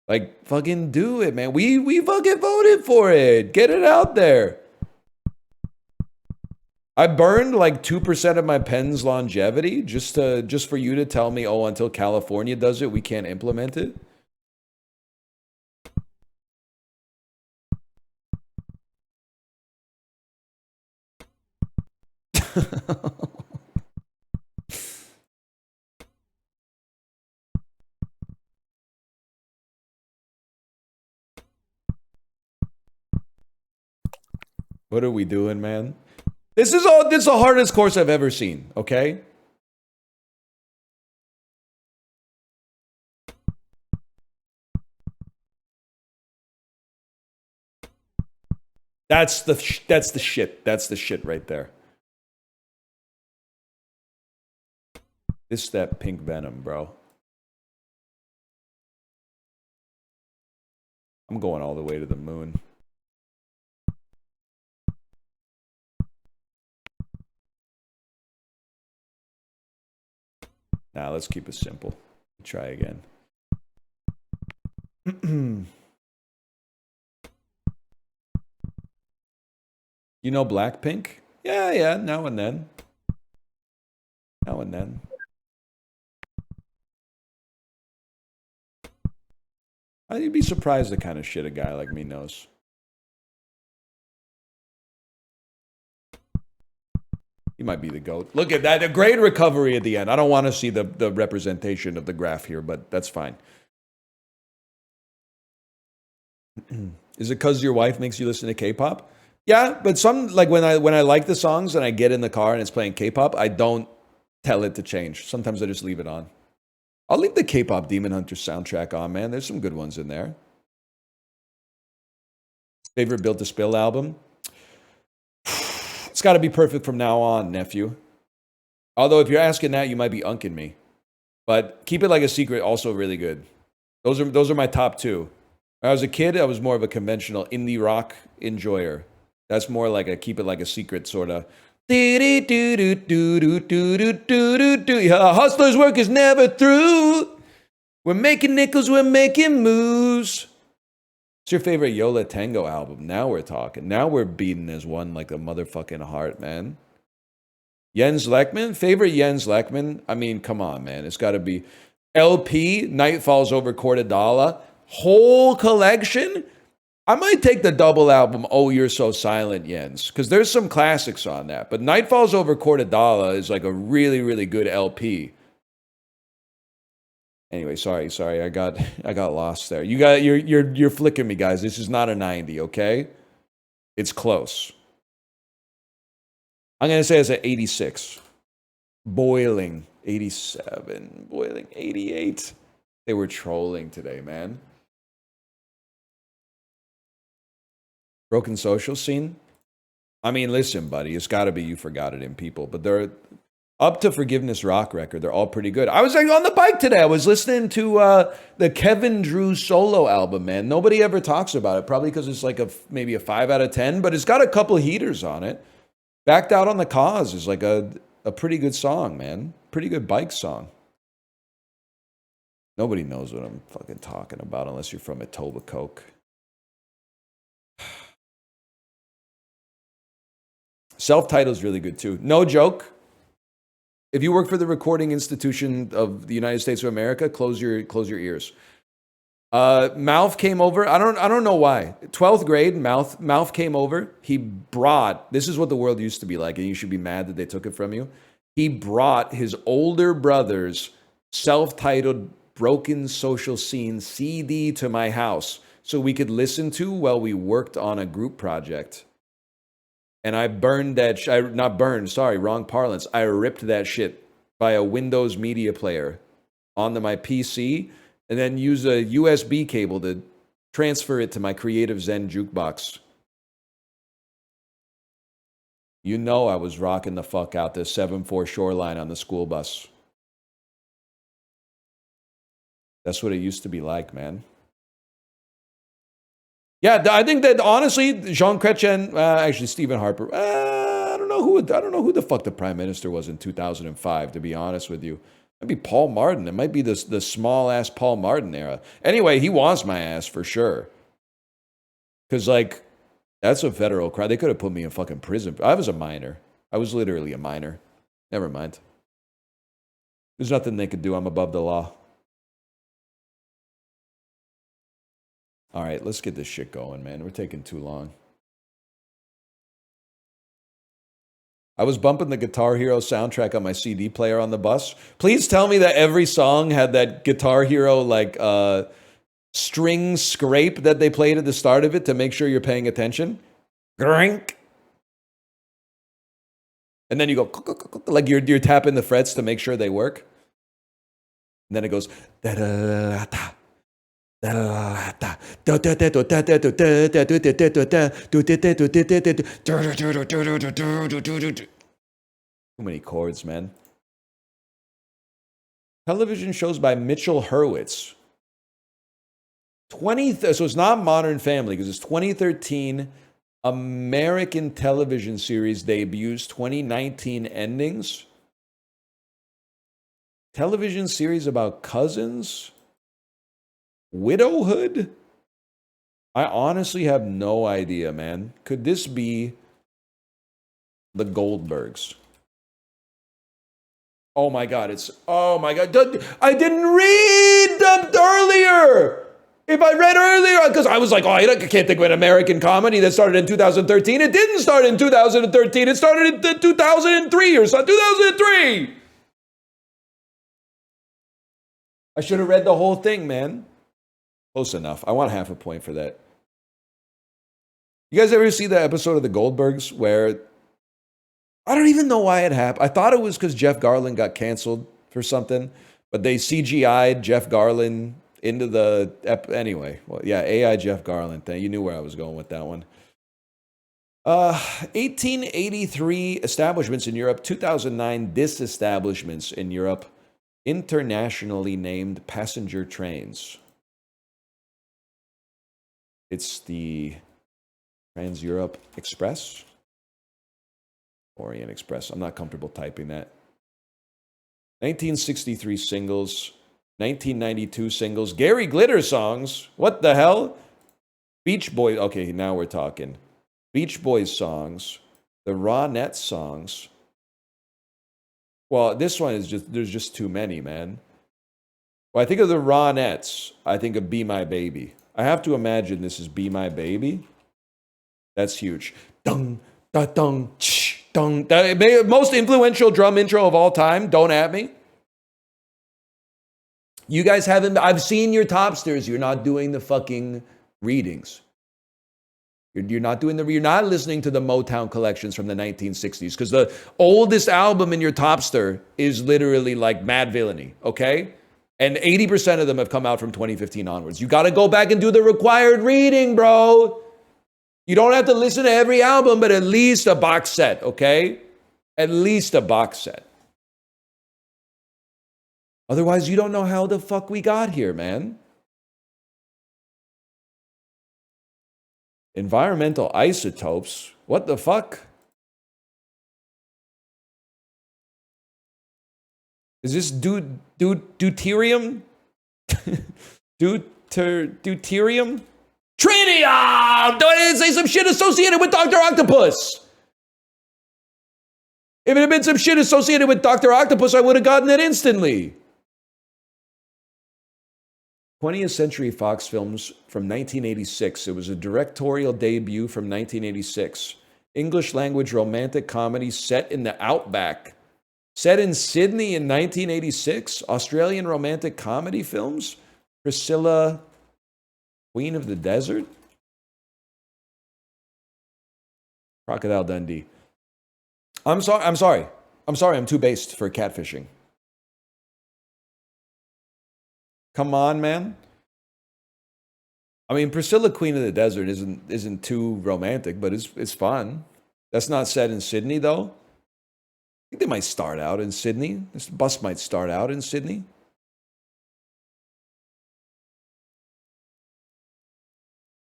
Like, fucking do it, man. We fucking voted for it. Get it out there. I burned like 2% of my pen's longevity just for you to tell me, oh, until California does it, we can't implement it. What are we doing, man? This is the hardest course I've ever seen, okay? That's the shit. That's the shit right there. It's that pink venom, bro. I'm going all the way to the moon. Nah, let's keep it simple. Try again. You know Blackpink? Yeah, now and then. Now and then. You'd be surprised the kind of shit a guy like me knows. He might be the GOAT. Look at that. A great recovery at the end. I don't want to see the representation of the graph here, but that's fine. Is it because your wife makes you listen to K-pop? Yeah, but some, like when I like the songs and I get in the car and it's playing K-pop, I don't tell it to change. Sometimes I just leave it on. I'll leave the K-pop Demon Hunter soundtrack on, man. There's some good ones in there. Favorite Built to Spill album? It's got to be Perfect from now on, nephew. Although if you're asking that, you might be unking me. But Keep It Like a Secret, also really good. Those are my top two. When I was a kid, I was more of a conventional indie rock enjoyer. That's more like a Keep It Like a Secret sort of. Hustler's work is never through. We're making nickels, we're making moves. What's your favorite Yola Tango album? Now we're talking. Now we're beating as one like a motherfucking heart, man. Jens Lekman? Favorite Jens Lekman? I mean, come on, man. It's got to be LP, Night Falls Over Cortadala. Whole collection? I might take the double album, Oh You're So Silent, Jens, because there's some classics on that. But Night Falls Over Cortadala is like a really, really good LP. Anyway, sorry, I got lost there. You're flicking me, guys. This is not a 90, okay? It's close. I'm gonna say it's at 86. Boiling 87. Boiling 88. They were trolling today, man. Broken Social Scene? I mean, listen, buddy, it's got to be You Forgot It in People, but they're up to Forgiveness Rock record. They're all pretty good. I was like on the bike today. I was listening to the Kevin Drew solo album, man. Nobody ever talks about it, probably because it's like maybe a 5 out of 10, but it's got a couple heaters on it. Backed Out on the Cause is like a pretty good song, man. Pretty good bike song. Nobody knows what I'm fucking talking about unless you're from Etobicoke. Self-titled is really good too. No joke. If you work for the Recording Institution of the United States of America, close your ears. Mouth came over. I don't know why. 12th grade, Mouth came over. He brought, this is what the world used to be like, and you should be mad that they took it from you. He brought his older brother's self-titled Broken Social Scene CD to my house so we could listen to while we worked on a group project. And I burned that, not burned, sorry, wrong parlance. I ripped that shit by a Windows media player onto my PC and then used a USB cable to transfer it to my Creative Zen jukebox. You know I was rocking the fuck out the 7-4 Shoreline on the school bus. That's what it used to be like, man. Yeah, I think that honestly, Jean Chrétien, actually Stephen Harper, I don't know who the fuck the prime minister was in 2005. To be honest with you, it'd be Paul Martin. It might be the small ass Paul Martin era. Anyway, he wants my ass for sure. Because like, that's a federal crime. They could have put me in fucking prison. I was a minor. I was literally a minor. Never mind. There's nothing they could do. I'm above the law. All right, let's get this shit going, man. We're taking too long. I was bumping the Guitar Hero soundtrack on my CD player on the bus. Please tell me that every song had that Guitar Hero like string scrape that they played at the start of it to make sure you're paying attention. Grink. And then you go like you're tapping the frets to make sure they work. And then it goes da da da. Too many chords, man. Television shows by Mitchell Hurwitz. So it's not Modern Family because it's 2013 American television series debuts, 2019 endings. Television series about cousins. Widowhood? I honestly have no idea, man. Could this be the Goldbergs? Oh my God, oh my God. I didn't read them earlier. If I read earlier, because I was like, oh, I can't think of an American comedy that started in 2013. It didn't start in 2013. It started in 2003 or so, 2003. I should have read the whole thing, man. Close enough. I want half a point for that. You guys ever see the episode of The Goldbergs where I don't even know why it happened. I thought it was because Jeff Garlin got canceled for something, but they CGI'd Jeff Garlin into the anyway. Well, yeah, AI Jeff Garlin thing. You knew where I was going with that one. 1883 establishments in Europe, 2009 disestablishments in Europe, internationally named passenger trains. It's the Trans-Europe Express, Orient Express. I'm not comfortable typing that. 1963 singles, 1992 singles, Gary Glitter songs. What the hell? Beach Boys. Okay, now we're talking. Beach Boys songs, the Ronettes songs. Well, this one is just, there's just too many, man. When I think of the Ronettes, I think of Be My Baby. I have to imagine this is Be My Baby. That's huge. Dung, da, dung, ch, dung. Most influential drum intro of all time. Don't at me. You guys haven't, I've seen your topsters. You're not doing the fucking readings. You're not listening to the Motown collections from the 1960s, because the oldest album in your topster is literally like Mad Villainy, okay? And 80% of them have come out from 2015 onwards. You got to go back and do the required reading, bro. You don't have to listen to every album, but at least a box set, okay? At least a box set. Otherwise, you don't know how the fuck we got here, man. Environmental isotopes? What the fuck? Is this deuterium? Deuterium? Tritium! Don't I say some shit associated with Dr. Octopus? If it had been some shit associated with Dr. Octopus, I would have gotten it instantly. 20th Century Fox films from 1986. It was a directorial debut from 1986. English language romantic comedy set in the outback. Set in Sydney in 1986. Australian romantic comedy films. Priscilla, Queen of the Desert. Crocodile Dundee. I'm sorry. I'm too based for catfishing. Come on, man. I mean, Priscilla, Queen of the Desert isn't too romantic, but it's fun. That's not set in Sydney, though. I think they might start out in Sydney. This bus might start out in Sydney.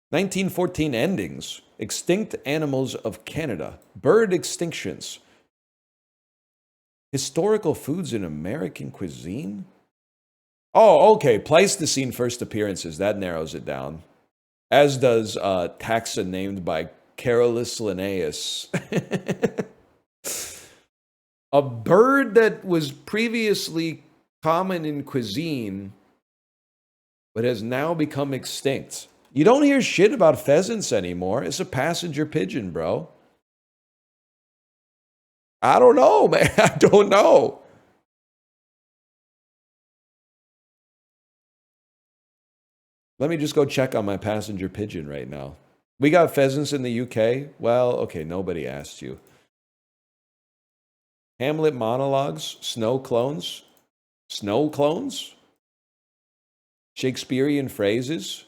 (1914) endings. Extinct animals of Canada. Bird extinctions. Historical foods in American cuisine. Oh, okay. Pleistocene first appearances. That narrows it down. As does taxa named by Carolus Linnaeus. A bird that was previously common in cuisine, but has now become extinct. You don't hear shit about pheasants anymore. It's a passenger pigeon, bro. I don't know, man. I don't know. Let me just go check on my passenger pigeon right now. We got pheasants in the UK? Well, okay, nobody asked you. Hamlet monologues, snow clones, Shakespearean phrases.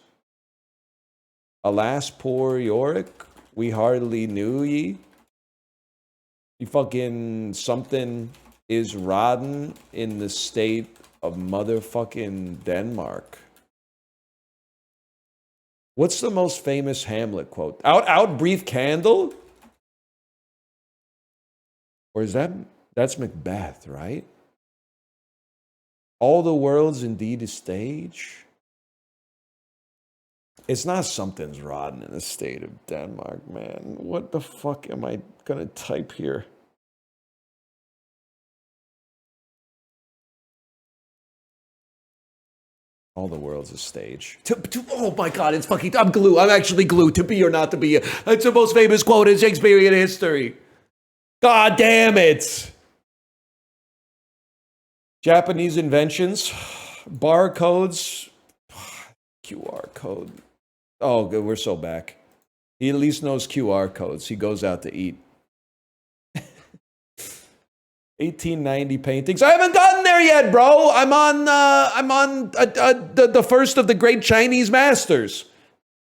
Alas, poor Yorick, we hardly knew ye. You fucking something is rotten in the state of motherfucking Denmark. What's the most famous Hamlet quote? Out, brief candle? Or is that's Macbeth, right? All the world's indeed a stage. It's not something's rotten in the state of Denmark, man. What the fuck am I gonna type here? All the world's a stage. Oh my God, it's fucking, I'm glue. I'm actually glued. To be or not to be. It's the most famous quote in Shakespearean history. God damn it. Japanese inventions, barcodes, QR code. Oh, good, we're so back. He at least knows QR codes. He goes out to eat. 1890 paintings. I haven't gotten there yet, bro. I'm on the first of the great Chinese masters.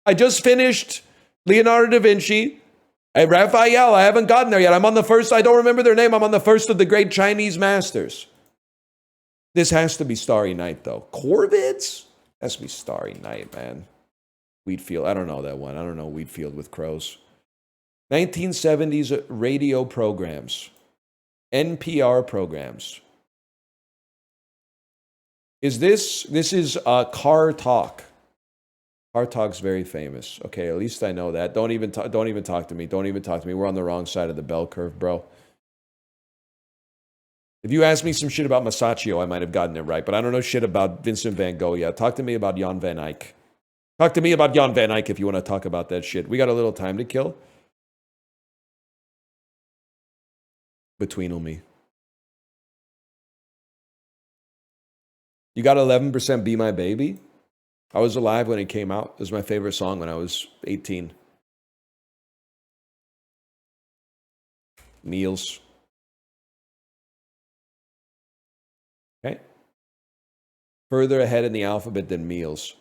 I just finished Leonardo da Vinci. Raphael, I haven't gotten there yet. I'm on the first. I don't remember their name. I'm on the first of the great Chinese masters. This has to be Starry Night, though. Corvids? Has to be Starry Night, man. Wheatfield. I don't know that one. I don't know Wheatfield with crows. 1970s radio programs. NPR programs. This is Car Talk. Car Talk's very famous. Okay, at least I know that. Don't even talk to me. Don't even talk to me. We're on the wrong side of the bell curve, bro. If you asked me some shit about Masaccio, I might have gotten it right, but I don't know shit about Vincent van Gogh yet. Talk to me about Jan van Eyck. Talk to me about Jan van Eyck if you want to talk about that shit. We got a little time to kill. Between me. You got 11% Be My Baby? I was alive when it came out. It was my favorite song when I was 18. Meals. Okay. Further ahead in the alphabet than meals.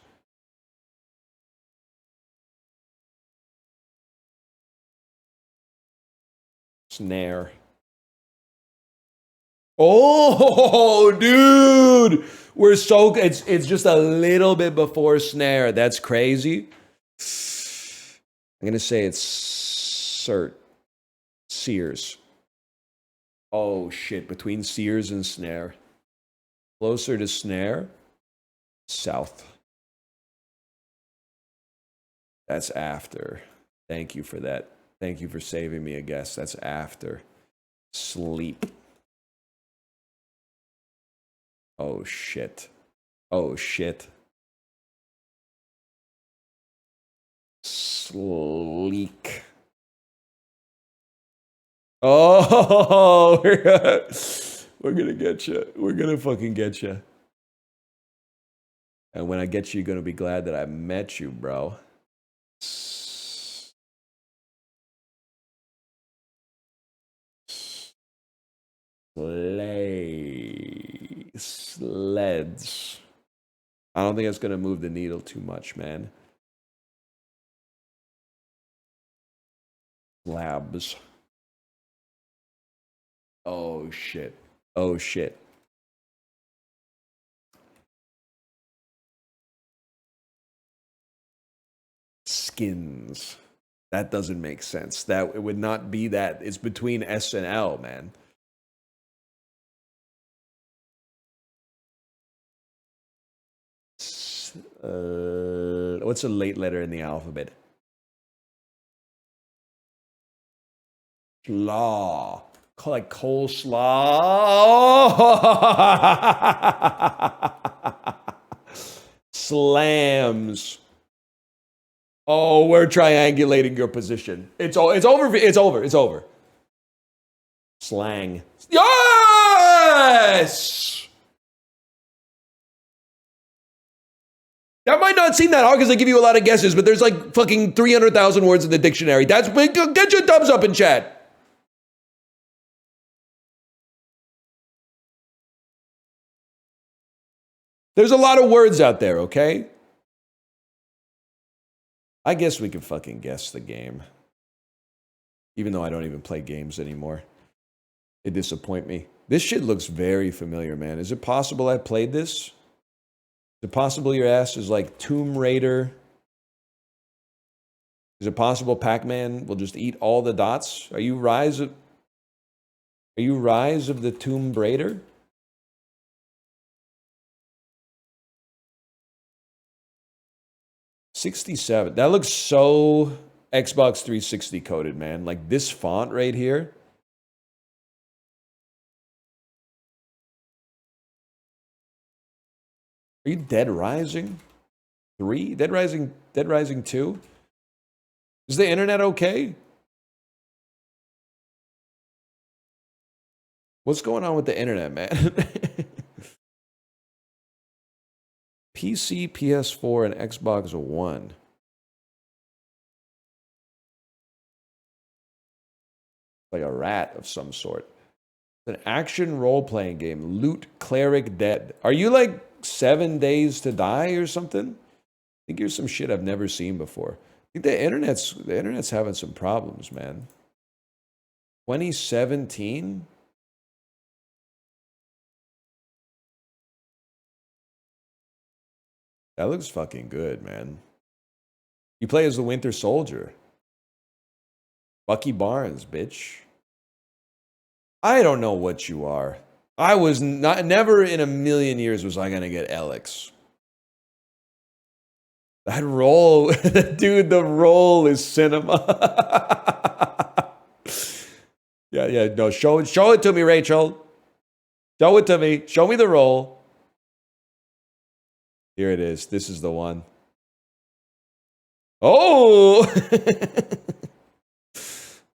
Snare. Oh, dude. We're so it's just a little bit before snare. That's crazy. I'm going to say it's Sears. Oh shit, between Sears and snare. Closer to snare. South. That's after. Thank you for that. Thank you for saving me a guess. That's after. Sleep. Oh, shit. Oh, shit. Sleek. Oh, we're gonna get you. We're gonna fucking get you. And when I get you, you're gonna be glad that I met you, bro. Sleds. I don't think it's going to move the needle too much, man. Slabs. Oh, shit. Oh, shit. Skins. That doesn't make sense. That it would not be that. It's between S and L, man. What's a late letter in the alphabet? Slaw. Like coleslaw. Slams. Oh, we're triangulating your position. It's over. It's over. Slang. Yes! That might not seem that hard because they give you a lot of guesses, but there's like fucking 300,000 words in the dictionary. That's big. Get your thumbs up in chat. There's a lot of words out there, okay? I guess we can fucking guess the game. Even though I don't even play games anymore. It disappoints me. This shit looks very familiar, man. Is it possible I played this? Is it possible your ass is like Tomb Raider? Is it possible Pac-Man will just eat all the dots? Are you Rise of the Tomb Raider? $67. That looks so Xbox 360 coded, man. Like this font right here. Are you Dead Rising 3? Dead Rising 2? Is the internet okay? What's going on with the internet, man? PC, PS4, and Xbox One. Like a rat of some sort. It's an action role-playing game. Loot Cleric Dead. Are you like 7 days to die or something? I think here's some shit I've never seen before. I think the internet's having some problems, man. 2017? That looks fucking good, man. You play as the Winter Soldier. Bucky Barnes, bitch. I don't know what you are. I was never in a million years was I gonna get Alex. That roll, dude, the roll is cinema. yeah, no, show it to me, Rachel. Show it to me. Show me the roll. Here it is. This is the one. Oh!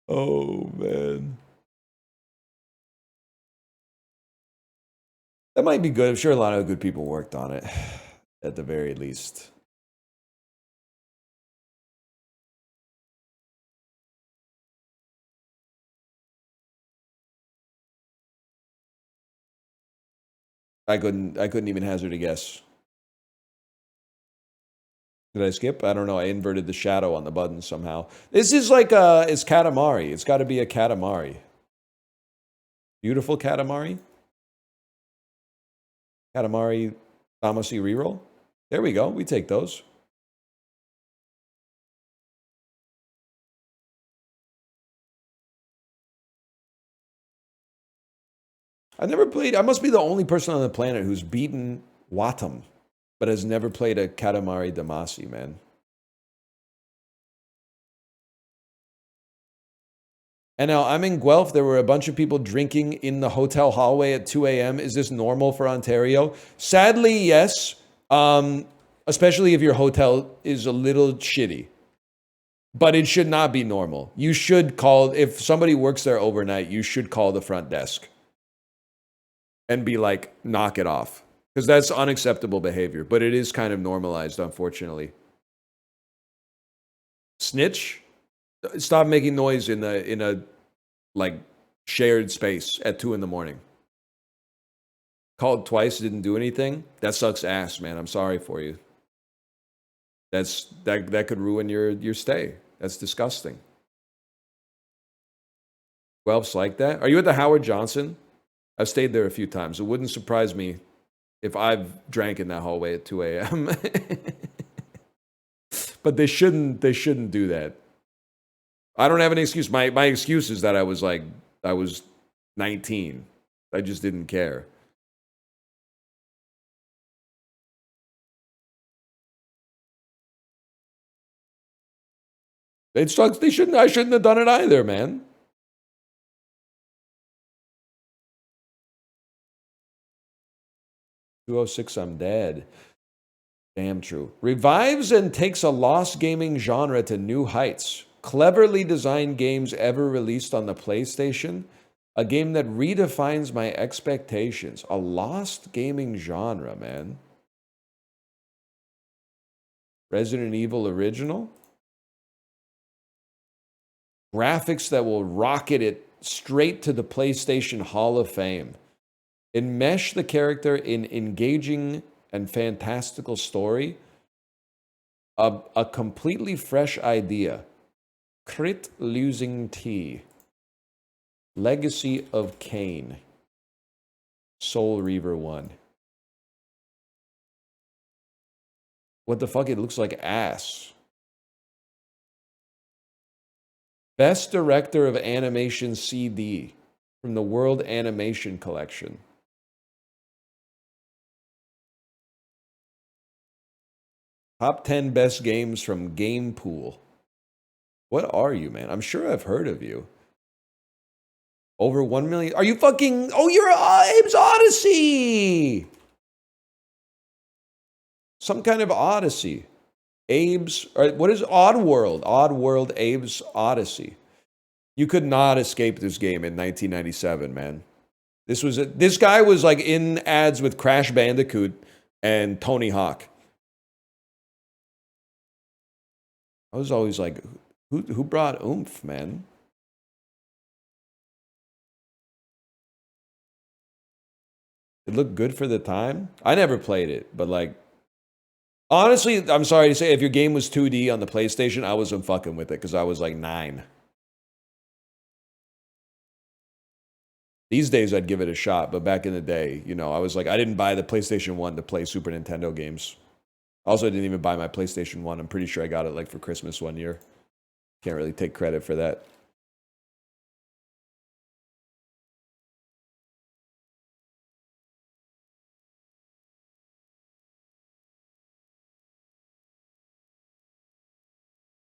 Oh, man. That might be good. I'm sure a lot of good people worked on it, at the very least. I couldn't even hazard a guess. Did I skip? I don't know. I inverted the shadow on the button somehow. This is like it's Katamari. It's got to be a Katamari. Beautiful Katamari. Katamari Tamasi reroll. There we go. We take those. I've never played. I must be the only person on the planet who's beaten Watam, but has never played a Katamari Damacy, man. And now I'm in Guelph. There were a bunch of people drinking in the hotel hallway at 2 a.m. Is this normal for Ontario? Sadly, yes. Especially if your hotel is a little shitty. But it should not be normal. You should call, if somebody works there overnight, you should call the front desk and be like, knock it off. Because that's unacceptable behavior. But it is kind of normalized, unfortunately. Snitch? Stop making noise in a like shared space at 2 in the morning. Called twice, didn't do anything. That sucks ass, man. I'm sorry for you. That could ruin your stay. That's disgusting. Guelph's like that. Are you at the Howard Johnson? I've stayed there a few times. It wouldn't surprise me if I've drank in that hallway at 2 a.m. But they shouldn't do that. I don't have any excuse. My excuse is that I was 19. I just didn't care. It sucks. I shouldn't have done it either, man. $206, I'm dead. Damn true. Revives and takes a lost gaming genre to new heights. Cleverly designed games ever released on the PlayStation. A game that redefines my expectations. A lost gaming genre, man. Resident Evil Original. Graphics that will rocket it straight to the PlayStation Hall of Fame. Enmesh the character in engaging and fantastical story. A completely fresh idea. Crit Losing T. Legacy of Kain. Soul Reaver 1. What the fuck? It looks like ass. Best Director of Animation CD from the World Animation Collection. Top 10 best games from Game Pool. What are you, man? I'm sure I've heard of you. Over 1 million. Are you fucking... Oh, you're Abe's Odyssey! Some kind of Odyssey. Abe's... What is Oddworld? Oddworld Abe's Odyssey. You could not escape this game in 1997, man. This guy was like in ads with Crash Bandicoot and Tony Hawk. I was always like, who brought oomph, man? It looked good for the time. I never played it, but like, honestly, I'm sorry to say, if your game was 2D on the PlayStation, I wasn't fucking with it because I was like 9. These days, I'd give it a shot, but back in the day, you know, I was like, I didn't buy the PlayStation 1 to play Super Nintendo games. Also, I didn't even buy my PlayStation 1. I'm pretty sure I got it like for Christmas one year. Can't really take credit for that.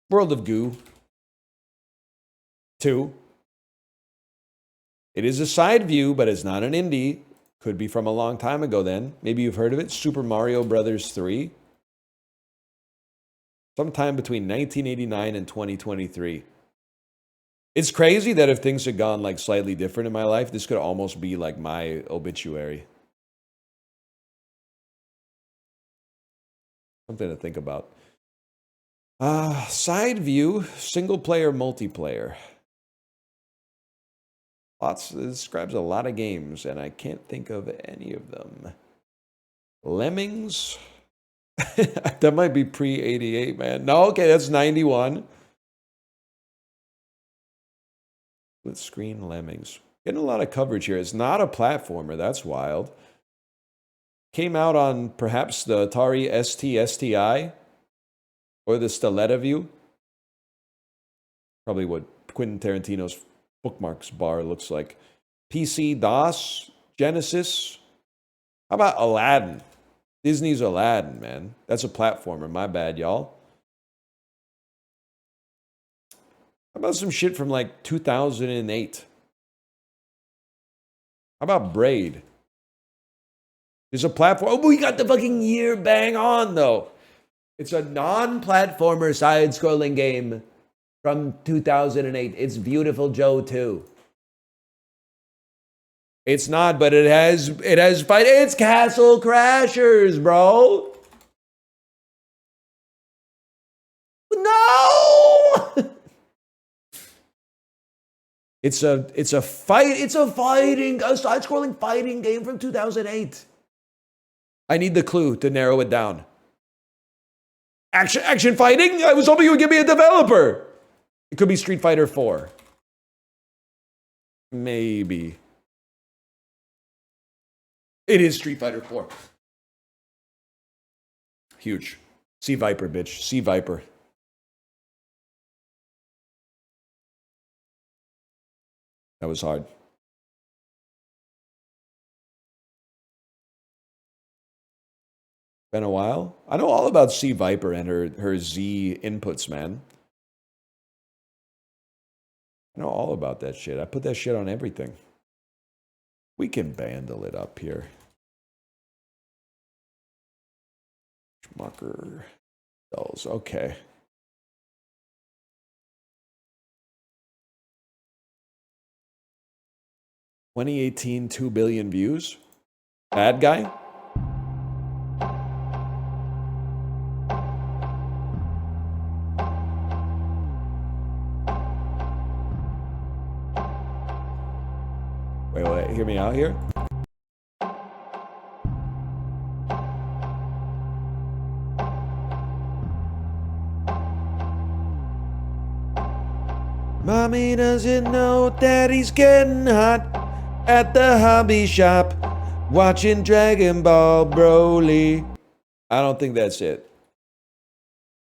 World of Goo 2. It is a side view, but it's not an indie. Could be from a long time ago then. Maybe you've heard of it. Super Mario Brothers 3. Sometime between 1989 and 2023. It's crazy that if things had gone like slightly different in my life, this could almost be like my obituary. Something to think about. Side view, single player, multiplayer. It describes a lot of games, and I can't think of any of them. Lemmings? That might be pre-88, man. No, okay, that's 91. Split screen Lemmings. Getting a lot of coverage here. It's not a platformer. That's wild. Came out on perhaps the Atari ST-STI or the SteletaView. Probably what Quentin Tarantino's bookmarks bar looks like. PC, DOS, Genesis. How about Aladdin? Disney's Aladdin, man. That's a platformer. My bad, y'all. How about some shit from like 2008? How about Braid? There's a platform. Oh, we got the fucking year bang on, though. It's a non-platformer side-scrolling game from 2008. It's Beautiful Joe 2. It's not, but it has fight. It's Castle Crashers, bro. No. It's a side-scrolling fighting game from 2008. I need the clue to narrow it down. Action fighting? I was hoping you would give me a developer. It could be Street Fighter 4. Maybe. It is Street Fighter 4. Huge. Sea Viper, bitch. Sea Viper. That was hard. Been a while? I know all about Sea Viper and her Z inputs, man. I know all about that shit. I put that shit on everything. We can bandle it up here. Schmucker. Dolls. Okay. (2018) 2 billion views. Bad guy? Wait, hear me out here. Mommy doesn't know Daddy's getting hot at the hobby shop watching Dragon Ball Broly. I don't think that's it.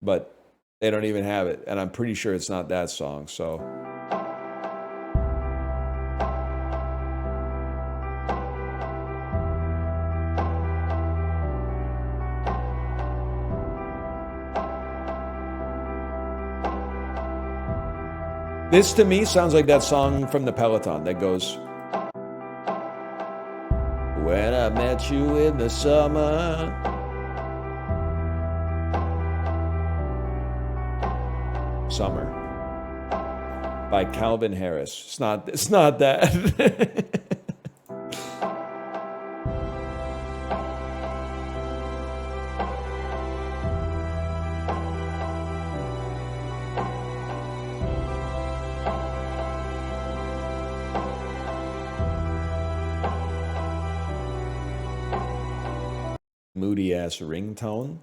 But they don't even have it. And I'm pretty sure it's not that song, so... This to me sounds like that song from the Peloton that goes, when I met you in the summer. Summer by Calvin Harris. It's not that. Moody ass ringtone.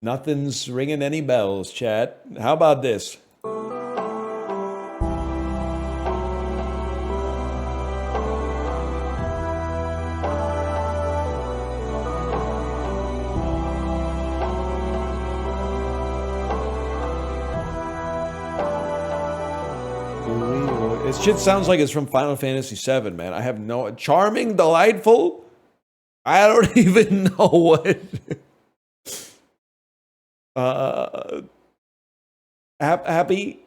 Nothing's ringing any bells, chat. How about this? This shit sounds like it's from Final Fantasy VII, man. I have no... Charming, delightful? I don't even know what... happy,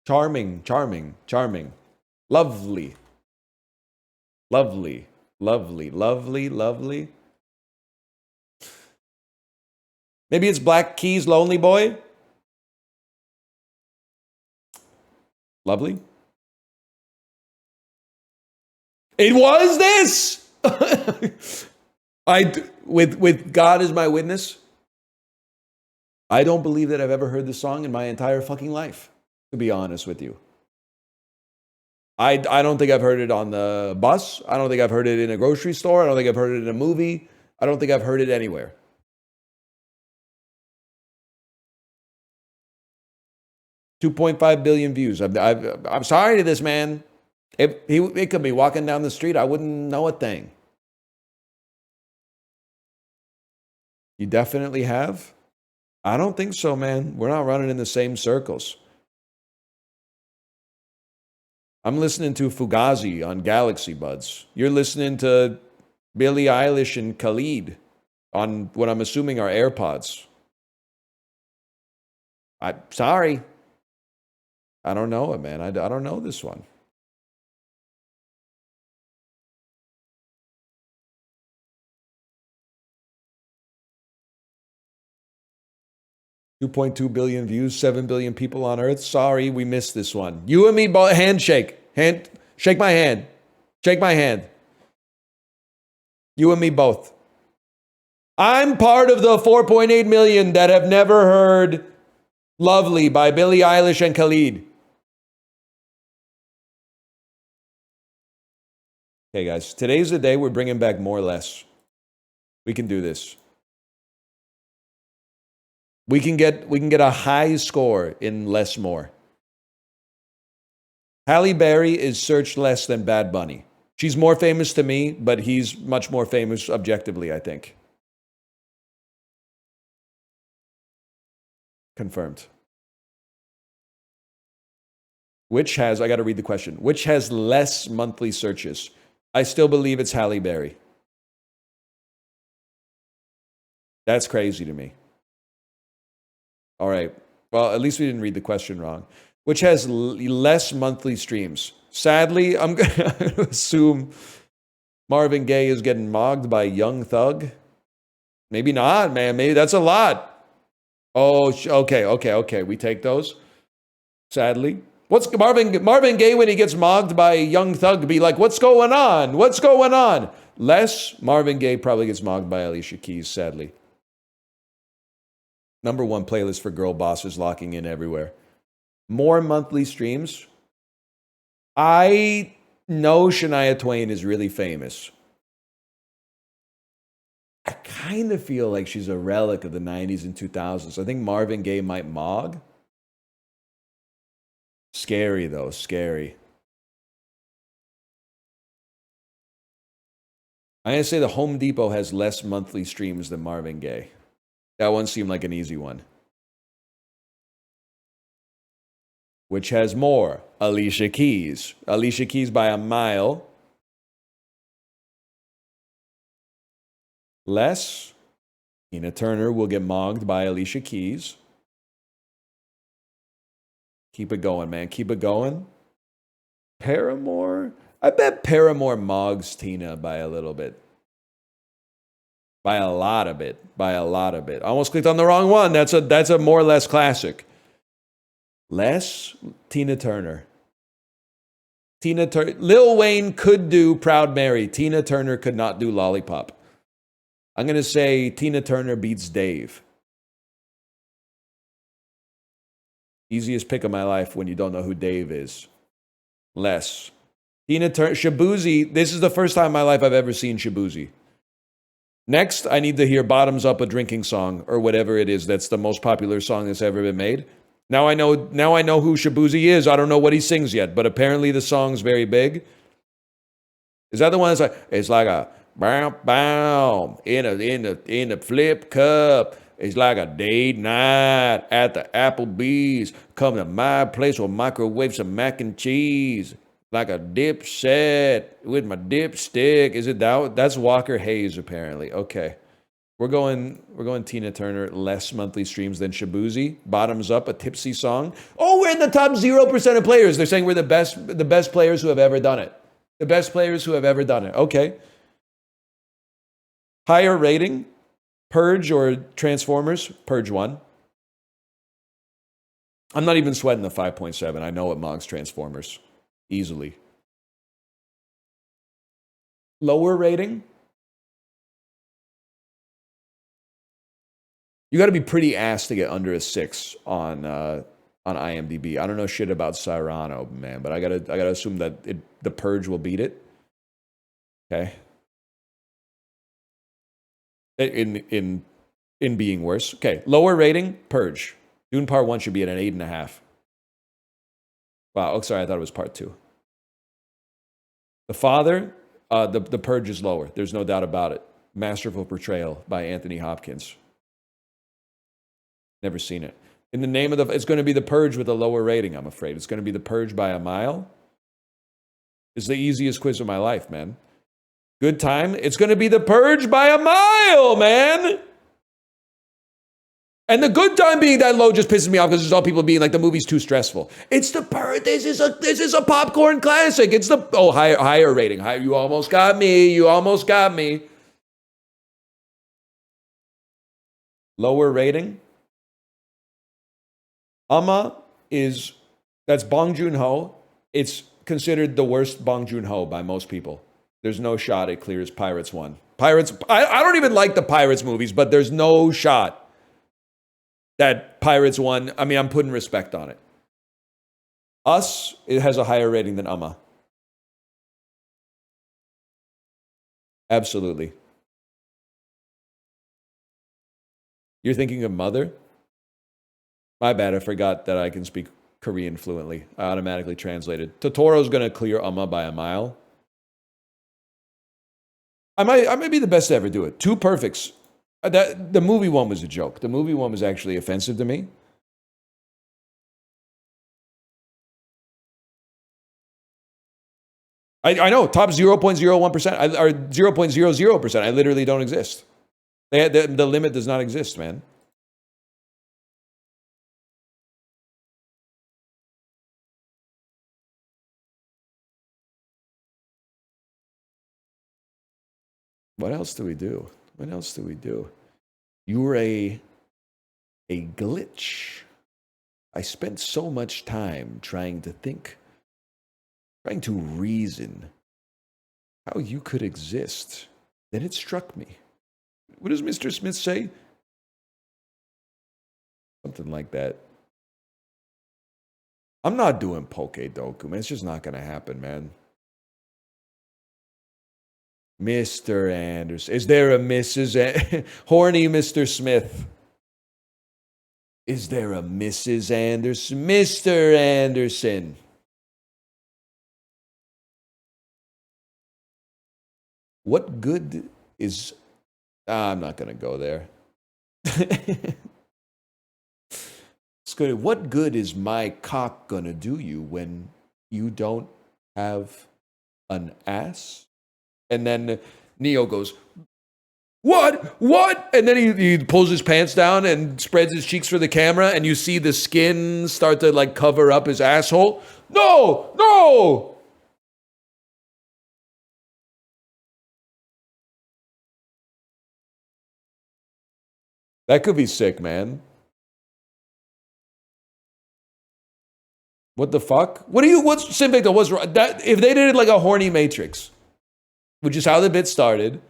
charming, lovely, maybe it's Black Keys, Lonely Boy. Lovely. It was this. With God as my witness, I don't believe that I've ever heard this song in my entire fucking life, to be honest with you. I don't think I've heard it on the bus. I don't think I've heard it in a grocery store. I don't think I've heard it in a movie. I don't think I've heard it anywhere. $2.5 billion views. I'm sorry to this man. It could be walking down the street. I wouldn't know a thing. You definitely have? I don't think so, man. We're not running in the same circles. I'm listening to Fugazi on Galaxy Buds. You're listening to Billie Eilish and Khalid on what I'm assuming are AirPods. I'm sorry. I don't know it, man. I don't know this one. $2.2 billion views, 7 billion people on Earth. Sorry, we missed this one. You and me, handshake. Shake my hand. Shake my hand. You and me both. I'm part of the 4.8 million that have never heard Lovely by Billie Eilish and Khalid. Okay, guys, today's the day we're bringing back more or less. We can do this. We can get a high score in less more. Halle Berry is searched less than Bad Bunny. She's more famous to me, but he's much more famous objectively, I think. Confirmed. Which has, I got to read the question, which has less monthly searches? I still believe it's Halle Berry. That's crazy to me. All right. Well, at least we didn't read the question wrong. Which has less monthly streams? Sadly, I'm going to assume Marvin Gaye is getting mogged by Young Thug. Maybe not, man. Maybe that's a lot. Oh, okay. We take those. Sadly. What's Marvin Gaye when he gets mogged by Young Thug be like, what's going on? What's going on? Less, Marvin Gaye probably gets mogged by Alicia Keys, sadly. Number one playlist for girl bosses locking in everywhere. More monthly streams. I know Shania Twain is really famous. I kind of feel like she's a relic of the 90s and 2000s. I think Marvin Gaye might mog. Scary, though. Scary. I'm going to say the Home Depot has less monthly streams than Marvin Gaye. That one seemed like an easy one. Which has more? Alicia Keys. Alicia Keys by a mile. Less. Tina Turner will get mogged by Alicia Keys. Keep it going, man. Keep it going. Paramore? I bet Paramore mogs Tina by a little bit. By a lot of it. I almost clicked on the wrong one. That's a more or less classic. Less Tina Turner. Tina Turner. Lil Wayne could do Proud Mary. Tina Turner could not do Lollipop. I'm going to say Tina Turner beats Dave. Easiest pick of my life when you don't know who Dave is. Less. Tina Turner. Shabuzi. This is the first time in my life I've ever seen Shabuzi. Next, I need to hear Bottoms Up, a drinking song, or whatever it is that's the most popular song that's ever been made. Now I know who Shabuzi is. I don't know what he sings yet, but apparently the song's very big. Is that the one that's like, it's like a bow bow in a flip cup. It's like a date night at the Applebee's. Come to my place, we'll microwave some mac and cheese. Like a dip set with my dipstick. Is it that? That's Walker Hayes, apparently. Okay. We're going Tina Turner, less monthly streams than Shabuzi. Bottoms Up, a tipsy song. Oh, we're in the top 0% of players. They're saying we're the best players who have ever done it. The best players who have ever done it. Okay. Higher rating, Purge or Transformers? Purge 1. I'm not even sweating the 5.7. I know it mogs Transformers. Easily. Lower rating? You got to be pretty ass to get under a 6 on IMDb. I don't know shit about Cyrano, man, but I gotta assume that the Purge will beat it. Okay. In being worse. Okay. Lower rating, Purge. Dune Part 1 should be at an 8.5. Wow. Oh, sorry. I thought it was Part 2. The Father, the Purge is lower. There's no doubt about it. Masterful portrayal by Anthony Hopkins. Never seen it. In the name of it's going to be The Purge with a lower rating, I'm afraid. It's going to be The Purge by a mile. It's the easiest quiz of my life, man. Good time. It's going to be The Purge by a mile, man. And the good time being that low just pisses me off because there's all people being like, the movie's too stressful. It's The Purge. This is a popcorn classic. It's the higher rating. You almost got me. You almost got me. Lower rating. That's Bong Joon-ho. It's considered the worst Bong Joon-ho by most people. There's no shot it clears Pirates 1. I don't even like the Pirates movies, but there's no shot that Pirates 1, I mean, I'm putting respect on it. Us, it has a higher rating than Absolutely. You're thinking of Mother? My bad, I forgot that I can speak Korean fluently. I automatically translated. Totoro's going to clear by a mile. I might be the best to ever do it. 2 perfects. The movie one was a joke. The movie one was actually offensive to me. I know, top 0.01%, or 0.00%. I literally don't exist. The limit does not exist, man. What else do we do? What else do we do? You were a glitch. I spent so much time trying to think, trying to reason how you could exist. Then it struck me. What does Mr. Smith say? Something like that. I'm not doing Poke Doku, man. It's just not going to happen, man. Mr. Anderson. Is there a Mrs. Horny Mr. Smith? Is there a Mrs. Anderson? Mr. Anderson. What good is... I'm not going to go there. It's good. What good is my cock going to do you when you don't have an ass? And then Neo goes, what? And then he pulls his pants down and spreads his cheeks for the camera, and you see the skin start to like cover up his asshole. No! That could be sick, man. What the fuck? What's Sinvicta? What's wrong? That, if they did it like a horny Matrix, which is how the bit started.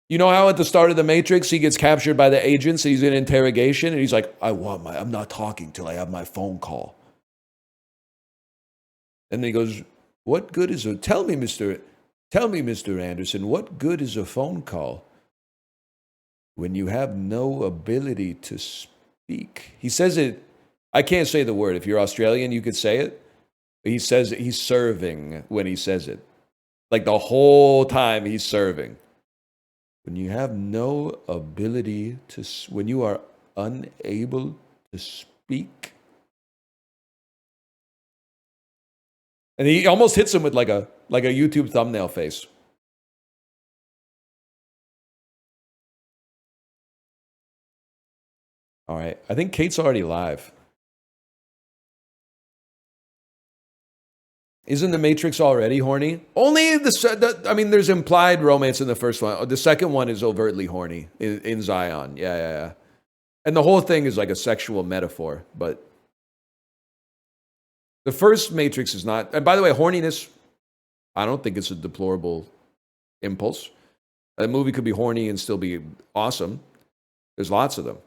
You know how at the start of the Matrix, he gets captured by the agents, he's in interrogation, and he's like, I'm not talking till I have my phone call. And then he goes, what good is tell me, Mr. Anderson, what good is a phone call when you have no ability to speak? He says it, I can't say the word. If you're Australian, you could say it. He says he's serving when he says it. Like the whole time he's serving. When you have no ability to, when you are unable to speak. And he almost hits him with like a YouTube thumbnail face. All right, I think Kate's already live. Isn't the Matrix already horny? Only I mean, there's implied romance in the first one. The second one is overtly horny in Zion. Yeah. And the whole thing is like a sexual metaphor. But the first Matrix is not. And by the way, horniness, I don't think it's a deplorable impulse. A movie could be horny and still be awesome. There's lots of them.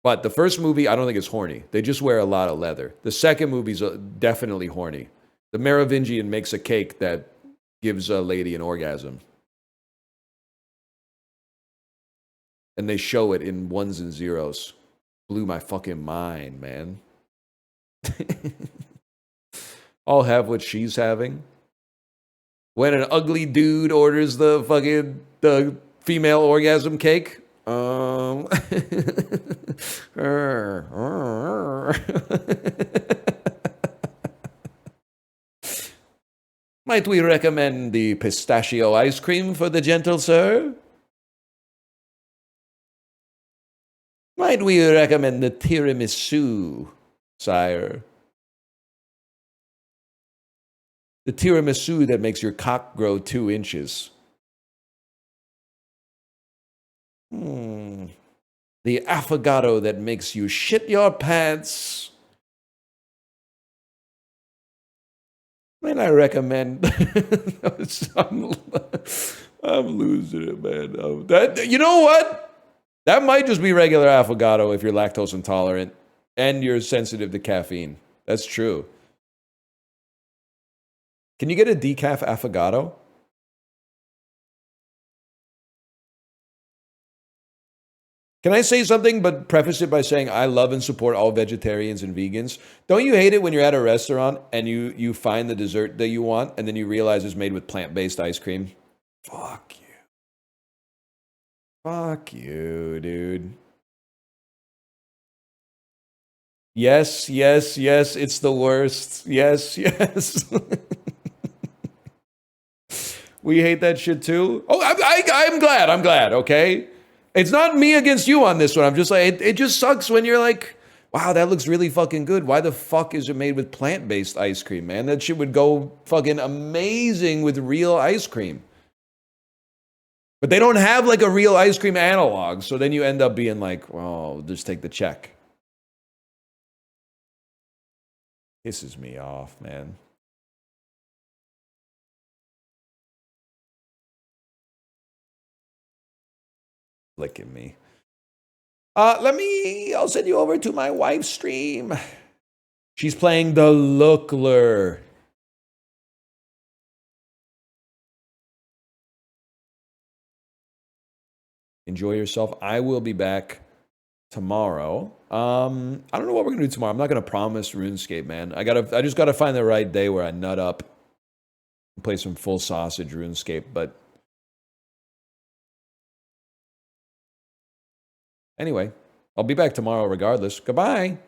But the first movie, I don't think it's horny. They just wear a lot of leather. The second movie's definitely horny. The Merovingian makes a cake that gives a lady an orgasm. And they show it in ones and zeros. Blew my fucking mind, man. I'll have what she's having. When an ugly dude orders the female orgasm cake. Might we recommend the pistachio ice cream for the gentle sir? Might we recommend the tiramisu, sire? The tiramisu that makes your cock grow 2 inches. The affogato that makes you shit your pants. Man, I recommend. I'm losing it, man. You know what? That might just be regular affogato if you're lactose intolerant and you're sensitive to caffeine. That's true. Can you get a decaf affogato? Can I say something but preface it by saying I love and support all vegetarians and vegans? Don't you hate it when you're at a restaurant and you find the dessert that you want and then you realize it's made with plant-based ice cream? Fuck you. Fuck you, dude. Yes, it's the worst. Yes. We hate that shit too. Oh, I'm glad, okay? It's not me against you on this one. I'm just like, it just sucks when you're like, wow, that looks really fucking good. Why the fuck is it made with plant-based ice cream, man? That shit would go fucking amazing with real ice cream. But they don't have like a real ice cream analog. So then you end up being like, well, just take the check. Pisses me off, man. Licking me. I'll send you over to my wife's stream. She's playing the Lookler. Enjoy yourself. I will be back tomorrow. I don't know what we're gonna do tomorrow. I'm not gonna promise RuneScape, man. I just gotta find the right day where I nut up and play some full sausage RuneScape, but anyway, I'll be back tomorrow regardless. Goodbye.